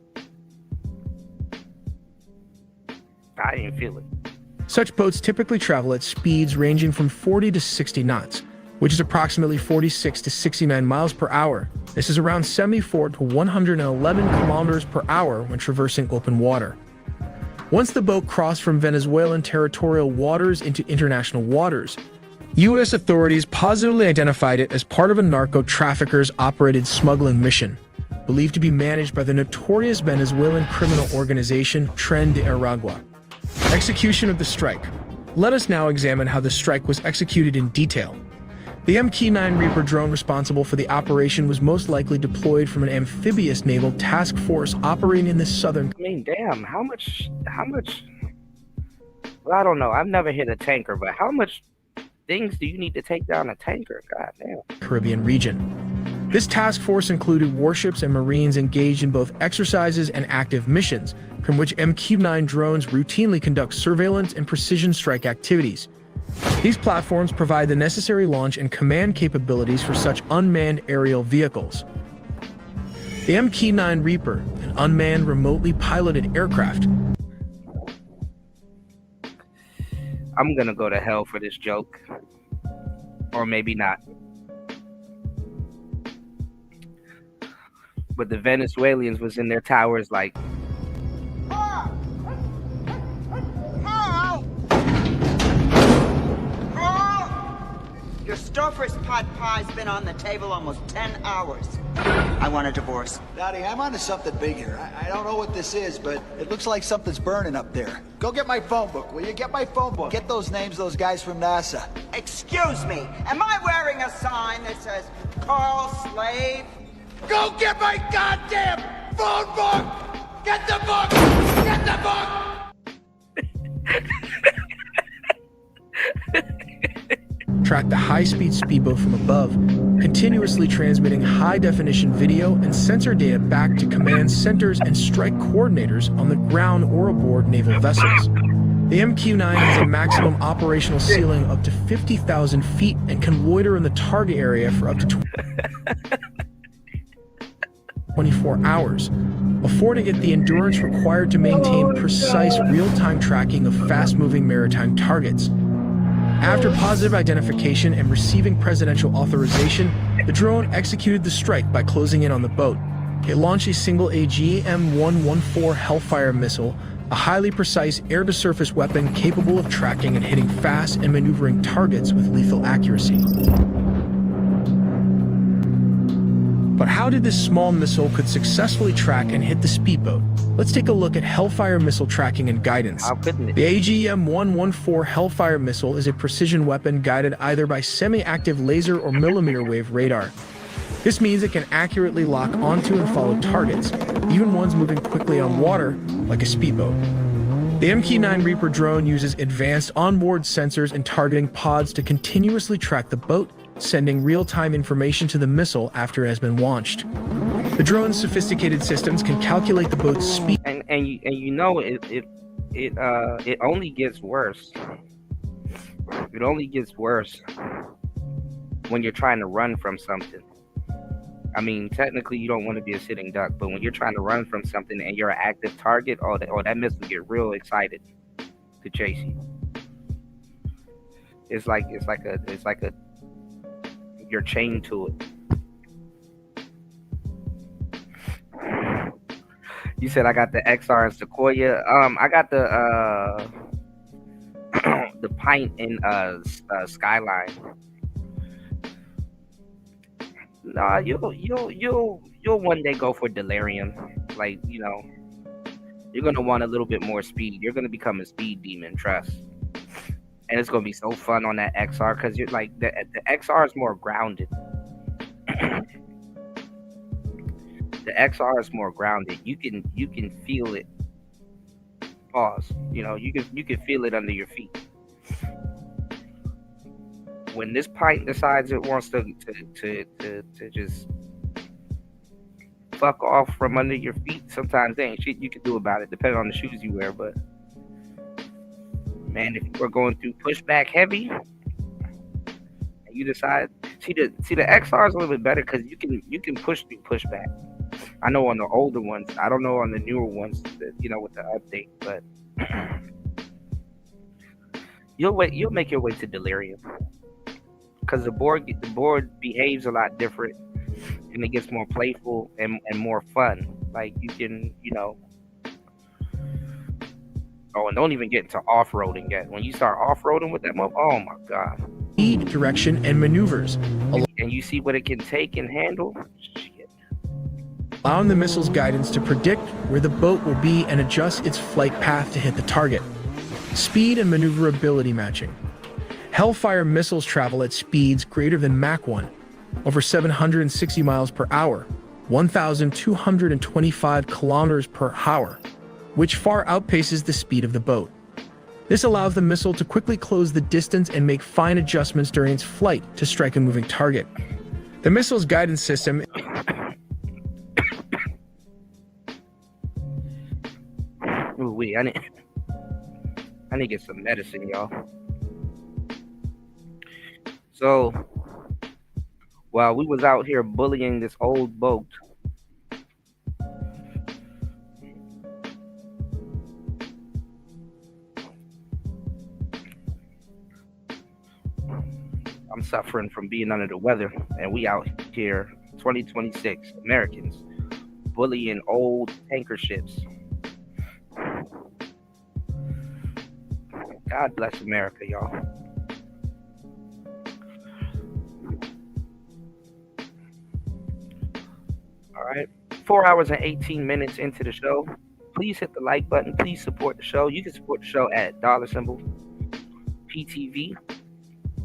[SPEAKER 2] I didn't feel it.
[SPEAKER 1] Such boats typically travel at speeds ranging from 40 to 60 knots, which is approximately 46 to 69 miles per hour. This is around 74 to 111 kilometers per hour when traversing open water. Once the boat crossed from Venezuelan territorial waters into international waters, U.S. authorities positively identified it as part of a narco-traffickers' operated smuggling mission, believed to be managed by the notorious Venezuelan criminal organization Tren de Aragua. Execution of the strike. Let us now examine how the strike was executed in detail. The MQ-9 Reaper drone responsible for the operation was most likely deployed from an amphibious naval task force operating in the southern...
[SPEAKER 2] I mean, damn, how much, well, I don't know, I've never hit a tanker, but how much things do you need to take down a tanker? God damn.
[SPEAKER 1] Caribbean region. This task force included warships and Marines engaged in both exercises and active missions, from which MQ-9 drones routinely conduct surveillance and precision strike activities. These platforms provide the necessary launch and command capabilities for such unmanned aerial vehicles. The MQ-9 Reaper, an unmanned remotely piloted aircraft.
[SPEAKER 2] I'm gonna go to hell for this joke. Or maybe not. But the Venezuelans was in their towers like,
[SPEAKER 4] your Stouffer's pot pie's been on the table almost 10 hours. I want a divorce.
[SPEAKER 21] Daddy, I'm onto something big here. I don't know what this is, but it looks like something's burning up there. Go get my phone book, will you? Get my phone book. Get those names of those guys from NASA.
[SPEAKER 4] Excuse me, am I wearing a sign that says Carl Slave?
[SPEAKER 21] Go get my goddamn phone book! Get the book! Get the book!
[SPEAKER 1] Track the high-speed speedboat from above, continuously transmitting high-definition video and sensor data back to command centers and strike coordinators on the ground or aboard naval vessels. The MQ-9 has a maximum operational ceiling up to 50,000 feet and can loiter in the target area for up to 24 hours, affording it the endurance required to maintain precise real-time tracking of fast-moving maritime targets. After positive identification and receiving presidential authorization, the drone executed the strike by closing in on the boat. It launched a single AGM-114 Hellfire missile, a highly precise air-to-surface weapon capable of tracking and hitting fast and maneuvering targets with lethal accuracy. But how did this small missile could successfully track and hit the speedboat? Let's take a look at Hellfire missile tracking and guidance.
[SPEAKER 2] How couldn't it?
[SPEAKER 1] The AGM-114 Hellfire missile is a precision weapon guided either by semi-active laser or millimeter wave radar. This means it can accurately lock onto and follow targets, even ones moving quickly on water, like a speedboat. The MQ-9 Reaper drone uses advanced onboard sensors and targeting pods to continuously track the boat, sending real-time information to the missile after it has been launched. The drone's sophisticated systems can calculate the boat's speed.
[SPEAKER 2] And you know it only gets worse. It only gets worse when you're trying to run from something. I mean, technically, you don't want to be a sitting duck, but when you're trying to run from something and you're an active target, that missile get real excited to chase you. It's like you're chained to it. You said I got the XR and Sequoia. I got the the Pint in Skyline. Nah, you'll one day go for Delirium. Like, you know, you're gonna want a little bit more speed. You're gonna become a speed demon, trust. And it's gonna be so fun on that XR because you're like the XR is more grounded. The XR is more grounded. You can feel it. Pause. You know, you can feel it under your feet. When this Pint decides it wants to just fuck off from under your feet, sometimes there ain't shit you can do about it, depending on the shoes you wear. But man, if you are going through pushback heavy, and you decide see the XR is a little bit better because you can push through pushback. I know on the older ones, I don't know on the newer ones, you know, with the update, but you'll make your way to Delirium. Because the board behaves a lot different, and it gets more playful and more fun. Like you can, you know. Oh, and don't even get into off-roading yet. When you start off-roading with that oh my god.
[SPEAKER 1] Speed, direction, and maneuvers.
[SPEAKER 2] And you see what it can take and handle. Shit.
[SPEAKER 1] Allowing the missile's guidance to predict where the boat will be and adjust its flight path to hit the target. Speed and maneuverability matching. Hellfire missiles travel at speeds greater than Mach 1, over 760 miles per hour, 1,225 kilometers per hour, which far outpaces the speed of the boat. This allows the missile to quickly close the distance and make fine adjustments during its flight to strike a moving target. The missile's guidance system
[SPEAKER 2] Ooh, wait, I need to get some medicine, y'all. So, while we was out here bullying this old boat, I'm suffering from being under the weather, and we out here, 2026, Americans, bullying old tanker ships. God bless America, y'all. All right, 4 hours and 18 minutes into the show. Please hit the like button. Please support the show. You can support the show at $PTV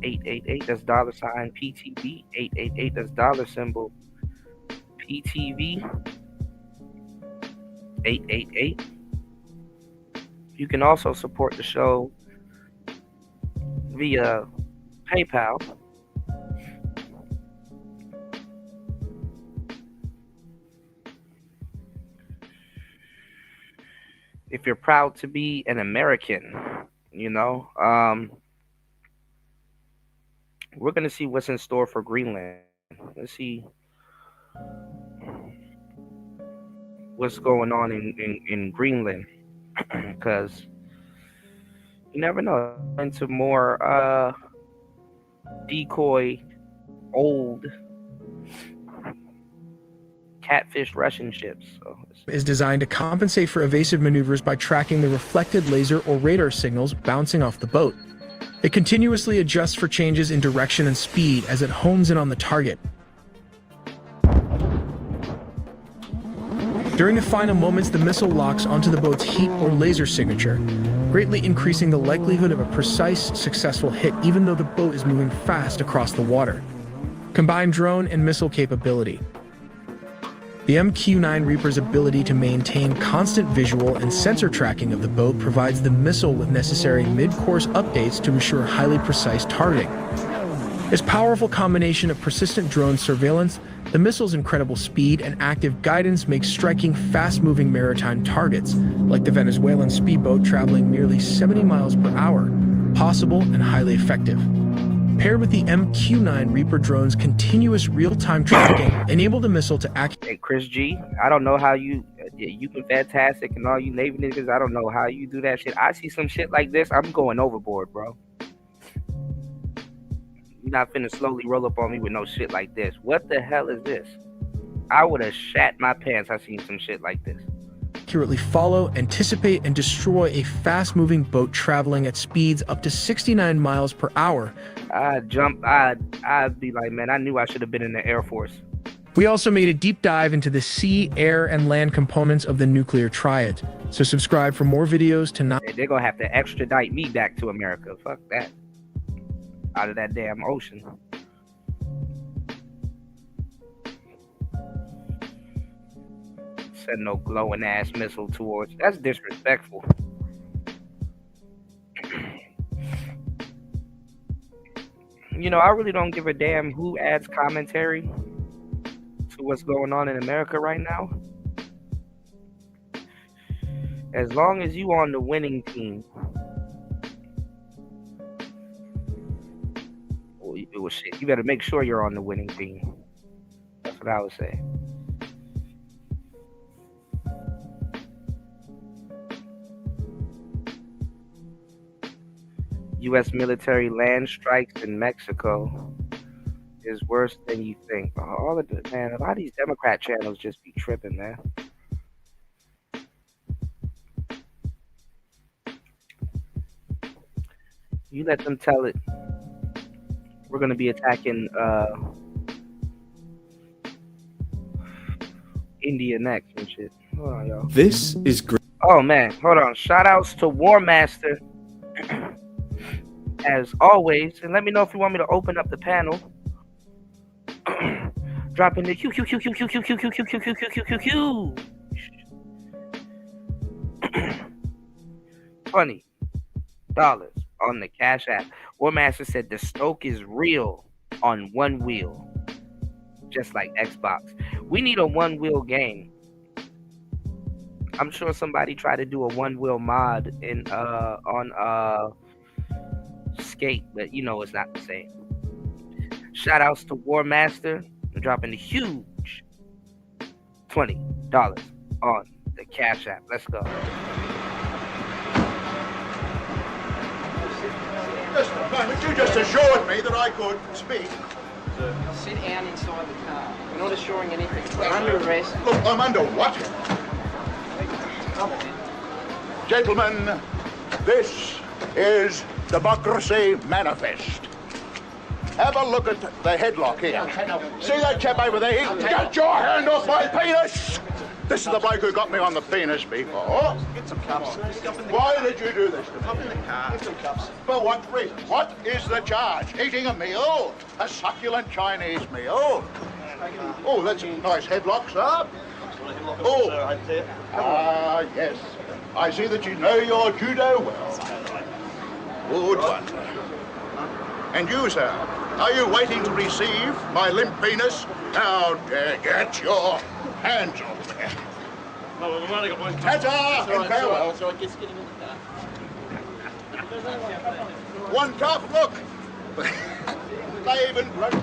[SPEAKER 2] 888. That's $PTV 888. That's PTV 888. You can also support the show via PayPal. If you're proud to be an American, you know, we're going to see what's in store for Greenland. Let's see what's going on in Greenland, because you never know. Into more decoy, old, catfish Russian ships. So
[SPEAKER 1] is designed to compensate for evasive maneuvers by tracking the reflected laser or radar signals bouncing off the boat. It continuously adjusts for changes in direction and speed as it hones in on the target. During the final moments, the missile locks onto the boat's heat or laser signature, greatly increasing the likelihood of a precise, successful hit even though the boat is moving fast across the water. Combined drone and missile capability. The MQ-9 Reaper's ability to maintain constant visual and sensor tracking of the boat provides the missile with necessary mid-course updates to ensure highly precise targeting. Its powerful combination of persistent drone surveillance, the missile's incredible speed, and active guidance makes striking fast-moving maritime targets, like the Venezuelan speedboat traveling nearly 70 miles per hour, possible and highly effective. Paired with the MQ-9 Reaper drone's continuous real-time tracking, enable the missile to act.
[SPEAKER 2] Hey, Chris G, I don't know how you can fantastic and all you Navy niggas. I don't know how you do that shit. I see some shit like this, I'm going overboard, bro. You're not finna slowly roll up on me with no shit like this. What the hell is this? I would have shat my pants. I seen some shit like this.
[SPEAKER 1] Accurately follow, anticipate, and destroy a fast-moving boat traveling at speeds up to 69 miles per hour.
[SPEAKER 2] I'd be like, man, I knew I should have been in the Air Force.
[SPEAKER 1] We also made a deep dive into the sea, air, and land components of the nuclear triad. So subscribe for more videos to not.
[SPEAKER 2] They're gonna have to extradite me back to America. Fuck that. Out of that damn ocean. Send no glowing ass missile towards. That's disrespectful. You know, I really don't give a damn who adds commentary to what's going on in America right now. As long as you on the winning team. Well, shit, you better make sure you're on the winning team. That's what I would say. U.S. military land strikes in Mexico is worse than you think. All of the, man, a lot of these Democrat channels just be tripping, man. You let them tell it. We're gonna be attacking India next and shit. Hold on, y'all.
[SPEAKER 17] This is great.
[SPEAKER 2] Oh man, hold on. Shout outs to War Master. As always, and let me know if you want me to open up the panel. Dropping the Q. $20 on the Cash App. War Master said the Stoke is real on one wheel, just like Xbox. We need a one wheel game. I'm sure somebody tried to do a one wheel mod in on Skate, but you know it's not the same. Shout outs to War Master dropping the huge $20 on the Cash App. Let's go.
[SPEAKER 22] Just a moment, you just assured me that I could speak.
[SPEAKER 23] Sit down inside the car. We're not assuring anything. We're under arrest.
[SPEAKER 22] Look, I'm under what? Gentlemen, this is Democracy Manifest. Have a look at the headlock here. See that chap over there? Get your hand off my penis! This is the bloke who got me on the penis before.
[SPEAKER 21] Get some cups.
[SPEAKER 22] Why did you do this to me?
[SPEAKER 21] Hop in the car. Get some cups.
[SPEAKER 22] For what reason? What is the charge? Eating a meal? A succulent Chinese meal? Oh, that's a nice headlock, sir. Oh, yes. I see that you know your judo well. Good one. And you, sir, are you waiting to receive my limp penis? How dare get your hands off me.
[SPEAKER 21] No, we've only got one cup.
[SPEAKER 22] Ta-ta and farewell.
[SPEAKER 21] It's all right, just get him in the car.
[SPEAKER 22] One cup, look. They even broke.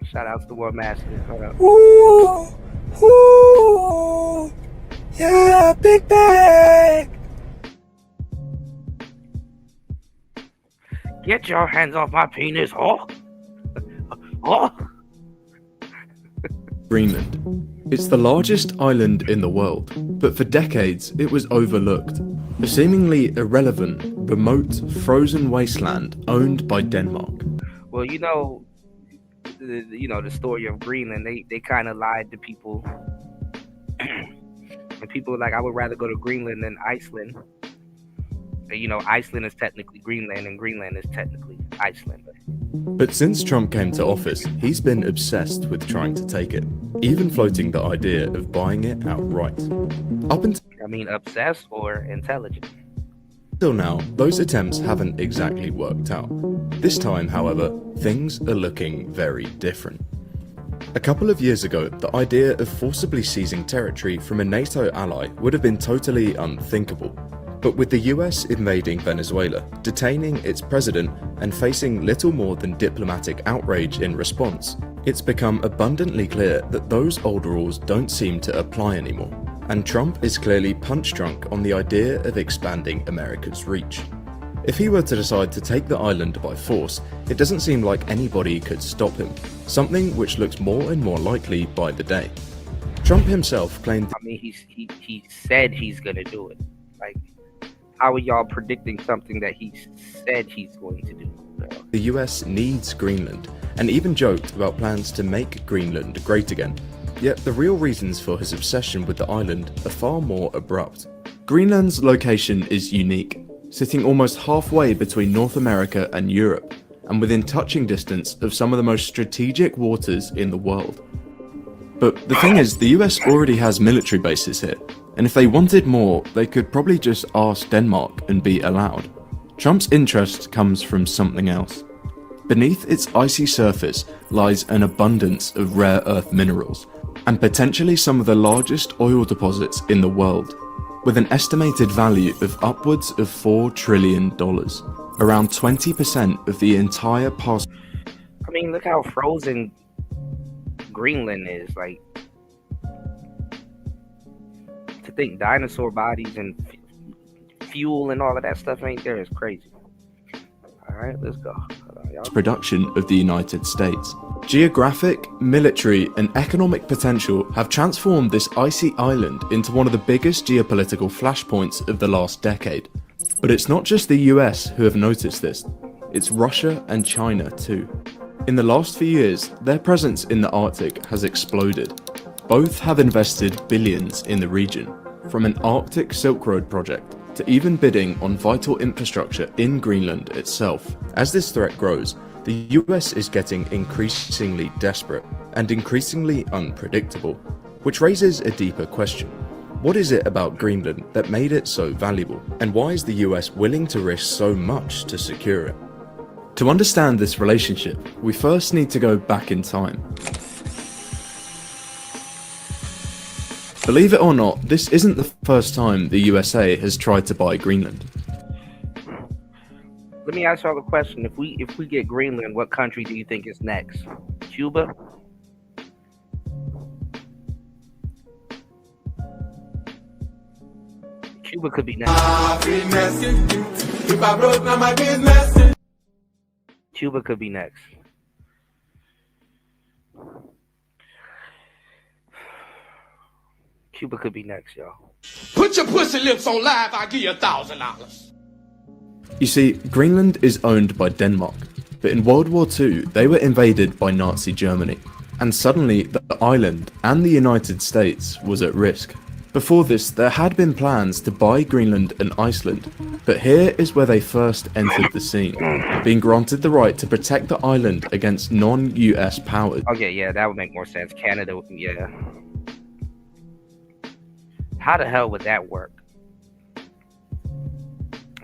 [SPEAKER 2] Shout outs to War Master. Hold up.
[SPEAKER 6] Ooh, ooh, yeah, big bag.
[SPEAKER 2] Get your hands off my penis, oh. Oh.
[SPEAKER 17] Greenland. It's the largest island in the world, but for decades it was overlooked. A seemingly irrelevant, remote, frozen wasteland owned by Denmark.
[SPEAKER 2] Well, you know, the story of Greenland. They kind of lied to people, and people were like, I would rather go to Greenland than Iceland. Iceland is technically Greenland, and Greenland is technically Iceland.
[SPEAKER 17] But since Trump came to office, he's been obsessed with trying to take it, even floating the idea of buying it outright. Up until
[SPEAKER 2] Obsessed or intelligent?
[SPEAKER 17] now, those attempts haven't exactly worked out. This time, however, things are looking very different. A couple of years ago, the idea of forcibly seizing territory from a NATO ally would have been totally unthinkable. But with the US invading Venezuela, detaining its president, and facing little more than diplomatic outrage in response, it's become abundantly clear that those old rules don't seem to apply anymore. And Trump is clearly punch-drunk on the idea of expanding America's reach. If he were to decide to take the island by force, it doesn't seem like anybody could stop him, something which looks more and more likely by the day. Trump himself claimed...
[SPEAKER 2] he said he's gonna do it. How are y'all predicting something that he said he's going to do?
[SPEAKER 17] The US needs Greenland, and even joked about plans to make Greenland great again. Yet the real reasons for his obsession with the island are far more abrupt. Greenland's location is unique, sitting almost halfway between North America and Europe, and within touching distance of some of the most strategic waters in the world. But the thing is, the US already has military bases here, and if they wanted more, they could probably just ask Denmark and be allowed. Trump's interest comes from something else. Beneath its icy surface lies an abundance of rare earth minerals, and potentially some of the largest oil deposits in the world, with an estimated value of upwards of $4 trillion, around 20% of the entire past.
[SPEAKER 2] Look how frozen Greenland is. To think dinosaur bodies and fuel and all of that stuff ain't there is crazy. All right, let's go.
[SPEAKER 17] Production of the United States. Geographic, military, and economic potential have transformed this icy island into one of the biggest geopolitical flashpoints of the last decade. But it's not just the US who have noticed this, it's Russia and China too. In the last few years, their presence in the Arctic has exploded. Both have invested billions in the region, from an Arctic Silk Road project to even bidding on vital infrastructure in Greenland itself. As this threat grows, the US is getting increasingly desperate and increasingly unpredictable, which raises a deeper question. What is it about Greenland that made it so valuable, and why is the US willing to risk so much to secure it? To understand this relationship, we first need to go back in time. Believe it or not, this isn't the first time the USA has tried to buy Greenland.
[SPEAKER 2] Let me ask y'all a question. If we get Greenland, what country do you think is next? Cuba? Cuba could be next. Cuba could be next. Cuba could be next, y'all.
[SPEAKER 3] Put your pussy lips on live, I'll give you $1,000.
[SPEAKER 17] You see, Greenland is owned by Denmark, but in World War II they were invaded by Nazi Germany, and suddenly the island and the United States was at risk. Before this, there had been plans to buy Greenland and Iceland, but here is where they first entered the scene, being granted the right to protect the island against non-US powers.
[SPEAKER 2] Okay, yeah, that would make more sense. Canada, yeah. How the hell would that work?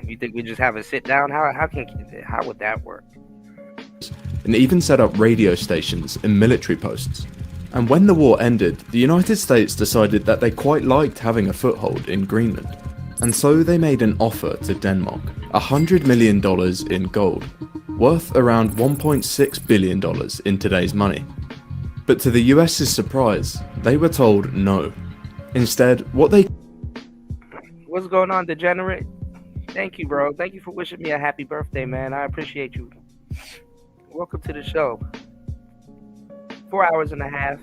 [SPEAKER 2] You think we just have a sit down? How would that work?
[SPEAKER 17] And even set up radio stations and military posts. And when the war ended, the United States decided that they quite liked having a foothold in Greenland. And so they made an offer to Denmark, $100 million in gold, worth around $1.6 billion in today's money. But to the US's surprise, they were told no. Instead,
[SPEAKER 2] What's going on, degenerate? Thank you, bro. Thank you for wishing me a happy birthday, man. I appreciate you. Welcome to the show. 4 hours and a half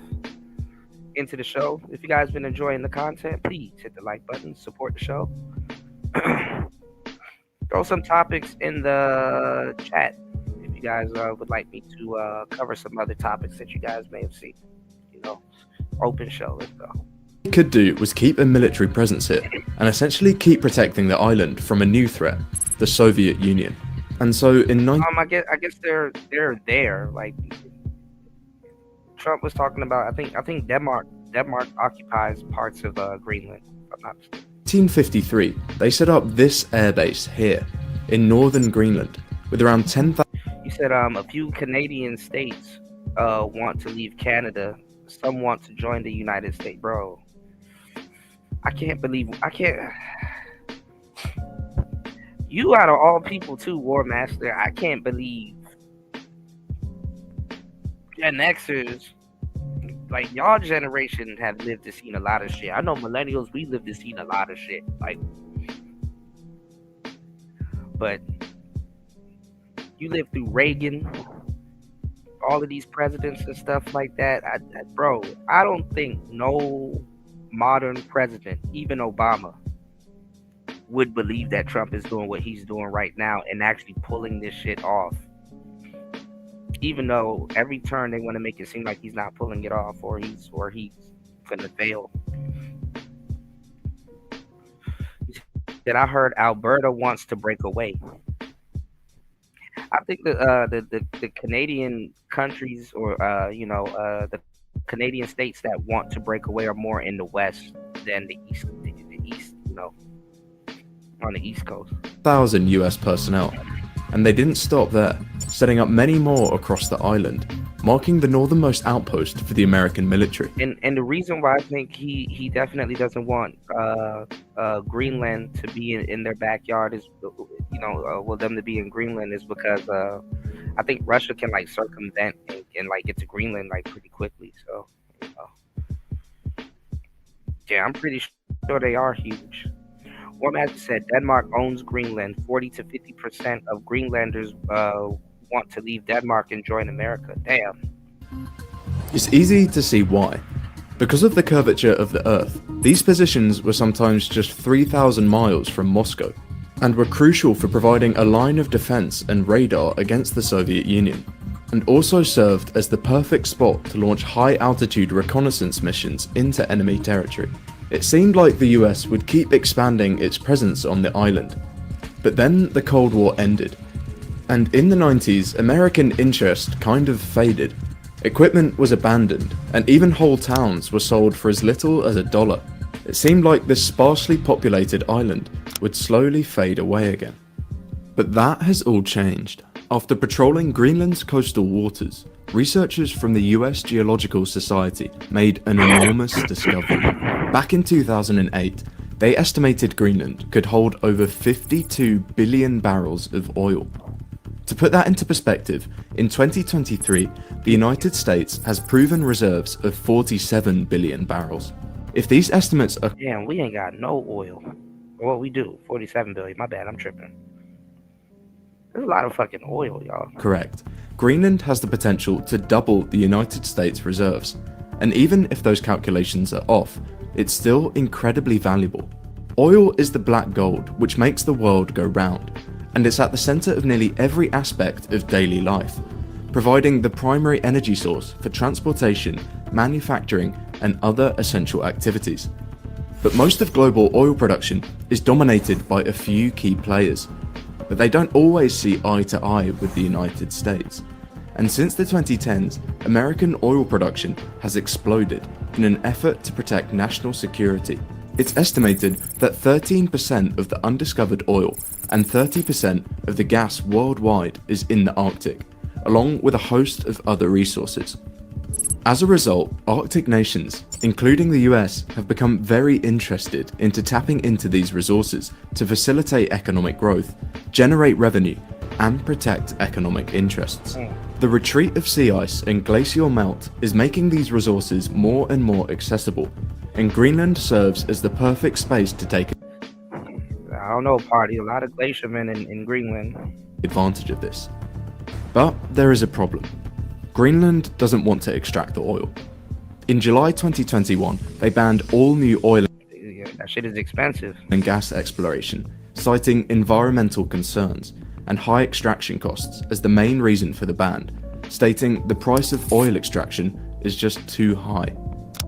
[SPEAKER 2] into the show. If you guys been enjoying the content, please hit the like button, support the show. Throw some topics in the chat if you guys would like me to cover some other topics that you guys may have seen. You know, open show. Let's go.
[SPEAKER 17] What they could do was keep a military presence here and essentially keep protecting the island from a new threat, the Soviet Union. And so in
[SPEAKER 2] I guess they're there. Like Trump was talking about. I think Denmark occupies parts of Greenland. If I'm not mistaken.
[SPEAKER 17] 1953, they set up this airbase here in northern Greenland with around 10,000.
[SPEAKER 2] You said a few Canadian states want to leave Canada. Some want to join the United States, bro. I can't. You out of all people too, War Master. I can't believe Gen Xers, like y'all generation, have lived to see a lot of shit. I know millennials, we lived to see a lot of shit. Like, but you lived through Reagan, all of these presidents and stuff like that. Bro, I don't think no modern president, even Obama, would believe that Trump is doing what he's doing right now and actually pulling this shit off. Even though every turn they want to make it seem like he's not pulling it off, or he's gonna fail. That I heard Alberta wants to break away. I think the Canadian countries, or the Canadian states that want to break away are more in the west than the east. The east, on the East Coast.
[SPEAKER 17] 1,000 US personnel, and they didn't stop there, setting up many more across the island, marking the northernmost outpost for the American military.
[SPEAKER 2] And the reason why I think he definitely doesn't want Greenland to be in their backyard is, them to be in Greenland is because I think Russia can like circumvent and like get to Greenland like pretty quickly. So, yeah, I'm pretty sure they are huge. One man said Denmark owns Greenland. 40 to 50% of Greenlanders want to leave Denmark and join America. Damn.
[SPEAKER 17] It's easy to see why. Because of the curvature of the Earth, these positions were sometimes just 3,000 miles from Moscow, and were crucial for providing a line of defense and radar against the Soviet Union, and also served as the perfect spot to launch high-altitude reconnaissance missions into enemy territory. It seemed like the US would keep expanding its presence on the island. But then the Cold War ended, and in the 90s, American interest kind of faded. Equipment was abandoned, and even whole towns were sold for as little as $1. It seemed like this sparsely populated island would slowly fade away again. But that has all changed. After patrolling Greenland's coastal waters, researchers from the US Geological Society made an enormous discovery. Back in 2008, they estimated Greenland could hold over 52 billion barrels of oil. To put that into perspective, in 2023, the United States has proven reserves of 47 billion barrels. If these estimates are...
[SPEAKER 2] Damn, we ain't got no oil. Well, we do. 47 billion. My bad, I'm tripping. There's a lot of fucking oil, y'all.
[SPEAKER 17] Correct. Greenland has the potential to double the United States reserves. And even if those calculations are off, it's still incredibly valuable. Oil is the black gold which makes the world go round, and it's at the center of nearly every aspect of daily life, providing the primary energy source for transportation, manufacturing, and other essential activities. But most of global oil production is dominated by a few key players, but they don't always see eye to eye with the United States. And since the 2010s, American oil production has exploded in an effort to protect national security. It's estimated that 13% of the undiscovered oil and 30% of the gas worldwide is in the Arctic, along with a host of other resources. As a result, Arctic nations, including the US, have become very interested into tapping into these resources to facilitate economic growth, generate revenue, and protect economic interests. The retreat of sea ice and glacial melt is making these resources more and more accessible, and Greenland serves as the perfect space to take
[SPEAKER 2] I don't know, party. A lot of glaciermen in Greenland.
[SPEAKER 17] Advantage of this. But there is a problem. Greenland doesn't want to extract the oil. In July 2021, they banned all new oil
[SPEAKER 2] Yeah, that shit is expensive.
[SPEAKER 17] and gas exploration, citing environmental concerns. and high extraction costs as the main reason for the ban, stating the price of oil extraction is just too high.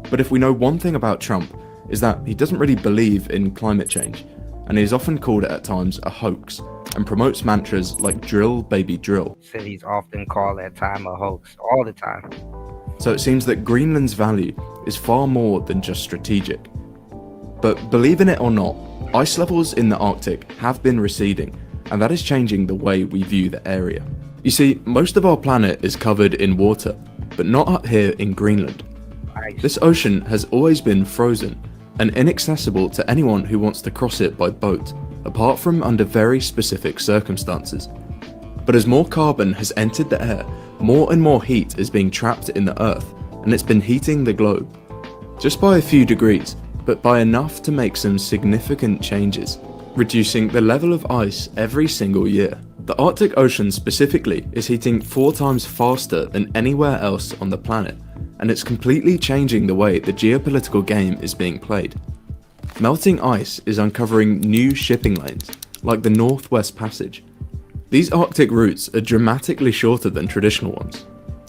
[SPEAKER 17] But if we know one thing about Trump, is that he doesn't really believe in climate change, and he is often called at times a hoax, and promotes mantras like drill baby drill.
[SPEAKER 2] Said he's often called at time a hoax, all the time.
[SPEAKER 17] So it seems that Greenland's value is far more than just strategic. But believe it or not, ice levels in the Arctic have been receding, and that is changing the way we view the area. You see, most of our planet is covered in water, but not up here in Greenland. This ocean has always been frozen and inaccessible to anyone who wants to cross it by boat, apart from under very specific circumstances. But as more carbon has entered the air, more and more heat is being trapped in the Earth, and it's been heating the globe. Just by a few degrees, but by enough to make some significant changes, reducing the level of ice every single year. The Arctic Ocean specifically is heating 4 times faster than anywhere else on the planet, and it's completely changing the way the geopolitical game is being played. Melting ice is uncovering new shipping lanes, like the Northwest Passage. These Arctic routes are dramatically shorter than traditional ones,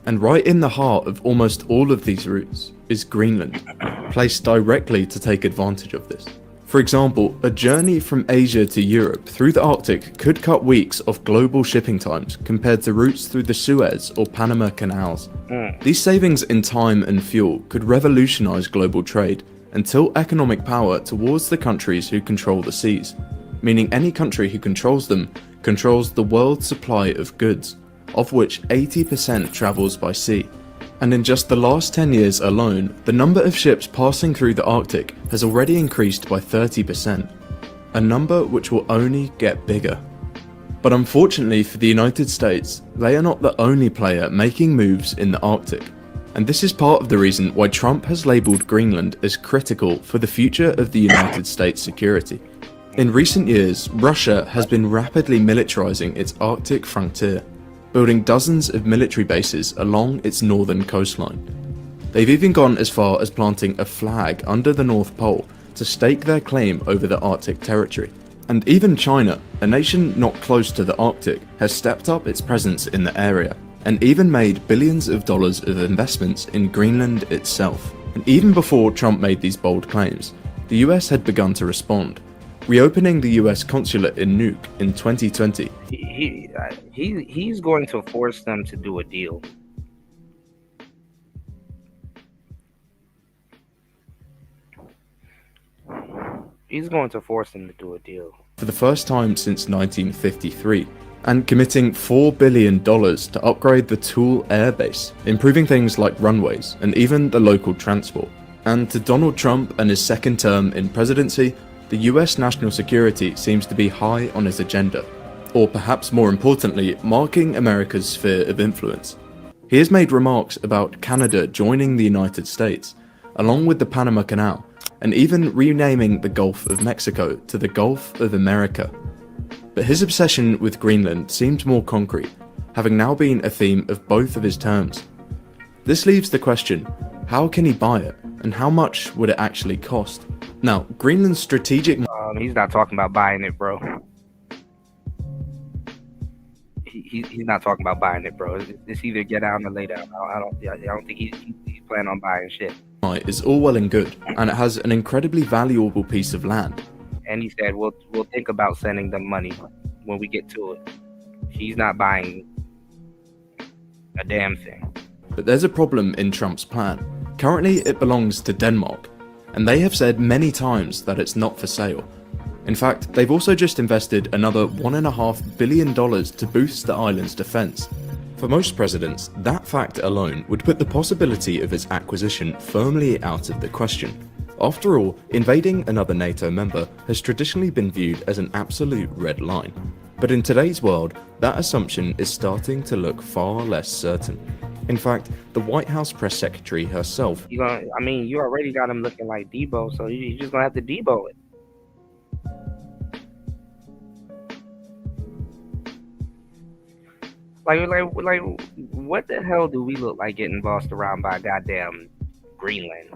[SPEAKER 17] and right in the heart of almost all of these routes is Greenland, placed directly to take advantage of this. For example, a journey from Asia to Europe through the Arctic could cut weeks of global shipping times compared to routes through the Suez or Panama canals. These savings in time and fuel could revolutionize global trade and tilt economic power towards the countries who control the seas, meaning any country who controls them controls the world's supply of goods, of which 80% travels by sea. And in just the last 10 years alone, the number of ships passing through the Arctic has already increased by 30%, a number which will only get bigger. But unfortunately for the United States, they are not the only player making moves in the Arctic, and this is part of the reason why Trump has labelled Greenland as critical for the future of the United States security. In recent years, Russia has been rapidly militarizing its Arctic frontier, building dozens of military bases along its northern coastline. They've even gone as far as planting a flag under the North Pole to stake their claim over the Arctic territory. And even China, a nation not close to the Arctic, has stepped up its presence in the area, and even made billions of dollars of investments in Greenland itself. And even before Trump made these bold claims, the US had begun to respond, reopening the US consulate in Nuuk in 2020.
[SPEAKER 2] He's going to force them to do a deal. He's going to force them to do a deal.
[SPEAKER 17] For the first time since 1953, and committing $4 billion to upgrade the Tool Air Base, improving things like runways and even the local transport. And to Donald Trump and his second term in presidency, the US national security seems to be high on his agenda, or perhaps more importantly, marking America's sphere of influence. He has made remarks about Canada joining the United States, along with the Panama Canal, and even renaming the Gulf of Mexico to the Gulf of America. But his obsession with Greenland seems more concrete, having now been a theme of both of his terms. This leaves the question, how can he buy it, and how much would it actually cost? Now, Greenland's strategic...
[SPEAKER 2] He's not talking about buying it, bro. He's not talking about buying it, bro. It's either get down or lay down. I don't think he's planning on buying shit.
[SPEAKER 17] is all well and good, and it has an incredibly valuable piece of land.
[SPEAKER 2] And he said, we'll think about sending them money when we get to it. He's not buying a damn thing.
[SPEAKER 17] But there's a problem in Trump's plan. Currently, it belongs to Denmark, and they have said many times that it's not for sale. In fact, they've also just invested another $1.5 billion to boost the island's defense. For most presidents, that fact alone would put the possibility of its acquisition firmly out of the question. After all, invading another NATO member has traditionally been viewed as an absolute red line. But in today's world, that assumption is starting to look far less certain. In fact, the White House press secretary herself...
[SPEAKER 2] You already got him looking like Debo, so you're just going to have to Debo it. Like, what the hell do we look like getting bossed around by goddamn Greenland?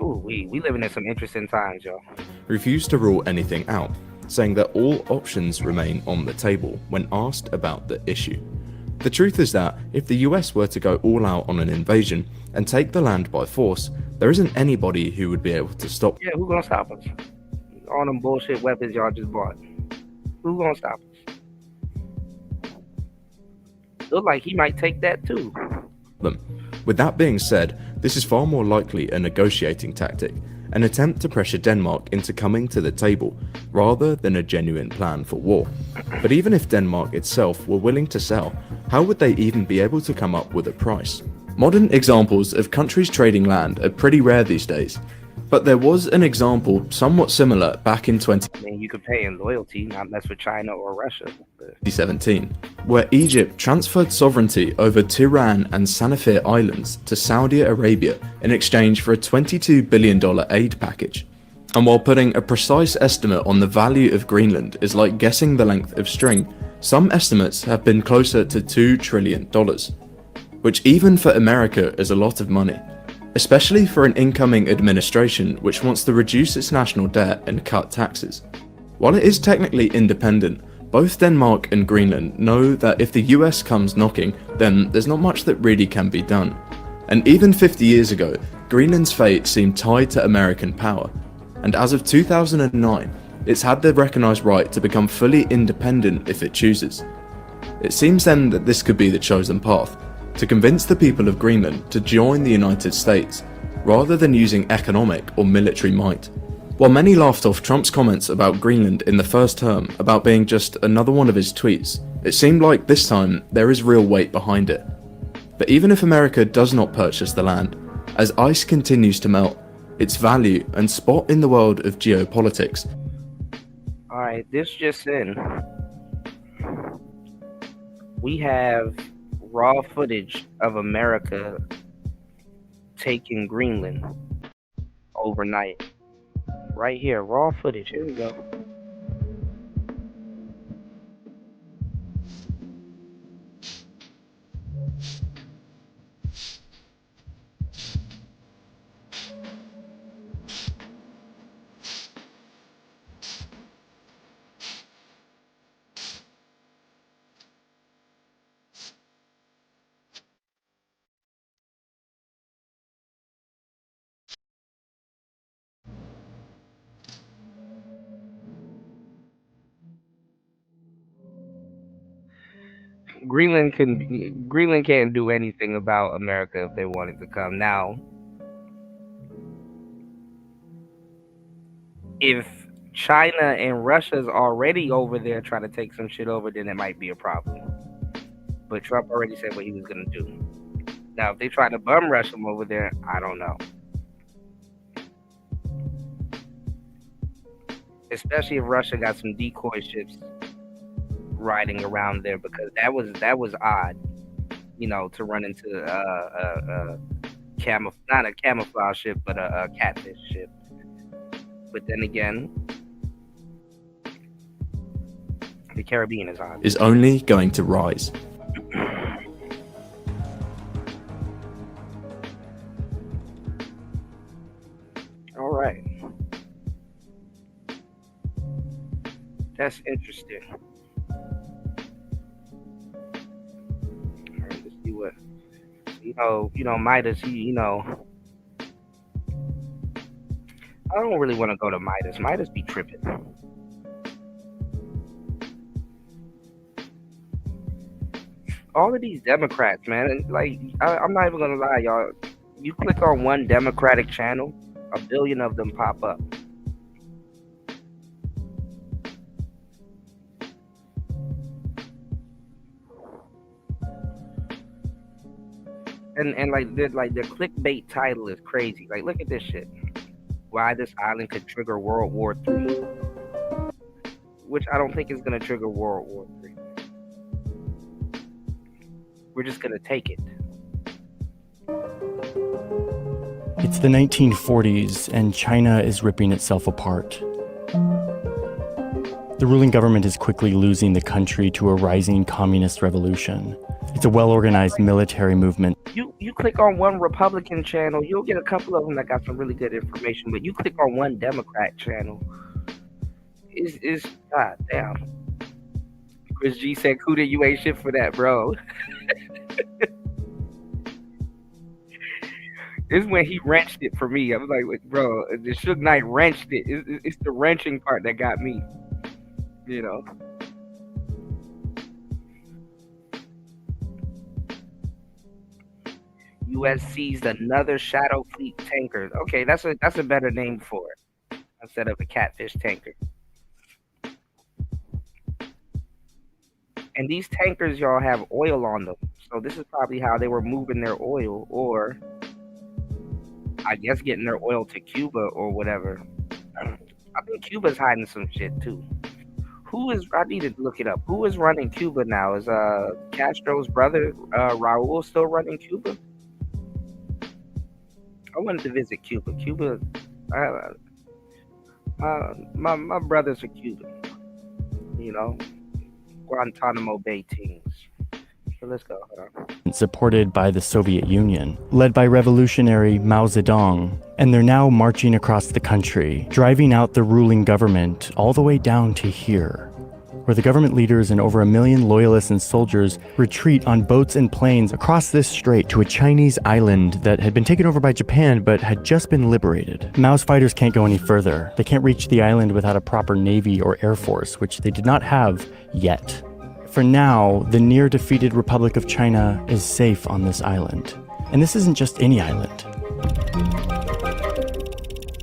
[SPEAKER 2] Ooh, we living in some interesting times, y'all.
[SPEAKER 17] refused to rule anything out, saying that all options remain on the table when asked about the issue. The truth is that if the US were to go all out on an invasion and take the land by force, there isn't anybody who would be able to stop.
[SPEAKER 2] Yeah, who gonna stop us? All them bullshit weapons y'all just bought. Who gonna stop us? Look like he might take that too.
[SPEAKER 17] them. With that being said, this is far more likely a negotiating tactic, an attempt to pressure Denmark into coming to the table, rather than a genuine plan for war. But even if Denmark itself were willing to sell, how would they even be able to come up with a price? Modern examples of countries trading land are pretty rare these days, but there was an example somewhat similar back in
[SPEAKER 2] I mean, you could pay in loyalty, not mess with China or Russia. But
[SPEAKER 17] 2017, where Egypt transferred sovereignty over Tiran and Sanafir Islands to Saudi Arabia in exchange for a $22 billion aid package. And while putting a precise estimate on the value of Greenland is like guessing the length of string, some estimates have been closer to $2 trillion, which even for America is a lot of money, especially for an incoming administration which wants to reduce its national debt and cut taxes. While it is technically independent, both Denmark and Greenland know that if the US comes knocking, then there's not much that really can be done. And even 50 years ago, Greenland's fate seemed tied to American power, and as of 2009, it's had the recognised right to become fully independent if it chooses. It seems then that this could be the chosen path, to convince the people of Greenland to join the United States, rather than using economic or military might. While many laughed off Trump's comments about Greenland in the first term about being just another one of his tweets, it seemed like this time there is real weight behind it. But even if America does not purchase the land, as ice continues to melt, its value and spot in the world of geopolitics.
[SPEAKER 2] alright, this just in. We have raw footage of America taking Greenland overnight. Right here, raw footage. Here we go. Greenland can't do anything about America if they wanted to come. Now, if China and Russia's already over there trying to take some shit over, then it might be a problem. But Trump already said what he was gonna do. Now, if they try to bum rush him over there, I don't know. Especially if Russia got some decoy ships riding around there, because that was odd, you know, to run into not a camouflage ship, but a catfish ship. But then again, the Caribbean is on.
[SPEAKER 17] Is only going to rise.
[SPEAKER 2] All right, that's interesting. All right, let's see what Midas. I don't really want to go to Midas. Midas be tripping. All of these Democrats, man, and like I'm not even gonna lie, y'all. You click on one Democratic channel, 1 billion of them pop up. And like their clickbait title is crazy. Like, look at this shit. Why this island could trigger World War III, which I don't think is gonna trigger World War III. We're just gonna take it.
[SPEAKER 5] It's the 1940s, and China is ripping itself apart. The ruling government is quickly losing the country to a rising communist revolution. It's a well-organized military movement.
[SPEAKER 2] You click on one Republican channel, you'll get a couple of them that got some really good information. But you click on one Democrat channel, is god damn. Chris G said, "Kuda, you ain't shit for that, bro." This is when he wrenched it for me. I was like, bro, the Suge Knight wrenched it. It's the wrenching part that got me. You know. U.S. seized another Shadow Fleet tanker. Okay, that's a better name for it instead of a catfish tanker. And these tankers, y'all, have oil on them. So this is probably how they were moving their oil, or I guess getting their oil to Cuba or whatever. I think Cuba's hiding some shit too. I need to look it up. Who is running Cuba now? Is Castro's brother Raul still running Cuba? I wanted to visit Cuba. Cuba, my brothers are Cuban. You know, Guantanamo Bay teams. So let's go. Hold on.
[SPEAKER 5] Supported by the Soviet Union, led by revolutionary Mao Zedong, and they're now marching across the country, driving out the ruling government all the way down to here, where the government leaders and over 1 million loyalists and soldiers retreat on boats and planes across this strait to a Chinese island that had been taken over by Japan but had just been liberated. Mao's fighters can't go any further. They can't reach the island without a proper navy or air force, which they did not have yet. For now, the near-defeated Republic of China is safe on this island. And this isn't just any island.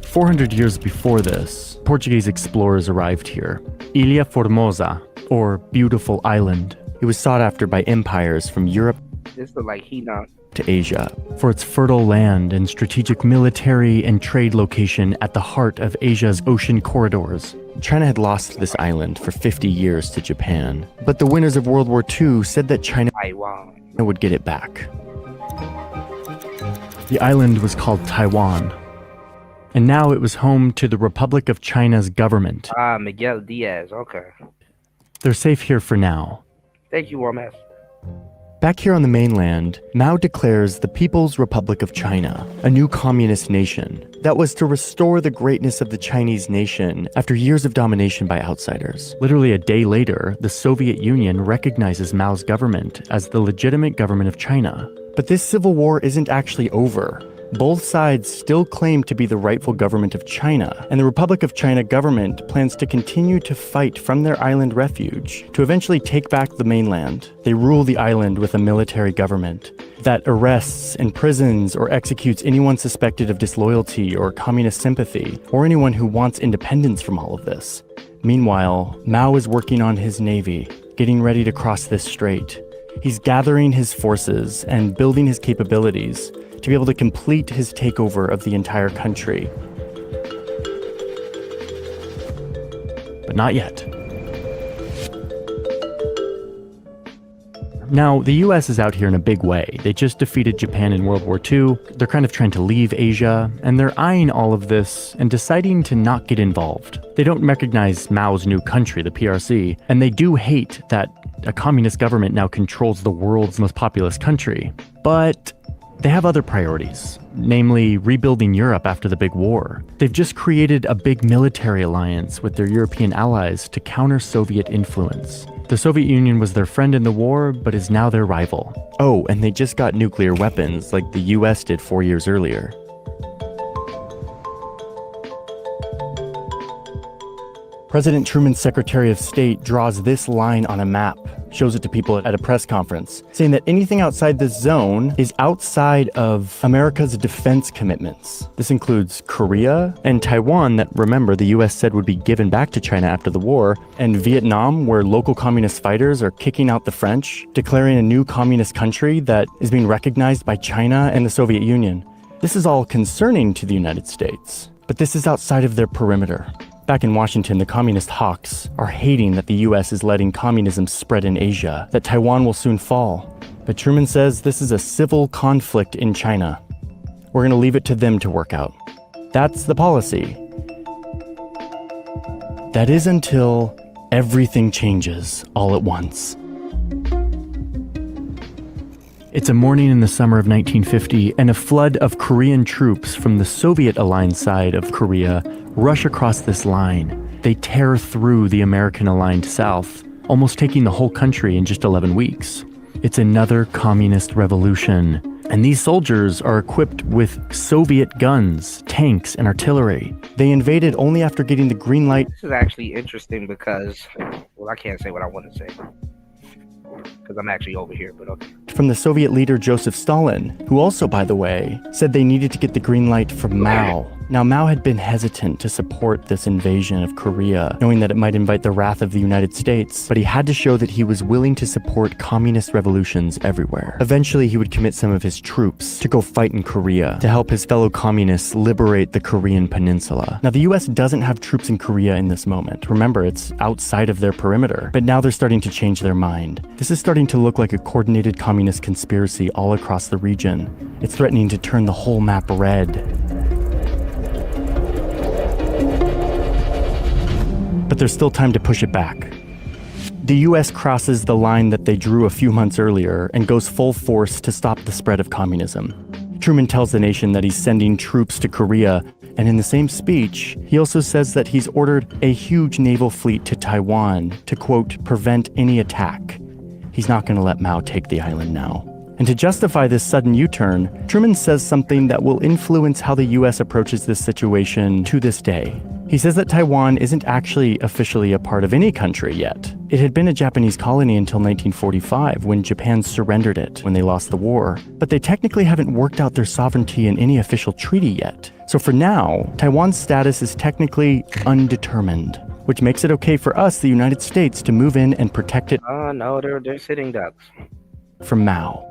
[SPEAKER 5] 400 years before this, Portuguese explorers arrived here. Ilha Formosa, or Beautiful Island. It was sought after by empires from Europe
[SPEAKER 2] This is like Henan.
[SPEAKER 5] to Asia for its fertile land and strategic military and trade location at the heart of Asia's ocean corridors. China had lost this island for 50 years to Japan, but the winners of World War II said that China would get it back. The island was called Taiwan, and now it was home to the Republic of China's government.
[SPEAKER 2] Miguel Diaz. Okay.
[SPEAKER 5] They're safe here for now.
[SPEAKER 2] Thank you, Warmeth.
[SPEAKER 5] Back here on the mainland, Mao declares the People's Republic of China, a new communist nation that was to restore the greatness of the Chinese nation after years of domination by outsiders. Literally a day later, the Soviet Union recognizes Mao's government as the legitimate government of China. But this civil war isn't actually over. Both sides still claim to be the rightful government of China, and the Republic of China government plans to continue to fight from their island refuge to eventually take back the mainland. They rule the island with a military government that arrests, imprisons, or executes anyone suspected of disloyalty or communist sympathy, or anyone who wants independence from all of this. Meanwhile, Mao is working on his navy, getting ready to cross this strait. He's gathering his forces and building his capabilities to be able to complete his takeover of the entire country. But not yet. Now, the US is out here in a big way. They just defeated Japan in World War II. They're kind of trying to leave Asia, and they're eyeing all of this and deciding to not get involved. They don't recognize Mao's new country, the PRC, and they do hate that a communist government now controls the world's most populous country. But they have other priorities, namely rebuilding Europe after the big war. They've just created a big military alliance with their European allies to counter Soviet influence. The Soviet Union was their friend in the war, but is now their rival. Oh, and they just got nuclear weapons like the US did 4 years earlier. President Truman's Secretary of State draws this line on a map, shows it to people at a press conference, saying that anything outside this zone is outside of America's defense commitments. This includes Korea and Taiwan that, remember, the US said would be given back to China after the war, and Vietnam, where local communist fighters are kicking out the French, declaring a new communist country that is being recognized by China and the Soviet Union. This is all concerning to the United States, but this is outside of their perimeter. Back in Washington, the communist hawks are hating that the US is letting communism spread in Asia, that Taiwan will soon fall. But Truman says this is a civil conflict in China. We're going to leave it to them to work out. That's the policy. That is until everything changes all at once. It's a morning in the summer of 1950, and a flood of Korean troops from the Soviet-aligned side of Korea rush across this line. They tear through the American-aligned South, almost taking the whole country in just 11 weeks. It's another communist revolution, and these soldiers are equipped with Soviet guns, tanks, and artillery. They invaded only after getting the green light.
[SPEAKER 2] This is actually interesting because, well, I can't say what I want to say because I'm actually over here, but okay.
[SPEAKER 5] From the Soviet leader Joseph Stalin, who also, by the way, said they needed to get the green light from Mao. Now, Mao had been hesitant to support this invasion of Korea, knowing that it might invite the wrath of the United States, but he had to show that he was willing to support communist revolutions everywhere. Eventually, he would commit some of his troops to go fight in Korea to help his fellow communists liberate the Korean peninsula. Now, the US doesn't have troops in Korea in this moment. Remember, it's outside of their perimeter. But now they're starting to change their mind. This is starting to look like a coordinated communist conspiracy all across the region. It's threatening to turn the whole map red. But there's still time to push it back. The US crosses the line that they drew a few months earlier and goes full force to stop the spread of communism. Truman tells the nation that he's sending troops to Korea, and in the same speech, he also says that he's ordered a huge naval fleet to Taiwan to, quote, prevent any attack. He's not going to let Mao take the island now. And to justify this sudden U-turn, Truman says something that will influence how the US approaches this situation to this day. He says that Taiwan isn't actually officially a part of any country yet. It had been a Japanese colony until 1945, when Japan surrendered it when they lost the war. But they technically haven't worked out their sovereignty in any official treaty yet. So for now, Taiwan's status is technically undetermined, which makes it okay for us, the United States, to move in and protect it.
[SPEAKER 2] Oh, no, they're sitting ducks.
[SPEAKER 5] From Mao.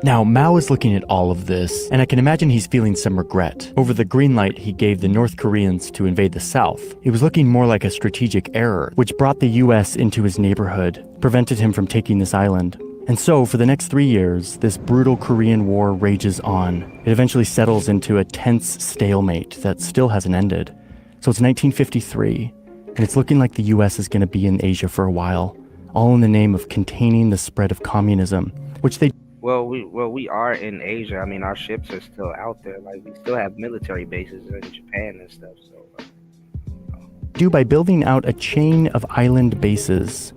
[SPEAKER 5] Now, Mao is looking at all of this, and I can imagine he's feeling some regret over the green light he gave the North Koreans to invade the South. It was looking more like a strategic error, which brought the US into his neighborhood, prevented him from taking this island. And so, for the next 3 years, this brutal Korean War rages on. It eventually settles into a tense stalemate that still hasn't ended. So it's 1953, and it's looking like the US is going to be in Asia for a while, all in the name of containing the spread of communism, which they
[SPEAKER 2] we are in Asia. I mean, our ships are still out there. Like, we still have military bases in Japan and stuff. So
[SPEAKER 5] do by building out a chain of island bases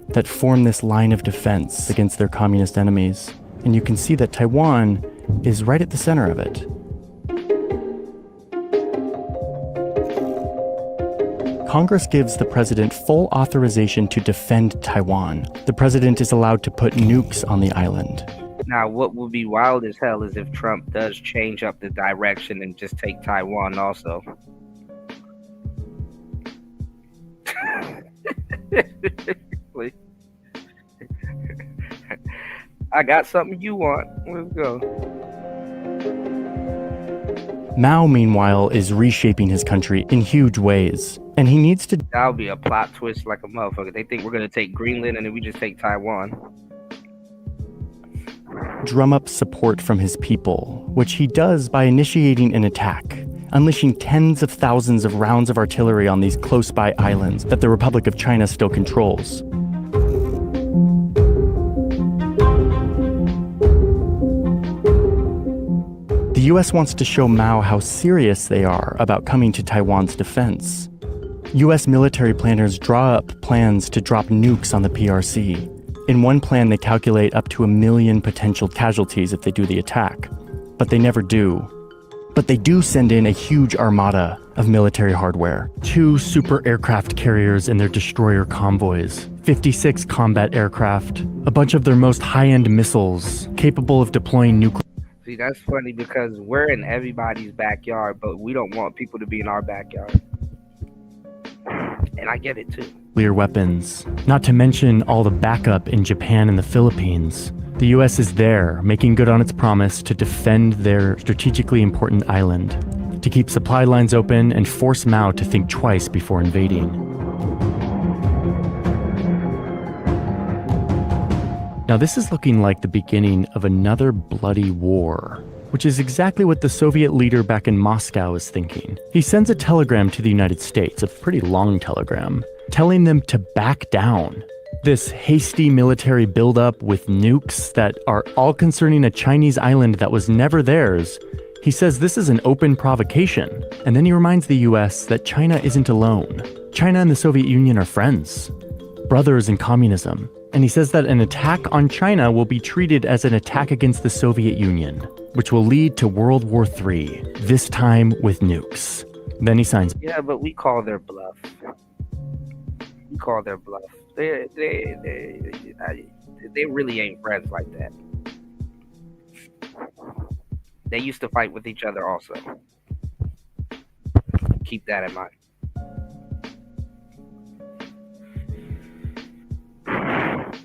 [SPEAKER 5] that form this line of defense against their communist enemies. And you can see that Taiwan is right at the center of it. Congress gives the president full authorization to defend Taiwan. The president is allowed to put nukes on the island.
[SPEAKER 2] Now, what would be wild as hell is if Trump does change up the direction and just take Taiwan also. I got something you want. Let's go.
[SPEAKER 5] Mao, meanwhile, is reshaping his country in huge ways, and he needs to...
[SPEAKER 2] That'll be a plot twist like a motherfucker. They think we're going to take Greenland and then we just take Taiwan.
[SPEAKER 5] Drum up support from his people, which he does by initiating an attack, unleashing tens of thousands of rounds of artillery on these close-by islands that the Republic of China still controls. The US wants to show Mao how serious they are about coming to Taiwan's defense. US military planners draw up plans to drop nukes on the PRC. In one plan, they calculate up to 1 million potential casualties if they do the attack. But they never do. But they do send in a huge armada of military hardware. 2 super aircraft carriers and their destroyer convoys, 56 combat aircraft, a bunch of their most high-end missiles capable of deploying nuclear...
[SPEAKER 2] See, that's funny because we're in everybody's backyard, but we don't want people to be in our backyard. And I get it too.
[SPEAKER 5] Nuclear weapons, not to mention all the backup in Japan and the Philippines. The US is there, making good on its promise to defend their strategically important island, to keep supply lines open and force Mao to think twice before invading. Now this is looking like the beginning of another bloody war, which is exactly what the Soviet leader back in Moscow is thinking. He sends a telegram to the United States, a pretty long telegram, telling them to back down. This hasty military buildup with nukes that are all concerning a Chinese island that was never theirs. He says this is an open provocation, and then he reminds the US that China isn't alone. China and the Soviet Union are friends, brothers in communism, and he says that an attack on China will be treated as an attack against the Soviet Union, which will lead to World War III, this time with nukes. Then he signs.
[SPEAKER 2] Yeah, but we call their bluff. We call their bluff. They really ain't friends like that. They used to fight with each other also. Keep that in mind.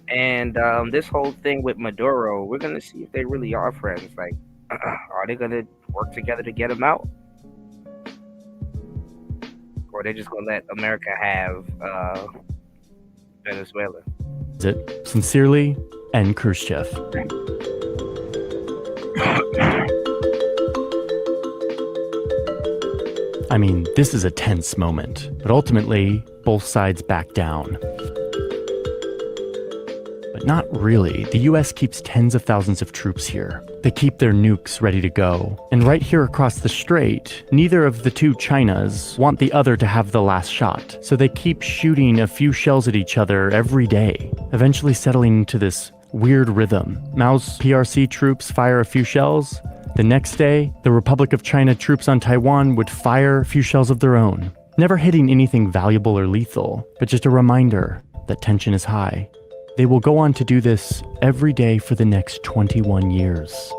[SPEAKER 2] And this whole thing with Maduro, we're gonna see if they really are friends. Like, are they gonna work together to get him out, or are they just gonna let America have Venezuela?
[SPEAKER 5] Is it sincerely, N. Khrushchev. I mean, this is a tense moment, but ultimately, both sides back down. But not really. The US keeps tens of thousands of troops here. They keep their nukes ready to go. And right here across the strait, neither of the two Chinas want the other to have the last shot. So they keep shooting a few shells at each other every day, eventually settling into this weird rhythm. Mao's PRC troops fire a few shells. The next day, the Republic of China troops on Taiwan would fire a few shells of their own. Never hitting anything valuable or lethal, but just a reminder that tension is high. They will go on to do this every day for the next 21 years.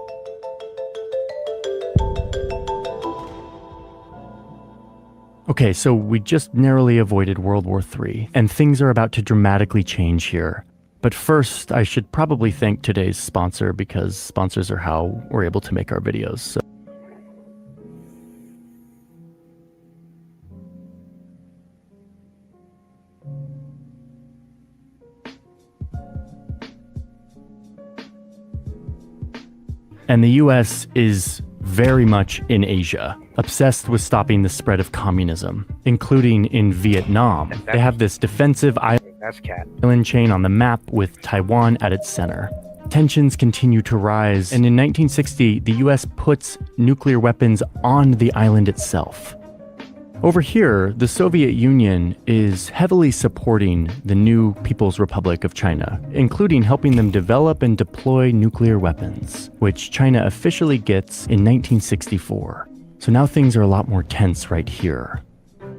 [SPEAKER 5] Okay, so we just narrowly avoided World War III, and things are about to dramatically change here. But first, I should probably thank today's sponsor, because sponsors are how we're able to make our videos. So and the US is very much in Asia, obsessed with stopping the spread of communism, including in Vietnam. They have this defensive island chain on the map with Taiwan at its center. Tensions continue to rise, and in 1960, the US puts nuclear weapons on the island itself. Over here, the Soviet Union is heavily supporting the new People's Republic of China, including helping them develop and deploy nuclear weapons, which China officially gets in 1964. So now things are a lot more tense right here.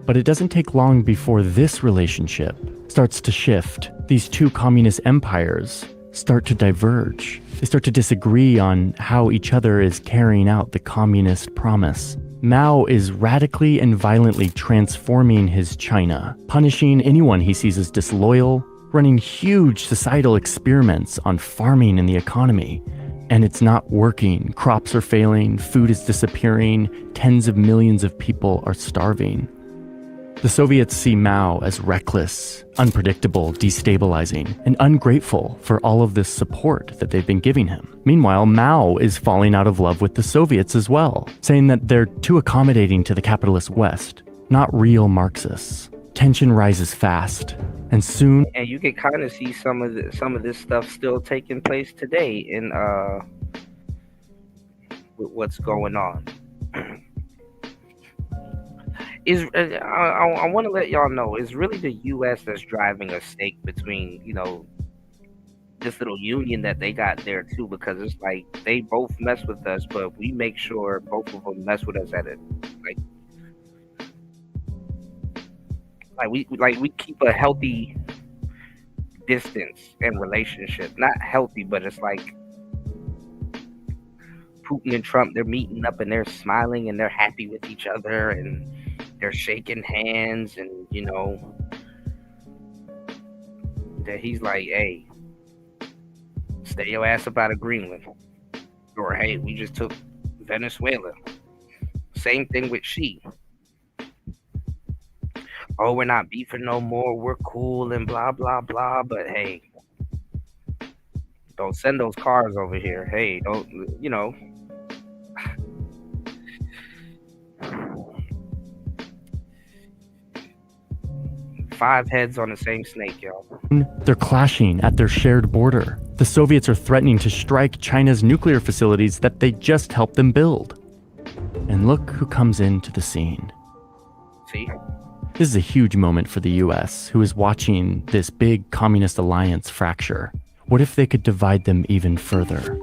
[SPEAKER 5] But it doesn't take long before this relationship starts to shift. These two communist empires start to diverge. They start to disagree on how each other is carrying out the communist promise. Mao is radically and violently transforming his China, punishing anyone he sees as disloyal, running huge societal experiments on farming and the economy. And it's not working. Crops are failing, food is disappearing, tens of millions of people are starving. The Soviets see Mao as reckless, unpredictable, destabilizing, and ungrateful for all of this support that they've been giving him. Meanwhile, Mao is falling out of love with the Soviets as well, saying that they're too accommodating to the capitalist West, not real Marxists. Tension rises fast, and soon...
[SPEAKER 2] And you can kind of see some of this stuff still taking place today in with what's going on. I want to let y'all know, it's really the U.S. that's driving a stake between, this little union that they got there too, because it's like they both mess with us, but we make sure both of them mess with us at it. We keep a healthy distance and relationship. Not healthy, but it's like Putin and Trump, they're meeting up and they're smiling and they're happy with each other and they're shaking hands, and that he's like, hey, stay your ass up out of Greenland, or hey, we just took Venezuela. Same thing with Xi. Oh, we're not beefing no more, we're cool and blah blah blah, but hey, don't send those cars over here. Hey, don't, 5 heads on the same snake, yo.
[SPEAKER 5] They're clashing at their shared border. The Soviets are threatening to strike China's nuclear facilities that they just helped them build. And look who comes into the scene.
[SPEAKER 2] See?
[SPEAKER 5] This is a huge moment for the US, who is watching this big communist alliance fracture. What if they could divide them even further?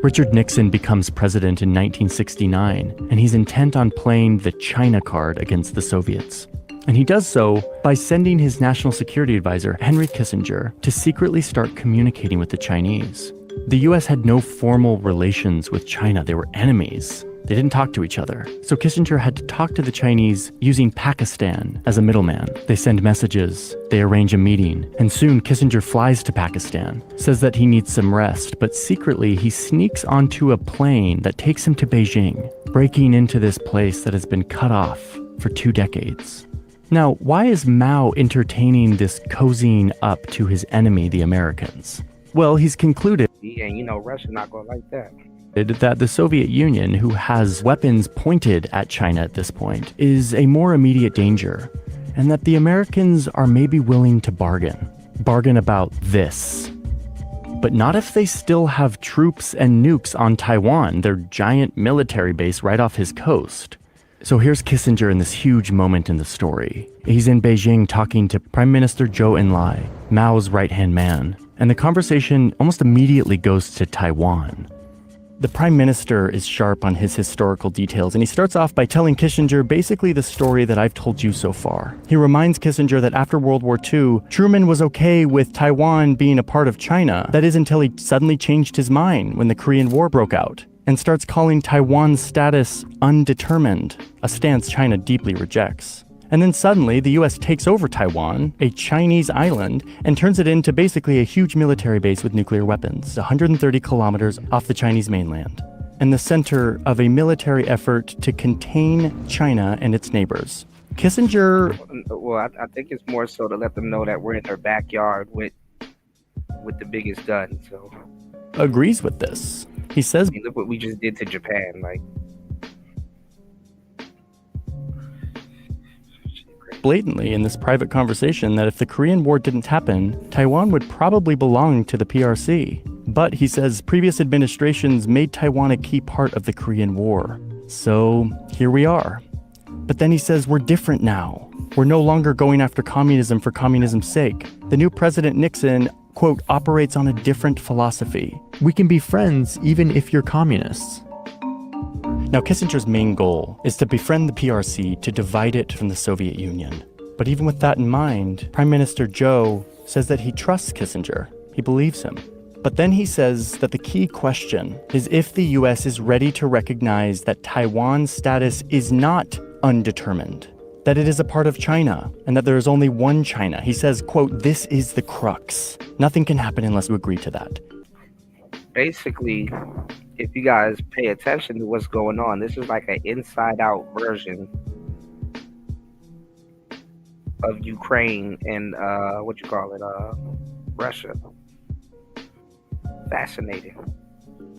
[SPEAKER 5] Richard Nixon becomes president in 1969, and he's intent on playing the China card against the Soviets. And he does so by sending his national security advisor, Henry Kissinger, to secretly start communicating with the Chinese. The US had no formal relations with China. They were enemies. They didn't talk to each other. So Kissinger had to talk to the Chinese using Pakistan as a middleman. They send messages, they arrange a meeting, and soon Kissinger flies to Pakistan, says that he needs some rest, but secretly he sneaks onto a plane that takes him to Beijing, breaking into this place that has been cut off for 2 decades. Now, why is Mao entertaining this cozying up to his enemy, the Americans? Well, he's concluded
[SPEAKER 2] Yeah, you know, Russia not gonna like that.
[SPEAKER 5] that the Soviet Union, who has weapons pointed at China at this point, is a more immediate danger, and that the Americans are maybe willing to bargain about this. But not if they still have troops and nukes on Taiwan, their giant military base right off his coast. So here's Kissinger in this huge moment in the story. He's in Beijing talking to Prime Minister Zhou Enlai, Mao's right-hand man, and the conversation almost immediately goes to Taiwan. The Prime Minister is sharp on his historical details, and he starts off by telling Kissinger basically the story that I've told you so far. He reminds Kissinger that after World War II, Truman was okay with Taiwan being a part of China. That is until he suddenly changed his mind when the Korean War broke out, and starts calling Taiwan's status undetermined, a stance China deeply rejects. And then suddenly, the US takes over Taiwan, a Chinese island, and turns it into basically a huge military base with nuclear weapons, 130 kilometers off the Chinese mainland, and the center of a military effort to contain China and its neighbors. Kissinger...
[SPEAKER 2] Well, I think it's more so to let them know that we're in their backyard with the biggest gun, so...
[SPEAKER 5] agrees with this. He says...
[SPEAKER 2] I mean, look what we just did to Japan, like...
[SPEAKER 5] blatantly in this private conversation that if the Korean War didn't happen, Taiwan would probably belong to the PRC. But he says previous administrations made Taiwan a key part of the Korean War. So here we are. But then he says we're different now. We're no longer going after communism for communism's sake. The new President Nixon, quote, operates on a different philosophy. We can be friends even if you're communists. Now, Kissinger's main goal is to befriend the PRC to divide it from the Soviet Union. But even with that in mind, Prime Minister Zhou says that he trusts Kissinger. He believes him. But then he says that the key question is if the US is ready to recognize that Taiwan's status is not undetermined, that it is a part of China, and that there is only one China. He says, quote, this is the crux. Nothing can happen unless you agree to that.
[SPEAKER 2] Basically, if you guys pay attention to what's going on, this is like an inside-out version of Ukraine and Russia. Fascinating.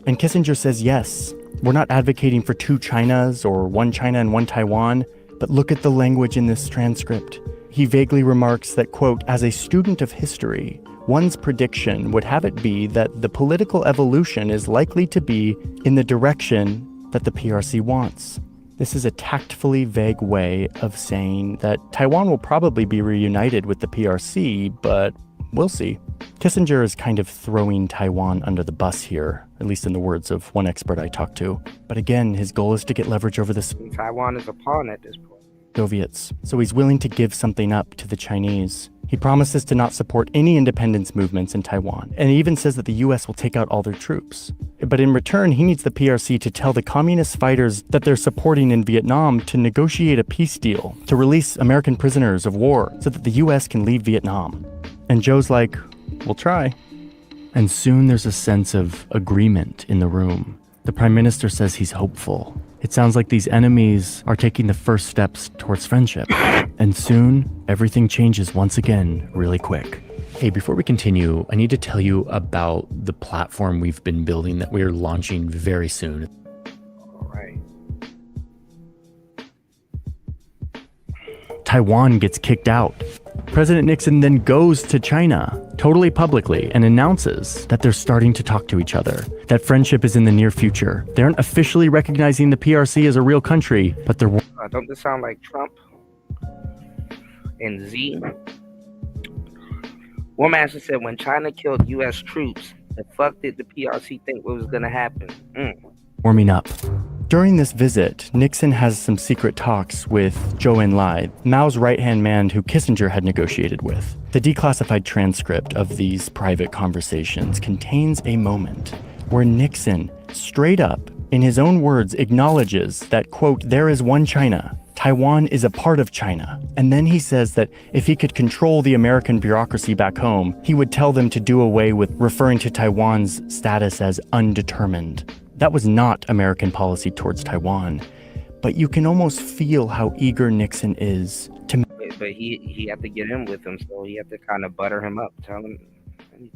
[SPEAKER 5] And Kissinger says, yes, we're not advocating for 2 Chinas or 1 China and 1 Taiwan, but look at the language in this transcript. He vaguely remarks that, quote, as a student of history, one's prediction would have it be that the political evolution is likely to be in the direction that the PRC wants. This is a tactfully vague way of saying that Taiwan will probably be reunited with the PRC, but we'll see. Kissinger is kind of throwing Taiwan under the bus here, at least in the words of one expert I talked to. But again, his goal is to get leverage over the
[SPEAKER 2] Taiwan is a pawn at this point.
[SPEAKER 5] Soviets, so he's willing to give something up to the Chinese. He promises to not support any independence movements in Taiwan, and he even says that the US will take out all their troops. But in return, he needs the PRC to tell the communist fighters that they're supporting in Vietnam to negotiate a peace deal, to release American prisoners of war so that the US can leave Vietnam. And Zhou's like, we'll try. And soon there's a sense of agreement in the room. The Prime Minister says he's hopeful. It sounds like these enemies are taking the first steps towards friendship. And soon, everything changes once again really quick. Hey, before we continue, I need to tell you about the platform we've been building that we are launching very soon.
[SPEAKER 2] All right.
[SPEAKER 5] Taiwan gets kicked out. President Nixon then goes to China, totally publicly, and announces that they're starting to talk to each other, that friendship is in the near future. They aren't officially recognizing the PRC as a real country, but they're...
[SPEAKER 2] Don't this sound like Trump and Z? One master said when China killed U.S. troops, the fuck did the PRC think what was going to happen?
[SPEAKER 5] warming up. During this visit, Nixon has some secret talks with Zhou Enlai, Mao's right-hand man who Kissinger had negotiated with. The declassified transcript of these private conversations contains a moment where Nixon, straight up, in his own words, acknowledges that, quote, there is one China. Taiwan is a part of China. And then he says that if he could control the American bureaucracy back home, he would tell them to do away with referring to Taiwan's status as undetermined. That was not American policy towards Taiwan. But you can almost feel how eager Nixon is to
[SPEAKER 2] But he had to get in with him, so he had to kind of butter him up, tell him.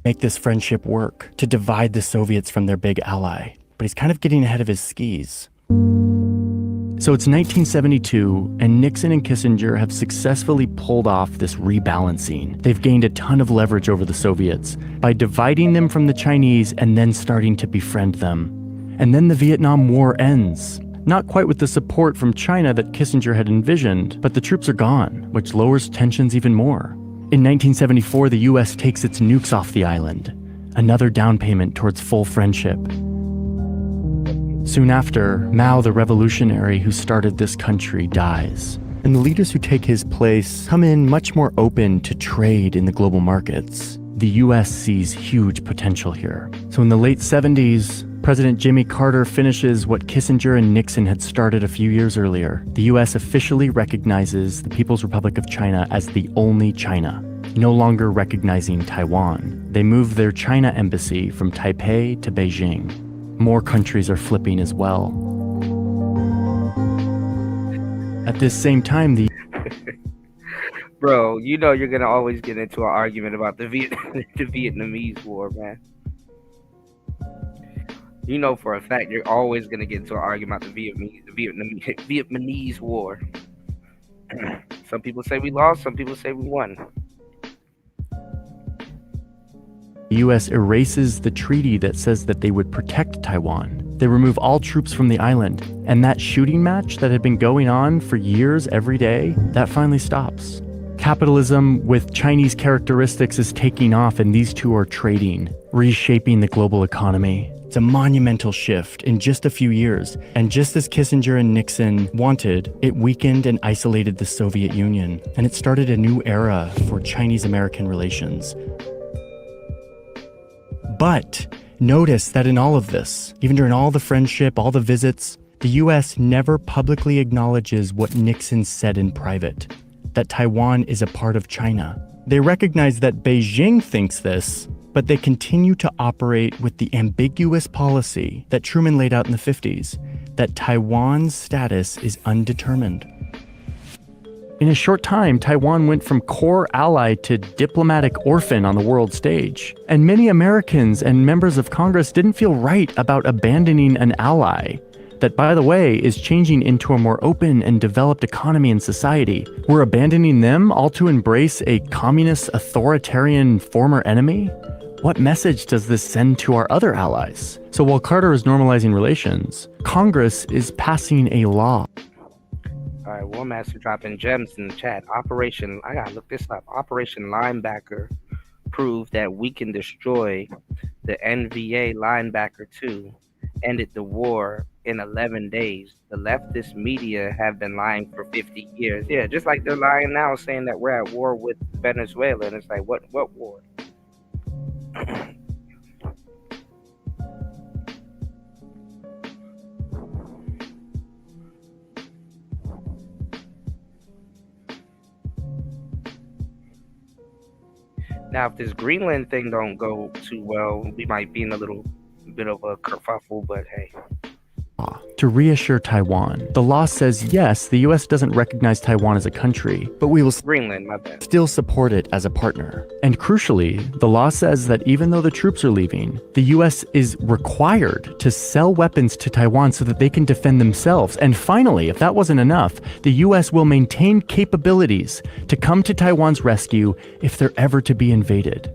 [SPEAKER 5] make this friendship work, to divide the Soviets from their big ally. But he's kind of getting ahead of his skis. So it's 1972, and Nixon and Kissinger have successfully pulled off this rebalancing. They've gained a ton of leverage over the Soviets by dividing them from the Chinese and then starting to befriend them. And then the Vietnam War ends. Not quite with the support from China that Kissinger had envisioned, but the troops are gone, which lowers tensions even more. In 1974, the US takes its nukes off the island, another down payment towards full friendship. Soon after, Mao, the revolutionary who started this country, dies. And the leaders who take his place come in much more open to trade in the global markets. The US sees huge potential here. So in the late 70s, President Jimmy Carter finishes what Kissinger and Nixon had started a few years earlier. The US officially recognizes the People's Republic of China as the only China, no longer recognizing Taiwan. They move their China embassy from Taipei to Beijing. More countries are flipping as well. At this same time, the
[SPEAKER 2] Bro, you know you're gonna always get into an argument about the the Vietnamese War, man. You know for a fact you're always gonna get into an argument about the Vietnamese War. Some people say we lost, some people say we won.
[SPEAKER 5] The US erases the treaty that says that they would protect Taiwan. They remove all troops from the island. And that shooting match that had been going on for years every day, that finally stops. Capitalism with Chinese characteristics is taking off, and these two are trading, reshaping the global economy. It's a monumental shift in just a few years. And just as Kissinger and Nixon wanted, it weakened and isolated the Soviet Union. And it started a new era for Chinese-American relations. But notice that in all of this, even during all the friendship, all the visits, the US never publicly acknowledges what Nixon said in private, that Taiwan is a part of China. They recognize that Beijing thinks this, but they continue to operate with the ambiguous policy that Truman laid out in the 50s, that Taiwan's status is undetermined. In a short time, Taiwan went from core ally to diplomatic orphan on the world stage. And many Americans and members of Congress didn't feel right about abandoning an ally that, by the way, is changing into a more open and developed economy and society. We're abandoning them all to embrace a communist, authoritarian former enemy? What message does this send to our other allies? So while Carter is normalizing relations, Congress is passing a law.
[SPEAKER 2] All right, War Master dropping gems in the chat. I gotta look this up. Operation Linebacker proved that we can destroy the NVA Linebacker 2, ended the war in 11 days. The leftist media have been lying for 50 years. Yeah, just like they're lying now, saying that we're at war with Venezuela. And it's like, what war? Now, if this Greenland thing don't go too well, we might be in a little bit of a kerfuffle, but hey.
[SPEAKER 5] to reassure Taiwan. The law says, yes, the US doesn't recognize Taiwan as a country, but we will
[SPEAKER 2] Greenland, my bad.
[SPEAKER 5] still support it as a partner. And crucially, the law says that even though the troops are leaving, the US is required to sell weapons to Taiwan so that they can defend themselves. And finally, if that wasn't enough, the US will maintain capabilities to come to Taiwan's rescue if they're ever to be invaded.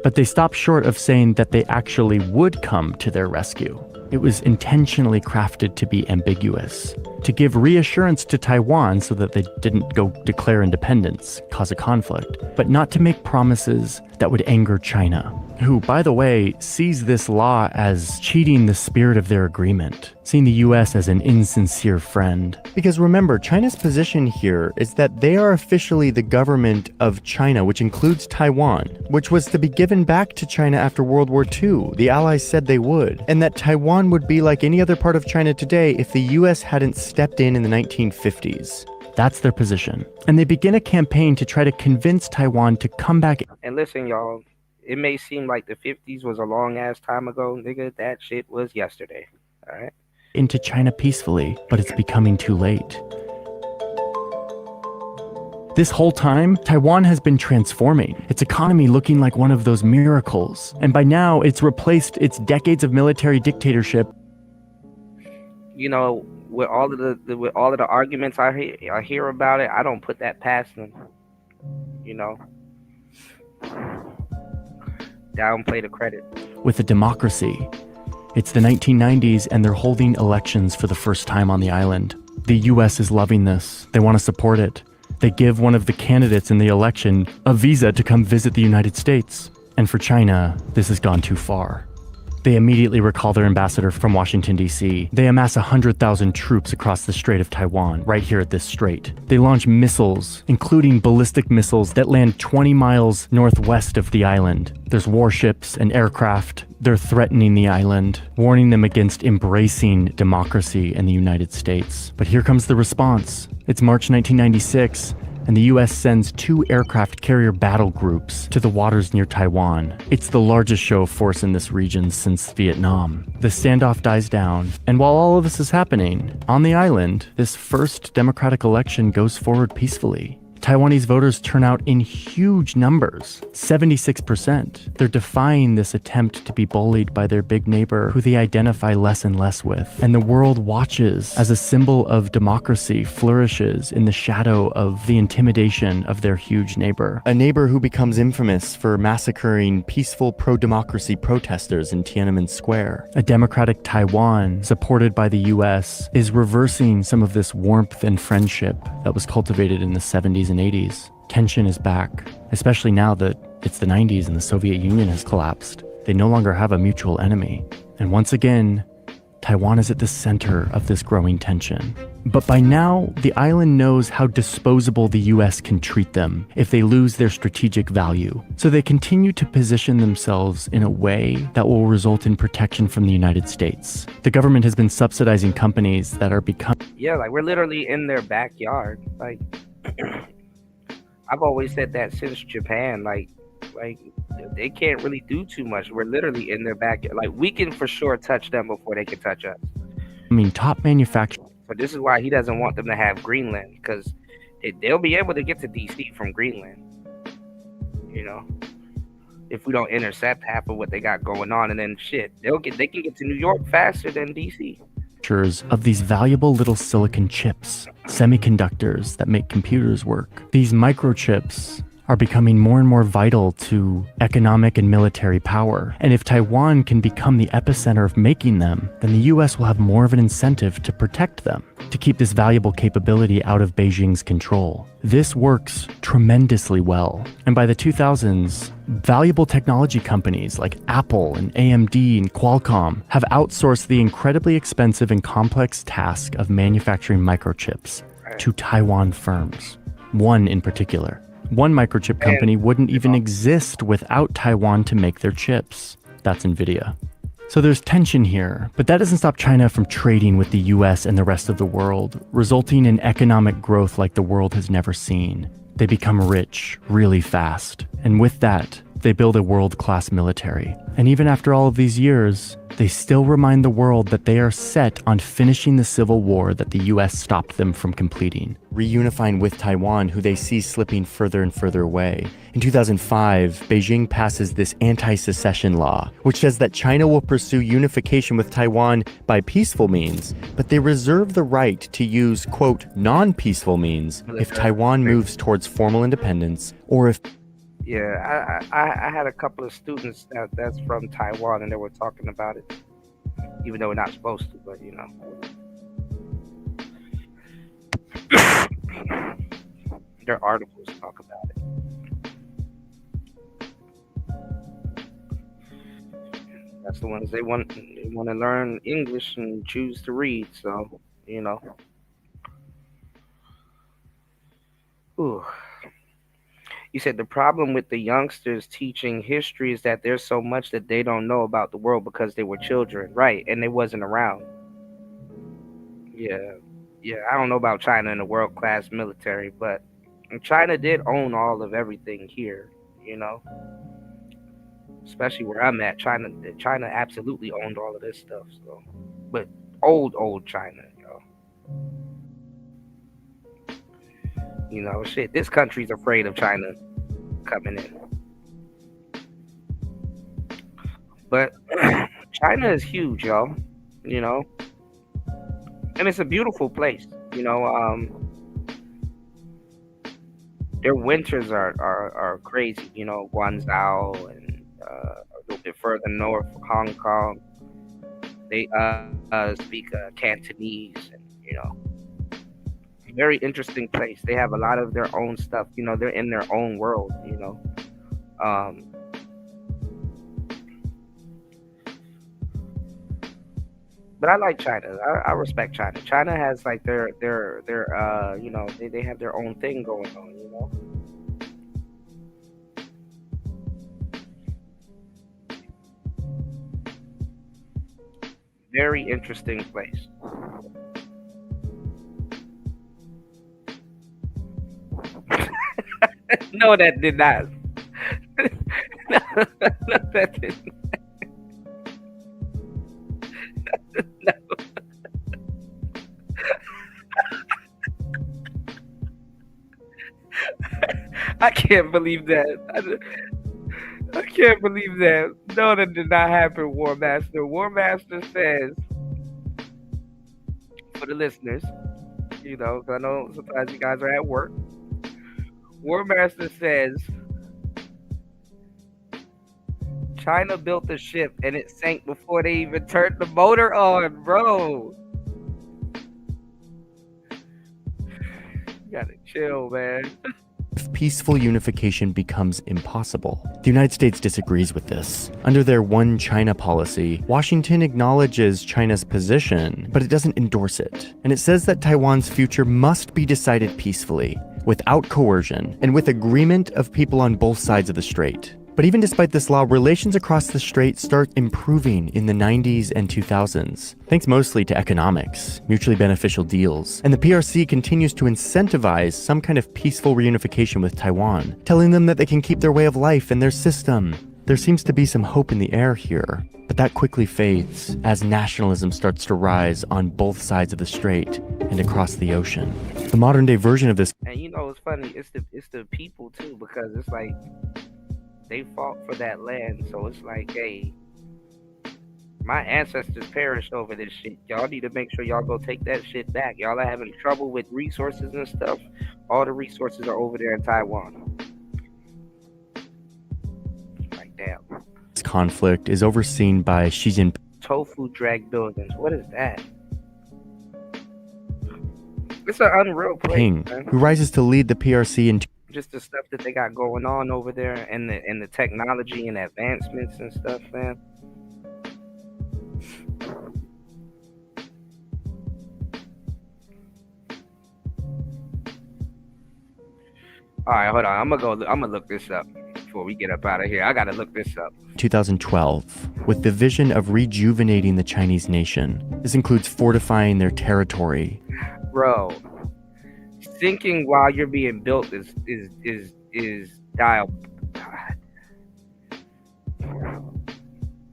[SPEAKER 5] But they stopped short of saying that they actually would come to their rescue. It was intentionally crafted to be ambiguous, to give reassurance to Taiwan so that they didn't go declare independence, cause a conflict, but not to make promises that would anger China, who, by the way, sees this law as cheating the spirit of their agreement, seeing the US as an insincere friend. Because remember, China's position here is that they are officially the government of China, which includes Taiwan, which was to be given back to China after World War II. The Allies said they would, and that Taiwan would be like any other part of China today if the US hadn't stepped in the 1950s. That's their position. And they begin a campaign to try to convince Taiwan to come back.
[SPEAKER 2] And listen, y'all, it may seem like the 50s was a long ass time ago, nigga. That shit was yesterday. All right.
[SPEAKER 5] Into China peacefully, but it's becoming too late. This whole time, Taiwan has been transforming, its economy looking like one of those miracles. And by now, it's replaced its decades of military dictatorship.
[SPEAKER 2] You know, with all of the arguments I hear about it, I don't put that past them. You know, downplay the credit.
[SPEAKER 5] With a democracy. It's the 1990s and they're holding elections for the first time on the island. The US is loving this. They want to support it. They give one of the candidates in the election a visa to come visit the United States. And for China, this has gone too far. They immediately recall their ambassador from Washington, D.C. They amass 100,000 troops across the Strait of Taiwan, right here at this strait. They launch missiles, including ballistic missiles that land 20 miles northwest of the island. There's warships and aircraft. They're threatening the island, warning them against embracing democracy in the United States. But here comes the response. It's March 1996. And the US sends 2 aircraft carrier battle groups to the waters near Taiwan. It's the largest show of force in this region since Vietnam. The standoff dies down, and while all of this is happening, on the island, this first democratic election goes forward peacefully. Taiwanese voters turn out in huge numbers, 76%. They're defying this attempt to be bullied by their big neighbor who they identify less and less with. And the world watches as a symbol of democracy flourishes in the shadow of the intimidation of their huge neighbor. A neighbor who becomes infamous for massacring peaceful pro-democracy protesters in Tiananmen Square. A democratic Taiwan, supported by the US, is reversing some of this warmth and friendship that was cultivated in the 70s and 80s. Tension is back, especially now that it's the 90s and the Soviet Union has collapsed. They no longer have a mutual enemy. And once again, Taiwan is at the center of this growing tension. But by now, the island knows how disposable the US can treat them if they lose their strategic value. So they continue to position themselves in a way that will result in protection from the United States. The government has been subsidizing companies that are becoming...
[SPEAKER 2] Yeah, like we're literally in their backyard. Like, I've always said that since Japan, like they can't really do too much. We're literally in their backyard. Like, we can for sure touch them before they can touch us.
[SPEAKER 5] I mean, top manufacturers.
[SPEAKER 2] So this is why he doesn't want them to have Greenland, because they'll be able to get to DC from Greenland. You know, if we don't intercept half of what they got going on, and then shit, they can get to New York faster than DC.
[SPEAKER 5] Of these valuable little silicon chips, semiconductors that make computers work. These microchips are becoming more and more vital to economic and military power. And if Taiwan can become the epicenter of making them, then the US will have more of an incentive to protect them, to keep this valuable capability out of Beijing's control. This works tremendously well. And by the 2000s, valuable technology companies like Apple and AMD and Qualcomm have outsourced the incredibly expensive and complex task of manufacturing microchips to Taiwan firms. One in particular. One microchip company wouldn't even exist without Taiwan to make their chips. That's NVIDIA. So there's tension here, but that doesn't stop China from trading with the US and the rest of the world, resulting in economic growth like the world has never seen. They become rich really fast. And with that, They build a world-class military. And even after all of these years, they still remind the world that they are set on finishing the civil war that the US stopped them from completing, reunifying with Taiwan, who they see slipping further and further away. In 2005, Beijing passes this anti-secession law, which says that China will pursue unification with Taiwan by peaceful means, but they reserve the right to use, quote, non-peaceful means if Taiwan moves towards formal independence or if
[SPEAKER 2] Yeah, I had a couple of students that's from Taiwan, and they were talking about it, even though we're not supposed to, but you know. Their articles talk about it. That's the ones they want to learn English and choose to read, so, you know. Ooh. You said the problem with the youngsters teaching history is that there's so much that they don't know about the world because they were children, right? And they wasn't around. Yeah, I don't know about China and the world-class military, but China did own all of everything here, you know. Especially where I'm at, China absolutely owned all of this stuff. So, but old China, you know, shit. This country's afraid of China coming in, but China is huge, y'all. You know, and it's a beautiful place. You know, their winters are crazy. You know, Guangzhou and a little bit further north, Hong Kong. They speak Cantonese, and you know, very interesting place. They have a lot of their own stuff. You know, they're in their own world. You know, but I like China. I respect China. China has like their you know, they have their own thing going on. You know. Very interesting place. No, that did not. No, that did not. No. I can't believe that. I can't believe that. No, that did not happen, War Master. War Master says, for the listeners, you know, 'cause I know sometimes you guys are at work. War Master says, China built a ship and it sank before they even turned the motor on, bro. You gotta chill, man.
[SPEAKER 5] if peaceful unification becomes impossible. The United States disagrees with this. Under their One China policy, Washington acknowledges China's position, but it doesn't endorse it. And it says that Taiwan's future must be decided peacefully, without coercion, and with agreement of people on both sides of the strait. But even despite this law, relations across the strait start improving in the 90s and 2000s, thanks mostly to economics, mutually beneficial deals. And the PRC continues to incentivize some kind of peaceful reunification with Taiwan, telling them that they can keep their way of life and their system. There seems to be some hope in the air here, but that quickly fades as nationalism starts to rise on both sides of the strait and across the ocean. The modern day version of this.
[SPEAKER 2] And you know, it's funny, it's the people too, because it's like, they fought for that land, so it's like, hey, my ancestors perished over this shit. Y'all need to make sure y'all go take that shit back. Y'all are having trouble with resources and stuff. All the resources are over there in Taiwan. Like, damn.
[SPEAKER 5] This conflict is overseen by Xi Jinping.
[SPEAKER 2] Tofu drag buildings. What is that? It's an unreal place, man.
[SPEAKER 5] Who rises to lead the PRC in
[SPEAKER 2] just the stuff that they got going on over there, and the technology and advancements and stuff, man. All right, hold on. I'm gonna look this up before we get up out of here. I gotta look this up.
[SPEAKER 5] 2012, with the vision of rejuvenating the Chinese nation. This includes fortifying their territory.
[SPEAKER 2] Bro, thinking while you're being built is dial. God.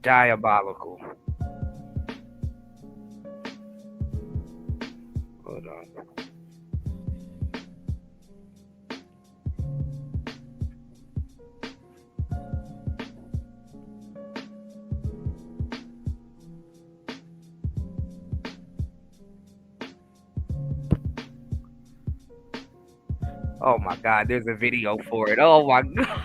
[SPEAKER 2] Diabolical. Hold on. Oh my God, there's a video for it. Oh my God.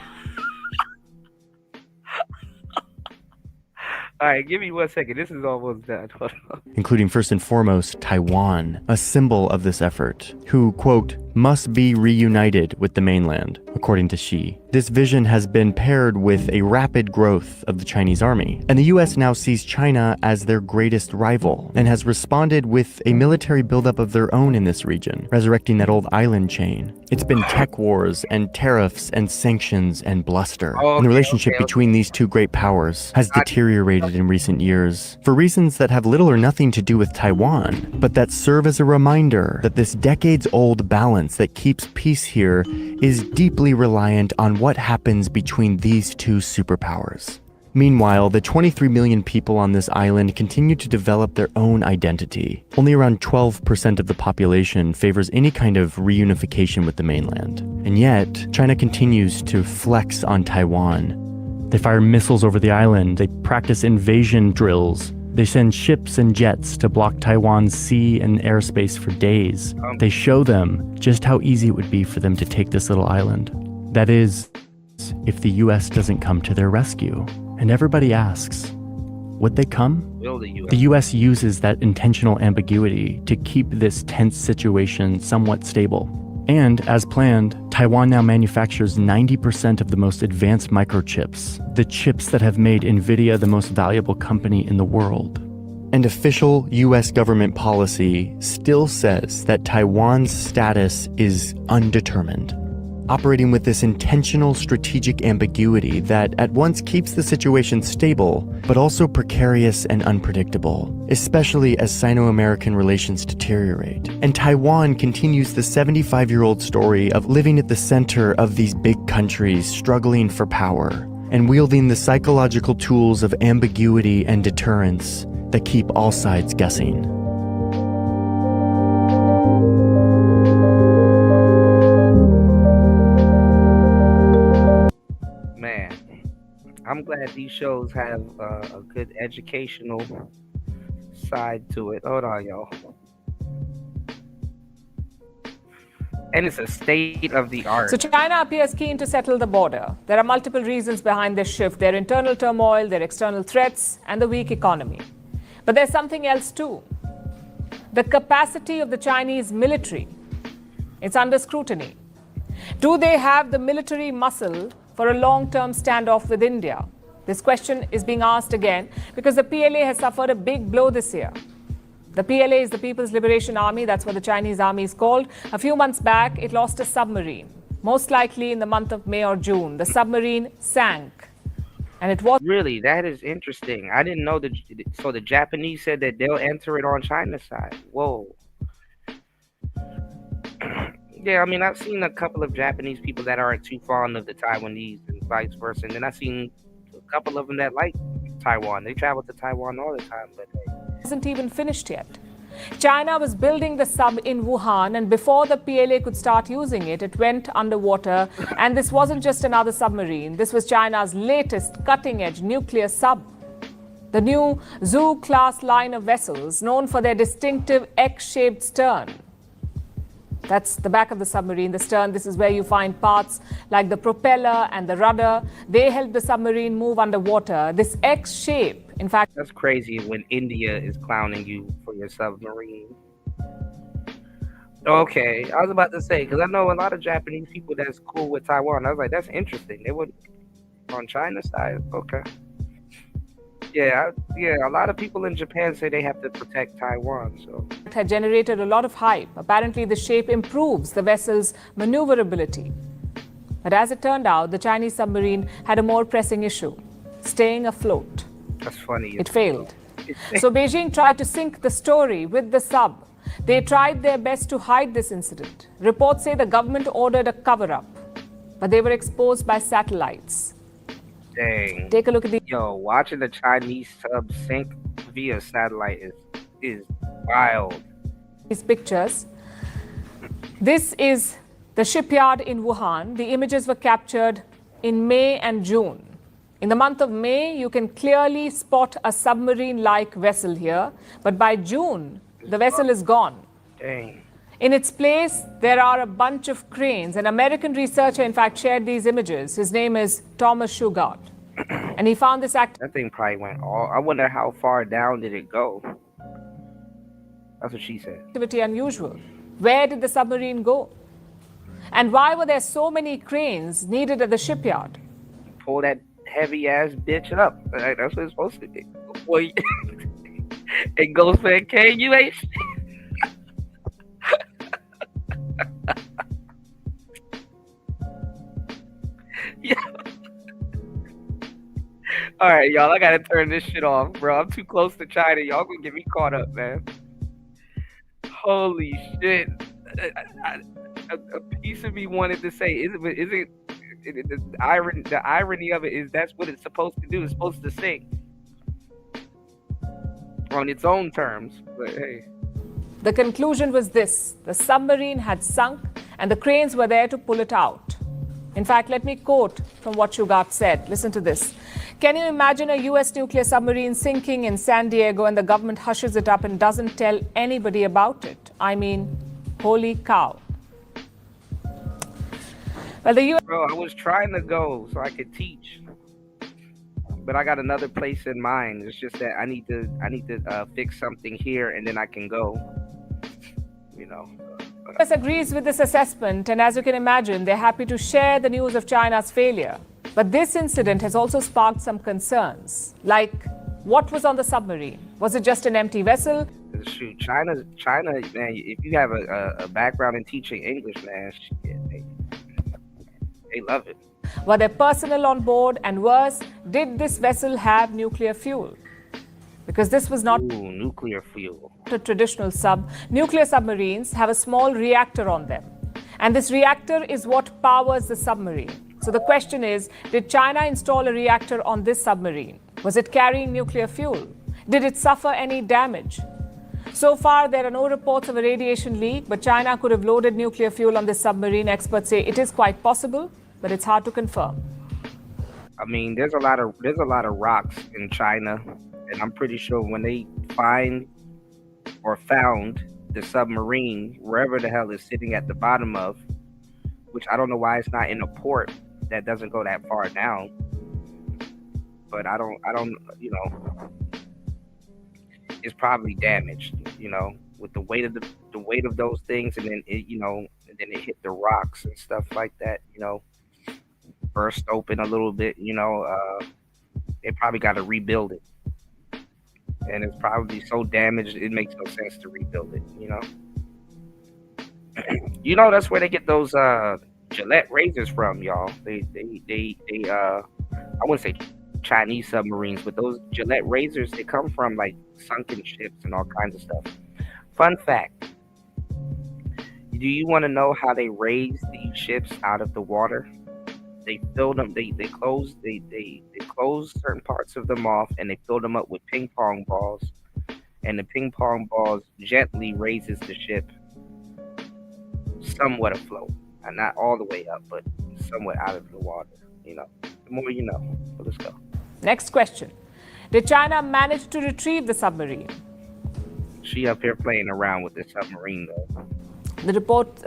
[SPEAKER 2] All right, give me 1 second. This is almost done. Hold on.
[SPEAKER 5] Including first and foremost Taiwan, a symbol of this effort, who, quote, must be reunited with the mainland, according to Xi. This vision has been paired with a rapid growth of the Chinese army, and the US now sees China as their greatest rival, and has responded with a military buildup of their own in this region, resurrecting that old island chain. It's been tech wars and tariffs and sanctions and bluster, and the relationship between these two great powers has deteriorated in recent years, for reasons that have little or nothing to do with Taiwan, but that serve as a reminder that this decades-old balance that keeps peace here is deeply reliant on what happens between these two superpowers. Meanwhile, the 23 million people on this island continue to develop their own identity. Only around 12% of the population favors any kind of reunification with the mainland. And yet, China continues to flex on Taiwan. They fire missiles over the island, they practice invasion drills, they send ships and jets to block Taiwan's sea and airspace for days. They show them just how easy it would be for them to take this little island. That is, if the US doesn't come to their rescue. And everybody asks, would they come?
[SPEAKER 2] Will the US?
[SPEAKER 5] The US uses that intentional ambiguity to keep this tense situation somewhat stable. And, as planned, Taiwan now manufactures 90% of the most advanced microchips, the chips that have made NVIDIA the most valuable company in the world. And official US government policy still says that Taiwan's status is undetermined, operating with this intentional strategic ambiguity that at once keeps the situation stable, but also precarious and unpredictable, especially as Sino-American relations deteriorate. And Taiwan continues the 75-year-old story of living at the center of these big countries struggling for power, and wielding the psychological tools of ambiguity and deterrence that keep all sides guessing.
[SPEAKER 2] I'm glad these shows have a good educational side to it. Hold on, y'all. And it's a state of the art.
[SPEAKER 9] So China appears keen to settle the border. There are multiple reasons behind this shift: their internal turmoil, their external threats, and the weak economy. But there's something else too. The capacity of the Chinese military. It's under scrutiny. Do they have the military muscle for a long-term standoff with India? This question is being asked again because the PLA has suffered a big blow this year. The PLA is the People's Liberation Army, that's what the Chinese army is called. A few months back, it lost a submarine, most likely in the month of May or June. The submarine sank. And it was...
[SPEAKER 2] Really, that is interesting. I didn't know that. So the Japanese said that they'll enter it on China's side. Whoa. Yeah, I mean, I've seen a couple of Japanese people that aren't too fond of the Taiwanese and vice versa. And then I've seen a couple of them that like Taiwan. They travel to Taiwan all the time, but
[SPEAKER 9] hasn't even finished yet. China was building the sub in Wuhan, and before the PLA could start using it, it went underwater. And this wasn't just another submarine. This was China's latest cutting-edge nuclear sub. The new Zhou-class line of vessels, known for their distinctive X-shaped stern. That's the back of the submarine, the stern. This is where you find parts like the propeller and the rudder. They help the submarine move underwater. This X shape, in fact...
[SPEAKER 2] That's crazy when India is clowning you for your submarine. Okay, I was about to say, because I know a lot of Japanese people that's cool with Taiwan. I was like, that's interesting. They wouldn't on China's side. Okay. Yeah, a lot of people in Japan say they have to protect Taiwan, so.
[SPEAKER 9] It had generated a lot of hype. Apparently, the shape improves the vessel's maneuverability. But as it turned out, the Chinese submarine had a more pressing issue: staying afloat.
[SPEAKER 2] That's funny.
[SPEAKER 9] It failed. So Beijing tried to sync the story with the sub. They tried their best to hide this incident. Reports say the government ordered a cover-up, but they were exposed by satellites.
[SPEAKER 2] Dang.
[SPEAKER 9] Take a look at
[SPEAKER 2] Yo, watching the Chinese sub sink via satellite is wild.
[SPEAKER 9] these pictures. This is the shipyard in Wuhan. The images were captured in May and June. In the month of May, you can clearly spot a submarine-like vessel here, but by June, the vessel is gone.
[SPEAKER 2] Dang.
[SPEAKER 9] In its place, there are a bunch of cranes. An American researcher, in fact, shared these images. His name is Thomas Shugart. And he found this
[SPEAKER 2] That thing probably went all. I wonder how far down did it go? That's what she said.
[SPEAKER 9] activity unusual. Where did the submarine go? And why were there so many cranes needed at the shipyard?
[SPEAKER 2] Pull that heavy ass bitch up. Like, that's what it's supposed to do. Boy, it goes for a K. You ain't. Yeah. All right, y'all. I gotta turn this shit off, bro. I'm too close to China. Y'all gonna get me caught up, man. Holy shit! A piece of me wanted to say, the irony of it is that's what it's supposed to do. It's supposed to sink on its own terms. But hey.
[SPEAKER 9] The conclusion was this: the submarine had sunk and the cranes were there to pull it out. In fact, let me quote from what Shugart said. Listen to this. Can you imagine a U.S. nuclear submarine sinking in San Diego and the government hushes it up and doesn't tell anybody about it? I mean, holy cow. Well, the U.S.
[SPEAKER 2] Bro, I was trying to go so I could teach, but I got another place in mind. It's just that I need to fix something here and then I can go. You know.
[SPEAKER 9] U.S. agrees with this assessment, and as you can imagine, they're happy to share the news of China's failure. But this incident has also sparked some concerns, like what was on the submarine? Was it just an empty vessel?
[SPEAKER 2] Shoot, China, man. If you have a background in teaching English, man, shit, they love it.
[SPEAKER 9] Were there personnel on board? And worse, did this vessel have nuclear fuel? Because this was not
[SPEAKER 2] nuclear fuel.
[SPEAKER 9] A traditional sub. Nuclear submarines have a small reactor on them. And this reactor is what powers the submarine. So the question is, did China install a reactor on this submarine? Was it carrying nuclear fuel? Did it suffer any damage? So far, there are no reports of a radiation leak, but China could have loaded nuclear fuel on this submarine. Experts say it is quite possible, but it's hard to confirm.
[SPEAKER 2] I mean, there's a lot of rocks in China, and I'm pretty sure when they find or found the submarine, wherever the hell it's sitting at the bottom of, which I don't know why it's not in a port that doesn't go that far down. But I don't, you know, it's probably damaged, you know, with the weight of those things, and then it, you know, and then it hit the rocks and stuff like that, you know, burst open a little bit, you know, they probably got to rebuild it. And it's probably so damaged it makes no sense to rebuild it, you know. You know, that's where they get those Gillette razors from, y'all. They I wouldn't say Chinese submarines, but those Gillette razors, they come from like sunken ships and all kinds of stuff. Fun fact: do you want to know how they raise these ships out of the water? They fill them. They close certain parts of them off, and they fill them up with ping pong balls, and the ping pong balls gently raises the ship somewhat afloat, and not all the way up, but somewhat out of the water. You know, the more you know. So let's go.
[SPEAKER 9] Next question. Did China manage to retrieve the submarine?
[SPEAKER 2] She up here playing around with the submarine, though.
[SPEAKER 9] The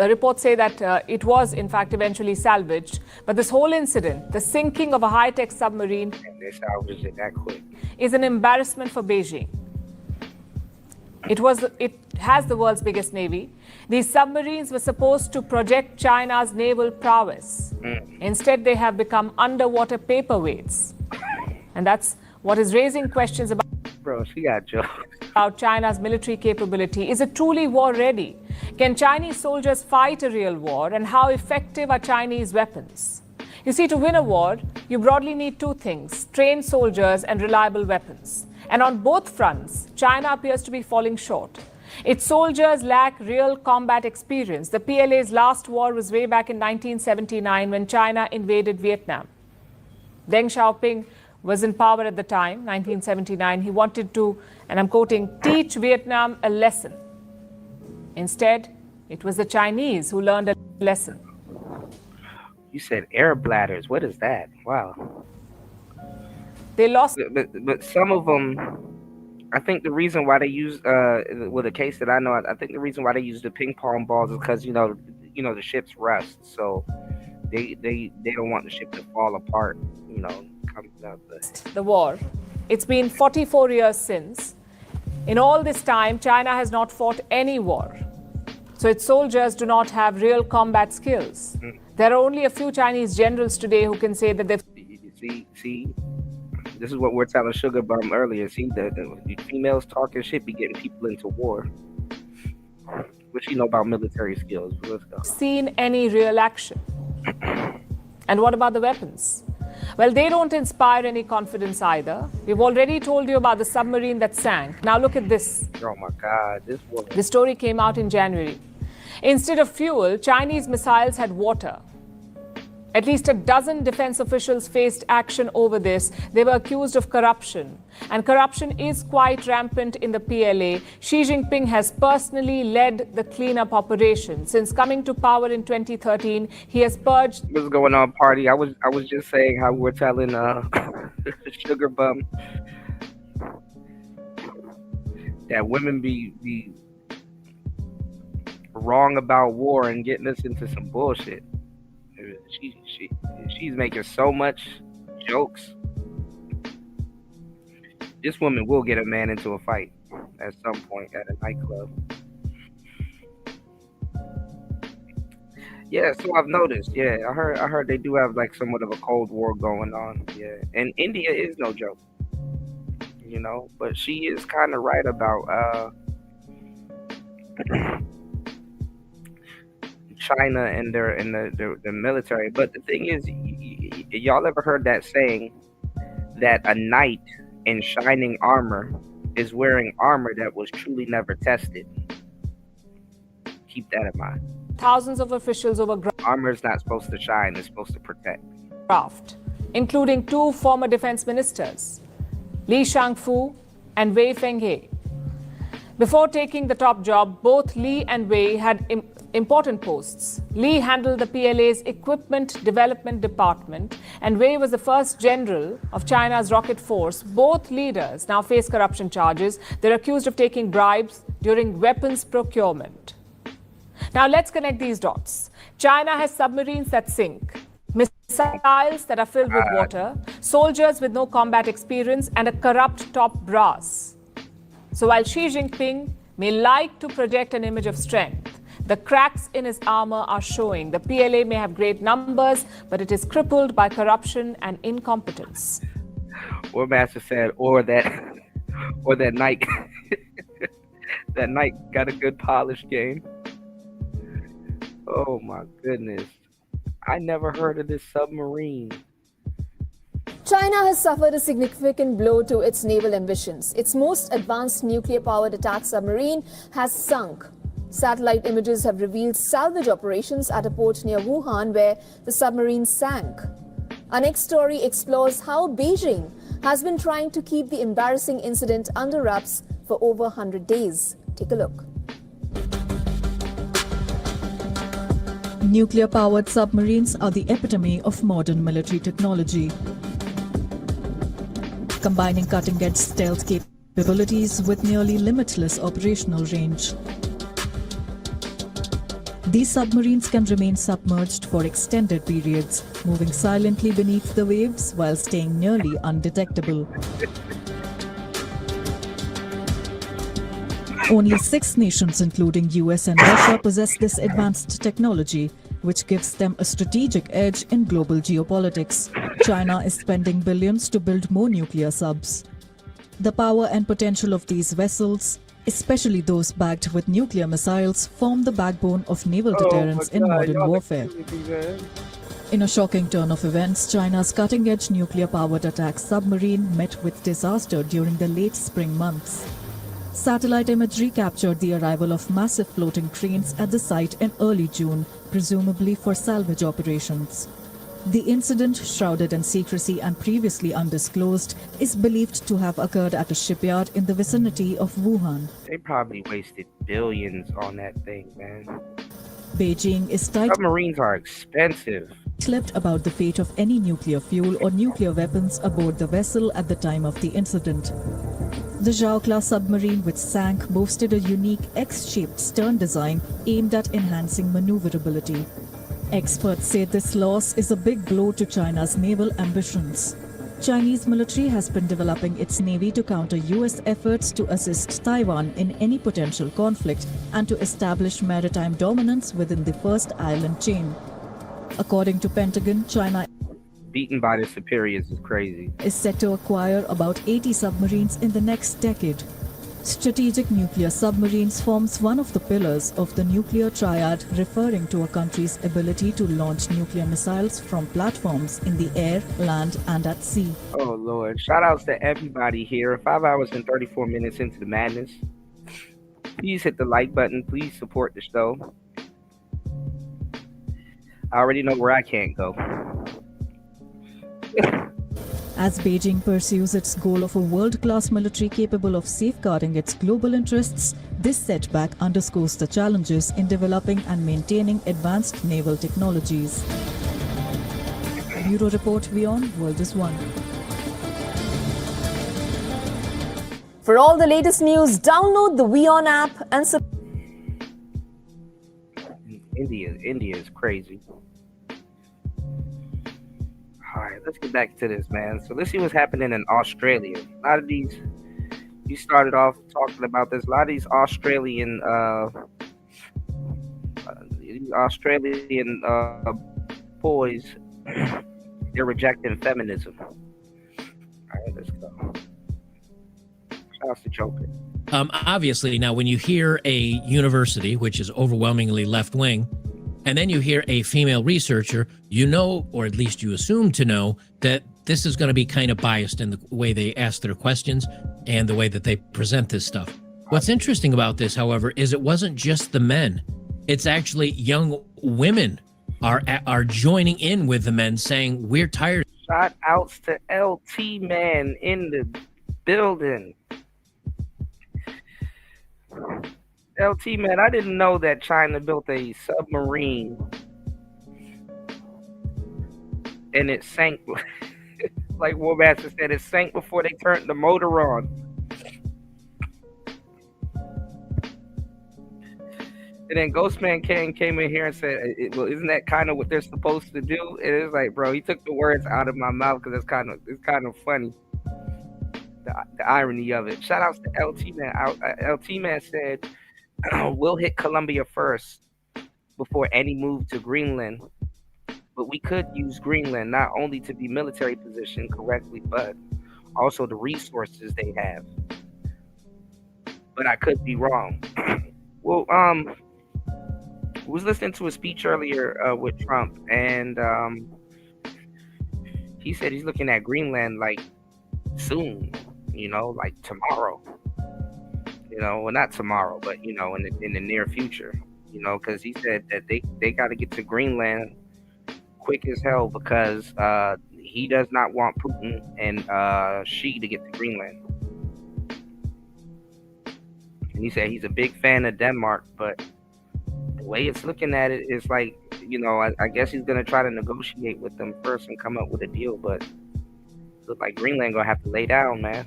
[SPEAKER 9] reports say that it was, in fact, eventually salvaged. But this whole incident, the sinking of a high-tech submarine,
[SPEAKER 2] And they salvaged it that quick.
[SPEAKER 9] is an embarrassment for Beijing. It has the world's biggest navy. These submarines were supposed to project China's naval prowess. Instead, they have become underwater paperweights. And that's what is raising questions about.
[SPEAKER 2] Bro, she got jokes.
[SPEAKER 9] About China's military capability. Is it truly war ready? Can Chinese soldiers fight a real war? And how effective are Chinese weapons? You see, to win a war, you broadly need two things: trained soldiers and reliable weapons. And on both fronts, China appears to be falling short. Its soldiers lack real combat experience. The PLA's last war was way back in 1979 when China invaded Vietnam. Deng Xiaoping was in power at the time, 1979. He wanted to, and I'm quoting, teach Vietnam a lesson. Instead, it was the Chinese who learned a lesson.
[SPEAKER 2] You said air bladders. What is that? Wow.
[SPEAKER 9] They lost.
[SPEAKER 2] But some of them, I think the reason why they use, with a case that I know, I think the reason why they use the ping pong balls is because the ships rust, so they don't want the ship to fall apart. Coming out
[SPEAKER 9] the war. It's been 44 years since. In all this time, China has not fought any war. So its soldiers do not have real combat skills. There are only a few Chinese generals today who can say that they've...
[SPEAKER 2] See, this is what we're telling Sugar Bum earlier. See, the females talking shit be getting people into war. What you know about military skills? Let's go.
[SPEAKER 9] Seen any real action. And what about the weapons? Well, they don't inspire any confidence either. We've already told you about the submarine that sank. Now look at this.
[SPEAKER 2] Oh my God, this woman.
[SPEAKER 9] The story came out in January. Instead of fuel, Chinese missiles had water. At least a dozen defense officials faced action over this. They were accused of corruption. And corruption is quite rampant in the PLA. Xi Jinping has personally led the cleanup operation. Since coming to power in 2013, he has purged...
[SPEAKER 2] What's going on, party? I was just saying how we're telling Sugar Bum that women be wrong about war and getting us into some bullshit. She's making so much jokes. This woman will get a man into a fight at some point at a nightclub. Yeah, so I've noticed. Yeah, I heard they do have like somewhat of a Cold War going on. Yeah, and India is no joke. But she is kind of right about China and their military. But the thing is, y'all ever heard that saying that a knight in shining armor is wearing armor that was truly never tested? Keep that in mind.
[SPEAKER 9] Thousands of officials over
[SPEAKER 2] armor is not supposed to shine, it's supposed to protect.
[SPEAKER 9] Craft, including two former defense ministers, Li Shangfu and Wei Fenghe. Before taking the top job, both Li and Wei had important posts. Li handled the PLA's Equipment Development Department, and Wei was the first general of China's rocket force. Both leaders now face corruption charges. They're accused of taking bribes during weapons procurement. Now let's connect these dots. China has submarines that sink, missiles that are filled with water, soldiers with no combat experience, and a corrupt top brass. So while Xi Jinping may like to project an image of strength, the cracks in his armor are showing. The PLA may have great numbers, but it is crippled by corruption and incompetence.
[SPEAKER 2] Or Master said, or that Nike, that Nike got a good polished game. Oh my goodness. I never heard of this submarine.
[SPEAKER 11] China has suffered a significant blow to its naval ambitions. Its most advanced nuclear-powered attack submarine has sunk. Satellite images have revealed salvage operations at a port near Wuhan where the submarine sank. Our next story explores how Beijing has been trying to keep the embarrassing incident under wraps for over 100 days. Take a look.
[SPEAKER 12] Nuclear-powered submarines are the epitome of modern military technology, combining cutting-edge stealth capabilities with nearly limitless operational range. These submarines can remain submerged for extended periods, moving silently beneath the waves while staying nearly undetectable. Only 6 nations, including US and Russia, possess this advanced technology, which gives them a strategic edge in global geopolitics. China is spending billions to build more nuclear subs. The power and potential of these vessels, especially those backed with nuclear missiles, form the backbone of naval deterrence in modern warfare. In a shocking turn of events, China's cutting-edge nuclear-powered attack submarine met with disaster during the late spring months. Satellite imagery captured the arrival of massive floating cranes at the site in early June, presumably for salvage operations. The incident, shrouded in secrecy and previously undisclosed, is believed to have occurred at a shipyard in the vicinity of Wuhan.
[SPEAKER 2] They probably wasted billions on that thing, man.
[SPEAKER 12] Beijing is
[SPEAKER 2] Submarines are expensive.
[SPEAKER 12] tight-lipped about the fate of any nuclear fuel or nuclear weapons aboard the vessel at the time of the incident. The Zhao-class submarine, which sank, boasted a unique X-shaped stern design aimed at enhancing maneuverability. Experts say this loss is a big blow to China's naval ambitions. Chinese military has been developing its navy to counter US efforts to assist Taiwan in any potential conflict and to establish maritime dominance within the first island chain. According to Pentagon, China
[SPEAKER 2] Beaten by the superiors is crazy.
[SPEAKER 12] is set to acquire about 80 submarines in the next decade. Strategic nuclear submarines forms one of the pillars of the nuclear triad, referring to a country's ability to launch nuclear missiles from platforms in the air, land, and at sea.
[SPEAKER 2] Oh Lord. Shout outs to everybody here. 5 hours and 34 minutes into the madness. Please hit the like button. Please support the show. I already know where I can't go.
[SPEAKER 12] As Beijing pursues its goal of a world-class military capable of safeguarding its global interests, this setback underscores the challenges in developing and maintaining advanced naval technologies. Bureau Report, WION, World is One.
[SPEAKER 11] For all the latest news, download the WION app and
[SPEAKER 2] India is crazy. Alright, let's get back to this, man. So let's see what's happening in Australia. A lot of these, you started off talking about this. A lot of these Australian boys, they're rejecting feminism. Alright, let's go. Shouts to Joker.
[SPEAKER 10] Obviously, now when you hear a university, which is overwhelmingly left-wing, and then you hear a female researcher, you know, or at least you assume to know, that this is going to be kind of biased in the way they ask their questions and the way that they present this stuff. What's interesting about this, however, is it wasn't just the men. It's actually young women are joining in with the men saying, we're tired.
[SPEAKER 2] Shout outs to LT Man in the building. LT Man, I didn't know that China built a submarine and it sank. Like Warmaster said, it sank before they turned the motor on. And then Ghostman came in here and said, "Well, isn't that kind of what they're supposed to do?" And it's like, bro, he took the words out of my mouth because it's kind of funny. The irony of it. Shout outs to LT Man. LT Man said, we'll hit Colombia first before any move to Greenland. But we could use Greenland not only to be military positioned correctly, but also the resources they have. But I could be wrong. Well, was listening to a speech earlier with Trump, and he said he's looking at Greenland like soon, like tomorrow. Well, not tomorrow, but in the near future, because he said that they got to get to Greenland quick as hell because he does not want Putin and Xi to get to Greenland. And he said he's a big fan of Denmark, but the way it's looking at it is like, I guess he's gonna try to negotiate with them first and come up with a deal, but it looks like Greenland gonna have to lay down, man.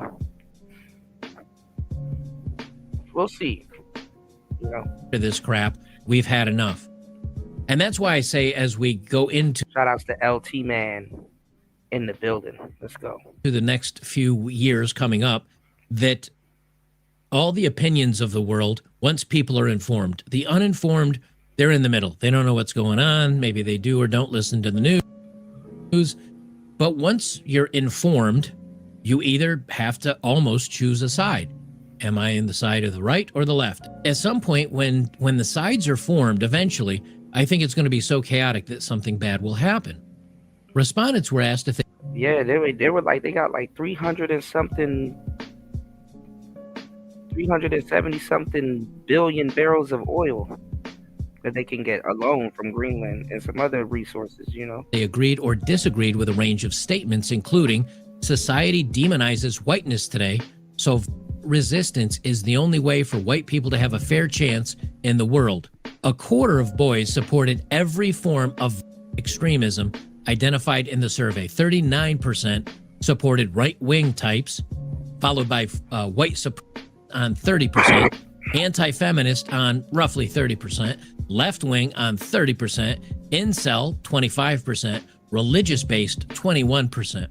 [SPEAKER 2] We'll see.
[SPEAKER 10] For this crap, we've had enough. And that's why I say as we go into...
[SPEAKER 2] Shout outs to LT Man in the building. Let's go.
[SPEAKER 10] To the next few years coming up, that all the opinions of the world, once people are informed, the uninformed, they're in the middle. They don't know what's going on. Maybe they do or don't listen to the news. But once you're informed, you either have to almost choose a side. Am I in the side of the right or the left? At some point, when the sides are formed, eventually, I think it's going to be so chaotic that something bad will happen. Respondents were asked if they...
[SPEAKER 2] Yeah, they were like, they got like 370 something billion barrels of oil. that they can get a loan from Greenland and some other resources, you know.
[SPEAKER 10] They agreed or disagreed with a range of statements, including society demonizes whiteness today, so resistance is the only way for white people to have a fair chance in the world. A quarter of boys supported every form of extremism identified in the survey. 39% supported right-wing types, followed by white supremacists on 30%, anti-feminist on roughly 30%, left-wing on 30%, incel 25%, religious-based 21%.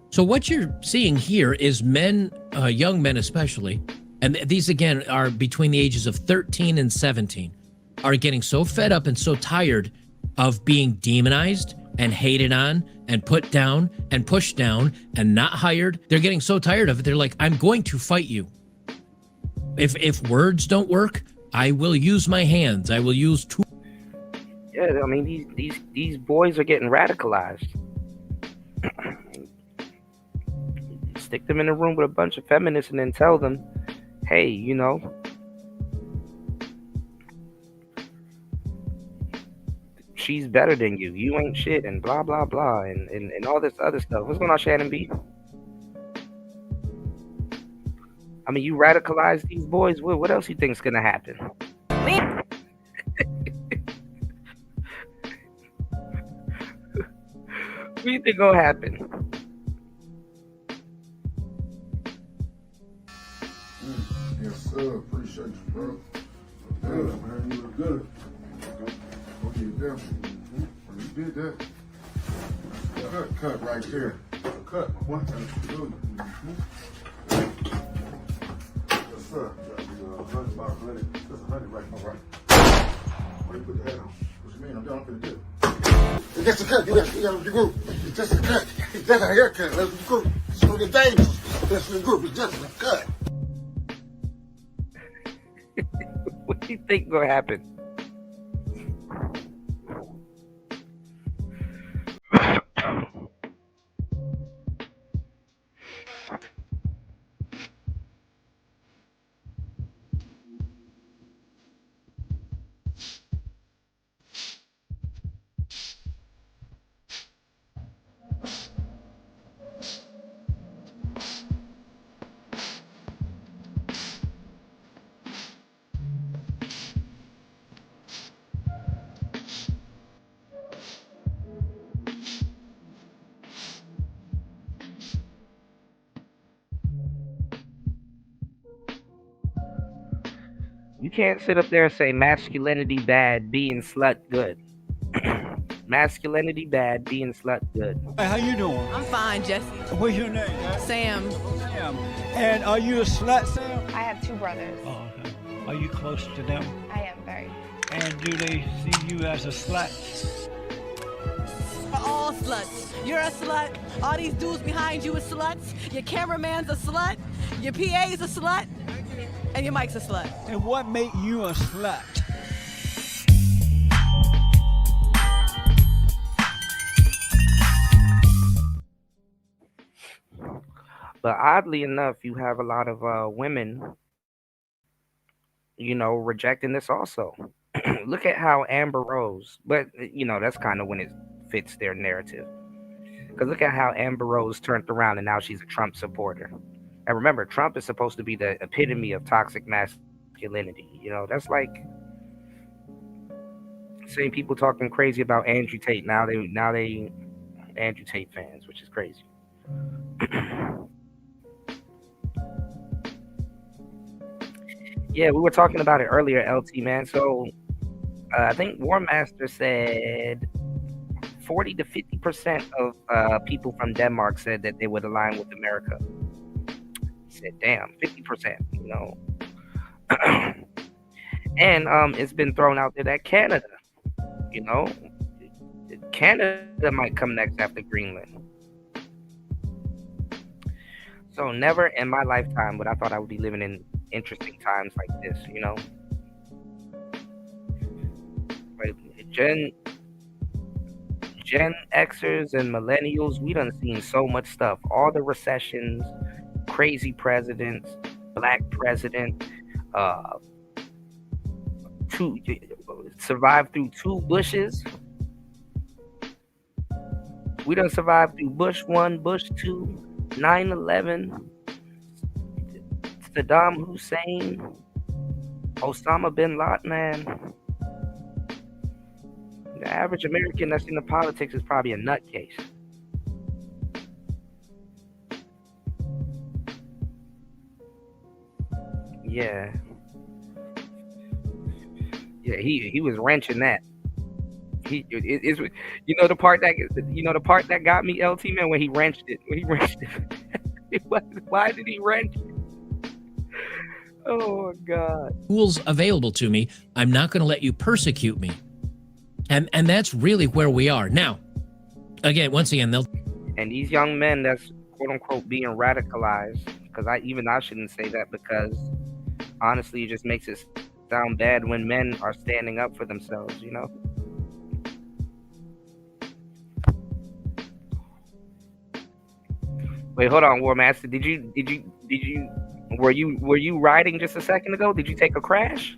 [SPEAKER 10] So what you're seeing here is men, young men especially, and these again are between the ages of 13 and 17, are getting so fed up and so tired of being demonized and hated on and put down and pushed down and not hired. They're getting so tired of it. They're like, I'm going to fight you. If words don't work, I will use my hands. I will use tools.
[SPEAKER 2] Yeah, I mean these boys are getting radicalized. Stick them in a room with a bunch of feminists and then tell them, hey, you know, she's better than you. You ain't shit and blah, blah, blah, and all this other stuff. What's going on, Shannon B? I mean, you radicalize these boys. What else you think's gonna happen? What do you think gonna happen?
[SPEAKER 13] Yes, sir. Appreciate you, bro. Good, man. You look good. Okay, you when you did that, cut right there. Cut. What? Absolutely. Yes, sir. $100, about 100. That's 100 right now, right? Why you put the hat on? What you mean? I'm done for the deal. It's just a cut. You got the group. It's just a cut. It's just a haircut. That's the group. It's for the dangerous. That's the group. It's just a cut.
[SPEAKER 2] What do you think gonna happen? You can't sit up there and say masculinity bad, being slut good. Masculinity bad, being slut good.
[SPEAKER 14] Hey, how you doing?
[SPEAKER 16] I'm fine, Jesse.
[SPEAKER 14] What's your name?
[SPEAKER 16] Sam.
[SPEAKER 14] Sam. And are you a slut, Sam?
[SPEAKER 16] I have two brothers.
[SPEAKER 14] Oh, okay. Are you close to them?
[SPEAKER 16] I am very.
[SPEAKER 14] And do they see you as a slut?
[SPEAKER 16] We're all sluts. You're a slut. All these dudes behind you are sluts. Your cameraman's a slut. Your PA's a slut. And your mic's a slut.
[SPEAKER 14] And what make you a slut?
[SPEAKER 2] But oddly enough, you have a lot of women, you know, rejecting this also. Look at how Amber Rose, but you know, that's kind of when it fits their narrative. Because look at how Amber Rose turned around and now she's a Trump supporter. And remember, Trump is supposed to be the epitome of toxic masculinity. You know, that's like same people talking crazy about Andrew Tate. Now they Andrew Tate fans, which is crazy. Yeah, we were talking about it earlier, LT, man. So I think War Master said 40 to 50% of people from Denmark said that they would align with America. He said, damn, 50%, you know. And it's been thrown out there that Canada, you know, Canada might come next after Greenland. So never in my lifetime would I thought I would be living in interesting times like this, you know. Like Gen Xers and millennials, we done seen so much stuff. All the recessions, crazy presidents, black president, survived through 2 Bushes. We done survived through Bush 1, Bush 2, 9/11, Saddam Hussein, Osama bin Laden, man. The average American that's into politics is probably a nutcase. Yeah. Yeah, he was wrenching that. It's the part that got me, LT, man, when he wrenched it. Why did he wrench it? Oh God.
[SPEAKER 10] Tools available to me. I'm not going to let you persecute me. And that's really where we are. Now, once again,
[SPEAKER 2] and these young men that's quote unquote being radicalized, because I shouldn't say that, because honestly it just makes it sound bad when men are standing up for themselves, Wait, hold on, War Master. Were you riding just a second ago? Did you take a crash?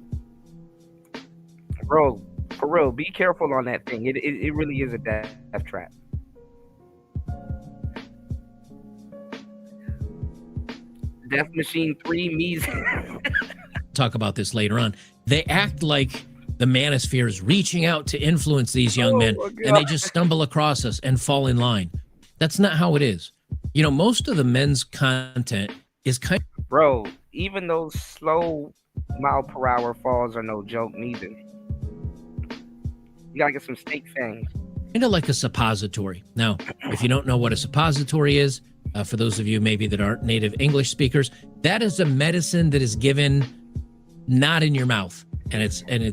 [SPEAKER 2] Bro, for real, be careful on that thing. It really is a death trap. Death Machine 3 me's.
[SPEAKER 10] talk about this later on. They act like the manosphere is reaching out to influence these young men, and they just stumble across us and fall in line. That's not how it is. Most of the men's content is kind of...
[SPEAKER 2] Bro, even those slow mile per hour falls are no joke neither. You gotta get some steak fangs.
[SPEAKER 10] Kind of like a suppository. Now, if you don't know what a suppository is, for those of you maybe that aren't native English speakers, that is a medicine that is given not in your mouth, and it's
[SPEAKER 2] you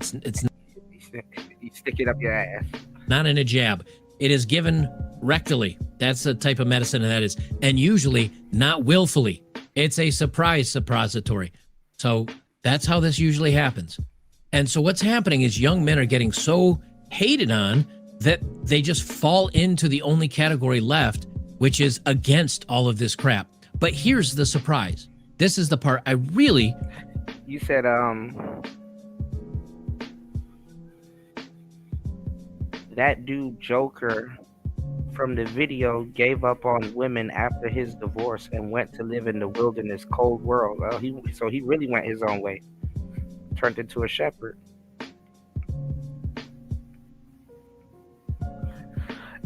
[SPEAKER 2] stick it up your ass.
[SPEAKER 10] Not in a jab. It is given rectally. That's the type of medicine that is, and usually not willfully. It's a surprise suppository. So that's how this usually happens. And so what's happening is young men are getting so hated on that they just fall into the only category left, which is against all of this crap. But here's the surprise. This is the part I really...
[SPEAKER 2] You said, that dude Joker from the video gave up on women after his divorce and went to live in the wilderness, cold world. Well, he really went his own way. Turned into a shepherd.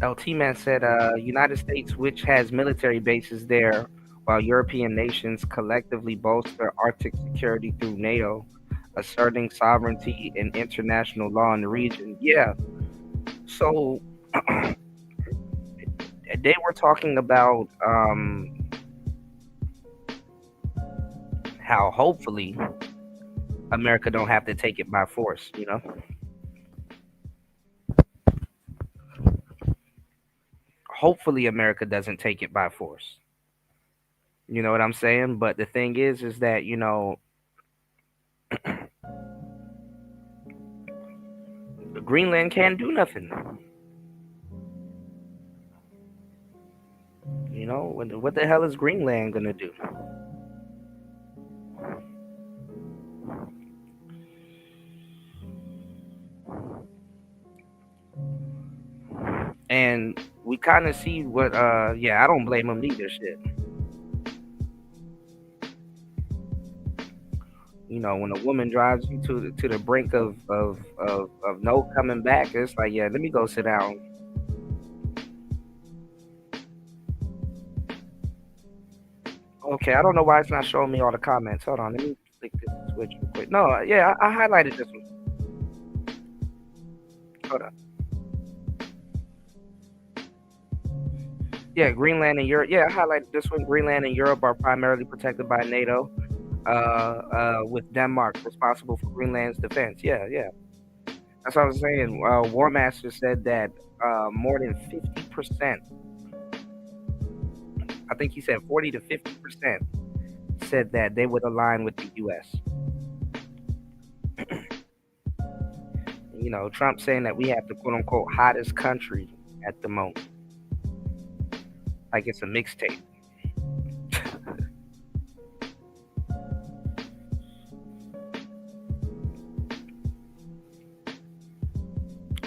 [SPEAKER 2] LT Man said, United States, which has military bases there, while European nations collectively bolster Arctic security through NATO, asserting sovereignty and international law in the region. Yeah. So they were talking about how hopefully America don't have to take it by force, Hopefully America doesn't take it by force. You know what I'm saying? But the thing is that, Greenland can't do nothing. What the hell is Greenland gonna do? And we kind of see what, I don't blame them either, shit. When a woman drives you to the brink of no coming back, it's like, yeah, let me go sit down. Okay, I don't know why it's not showing me all the comments. Hold on, let me click this switch real quick. No, yeah, I highlighted this one. Hold on. Yeah, Greenland and Europe. Yeah, I highlighted this one. Greenland and Europe are primarily protected by NATO, with Denmark responsible for Greenland's defense. Yeah. That's what I was saying. War Master said that more than 50%, I think he said 40 to 50%, said that they would align with the U.S. Trump saying that we have the quote-unquote hottest country at the moment. Like it's a mixtape.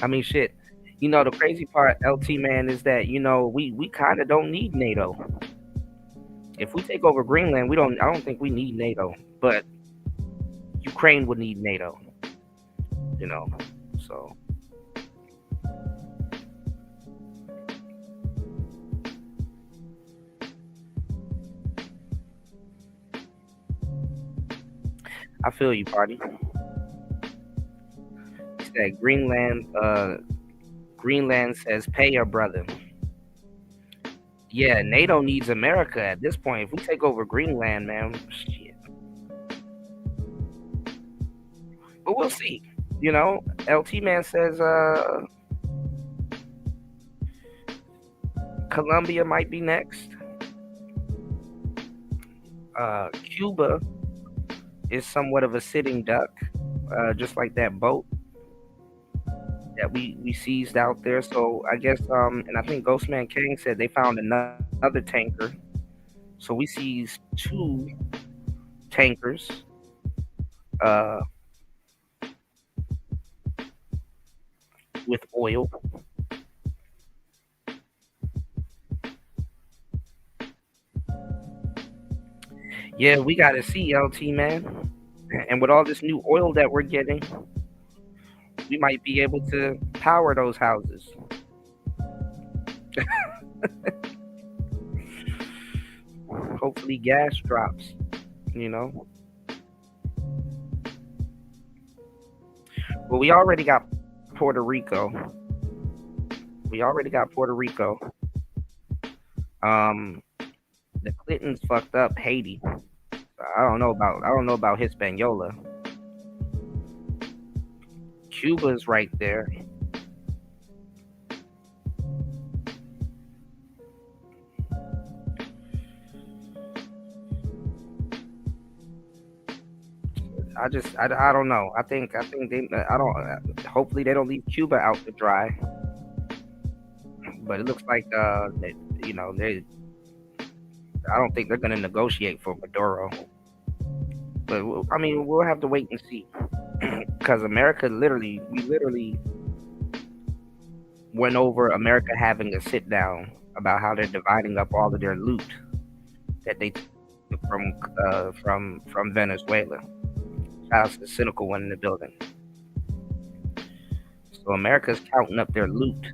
[SPEAKER 2] I mean, shit. The crazy part, LT man, is that we kind of don't need NATO. If we take over Greenland, we don't. I don't think we need NATO, but Ukraine would need NATO. So I feel you, party. It's that Greenland. Greenland says, "Pay your brother." Yeah, NATO needs America at this point. If we take over Greenland, man, shit. But we'll see. LT man says Colombia might be next. Cuba is somewhat of a sitting duck, just like that boat that we seized out there. So I guess, and I think Ghostman King said they found another tanker. So we seized 2 tankers. With oil. Yeah, we gotta see, LT man. And with all this new oil that we're getting, we might be able to power those houses. Hopefully gas drops, Well, we already got Puerto Rico. The Clintons fucked up Haiti. I don't know about Hispaniola. Cuba's right there. I don't know. I think they hopefully they don't leave Cuba out to dry. But it looks like they I don't think they're going to negotiate for Maduro. But I mean, we'll have to wait and see. Because we literally went over America having a sit down about how they're dividing up all of their loot that they took from Venezuela. Shout out to the cynical one in the building. So America's counting up their loot.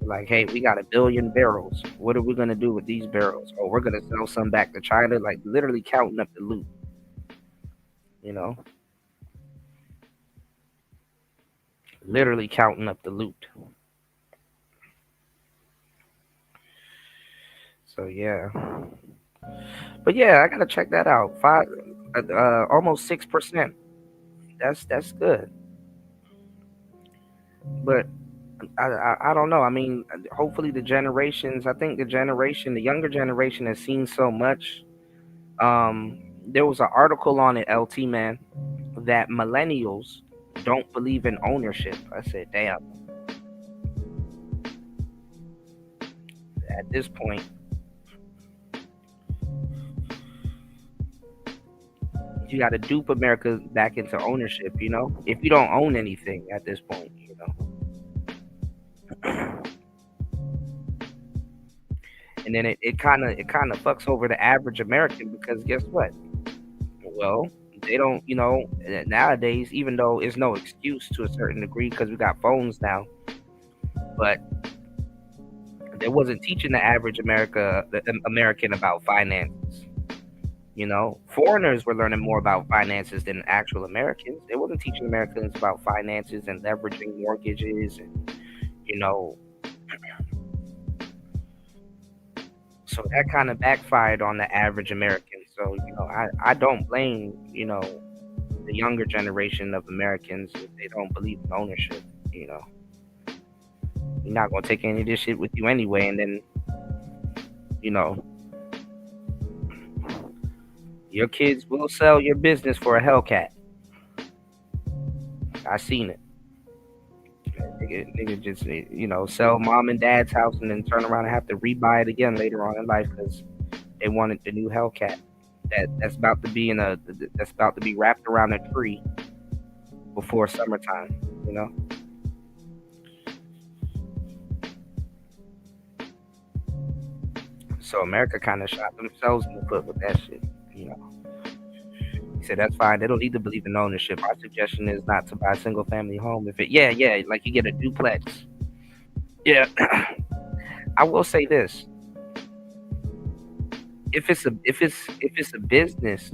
[SPEAKER 2] Like, hey, we got 1 billion barrels. What are we gonna do with these barrels? Oh, we're gonna sell some back to China. Like, literally counting up the loot. Literally counting up the loot. So yeah, but yeah, I gotta check that out. Almost 6%. That's good. But I don't know. I mean, hopefully the generations. I think the younger generation has seen so much. There was an article on it, LT man, that millennials don't believe in ownership. I said, damn. At this point, you got to dupe America back into ownership. If you don't own anything at this point, And then it kind of fucks over the average American, because guess what? Well, they don't, nowadays, even though it's no excuse to a certain degree because we got phones now, but they wasn't teaching the average American about finances. Foreigners were learning more about finances than actual Americans. They wasn't teaching Americans about finances and leveraging mortgages and, so that kind of backfired on the average American. So, I don't blame, the younger generation of Americans if they don't believe in ownership. You're not going to take any of this shit with you anyway. And then, your kids will sell your business for a Hellcat. I seen it. Nigga just, sell mom and dad's house and then turn around and have to rebuy it again later on in life because they wanted the new Hellcat that's about to be wrapped around a tree before summertime. So America kind of shot themselves in the foot with that shit, you know. He said that's fine. They don't need to believe in ownership. My suggestion is not to buy a single family home. If it, yeah, like you get a duplex. Yeah, I will say this: if it's a business,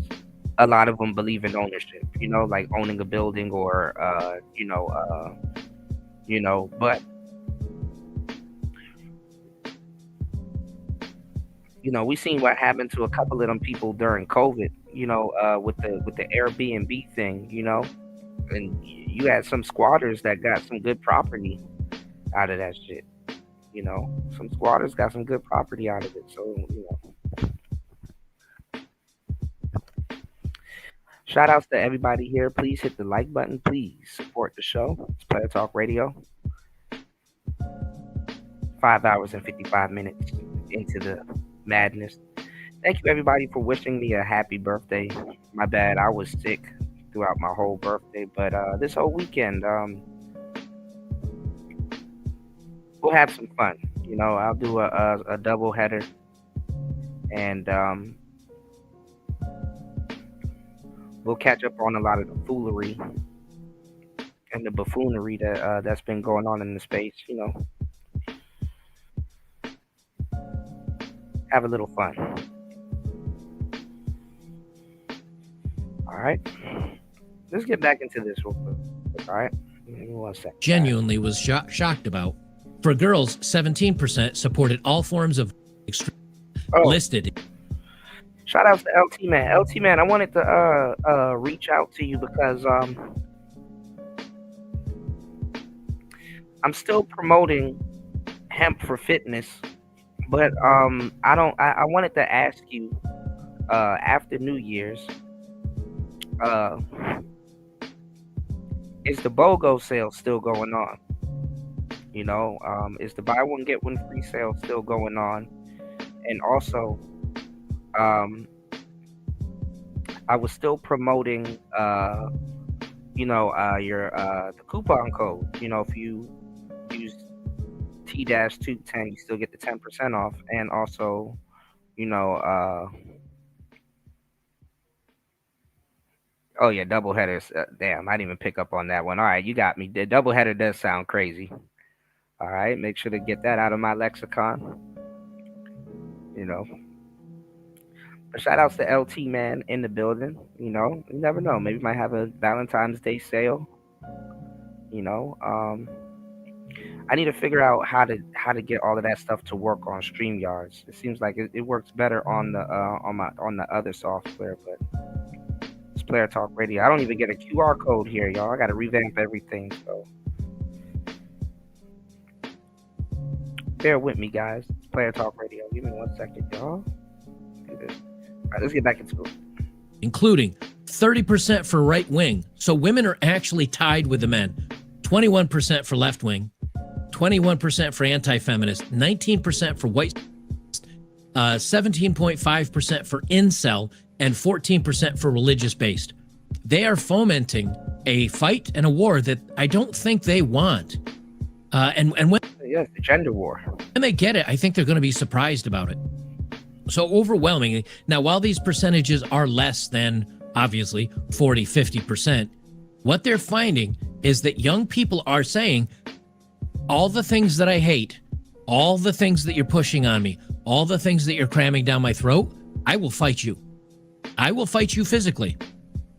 [SPEAKER 2] a lot of them believe in ownership. You know, like owning a building or but. You know, we seen what happened to a couple of them people during COVID, you know, with the Airbnb thing, you know, and you had some squatters that got some good property out of that shit. You know, some squatters got some good property out of it. So, you know, shout outs to everybody here. Please hit the like button. Please support the show. It's Player Talk Radio. 5 hours and 55 minutes into the madness. Thank you everybody for wishing me a happy birthday. My bad, I was sick throughout my whole birthday, but this whole weekend we'll have some fun. You know, I'll do a double header, and we'll catch up on a lot of the foolery and the buffoonery that's been going on in the space, you know. Have a little fun. All right. Let's get back into this real quick. All right. Give me 1 second.
[SPEAKER 10] Genuinely was shocked about. For girls, 17% supported all forms of extreme listed.
[SPEAKER 2] Shout out to LT Man. LT Man, I wanted to reach out to you because I'm still promoting hemp for fitness. But I wanted to ask you after New Year's, is the BOGO sale still going on? You know, is the buy one get one free sale still going on? And also, I was still promoting your the coupon code. You know, if you use T-210, you still get the 10% off, and also, you know, oh yeah, double headers. Damn, I didn't even pick up on that one. All right, you got me. The double header does sound crazy. All right, make sure to get that out of my lexicon. You know, but shout outs to LT Man in the building. You know, you never know. Maybe might have a Valentine's Day sale. You know, I need to figure out how to get all of that stuff to work on StreamYards. It seems like it works better on the other software, but it's Player Talk Radio. I don't even get a QR code here, y'all. I got to revamp everything, so bear with me, guys. It's Player Talk Radio. Give me 1 second, y'all. Do this. All right, let's get back into it.
[SPEAKER 10] Including 30% for right wing. So women are actually tied with the men. 21% for left wing. 21% for anti-feminist, 19% for white, 17.5% for incel, and 14% for religious-based. They are fomenting a fight and a war that I don't think they want. And when
[SPEAKER 2] yes, the gender war.
[SPEAKER 10] When they get it, I think they're going to be surprised about it. So overwhelmingly, now while these percentages are less than obviously 40, 50%, what they're finding is that young people are saying, all the things that I hate, all the things that you're pushing on me, all the things that you're cramming down my throat, I will fight you. I will fight you physically.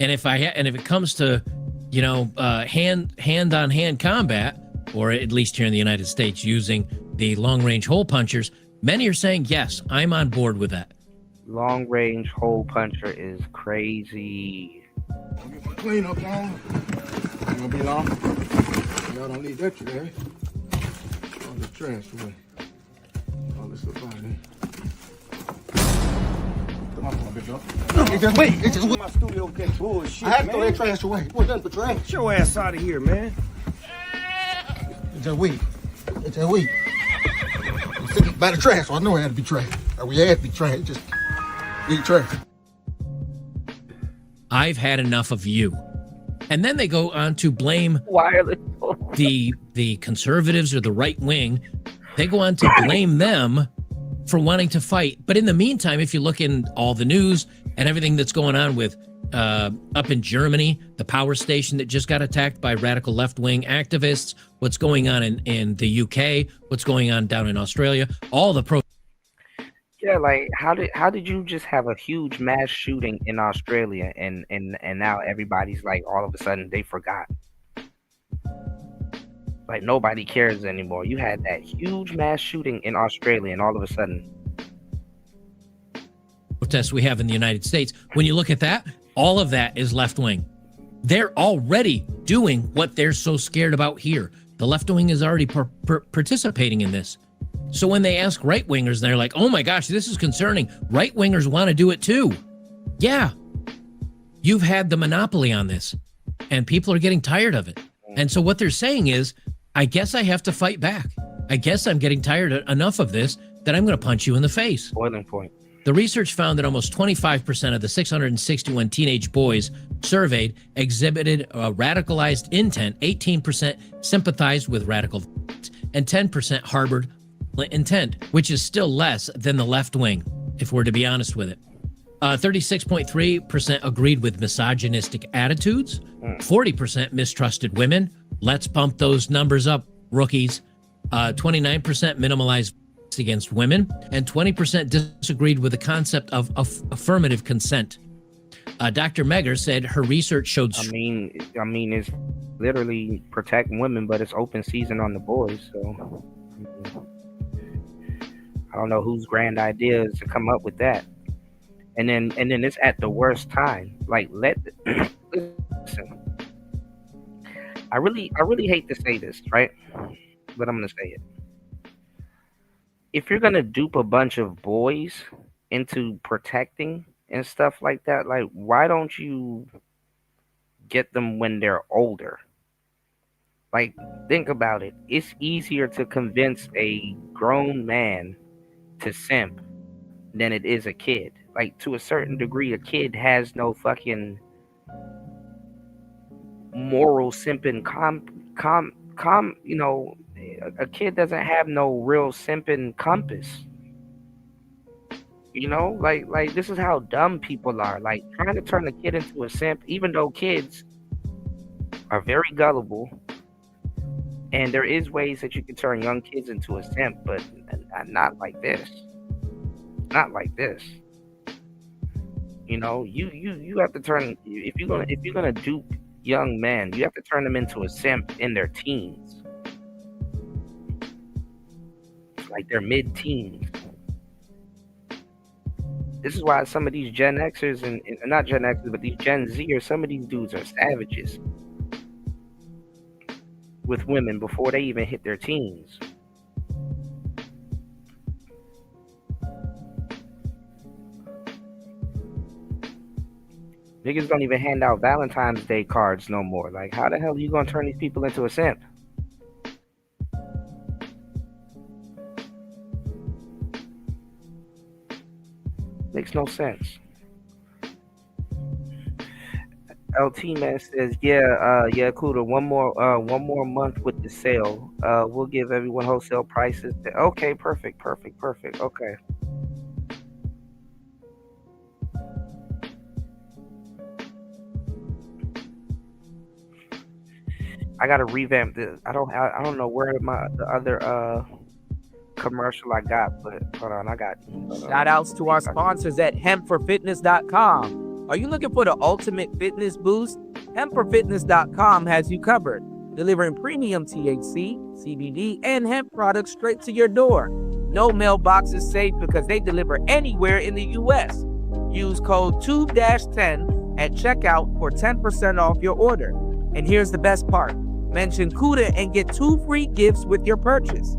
[SPEAKER 10] And if it comes to, you know, hand-on-hand combat, or at least here in the United States, using the long-range hole punchers, many are saying, yes, I'm on board with that.
[SPEAKER 2] Long-range hole puncher is crazy.
[SPEAKER 13] Clean up on. You gonna be long? Y'all don't need that today. All this trash away. All this stuff out here. Come on, big dog. It's just wait. It's just wait. My studio get bullshit. I have to throw that trash away. What's that for trash? Get your ass out of here, man. It's just wait. It's just wait. I'm sitting by the trash, so I know it had to be trash. Or we had to be trash. Just be trash.
[SPEAKER 10] I've had enough of you. And then they go on to blame the conservatives or the right wing. They go on to blame them for wanting to fight. But in the meantime, if you look in all the news and everything that's going on with up in Germany, the power station that just got attacked by radical left-wing activists, what's going on in the UK, what's going on down in Australia, all the
[SPEAKER 2] Yeah, like how did you just have a huge mass shooting in Australia and now everybody's like all of a sudden they forgot. Like nobody cares anymore. You had that huge mass shooting in Australia and all of a sudden
[SPEAKER 10] protests we have in the United States. When you look at that, all of that is left wing. They're already doing what they're so scared about here. The left wing is already participating in this. So when they ask right wingers, they're like, oh my gosh, this is concerning. Right wingers want to do it too. Yeah. You've had the monopoly on this and people are getting tired of it. And so what they're saying is, I guess I have to fight back. I guess I'm getting tired enough of this that I'm going to punch you in the face.
[SPEAKER 2] Boiling point.
[SPEAKER 10] The research found that almost 25% of the 661 teenage boys surveyed exhibited a radicalized intent, 18% sympathized with radical, and 10% harbored intent, which is still less than the left wing, if we're to be honest with it. 36.3% agreed with misogynistic attitudes, 40% mistrusted women. Let's bump those numbers up, rookies. 29% minimalized against women, and 20% disagreed with the concept of affirmative consent. Dr. Megger said her research showed...
[SPEAKER 2] I mean, it's literally protect women, but it's open season on the boys, so... I don't know whose grand idea is to come up with that. And then it's at the worst time. Like, listen. I really hate to say this, right? But I'm gonna say it. If you're gonna dupe a bunch of boys into protecting and stuff like that, like why don't you get them when they're older? Like, think about it. It's easier to convince a grown man to simp than it is a kid. Like, to a certain degree, a kid has no fucking moral simping you know, a kid doesn't have no real simping compass. You know, like this is how dumb people are. Like, trying to turn a kid into a simp, even though kids are very gullible, and there is ways that you can turn young kids into a simp, but not like this. Not like this. You know, you have to turn, if you're gonna dupe young men, you have to turn them into a simp in their teens. Like their mid-teens. This is why some of these Gen Xers and not Gen Xers, but these Gen Zers, some of these dudes are savages with women before they even hit their teens. Niggas don't even hand out Valentine's Day cards no more. Like, how the hell are you gonna turn these people into a simp? Makes no sense. LT man says, yeah, Kuda, one more month with the sale. We'll give everyone wholesale prices. Okay, perfect. Okay. I gotta revamp this. I don't know where the other commercial I got, but hold on, I got
[SPEAKER 15] shout outs to our sponsors at hempforfitness.com. Are you looking for the ultimate fitness boost? Hempforfitness.com has you covered, delivering premium THC, CBD, and hemp products straight to your door. No mailbox is safe because they deliver anywhere in the U.S. Use code TUBE-10 at checkout for 10% off your order. And here's the best part. Mention CUDA and get 2 free gifts with your purchase.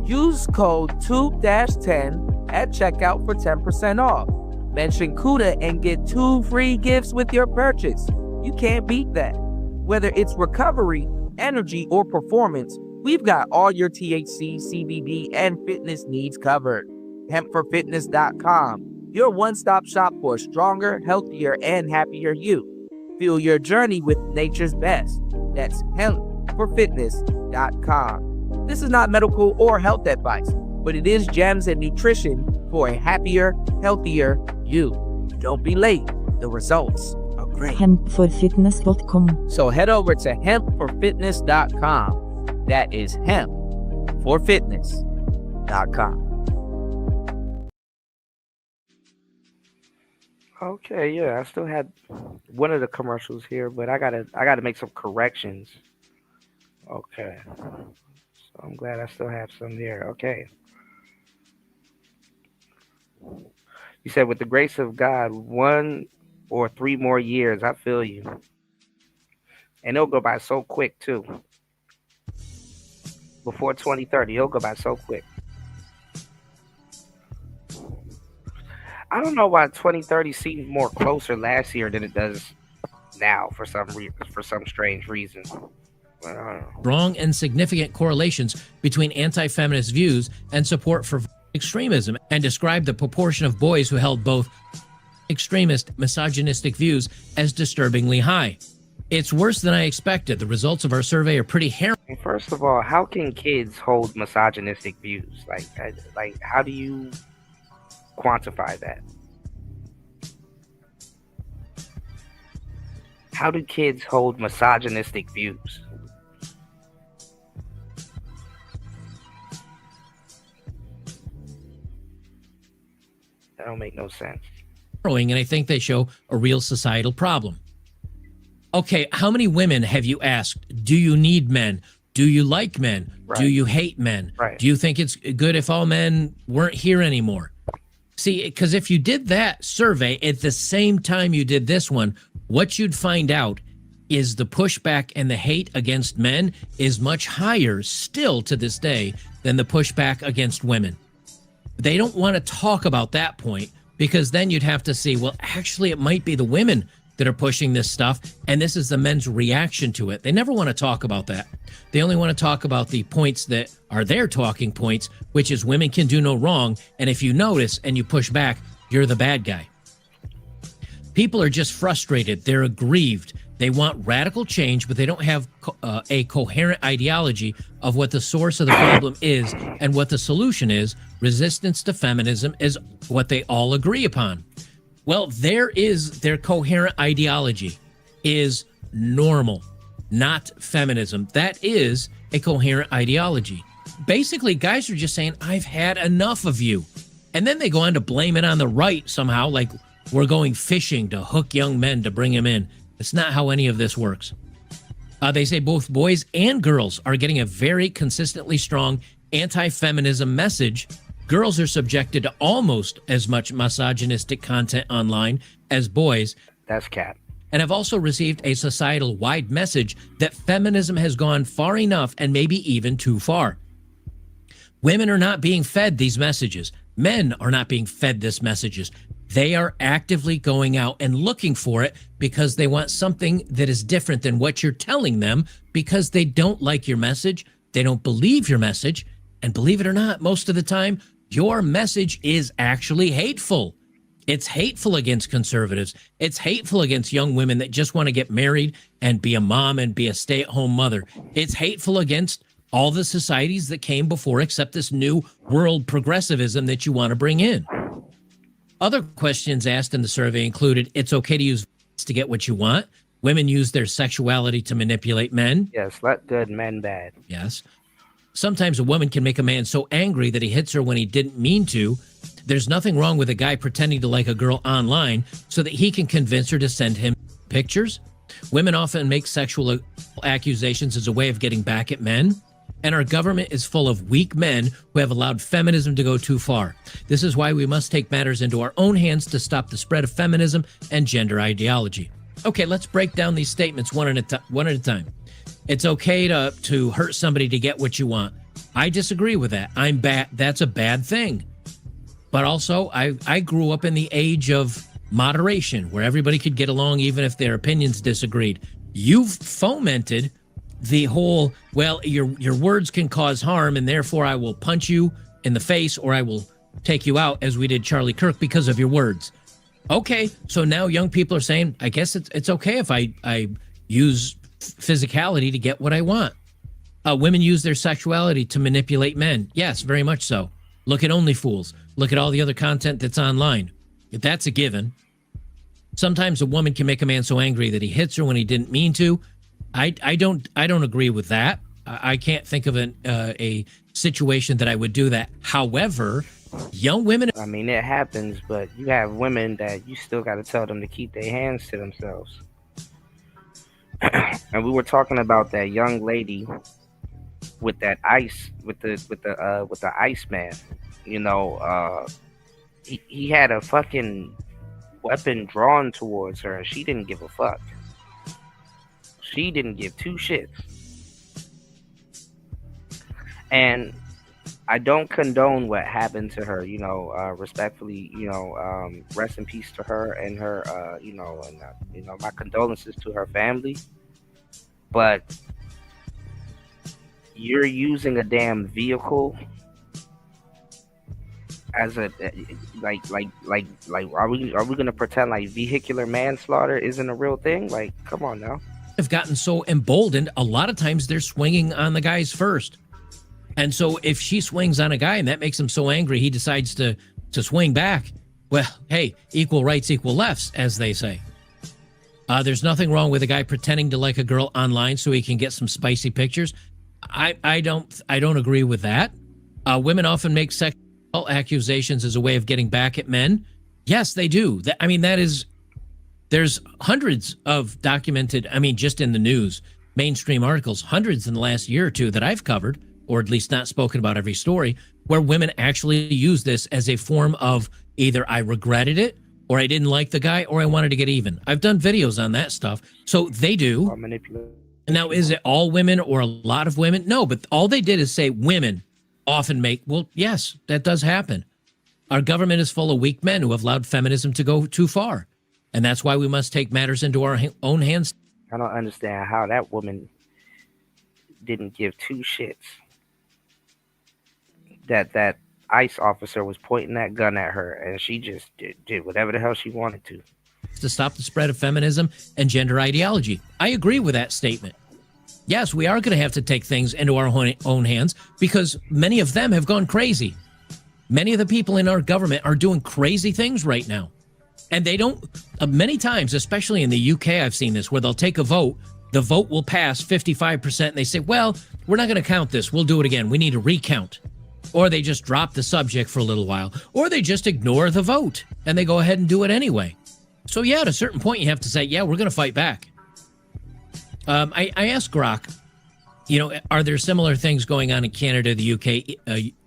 [SPEAKER 15] Use code TUBE-10 at checkout for 10% off. Mention CUDA and get 2 free gifts with your purchase. You can't beat that. Whether it's recovery, energy, or performance, we've got all your THC, CBD, and fitness needs covered. Hempforfitness.com, your one-stop shop for a stronger, healthier, and happier you. Fuel your journey with nature's best. That's hempforfitness.com. This is not medical or health advice. but it is gems and nutrition for a happier, healthier you. Don't be late. The results are great.
[SPEAKER 18] Hempforfitness.com.
[SPEAKER 15] So head over to hempforfitness.com. That is hempforfitness.com.
[SPEAKER 2] Okay, yeah, I still had one of the commercials here, but I gotta make some corrections. Okay, so I'm glad I still have some there. Okay, you said with the grace of God, 1 or 3 more years. I feel you, and it'll go by so quick too. Before 2030, it'll go by so quick. I don't know why 2030 seemed more closer last year than it does now for some strange reason. I don't know.
[SPEAKER 10] Strong and significant correlations between anti-feminist views and support for extremism, and described the proportion of boys who held both extremist, misogynistic views as disturbingly high. It's worse than I expected. The results of our survey are pretty harrowing.
[SPEAKER 2] First of all, how can kids hold misogynistic views? Like how do you quantify that? How do kids hold misogynistic views? That don't make no sense.
[SPEAKER 10] And I think they show a real societal problem. Okay, how many women have you asked, do you need men? Do you like men?
[SPEAKER 2] Right.
[SPEAKER 10] Do you hate men?
[SPEAKER 2] Right.
[SPEAKER 10] Do you think it's good if all men weren't here anymore? See, because if you did that survey at the same time you did this one, what you'd find out is the pushback and the hate against men is much higher still to this day than the pushback against women. They don't want to talk about that point, because then you'd have to see, well, actually, it might be the women that are pushing this stuff, and this is the men's reaction to it. They never want to talk about that. They only want to talk about the points that are their talking points, which is women can do no wrong, and if you notice and you push back, you're the bad guy. People are just frustrated. They're aggrieved. They want radical change, but they don't have a coherent ideology of what the source of the problem is and what the solution is. Resistance to feminism is what they all agree upon. Well, their coherent ideology is normal, not feminism. That is a coherent ideology. Basically, guys are just saying, I've had enough of you. And then they go on to blame it on the right somehow, like we're going fishing to hook young men to bring them in. It's not how any of this works. They say both boys and girls are getting a very consistently strong anti-feminism message. Girls are subjected to almost as much misogynistic content online as boys.
[SPEAKER 2] That's cap.
[SPEAKER 10] And have also received a societal-wide message that feminism has gone far enough and maybe even too far. Women are not being fed these messages. Men are not being fed these messages. They are actively going out and looking for it because they want something that is different than what you're telling them, because they don't like your message. They don't believe your message. And believe it or not, most of the time, your message is actually hateful. It's hateful against conservatives. It's hateful against young women that just want to get married and be a mom and be a stay-at-home mother. It's hateful against all the societies that came before, except this new world progressivism that you want to bring in. Other questions asked in the survey included, it's okay to use to get what you want. Women use their sexuality to manipulate men.
[SPEAKER 2] Yes, let good, men bad.
[SPEAKER 10] Yes. Sometimes a woman can make a man so angry that he hits her when he didn't mean to. There's nothing wrong with a guy pretending to like a girl online so that he can convince her to send him pictures. Women often make sexual accusations as a way of getting back at men. And our government is full of weak men who have allowed feminism to go too far. This is why we must take matters into our own hands to stop the spread of feminism and gender ideology. Okay, let's break down these statements one at a time. It's okay to hurt somebody to get what you want. I disagree with that. I'm bad. That's a bad thing. But also, I grew up in the age of moderation, where everybody could get along even if their opinions disagreed. You've fomented the whole, well, your words can cause harm, and therefore I will punch you in the face or I will take you out, as we did Charlie Kirk, because of your words. Okay, so now young people are saying, I guess it's okay if I use physicality to get what I want. Women use their sexuality to manipulate men. Yes, very much so. Look at OnlyFools. Look at all the other content that's online. That's a given. Sometimes a woman can make a man so angry that he hits her when he didn't mean to. I don't agree with that. I can't think of a situation that I would do that. However, young women.
[SPEAKER 2] I mean, it happens, but you have women that you still got to tell them to keep their hands to themselves. And we were talking about that young lady with that ice, with the ice man. You know, he had a fucking weapon drawn towards her, and she didn't give a fuck. She didn't give two shits. And I don't condone what happened to her, you know, respectfully, you know, rest in peace to her and her, you know, my condolences to her family. But you're using a damn vehicle as a like are we gonna pretend like vehicular manslaughter isn't a real thing? Like, come on now.
[SPEAKER 10] Have gotten so emboldened, a lot of times they're swinging on the guys first. And so if she swings on a guy and that makes him so angry he decides to swing back, well, hey, equal rights, equal lefts, as they say. There's nothing wrong with a guy pretending to like a girl online so he can get some spicy pictures. I don't agree with that. Women often make sexual accusations as a way of getting back at men. Yes, they do. There's hundreds of documented, just in the news, mainstream articles, hundreds in the last year or two that I've covered, or at least not spoken about every story, where women actually use this as a form of either I regretted it, or I didn't like the guy, or I wanted to get even. I've done videos on that stuff. So they do. Now, is it all women or a lot of women? No, but all they did is say women often make, well, yes, that does happen. Our government is full of weak men who have allowed feminism to go too far. And that's why we must take matters into our own hands.
[SPEAKER 2] I don't understand how that woman didn't give two shits that ICE officer was pointing that gun at her, and she just did whatever the hell she wanted to
[SPEAKER 10] stop the spread of feminism and gender ideology. I agree with that statement. Yes, we are going to have to take things into our own hands because many of them have gone crazy. Many of the people in our government are doing crazy things right now. And they don't, many times, especially in the UK, I've seen this, where they'll take a vote, the vote will pass 55%, and they say, well, we're not going to count this, we'll do it again, we need a recount. Or they just drop the subject for a little while, or they just ignore the vote, and they go ahead and do it anyway. So yeah, at a certain point, you have to say, yeah, we're going to fight back. I asked Grok, are there similar things going on in Canada, the UK,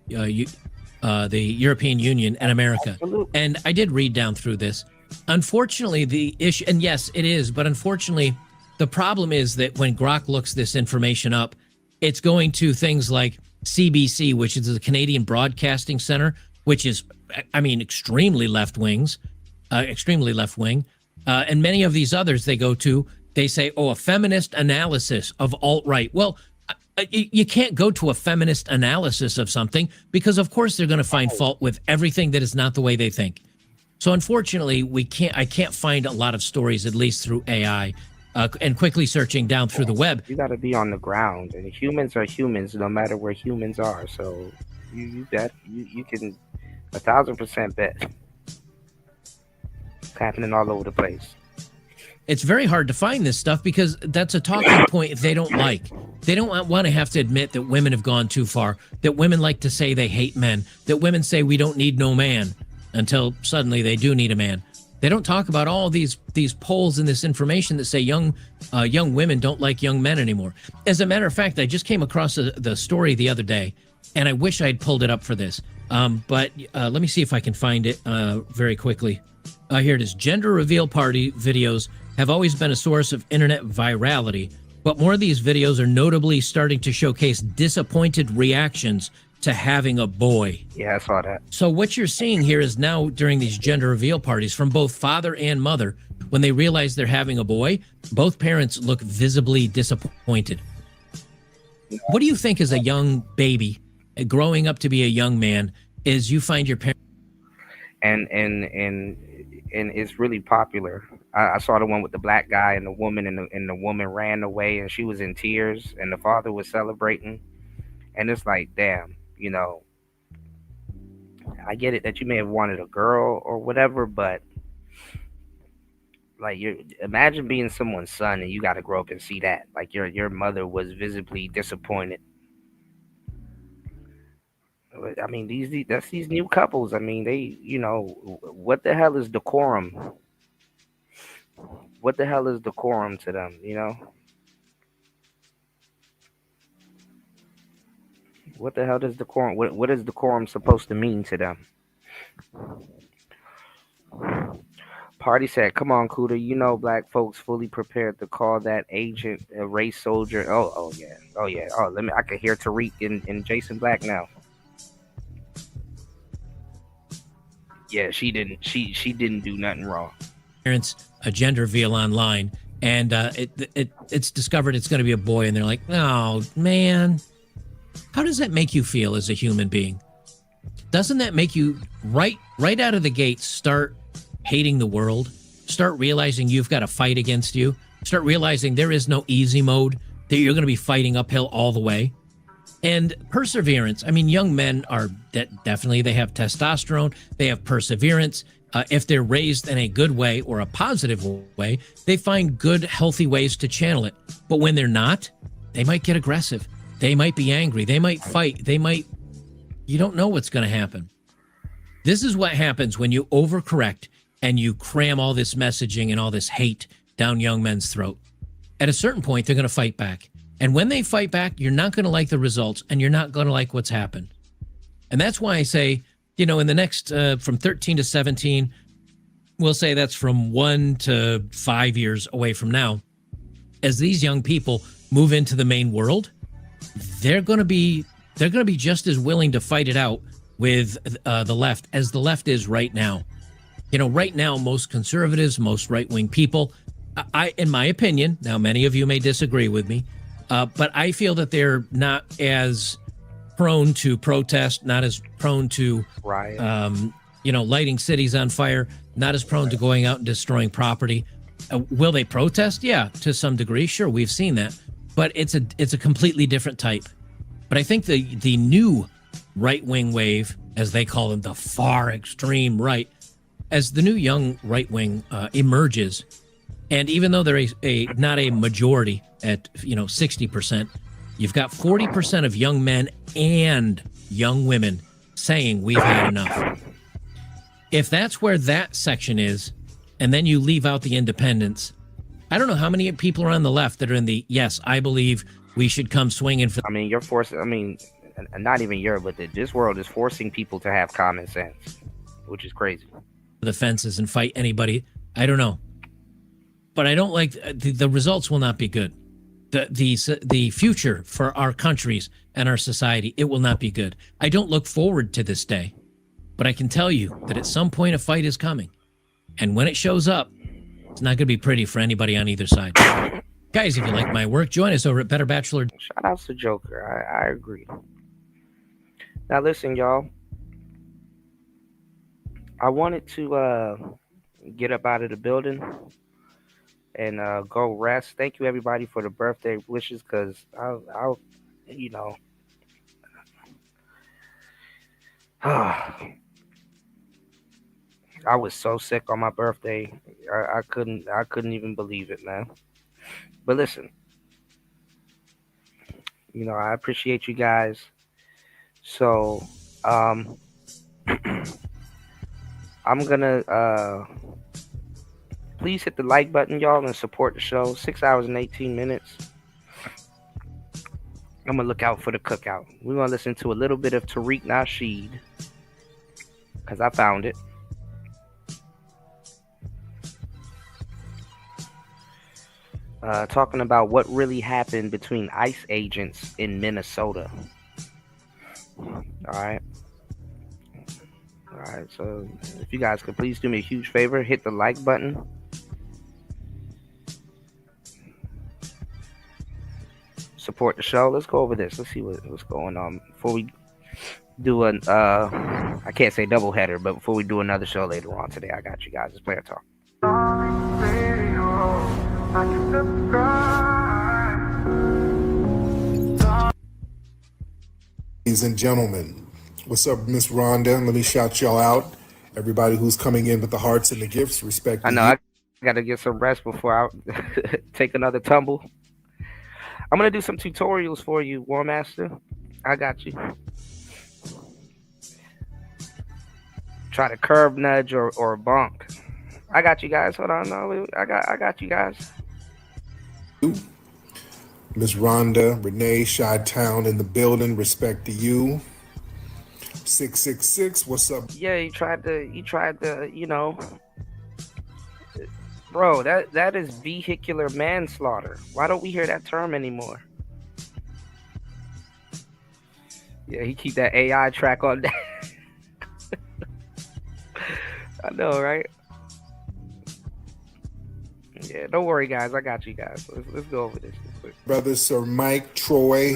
[SPEAKER 10] the European Union, and America?
[SPEAKER 2] Absolutely.
[SPEAKER 10] And I did read down through this. Unfortunately, the issue, and yes, it is, but unfortunately, the problem is that when Grok looks this information up, it's going to things like CBC, which is the Canadian Broadcasting Center, which is, extremely left-wing. And many of these others they go to, they say, a feminist analysis of alt-right. Well, you can't go to a feminist analysis of something because, of course, they're going to find fault with everything that is not the way they think. So, unfortunately, I can't find a lot of stories, at least through AI, and quickly searching down through the web.
[SPEAKER 2] You got to be on the ground, and humans are humans, no matter where humans are. So, you can 1,000% bet it's happening all over the place.
[SPEAKER 10] It's very hard to find this stuff because that's a talking point they don't like. They don't want to have to admit that women have gone too far, that women like to say they hate men, that women say we don't need no man until suddenly they do need a man. They don't talk about all these polls and this information that say young women don't like young men anymore. As a matter of fact, I just came across the story the other day, and I wish I'd pulled it up for this. But let me see if I can find it very quickly. Here it is. Gender reveal party videos have always been a source of internet virality, but more of these videos are notably starting to showcase disappointed reactions to having a boy.
[SPEAKER 2] Yeah, I saw that.
[SPEAKER 10] So what you're seeing here is now during these gender reveal parties from both father and mother, when they realize they're having a boy, both parents look visibly disappointed. What do you think as a young baby, growing up to be a young man, is you find your parents...
[SPEAKER 2] And it's really popular. I saw the one with the black guy and the woman, and the woman ran away and she was in tears and the father was celebrating. And it's like, damn, I get it that you may have wanted a girl or whatever, but like you imagine being someone's son and you got to grow up and see that. Like your mother was visibly disappointed. I mean, that's these new couples. I mean, they, what the hell is decorum? What the hell is decorum to them? What the hell does decorum? What is decorum supposed to mean to them? Party said, "Come on, Cooter. You know black folks fully prepared to call that agent a race soldier." Oh yeah. Oh, I can hear Tariq and Jason Black now. Yeah, she didn't. She didn't do nothing wrong.
[SPEAKER 10] Parents a gender reveal online, and it's discovered it's going to be a boy, and they're like, "Oh man, how does that make you feel as a human being? Doesn't that make you right out of the gate start hating the world? Start realizing you've got to fight against you. Start realizing there is no easy mode, that you're going to be fighting uphill all the way." And perseverance. I mean, young men are definitely, they have testosterone, they have perseverance. If they're raised in a good way or a positive way, they find good, healthy ways to channel it. But when they're not, they might get aggressive. They might be angry. They might fight. You don't know what's going to happen. This is what happens when you overcorrect and you cram all this messaging and all this hate down young men's throat. At a certain point, they're going to fight back. And when they fight back, you're not going to like the results and you're not going to like what's happened. And that's why I say, in the next, from 13 to 17, we'll say that's from 1 to 5 years away from now. As these young people move into the main world, they're going to be just as willing to fight it out with the left as the left is right now. Right now, most conservatives, most right-wing people, in my opinion, now many of you may disagree with me, but I feel that they're not as prone to protest, not as prone to
[SPEAKER 2] riot,
[SPEAKER 10] lighting cities on fire, not as prone to going out and destroying property. Will they protest? Yeah, to some degree. Sure, we've seen that. But it's a completely different type. But I think the new right-wing wave, as they call them, the far extreme right, as the new young right-wing emerges, and even though they're not a majority at 60%, you've got 40% of young men and young women saying we've had enough. If that's where that section is, and then you leave out the independents, I don't know how many people are on the left that are in the, yes, I believe we should come swinging for.
[SPEAKER 2] I mean, you're forcing, not even but this world is forcing people to have common sense, which is crazy.
[SPEAKER 10] The fences and fight anybody. I don't know. But I don't like, the results will not be good. The future for our countries and our society, it will not be good. I don't look forward to this day, but I can tell you that at some point a fight is coming. And when it shows up, it's not going to be pretty for anybody on either side. Guys, if you like my work, join us over at Better Bachelor.
[SPEAKER 2] Shout out to Joker. I agree. Now listen, y'all. I wanted to get up out of the building and go rest. Thank you everybody for the birthday wishes, because I'll I was so sick on my birthday. I couldn't even believe it, man. But listen, I appreciate you guys. So I'm gonna please hit the like button, y'all, and support the show. 6 hours and 18 minutes. I'm gonna look out for the cookout. We're gonna listen to a little bit of Tariq Nasheed, because I found it. Talking about what really happened between ICE agents in Minnesota. Alright, so if you guys could please do me a huge favor, hit the like button. Support the show. Let's go over this. Let's see what's going on before we do I can't say double header, but before we do another show later on today. I got you guys. It's Player Talk.
[SPEAKER 7] Ladies and gentlemen,
[SPEAKER 13] What's up, Miss Rhonda? Let me shout y'all out. Everybody who's coming in with the hearts and the gifts, respect
[SPEAKER 2] I
[SPEAKER 13] to
[SPEAKER 2] know
[SPEAKER 13] you.
[SPEAKER 2] I gotta get some rest before I take another tumble. I'm gonna do some tutorials for you, War Master. I got you. Try to curb nudge or bonk. I got you guys. Hold on, no, I got you guys.
[SPEAKER 13] Miss Rhonda, Renee, Chi-Town in the building, respect to you. 666, what's up?
[SPEAKER 2] Yeah, you tried to, bro, that is vehicular manslaughter. Why don't we hear that term anymore? Yeah, he keep that AI track on that. I know, right? Yeah, don't worry, guys. I got you guys. Let's go over this real quick.
[SPEAKER 13] Brother Sir Mike, Troy,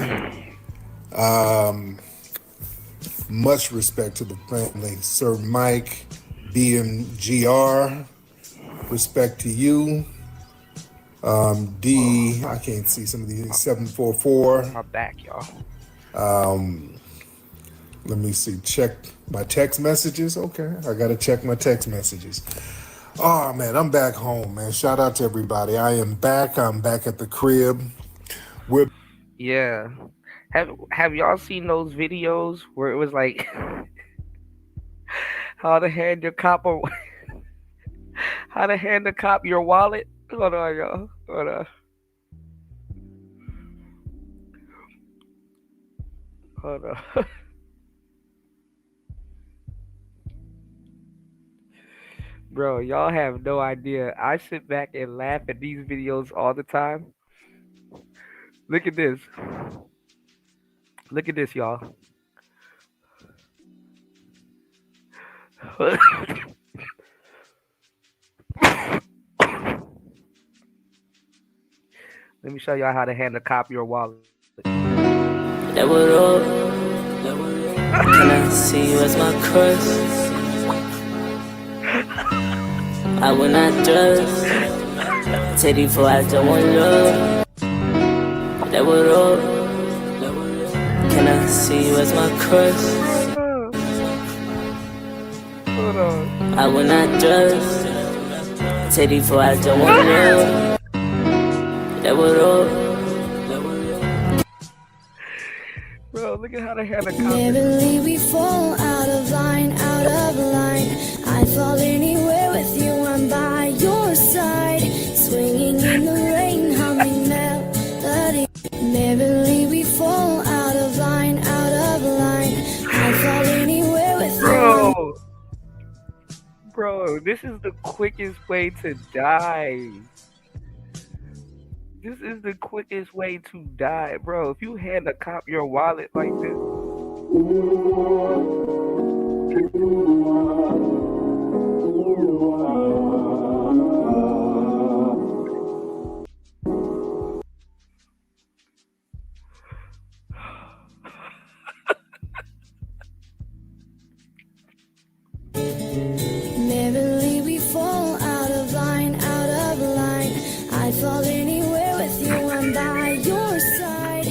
[SPEAKER 13] much respect to the family. Sir Mike, BMGR, respect to you. D, I can't see some of these, 744.
[SPEAKER 2] My back, y'all.
[SPEAKER 13] Let me see, check my text messages. Okay, I gotta check my text messages. Oh man, I'm back home, man. Shout out to everybody. I'm back at the crib.
[SPEAKER 2] Yeah. Have y'all seen those videos where it was like how to hand your cop how to hand the cop your wallet? Hold on, y'all. Hold on. Hold on. Bro, y'all have no idea. I sit back and laugh at these videos all the time. Look at this. Look at this, y'all. Let me show y'all how to hand a cop your wallet.
[SPEAKER 7] That would all. Can I see you as my crush? I will not trust. Teddy for I don't want love. That would all. Can I see you as my crush?
[SPEAKER 2] Hold on.
[SPEAKER 7] I will not trust. Teddy for I don't want love. That would all.
[SPEAKER 2] Bro, look at how they have a cop.
[SPEAKER 19] Neverly we fall out of line, out of line. I fall anywhere with you, I'm by your side. Swinging in the rain, humming melody. Neverly we fall out of line, out of line. I fall anywhere with you.
[SPEAKER 2] Bro, this is the quickest way to die. This is the quickest way to die, bro. If you hand a cop your wallet like this.
[SPEAKER 19] Neverly we fall out of line, out of line. I fall anywhere with you, I'm by your side.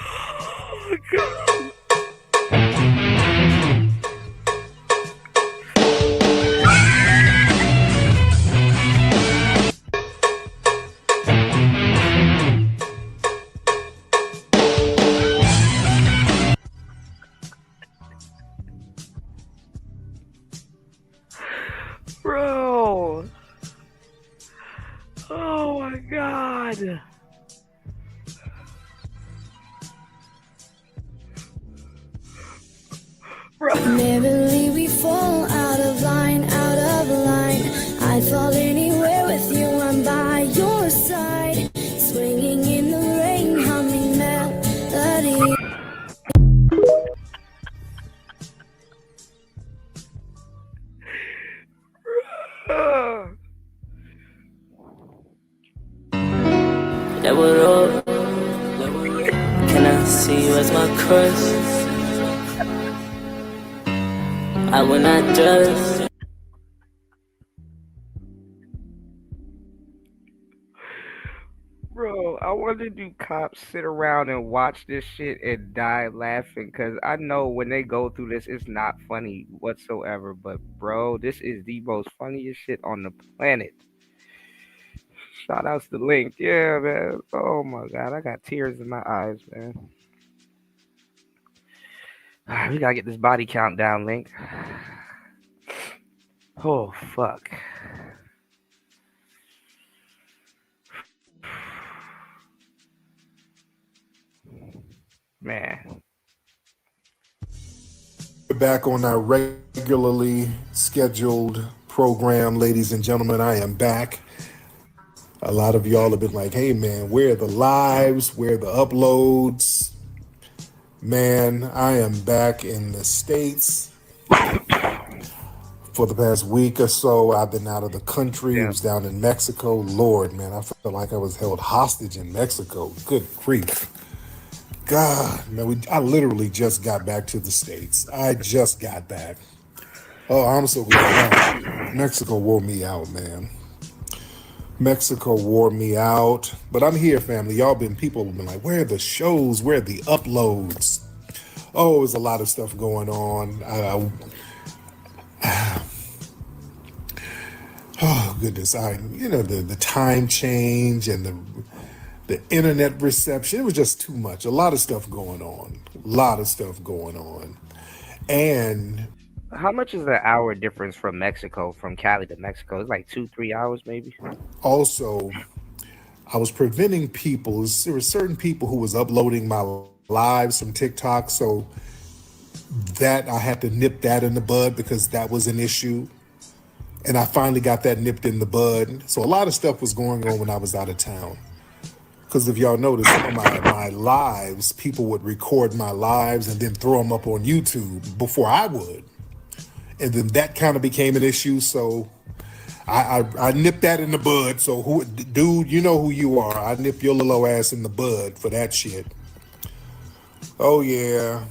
[SPEAKER 2] Oh, God. Bro. Oh my God.
[SPEAKER 19] Neverly we fall out of line, out of line. I fall anywhere with you, I'm by your side. Swinging in the rain, humming melody.
[SPEAKER 7] That would all. Can I see you as my crush? I will not trust.
[SPEAKER 2] Bro, I wonder do cops sit around and watch this shit and die laughing? Because I know when they go through this, it's not funny whatsoever. But, bro, this is the most funniest shit on the planet. Shout outs to Link. Yeah, man. Oh, my God. I got tears in my eyes, man. All right, we got to get this body count down, Link. Oh, fuck. Man.
[SPEAKER 13] We're back on our regularly scheduled program, ladies and gentlemen. I am back. A lot of y'all have been like, hey, man, where are the lives? Where are the uploads? Man, I am back in the States. For the past week or so, I've been out of the country. I was down in Mexico. Lord, man, I felt like I was held hostage in Mexico. Good grief. God, man, I literally just got back to the States. I just got back. Oh, I'm so glad. Mexico wore me out, man. Mexico wore me out. But I'm here, family. People have been like, where are the shows? Where are the uploads? Oh, there's a lot of stuff going on. Oh goodness, the time change and the internet reception, it was just too much. A lot of stuff going on. And
[SPEAKER 2] how much is the hour difference from Mexico, from Cali to Mexico? It's like 2-3 hours, maybe.
[SPEAKER 13] Also, I was preventing people. There were certain people who was uploading my lives from TikTok, so that I had to nip that in the bud because that was an issue. And I finally got that nipped in the bud. So a lot of stuff was going on when I was out of town. Because if y'all notice, some of my lives, people would record my lives and then throw them up on YouTube before I would. And then that kind of became an issue. So I nipped that in the bud. So dude, you know who you are. I nip your little ass in the bud for that shit. Oh yeah.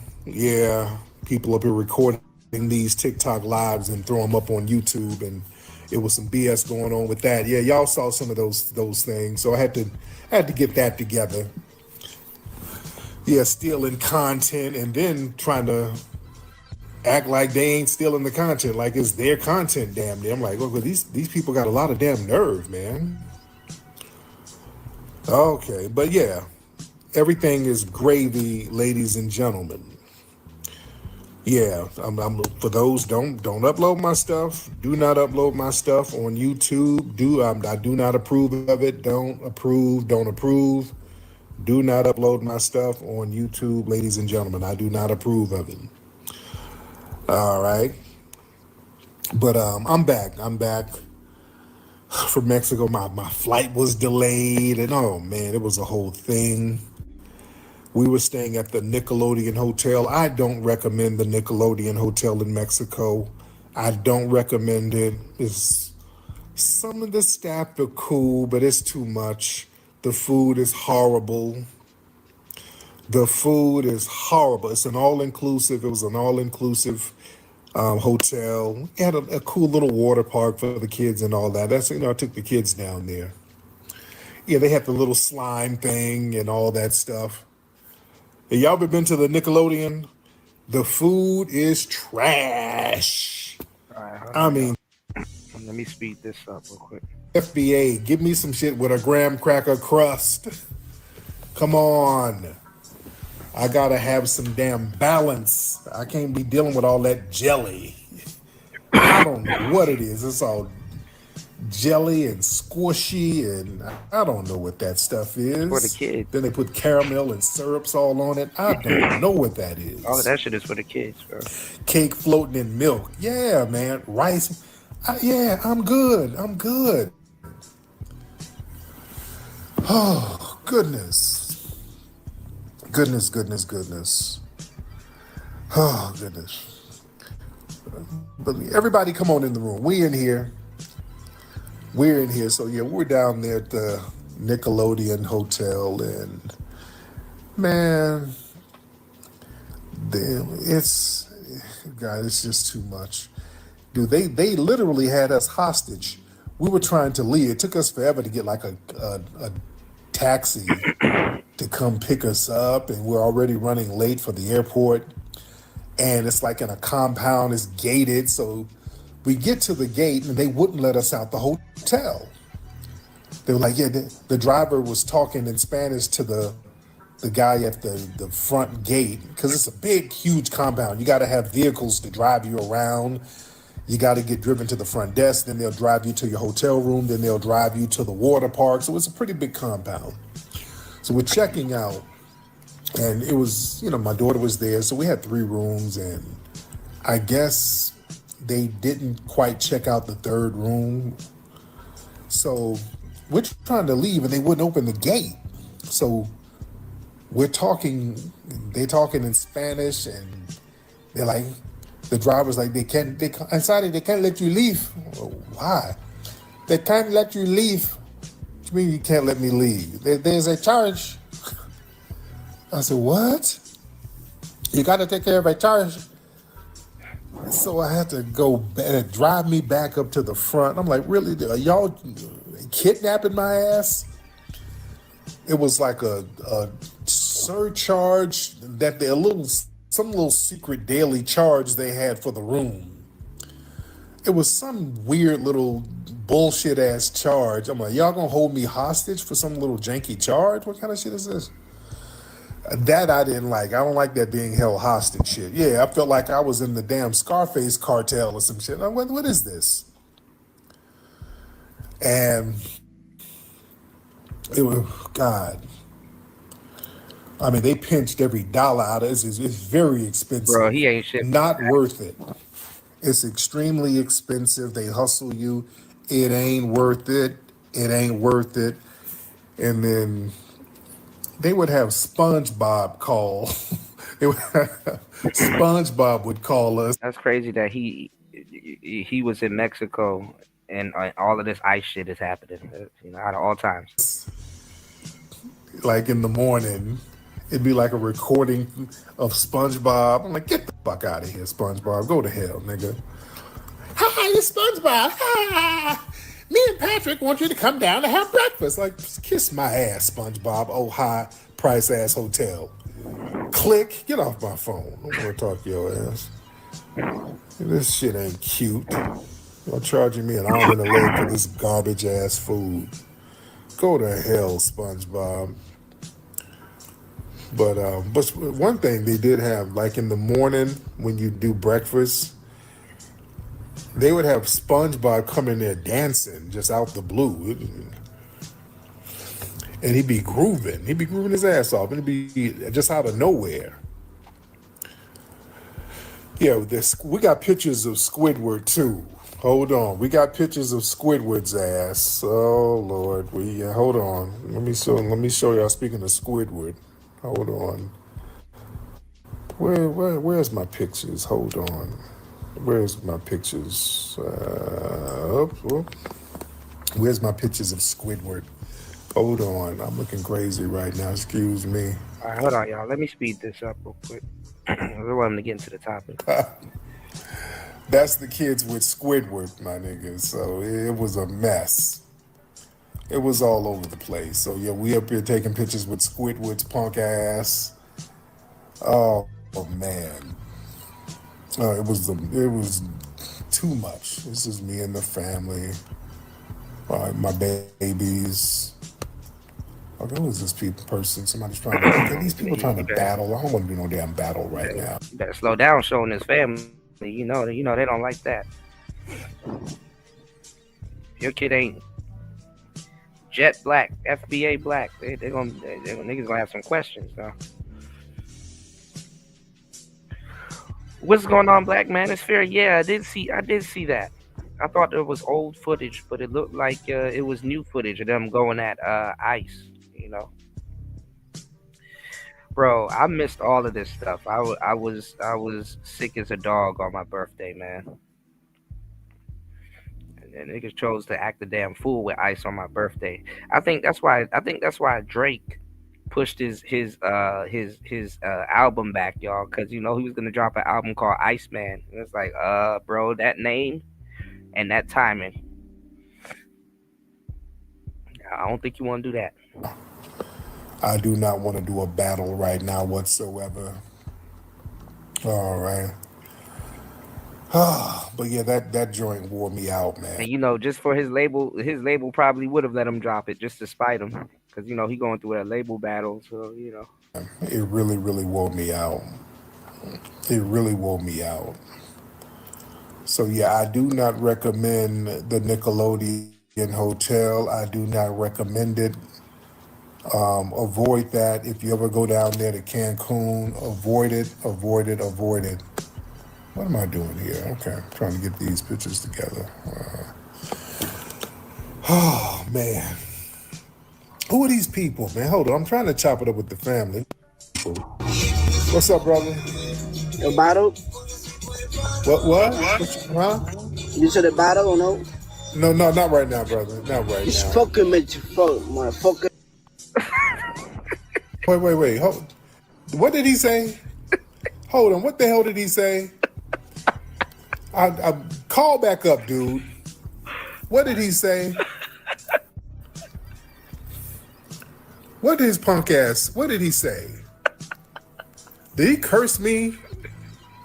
[SPEAKER 13] People up here recording these TikTok lives and throw them up on YouTube, and it was some BS going on with that. Yeah, y'all saw some of those things. So I had to get that together. Yeah, stealing content and then trying to act like they ain't stealing the content, like it's their content, damn near. I'm like, well, these people got a lot of damn nerve, man. Okay, but yeah, everything is gravy, ladies and gentlemen. Yeah, I'm for those don't upload my stuff. Do not upload my stuff on YouTube. I do not approve of it. Don't approve. Do not upload my stuff on YouTube, ladies and gentlemen. I do not approve of it. All right, but I'm back. From Mexico. My flight was delayed, and oh man, it was a whole thing. We were staying at the Nickelodeon Hotel. I don't recommend the Nickelodeon Hotel in Mexico. I don't recommend it. Some of the staff are cool, but it's too much. The food is horrible. It's an all-inclusive. It was an all-inclusive hotel. It had a cool little water park for the kids and all that. I took the kids down there. Yeah, they had the little slime thing and all that stuff. Have y'all ever been to the Nickelodeon? The food is trash.
[SPEAKER 2] All right,
[SPEAKER 13] I mean,
[SPEAKER 2] let me speed this up real quick.
[SPEAKER 13] FBA, give me some shit with a graham cracker crust. Come on. I gotta have some damn balance. I can't be dealing with all that jelly. I don't know what it is. It's all jelly and squishy, and I don't know what that stuff is.
[SPEAKER 2] For the kids.
[SPEAKER 13] Then they put caramel and syrups all on it. I don't know what that is.
[SPEAKER 2] All of that shit is for the kids, bro.
[SPEAKER 13] Cake floating in milk. Yeah, man. Rice. Yeah, I'm good. Oh, goodness. Goodness. Oh, goodness. But everybody come on in the room. We're in here. So yeah, we're down there at the Nickelodeon Hotel, and man, it's just too much. Dude, they literally had us hostage. We were trying to leave. It took us forever to get like a taxi to come pick us up, and we're already running late for the airport. And it's like in a compound, it's gated. So we get to the gate and they wouldn't let us out the hotel. They were like, yeah, the driver was talking in Spanish to the guy at the front gate, because it's a big, huge compound. You got to have vehicles to drive you around. You got to get driven to the front desk. Then they'll drive you to your hotel room. Then they'll drive you to the water park. So it's a pretty big compound. So we're checking out. And it was, my daughter was there. So we had 3 rooms. And I guess they didn't quite check out the 3rd room. So we're trying to leave and they wouldn't open the gate. So they're talking in Spanish, and they're like, the driver's like, I'm sorry, they can't let you leave. Well, why? They can't let you leave. What do you mean you can't let me leave? There's a charge. I said, what? You got to take care of a charge. So I had to go drive me back up to the front. I'm like, really? Are y'all kidnapping my ass? It was like a surcharge that some little secret daily charge they had for the room. It was some weird little bullshit ass charge. I'm like, y'all gonna hold me hostage for some little janky charge? What kind of shit is this? That I didn't like. I don't like that being held hostage shit. Yeah, I felt like I was in the damn Scarface cartel or some shit. Like, what is this? And it was, God. I mean, they pinched every dollar out of it. It's very expensive.
[SPEAKER 2] Bro, he ain't shit.
[SPEAKER 13] Not worth it. It's extremely expensive. They hustle you. It ain't worth it. It ain't worth it. And then they would have SpongeBob call. SpongeBob would call us.
[SPEAKER 2] That's crazy that he was in Mexico and all of this ice shit is happening. At all times.
[SPEAKER 13] Like in the morning, it'd be like a recording of SpongeBob. I'm like, get the fuck out of here, SpongeBob. Go to hell, nigga. Hi, it's SpongeBob. Hi. Me and Patrick want you to come down to have breakfast. Like, kiss my ass, SpongeBob. Oh, high price ass hotel. Click. Get off my phone. I don't want to talk to your ass. This shit ain't cute. You're charging me an arm and a leg for this garbage ass food. Go to hell, SpongeBob. But one thing they did have, like in the morning when you do breakfast, they would have SpongeBob come in there dancing just out the blue. And he'd be grooving. He'd be grooving his ass off. And it'd be just out of nowhere. Yeah, we got pictures of Squidward too. Hold on. We got pictures of Squidward's ass. Oh, Lord. Hold on. Let me show y'all, speaking of Squidward. Hold on. Where's my pictures? Hold on. Where's my pictures? Where's my pictures of Squidward? Hold on. I'm looking crazy right now. Excuse me.
[SPEAKER 2] All right, hold on, y'all. Let me speed this up real quick. I want to get into the topic.
[SPEAKER 13] That's the kids with Squidward, my nigga. So it was a mess. It was all over the place. So yeah, we up here taking pictures with Squidward's punk ass. Oh man. It was too much. This is me and the family. My babies. Okay, who is this person? Somebody's trying to. Okay, these people trying to battle. I don't want to do no damn battle right now.
[SPEAKER 2] You better slow down showing his family. You know they don't like that. Your kid ain't jet black, FBA black. Niggas gonna have some questions though. What's going on, Black Manosphere? Yeah, I did see that. I thought it was old footage, but it looked like it was new footage of them going at ICE. Bro, I missed all of this stuff. I was sick as a dog on my birthday, man. And niggas chose to act a damn fool with ICE on my birthday. I think that's why Drake pushed his album back, y'all, because he was gonna drop an album called Iceman. And it's like, bro, that name and that timing. I don't think you want to do that.
[SPEAKER 13] I do not want to do a battle right now whatsoever. All right. But yeah, that joint wore me out, man.
[SPEAKER 2] And just for his label probably would have let him drop it just to spite him, because he going through a label battle. So
[SPEAKER 13] It really, really wore me out. It really wore me out. So yeah, I do not recommend the Nickelodeon Hotel. I do not recommend it. Avoid that. If you ever go down there to Cancun, avoid it, avoid it, avoid it. What am I doing here? Okay, I'm trying to get these pictures together. Oh, man. Who are these people, man? Hold on, I'm trying to chop it up with the family. What's up, brother?
[SPEAKER 4] A battle?
[SPEAKER 13] What? Huh?
[SPEAKER 4] You said a battle or no?
[SPEAKER 13] No, not right now, brother. Not right
[SPEAKER 4] Just
[SPEAKER 13] now.
[SPEAKER 4] fucking make you fuck, motherfucker.
[SPEAKER 13] Wait. What did he say? Hold on. What the hell did he say? I call back up, dude. What did he say? What did his punk ass? What did he say? Did he curse me?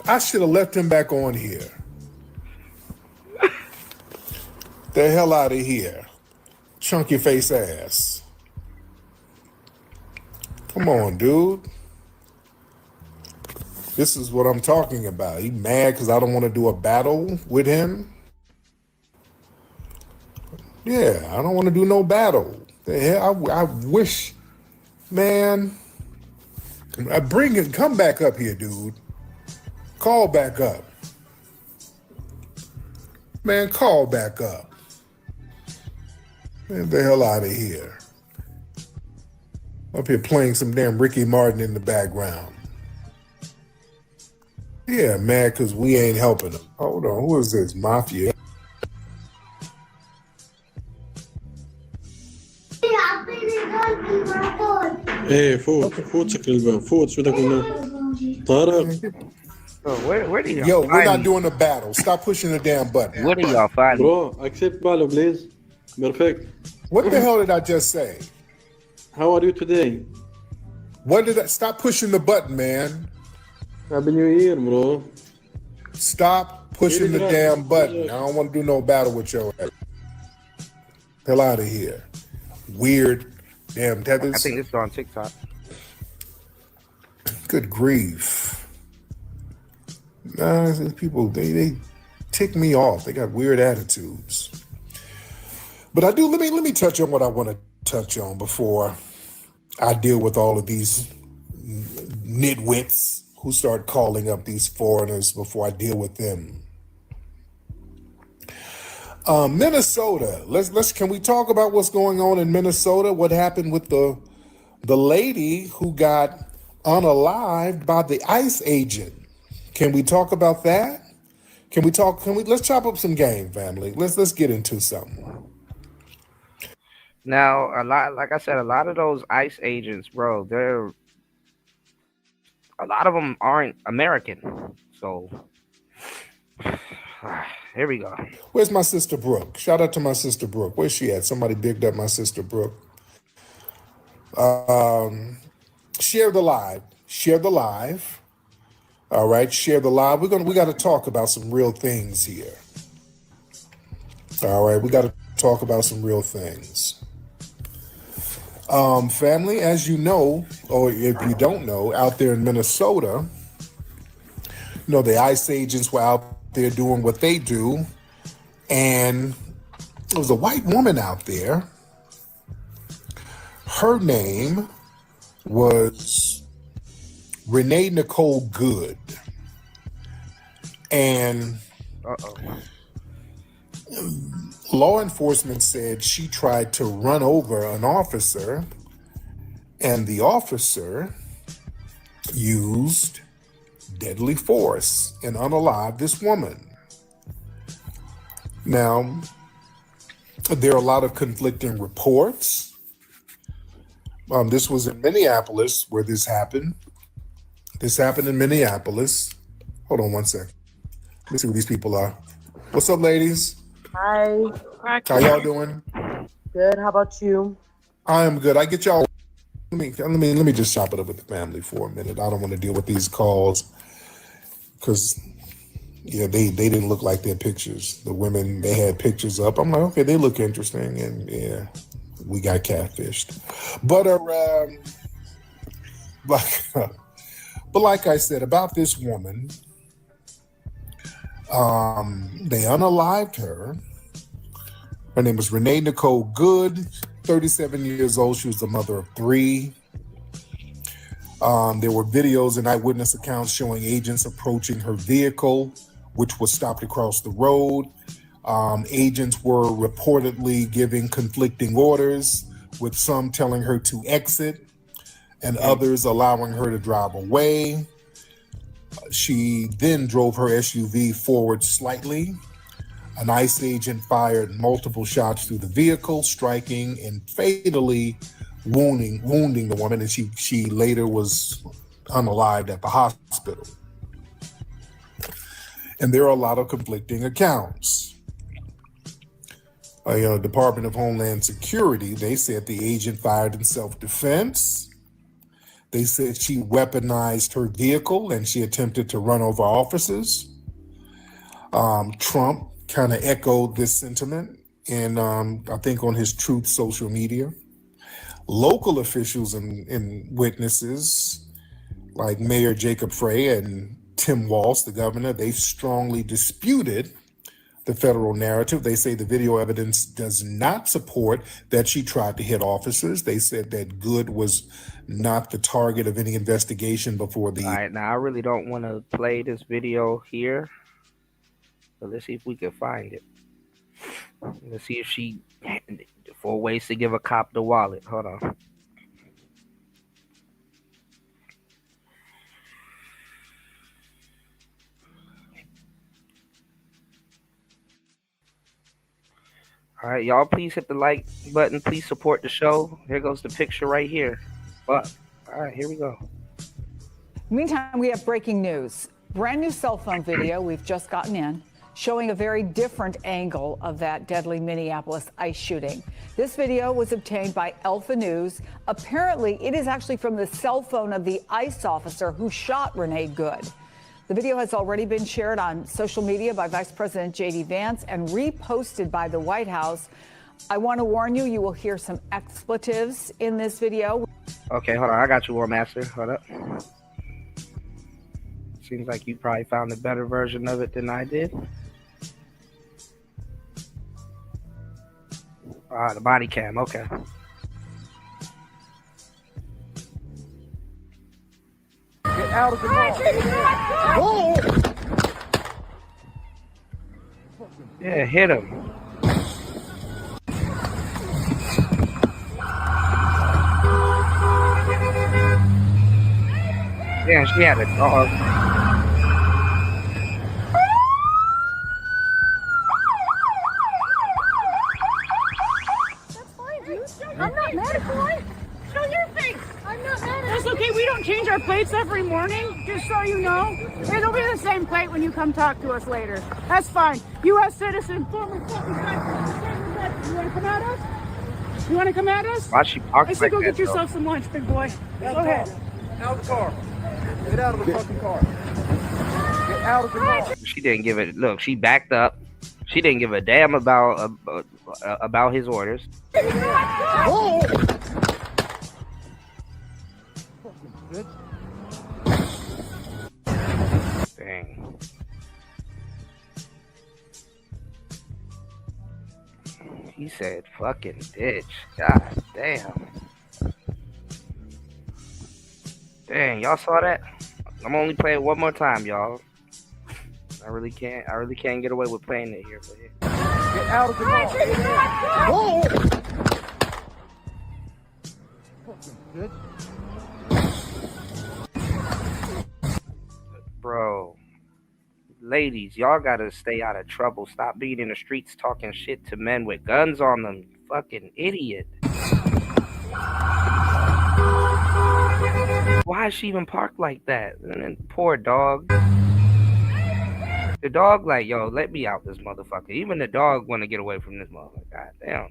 [SPEAKER 13] I should have left him back on here. The hell out of here, chunky face ass. Come on, dude. This is what I'm talking about. He mad because I don't want to do a battle with him? Yeah, I don't want to do no battle. The hell, I wish, man. Bring it, come back up here, dude. Call back up. Man, call back up. Get the hell out of here. Up here playing some damn Ricky Martin in the background. Yeah, mad because we ain't helping him. Hold on, who is this? Mafia?
[SPEAKER 8] ايه فوت شكل الباب فوت شو بدك منه طارق
[SPEAKER 2] where do y'all
[SPEAKER 13] Yo, we're
[SPEAKER 2] find
[SPEAKER 13] not
[SPEAKER 2] me?
[SPEAKER 13] doing a battle. Stop pushing the damn button.
[SPEAKER 2] Where do y'all find me?
[SPEAKER 8] bro accept Balo please perfect
[SPEAKER 13] What the hell did I just say?
[SPEAKER 8] how are you today
[SPEAKER 13] What did I stop pushing the button, man?
[SPEAKER 8] happy new year bro
[SPEAKER 13] Stop pushing the damn button. I don't want to do no battle with your ass. Hell out of here. Weird damn tethers.
[SPEAKER 2] I think this is on TikTok.
[SPEAKER 13] Good grief. Nah, these people, they tick me off. They got weird attitudes. But I do, let me touch on what I want to touch on before I deal with all of these nitwits who start calling up these foreigners before I deal with them. Minnesota. Let's can we talk about what's going on in Minnesota? What happened with the lady who got unalived by the ICE agent? Can we talk about that? Let's chop up some game, family. Let's get into something.
[SPEAKER 2] Now, like I said, a lot of those ICE agents, bro, a lot of them aren't American. So here we go.
[SPEAKER 13] Where's my sister Brooke? Shout out to my sister Brooke. Where's she at? Somebody bigged up my sister Brooke. Share the live. Share the live. All right, share the live. We got to talk about some real things here. All right, we got to talk about some real things. Family, as you know, or if you don't know, out there in Minnesota, the ICE agents were out there doing what they do, and there was a white woman out there. Her name was Renee Nicole Good. And law enforcement said she tried to run over an officer, and the officer used deadly force and unalived this woman. Now, there are a lot of conflicting reports. This was in Minneapolis where this happened. This happened in Minneapolis. Hold on one second. Let me see who these people are. What's up, ladies?
[SPEAKER 20] Hi.
[SPEAKER 13] How y'all doing?
[SPEAKER 20] Good. How about you?
[SPEAKER 13] I am good. I get y'all let me just chop it up with the family for a minute. I don't want to deal with these calls because yeah, they didn't look like their pictures. The women, they had pictures up. I'm like, okay, they look interesting, and yeah, we got catfished. But like, but like I said about this woman, they unalived her. Her name was Renee Nicole Good, 37 years old. She was the mother of 3. There were videos and eyewitness accounts showing agents approaching her vehicle, which was stopped across the road. Agents were reportedly giving conflicting orders, with some telling her to exit and others allowing her to drive away. She then drove her SUV forward slightly. An ICE agent fired multiple shots through the vehicle, striking and fatally wounding the woman, and she later was unalived at the hospital. And there are a lot of conflicting accounts. Department of Homeland Security, they said the agent fired in self-defense. They said she weaponized her vehicle and she attempted to run over officers. Trump kind of echoed this sentiment, and I think on his Truth social media. Local officials and witnesses like Mayor Jacob Frey and Tim Walz, the governor, they strongly disputed the federal narrative. They say the video evidence does not support that she tried to hit officers. They said that Good was not the target of any investigation before the...
[SPEAKER 2] All right, now I really don't want to play this video here. But let's see if we can find it. Let's see if she 4 ways to give a cop the wallet. Hold on. All right, y'all, please hit the like button. Please support the show. Here goes the picture right here. But all right, here we go.
[SPEAKER 1] Meantime, we have breaking news. Brand new cell phone video we've just gotten in, showing a very different angle of that deadly Minneapolis ICE shooting. This video was obtained by Alpha News. Apparently, it is actually from the cell phone of the ICE officer who shot Renee Good. The video has already been shared on social media by Vice President J.D. Vance and reposted by the White House. I want to warn you, you will hear some expletives in this video.
[SPEAKER 2] Okay, hold on. I got you, War Master. Hold up. Seems like you probably found a better version of it than I did. The body cam, okay.
[SPEAKER 6] Get out of the car.
[SPEAKER 2] Yeah, hit him. Yeah, she had a dog.
[SPEAKER 6] I'm not mad at you. Show your face. I'm not mad at you. That's okay. We don't change our plates every morning, just so you know. It'll be the same plate when you come talk to us later. That's fine. U.S. citizen, former fucking veteran. You want to come at us? You want to come at us?
[SPEAKER 2] Why she parked
[SPEAKER 6] I said
[SPEAKER 2] like
[SPEAKER 6] go
[SPEAKER 2] that,
[SPEAKER 6] get yourself some lunch, big boy. Go ahead.
[SPEAKER 20] Out of the car. Get out of the fucking car. Get out of the car.
[SPEAKER 2] She didn't give it. Look, she backed up. She didn't give a damn about his orders. Dang. He said fucking bitch. God damn. Dang, y'all saw that? I'm only playing one more time, y'all. I really can't get away with playing it here, but
[SPEAKER 20] Get out of the car.
[SPEAKER 2] Bro, ladies, y'all gotta stay out of trouble. Stop being in the streets talking shit to men with guns on them. You fucking idiot. Why is she even parked like that? And then poor dog. The dog like, yo, let me out this motherfucker. Even the dog want to get away from this motherfucker. God damn.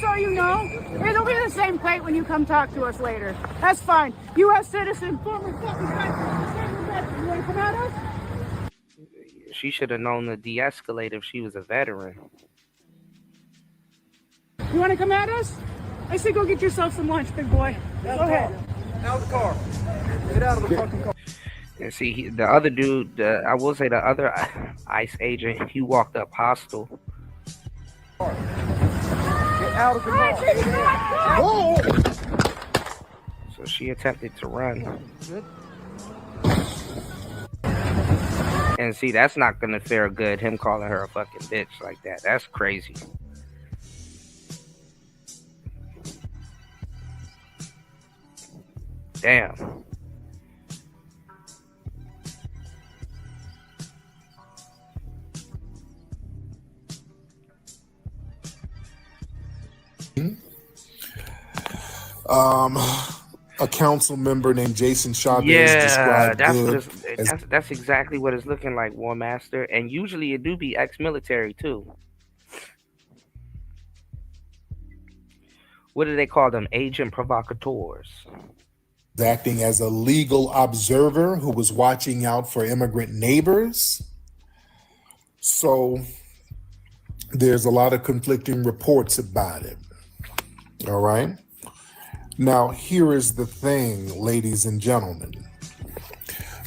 [SPEAKER 6] so you know. It'll be the same plate when you come talk to us later. That's fine. U.S. citizen, former fucking veteran. You want to come at us?
[SPEAKER 2] She should have known to de-escalate if she was a veteran.
[SPEAKER 6] You want to come at us? I say go get yourself some lunch, big boy. Go ahead.
[SPEAKER 20] Out of the car. Get out of the fucking car.
[SPEAKER 2] And see, the other dude, I will say the other ICE agent, he walked up hostile.
[SPEAKER 20] Get out of the car. Whoa!
[SPEAKER 2] So she attempted to run. And see, that's not gonna fare good, him calling her a fucking bitch like that. That's crazy. Damn.
[SPEAKER 13] A council member named Jason Chavez
[SPEAKER 2] Yeah,
[SPEAKER 13] described
[SPEAKER 2] that's
[SPEAKER 13] Good
[SPEAKER 2] what it's, that's exactly what it's looking like, War Master. And usually it do be ex-military too. What do they call them? Agent provocateurs.
[SPEAKER 13] acting as a legal observer who was watching out for immigrant neighbors. So there's a lot of conflicting reports about it. All right. Now, here is the thing, ladies and gentlemen.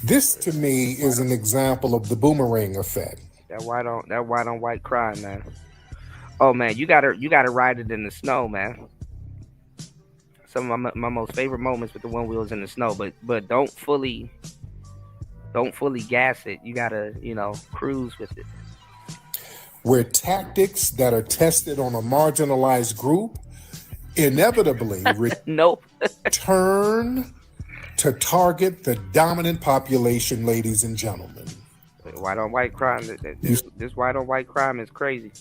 [SPEAKER 13] This to me is an example of the boomerang effect.
[SPEAKER 2] That white on white crime, man. Oh man, you gotta ride it in the snow, man. Some of my most favorite moments with the one wheels in the snow, but don't fully gas it. You gotta, cruise with it.
[SPEAKER 13] Where tactics that are tested on a marginalized group inevitably turn to target the dominant population, ladies and gentlemen.
[SPEAKER 2] White on white crime. This white on white crime is crazy.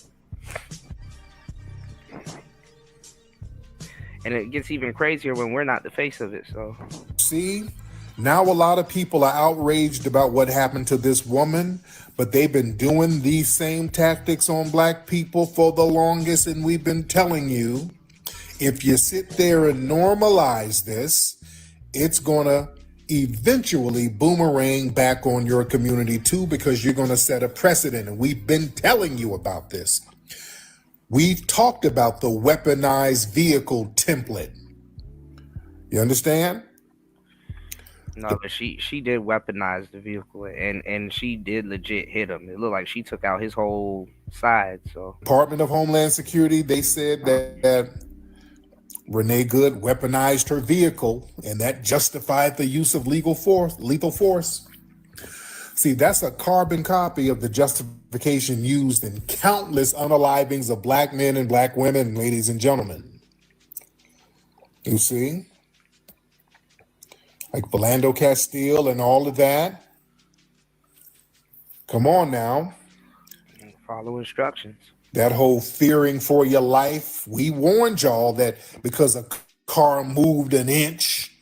[SPEAKER 2] And it gets even crazier when we're not the face of it. So
[SPEAKER 13] see, now a lot of people are outraged about what happened to this woman, but they've been doing these same tactics on black people for the longest, and we've been telling you, if you sit there and normalize this, it's gonna eventually boomerang back on your community too, because you're gonna set a precedent, and we've been telling you about this. We've talked about the weaponized vehicle template. You understand?
[SPEAKER 2] no, but she did weaponize the vehicle, and she did legit hit him. It looked like she took out his whole side. So
[SPEAKER 13] Department of Homeland Security, they said that Renee Good weaponized her vehicle, and that justified the use of lethal force. See, that's a carbon copy of the justification used in countless unalivings of black men and black women, ladies and gentlemen. You see? Like Philando Castile and all of that. Come on now.
[SPEAKER 2] Follow instructions.
[SPEAKER 13] That whole fearing for your life. We warned y'all that because a car moved an inch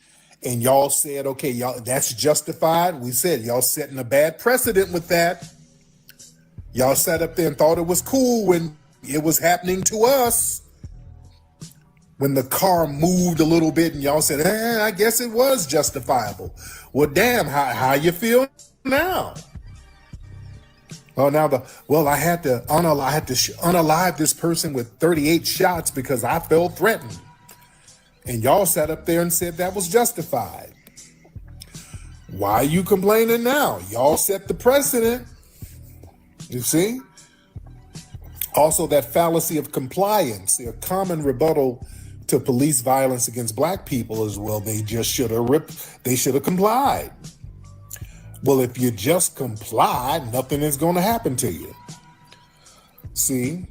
[SPEAKER 13] and y'all said, okay, y'all, that's justified. We said y'all setting a bad precedent with that. Y'all sat up there and thought it was cool when it was happening to us. When the car moved a little bit and y'all said, I guess it was justifiable. Well, damn, how you feel now? Well, I had to unalive this person with 38 shots because I felt threatened. And y'all sat up there and said that was justified. Why are you complaining now? Y'all set the precedent. You see? Also, that fallacy of compliance, a common rebuttal to police violence against black people as well. They just should have complied. Well, if you just comply, nothing is going to happen to you. See?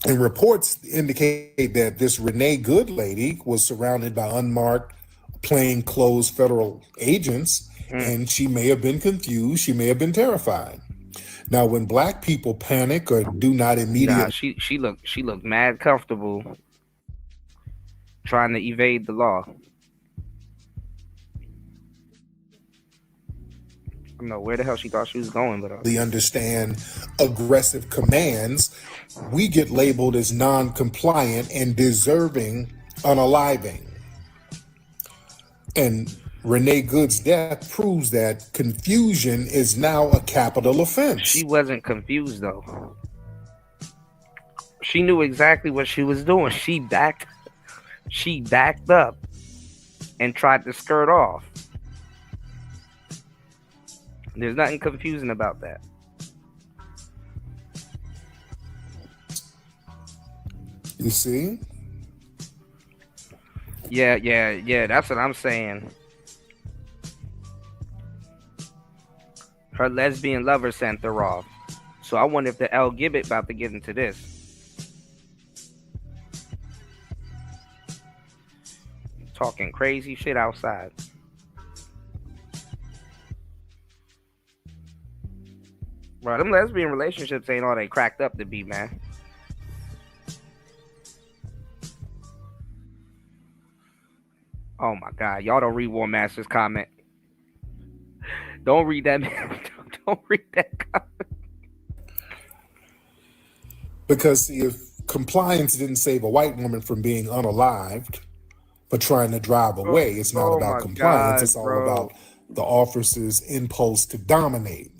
[SPEAKER 13] And reports indicate that this Renee Good lady was surrounded by unmarked, plainclothes federal agents, and she may have been confused. She may have been terrified. Now, when black people panic or do not immediately...
[SPEAKER 2] she looked mad comfortable trying to evade the law. don't know where the hell she thought she was going, but
[SPEAKER 21] They understand aggressive commands. We get labeled as non-compliant and deserving unaliving. And Renee Good's death proves that confusion is now a capital offense.
[SPEAKER 2] she wasn't confused though. She knew exactly what she was doing. She backed up and tried to skirt off. There's nothing confusing about that.
[SPEAKER 21] You see?
[SPEAKER 2] Yeah, that's what I'm saying. Her lesbian lover sent her off. So I wonder if the L Gibbet about to get into this. Talking crazy shit outside. Bro, them lesbian relationships ain't all they cracked up to be, man. Oh my God, y'all don't read War Master's comment. Don't read that, man. Don't read that comment.
[SPEAKER 21] Because see, if compliance didn't save a white woman from being unalived for trying to drive away, it's not about compliance.
[SPEAKER 2] God,
[SPEAKER 21] it's all about the officer's impulse to dominate.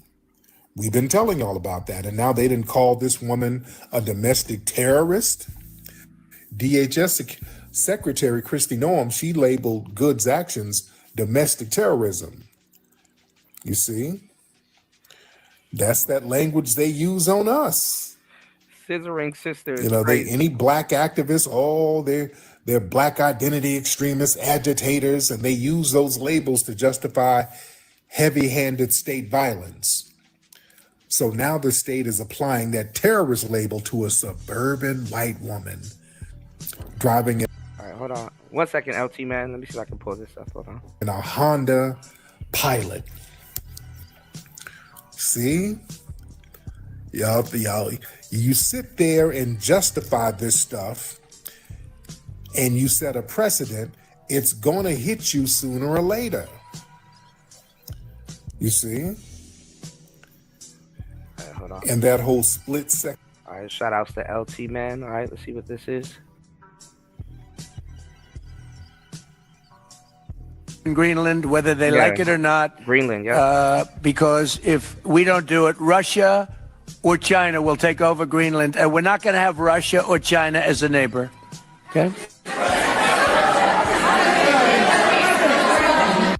[SPEAKER 21] We've been telling y'all about that. And now they didn't call this woman a domestic terrorist. DHS Secretary Kristi Noem, she labeled Good's actions domestic terrorism. You see? That's that language they use on us.
[SPEAKER 2] Scissoring sister is
[SPEAKER 21] You know,
[SPEAKER 2] crazy.
[SPEAKER 21] any black activists, they're black identity extremists, agitators, and they use those labels to justify heavy-handed state violence. So now the state is applying that terrorist label to a suburban white woman driving
[SPEAKER 2] All right, hold on. 1 second, LT, man. Let me see if I can pull this up. Hold on.
[SPEAKER 21] in a Honda Pilot. See? Y'all, you sit there and justify this stuff and you set a precedent, it's going to hit you sooner or later. You see?
[SPEAKER 2] All right, hold on.
[SPEAKER 21] And that whole split second.
[SPEAKER 2] All right, shout outs to LT, man. All right, let's see what this is.
[SPEAKER 22] In Greenland, whether they like it or not.
[SPEAKER 2] Greenland, yeah.
[SPEAKER 22] Because if we don't do it, Russia or China will take over Greenland, and we're not going to have Russia or China as a neighbor. Okay?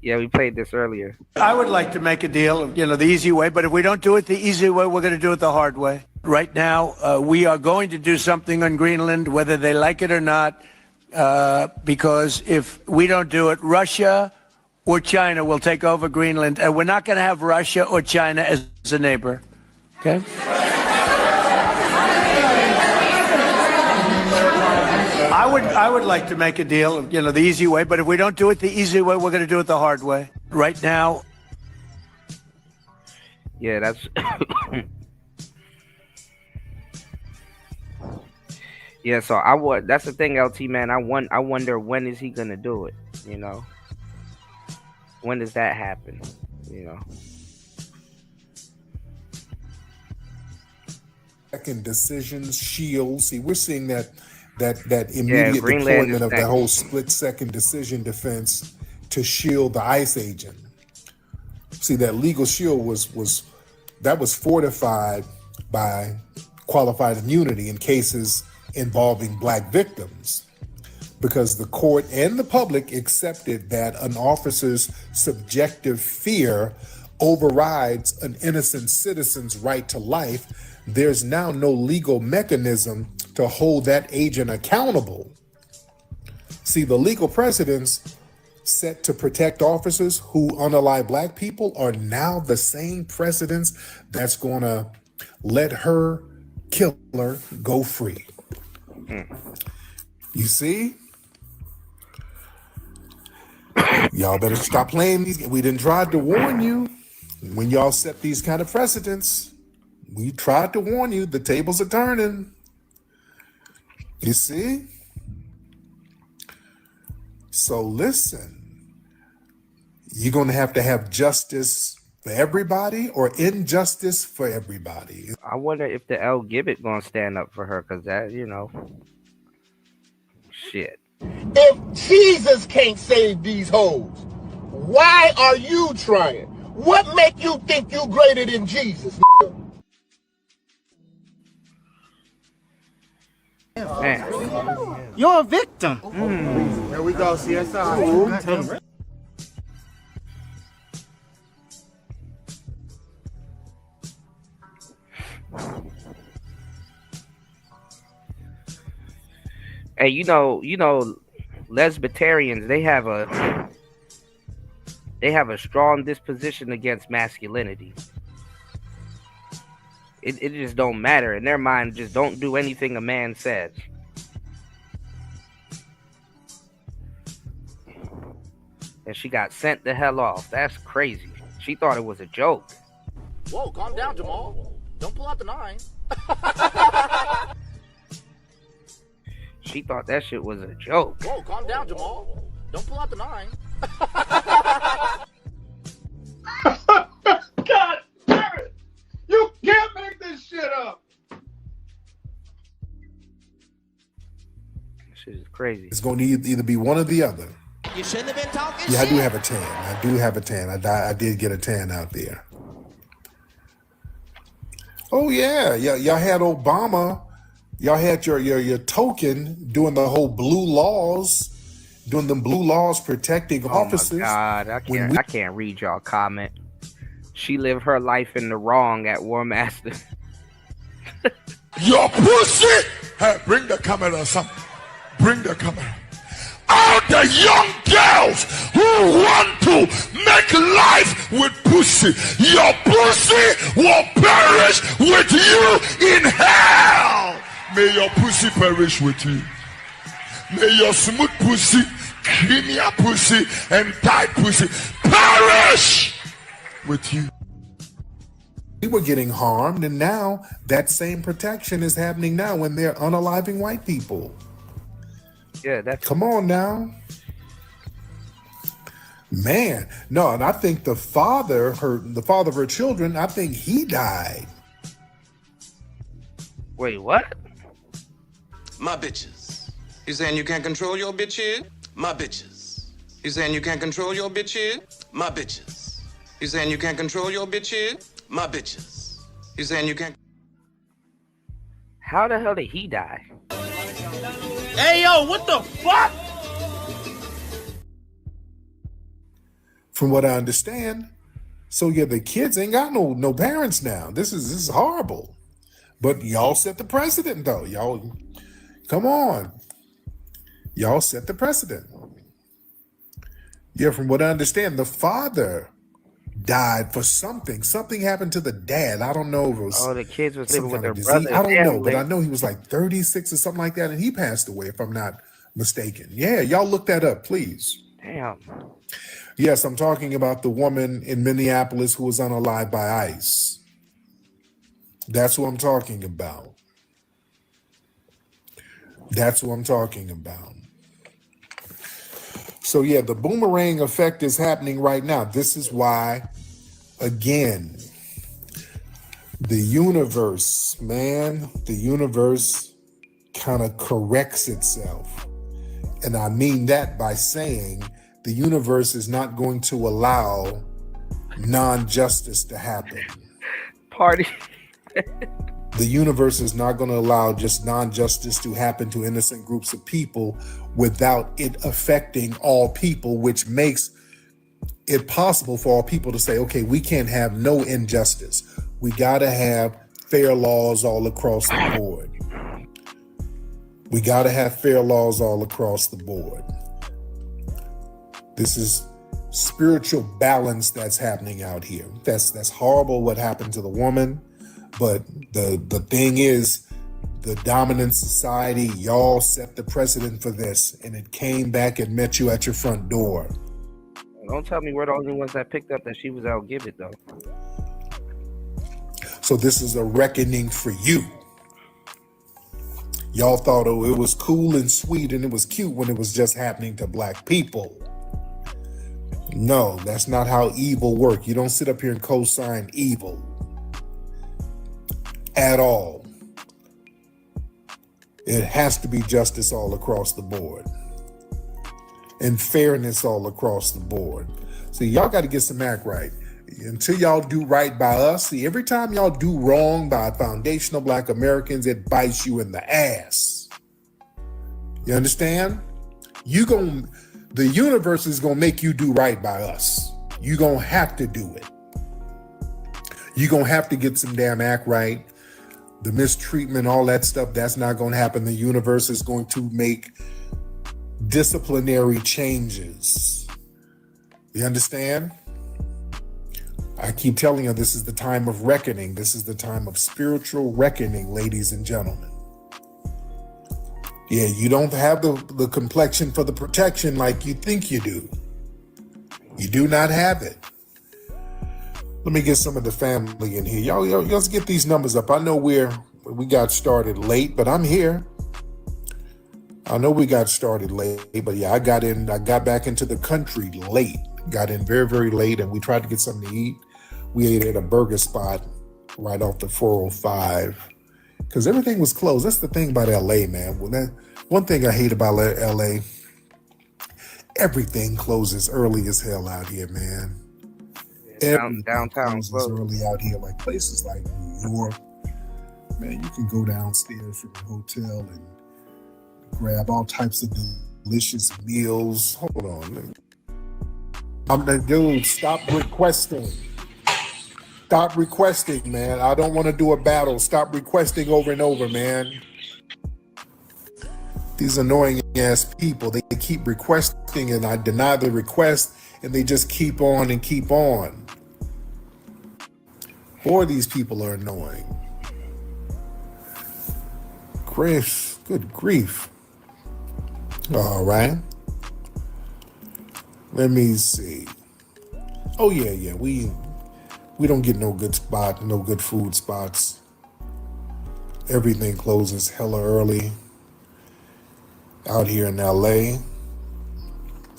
[SPEAKER 2] Yeah, we played this earlier.
[SPEAKER 22] I would like to make a deal, the easy way, but if we don't do it the easy way, we're going to do it the hard way. Right now, we are going to do something on Greenland, whether they like it or not, because if we don't do it, Russia or China will take over Greenland, and we're not going to have Russia or China as a neighbor. Okay? I would like to make a deal, the easy way, but if we don't do it the easy way, we're going to do it the hard way. Right now.
[SPEAKER 2] Yeah, that's yeah. So that's the thing, LT, man. I wonder when is he gonna do it? When does that happen?
[SPEAKER 21] Second decisions, shields. See, we're seeing that immediate
[SPEAKER 2] Greenland
[SPEAKER 21] deployment
[SPEAKER 2] is
[SPEAKER 21] of the
[SPEAKER 2] next.
[SPEAKER 21] whole split-second decision defense to shield the ICE agent. See, that legal shield was fortified by qualified immunity in cases involving black victims, because the court and the public accepted that an officer's subjective fear overrides an innocent citizen's right to life. There's now no legal mechanism to hold that agent accountable. See, the legal precedents set to protect officers who unalive black people are now the same precedents that's going to let her killer go free. You see? Y'all better stop playing these. We didn't try to warn you. When y'all set these kind of precedents, we tried to warn you. The tables are turning. You see? So listen, you're going to have justice for everybody or injustice for everybody?
[SPEAKER 2] I wonder if the L Gibbet gonna stand up for her, cause that, shit.
[SPEAKER 3] If Jesus can't save these hoes, why are you trying? What make you think you greater than Jesus?
[SPEAKER 2] Man.
[SPEAKER 20] You're a victim.
[SPEAKER 3] There we go, CSI.
[SPEAKER 2] Hey, lesbitarians, they have a strong disposition against masculinity. It just don't matter. In their mind, just don't do anything a man says. And she got sent the hell off. That's crazy. She thought it was a joke.
[SPEAKER 3] Whoa, calm down, Jamal. Don't pull out the 9.
[SPEAKER 2] She thought that shit was a joke.
[SPEAKER 3] Whoa, calm down, Jamal. Don't pull out the 9.
[SPEAKER 20] God damn it! You can't make this shit up.
[SPEAKER 2] Shit is crazy.
[SPEAKER 21] It's going to either be one or the other.
[SPEAKER 3] You shouldn't have been talking
[SPEAKER 21] Yeah, I do have a tan. I did get a tan out there. Oh yeah, y'all had Obama. Y'all had your token doing the whole blue laws, doing them blue laws protecting officers.
[SPEAKER 2] Oh my God, I can't read y'all comment. She lived her life in the wrong at War Master.
[SPEAKER 13] Your pussy! Hey, bring the camera, son. Bring the camera. All the young girls who want to make life with pussy, your pussy will perish with you in hell. May your pussy perish with you. May your smooth pussy, creamier pussy, and tight pussy perish with you.
[SPEAKER 21] We were getting harmed, and now that same protection is happening now when they're unaliving white people.
[SPEAKER 2] Yeah, that's...
[SPEAKER 21] Come on now. Man, no, and I think the father of her children, I think he died.
[SPEAKER 2] Wait, what?
[SPEAKER 17] My bitches. You saying you can't control your bitches? My bitches. You saying you can't control your bitches? My bitches. You saying you can't control your bitches? My bitches. You saying you can't...
[SPEAKER 2] How the hell did he die?
[SPEAKER 20] Hey, yo, what the fuck?
[SPEAKER 21] From what I understand. So yeah, the kids ain't got no parents now. This is horrible. But y'all set the precedent though. Y'all, come on. Y'all set the precedent. Yeah, from what I understand, the father died for something. Something happened to the dad. I don't know if it was
[SPEAKER 2] the kids was living with their
[SPEAKER 21] disease.
[SPEAKER 2] brother.
[SPEAKER 21] I don't know, but I know he was like 36 or something like that, and he passed away, if I'm not mistaken. Yeah, y'all look that up, please.
[SPEAKER 2] Damn.
[SPEAKER 21] Yes, I'm talking about the woman in Minneapolis who was unalived by ICE. That's what I'm talking about. That's what I'm talking about. So yeah, the boomerang effect is happening right now. This is why, again, the universe kind of corrects itself. And I mean that by saying the universe is not going to allow non-justice to happen.
[SPEAKER 2] Party.
[SPEAKER 21] The universe is not going to allow just non-justice to happen to innocent groups of people without it affecting all people, which makes it possible for all people to say, okay, we can't have no injustice. We got to have fair laws all across the board. We got to have fair laws all across the board. This is spiritual balance that's happening out here. That's horrible what happened to the woman. But the thing is, the dominant society, y'all set the precedent for this, and it came back and met you at your front door.
[SPEAKER 2] Don't tell me we're the only ones that picked up that she was out Gibbet, though.
[SPEAKER 21] So this is a reckoning for you. Y'all thought it was cool and sweet and it was cute when it was just happening to black people. No, that's not how evil works. You don't sit up here and co-sign evil at all. It has to be justice all across the board and fairness all across the board. See, y'all got to get some act right. Until y'all do right by us, see, every time y'all do wrong by foundational Black Americans, it bites you in the ass. You understand? The universe is gonna make you do right by us. You're gonna have to do it. You're gonna have to get some damn act right. The mistreatment, all that stuff, that's not gonna happen. The universe is going to make disciplinary changes. You understand? I keep telling you, this is the time of reckoning. This is the time of spiritual reckoning, ladies and gentlemen. Yeah, you don't have the complexion for the protection like you think you do. You do not have it. Let me get some of the family in here. Y'all, let's get these numbers up. I know we got started late, but I'm here. I know we got started late, but yeah, I got back into the country late. Got in very, very late, and we tried to get something to eat. We ate at a burger spot right off the 405 because everything was closed. That's the thing about LA, man. One thing I hate about LA, everything closes early as hell out here, man.
[SPEAKER 2] Downtown
[SPEAKER 21] closes early out here, like places like New York. Man, you can go downstairs from the hotel and grab all types of delicious meals. Hold on. I'm the dude. Stop requesting. Stop requesting, man. I don't want to do a battle. Stop requesting over and over, man. These annoying ass people, they keep requesting and I deny the request and they just keep on and keep on. Boy, these people are annoying. Grief, good grief. All right. Let me see. Oh yeah, we don't get no good spot, no good food spots. Everything closes hella early out here in LA.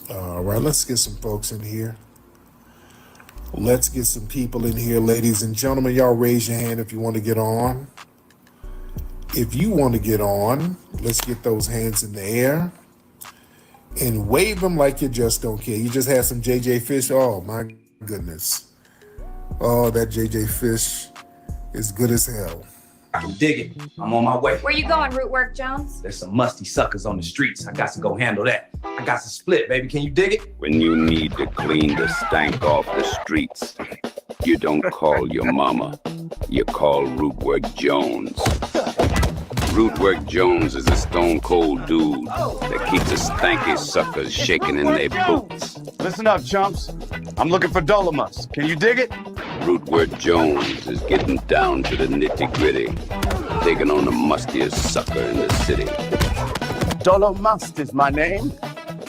[SPEAKER 21] All right, let's get some folks in here. Let's get some people in here, ladies and gentlemen. Y'all raise your hand if you want to get on. If you want to get on, let's get those hands in the air and wave them like you just don't care. You just had some JJ Fish. Oh my goodness. Oh, that JJ Fish is good as hell.
[SPEAKER 5] I can dig it. I'm on my way.
[SPEAKER 9] Where you going, Rootwork Jones?
[SPEAKER 5] There's some musty suckers on the streets. I got to go handle that. I got to split, baby. Can you dig it?
[SPEAKER 23] When you need to clean the stank off the streets, you don't call your mama. You call Rootwork Jones. Rootwork Jones is a stone cold dude that keeps the stanky suckers shaking in their boots.
[SPEAKER 24] Listen up, chumps. I'm looking for Dolomus. Can you dig it?
[SPEAKER 23] Rootwork Jones is getting down to the nitty-gritty, taking on the mustiest sucker in the city.
[SPEAKER 24] Dolomust is my name,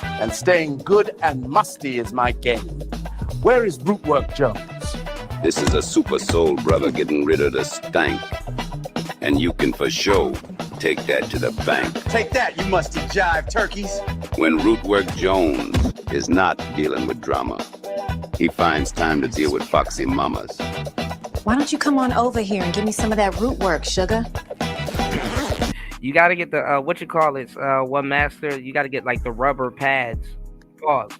[SPEAKER 24] and staying good and musty is my game. Where is Rootwork Jones?
[SPEAKER 23] This is a super soul brother getting rid of the stank. And you can for sure take that to the bank.
[SPEAKER 24] Take that, you musty jive turkeys.
[SPEAKER 23] When Rootwork Jones is not dealing with drama, he finds time to deal with foxy mamas.
[SPEAKER 9] Why don't you come on over here and give me some of that root work, sugar?
[SPEAKER 2] You got to get the, one master, you got to get like the rubber pads. Pause.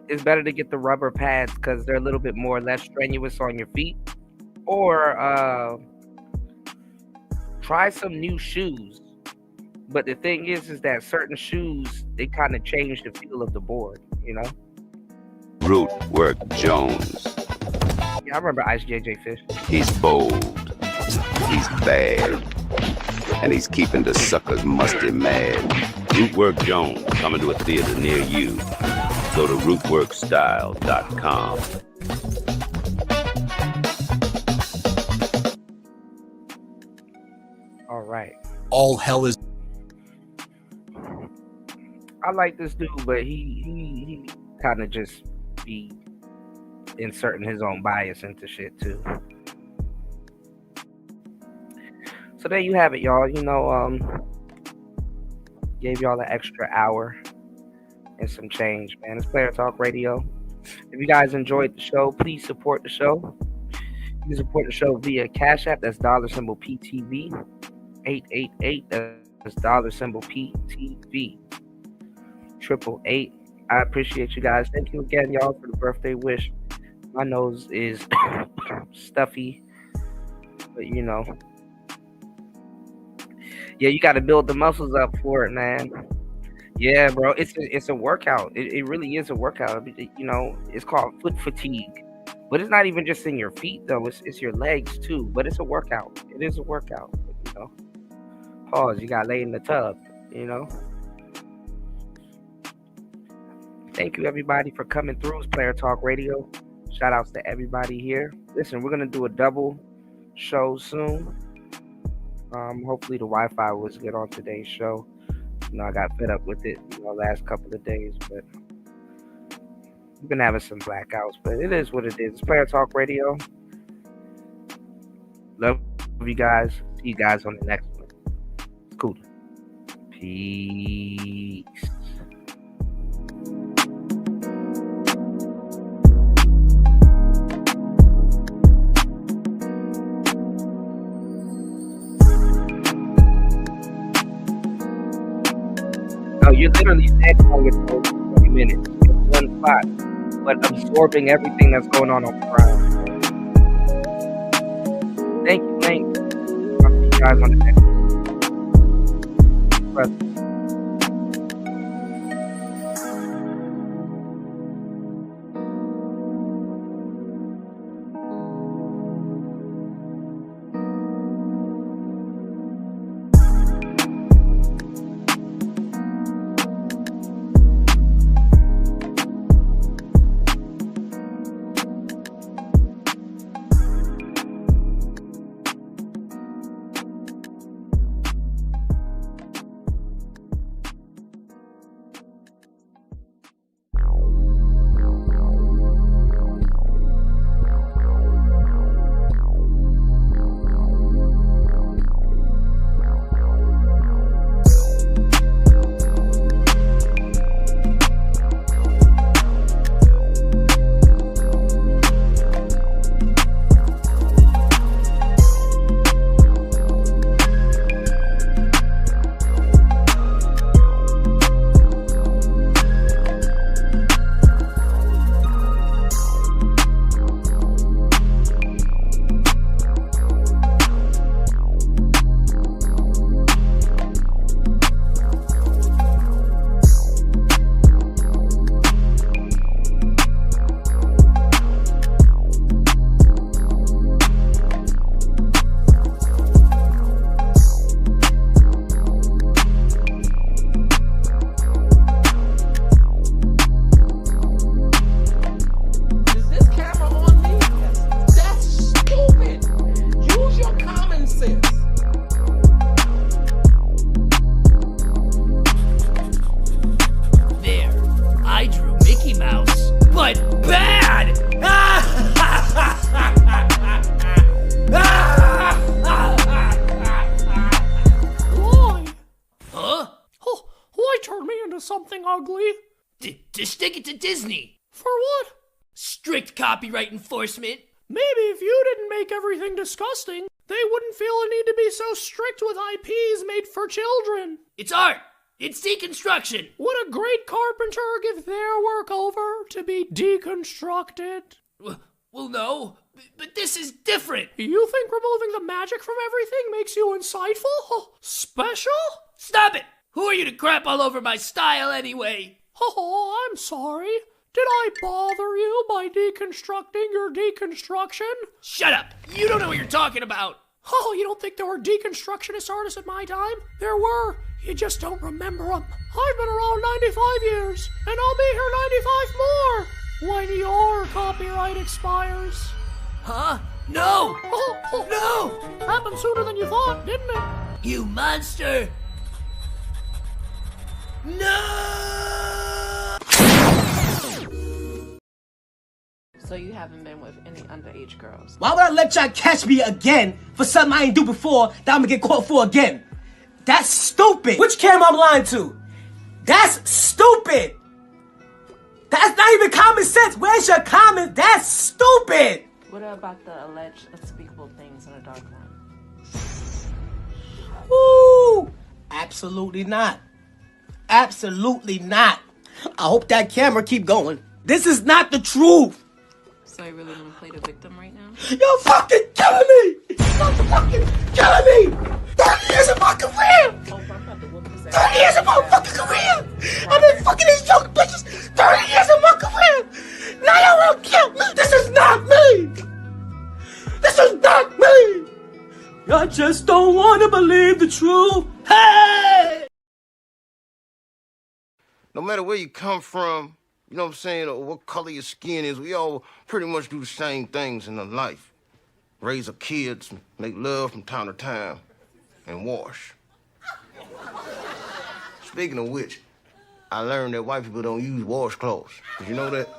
[SPEAKER 2] It's better to get the rubber pads because they're a little bit less strenuous on your feet. Or try some new shoes. But the thing is that certain shoes, they kind of change the feel of the board, you know?
[SPEAKER 23] Rootwork Jones.
[SPEAKER 2] Yeah, I remember Ice JJ Fish.
[SPEAKER 23] He's bold. He's bad. And he's keeping the suckers musty mad. Rootwork Jones coming to a theater near you. Go to rootworkstyle.com.
[SPEAKER 2] All right.
[SPEAKER 25] All hell is.
[SPEAKER 2] I like this dude, but he kind of just be inserting his own bias into shit too. So there you have it, y'all. You know, gave y'all an extra hour and some change, man. It's Player Talk Radio. If you guys enjoyed the show, please support the show. You can support the show via Cash App. That's $PTV 888. That's $PTV 888. I appreciate you guys. Thank you again, y'all, for the birthday wish. My nose is stuffy, but you know, yeah, you got to build the muscles up for it, man. Yeah, bro, it's a workout. It really is a workout. You know, it's called foot fatigue, but it's not even just in your feet though. It's your legs too. But it's a workout. It is a workout. You know, pause. You got to lay in the tub. You know. Thank you everybody for coming through. It's Player Talk Radio. Shout outs to everybody here. Listen, we're gonna do a double show soon. Hopefully the Wi-Fi was good on today's show. You know, I got fed up with it, last couple of days, but we've been having some blackouts, but it is what it is. It's Player Talk Radio. Love you guys. See you guys on the next one. It's cool. Peace. No, you're literally standing on your toes for 20 minutes in one spot, but absorbing everything that's going on the ground. Thank you, Link. I'll see you guys on the next one.
[SPEAKER 11] something ugly?
[SPEAKER 12] To stick it to Disney.
[SPEAKER 11] For what?
[SPEAKER 12] Strict copyright enforcement.
[SPEAKER 11] Maybe if you didn't make everything disgusting, they wouldn't feel a need to be so strict with IPs made for children.
[SPEAKER 12] It's art. It's deconstruction.
[SPEAKER 11] Would a great carpenter give their work over to be deconstructed?
[SPEAKER 12] Well, no, but this is different.
[SPEAKER 11] You think removing the magic from everything makes you insightful? Special?
[SPEAKER 12] Stop it! Who are you to crap all over my style anyway?
[SPEAKER 11] Oh, I'm sorry. Did I bother you by deconstructing your deconstruction?
[SPEAKER 12] Shut up! You don't know what you're talking about.
[SPEAKER 11] Oh, you don't think there were deconstructionist artists at my time? There were. You just don't remember them. I've been around 95 years, and I'll be here 95 more when your copyright expires.
[SPEAKER 12] Huh? No!
[SPEAKER 11] No! Happened sooner than you thought, didn't it?
[SPEAKER 12] You monster! No!
[SPEAKER 14] So you haven't been with any underage girls?
[SPEAKER 16] Why would I let y'all catch me again for something I ain't do before that I'm gonna get caught for again? That's stupid! Which camera I'm lying to? That's stupid! That's not even common sense. Where's your common? That's stupid.
[SPEAKER 14] What about the alleged unspeakable things in a dark room?
[SPEAKER 16] Woo! Absolutely not. Absolutely not. I hope that camera keep going. This is not the truth.
[SPEAKER 14] So you really want to play the victim right now?
[SPEAKER 16] You're fucking killing me. You're fucking killing me. 30 years of my career. 30 years of my fucking career. I've been fucking these young bitches 30 years of my career. Now y'all want to kill me. This is not me. This is not me. I just don't want to believe the truth. Hey!
[SPEAKER 3] No matter where you come from, you know what I'm saying, or what color your skin is, we all pretty much do the same things in life. Raise our kids, make love from time to time, and wash. Speaking of which, I learned that white people don't use washcloths. Did you know that?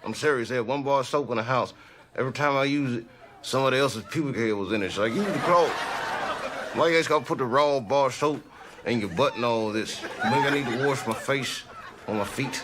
[SPEAKER 3] I'm serious. They have one bar of soap in the house. Every time I use it, somebody else's pubic hair was in it. So I use the cloth. Why you guys gotta put the raw bar of soap in your butt and all this? Maybe I need to wash my face or my feet.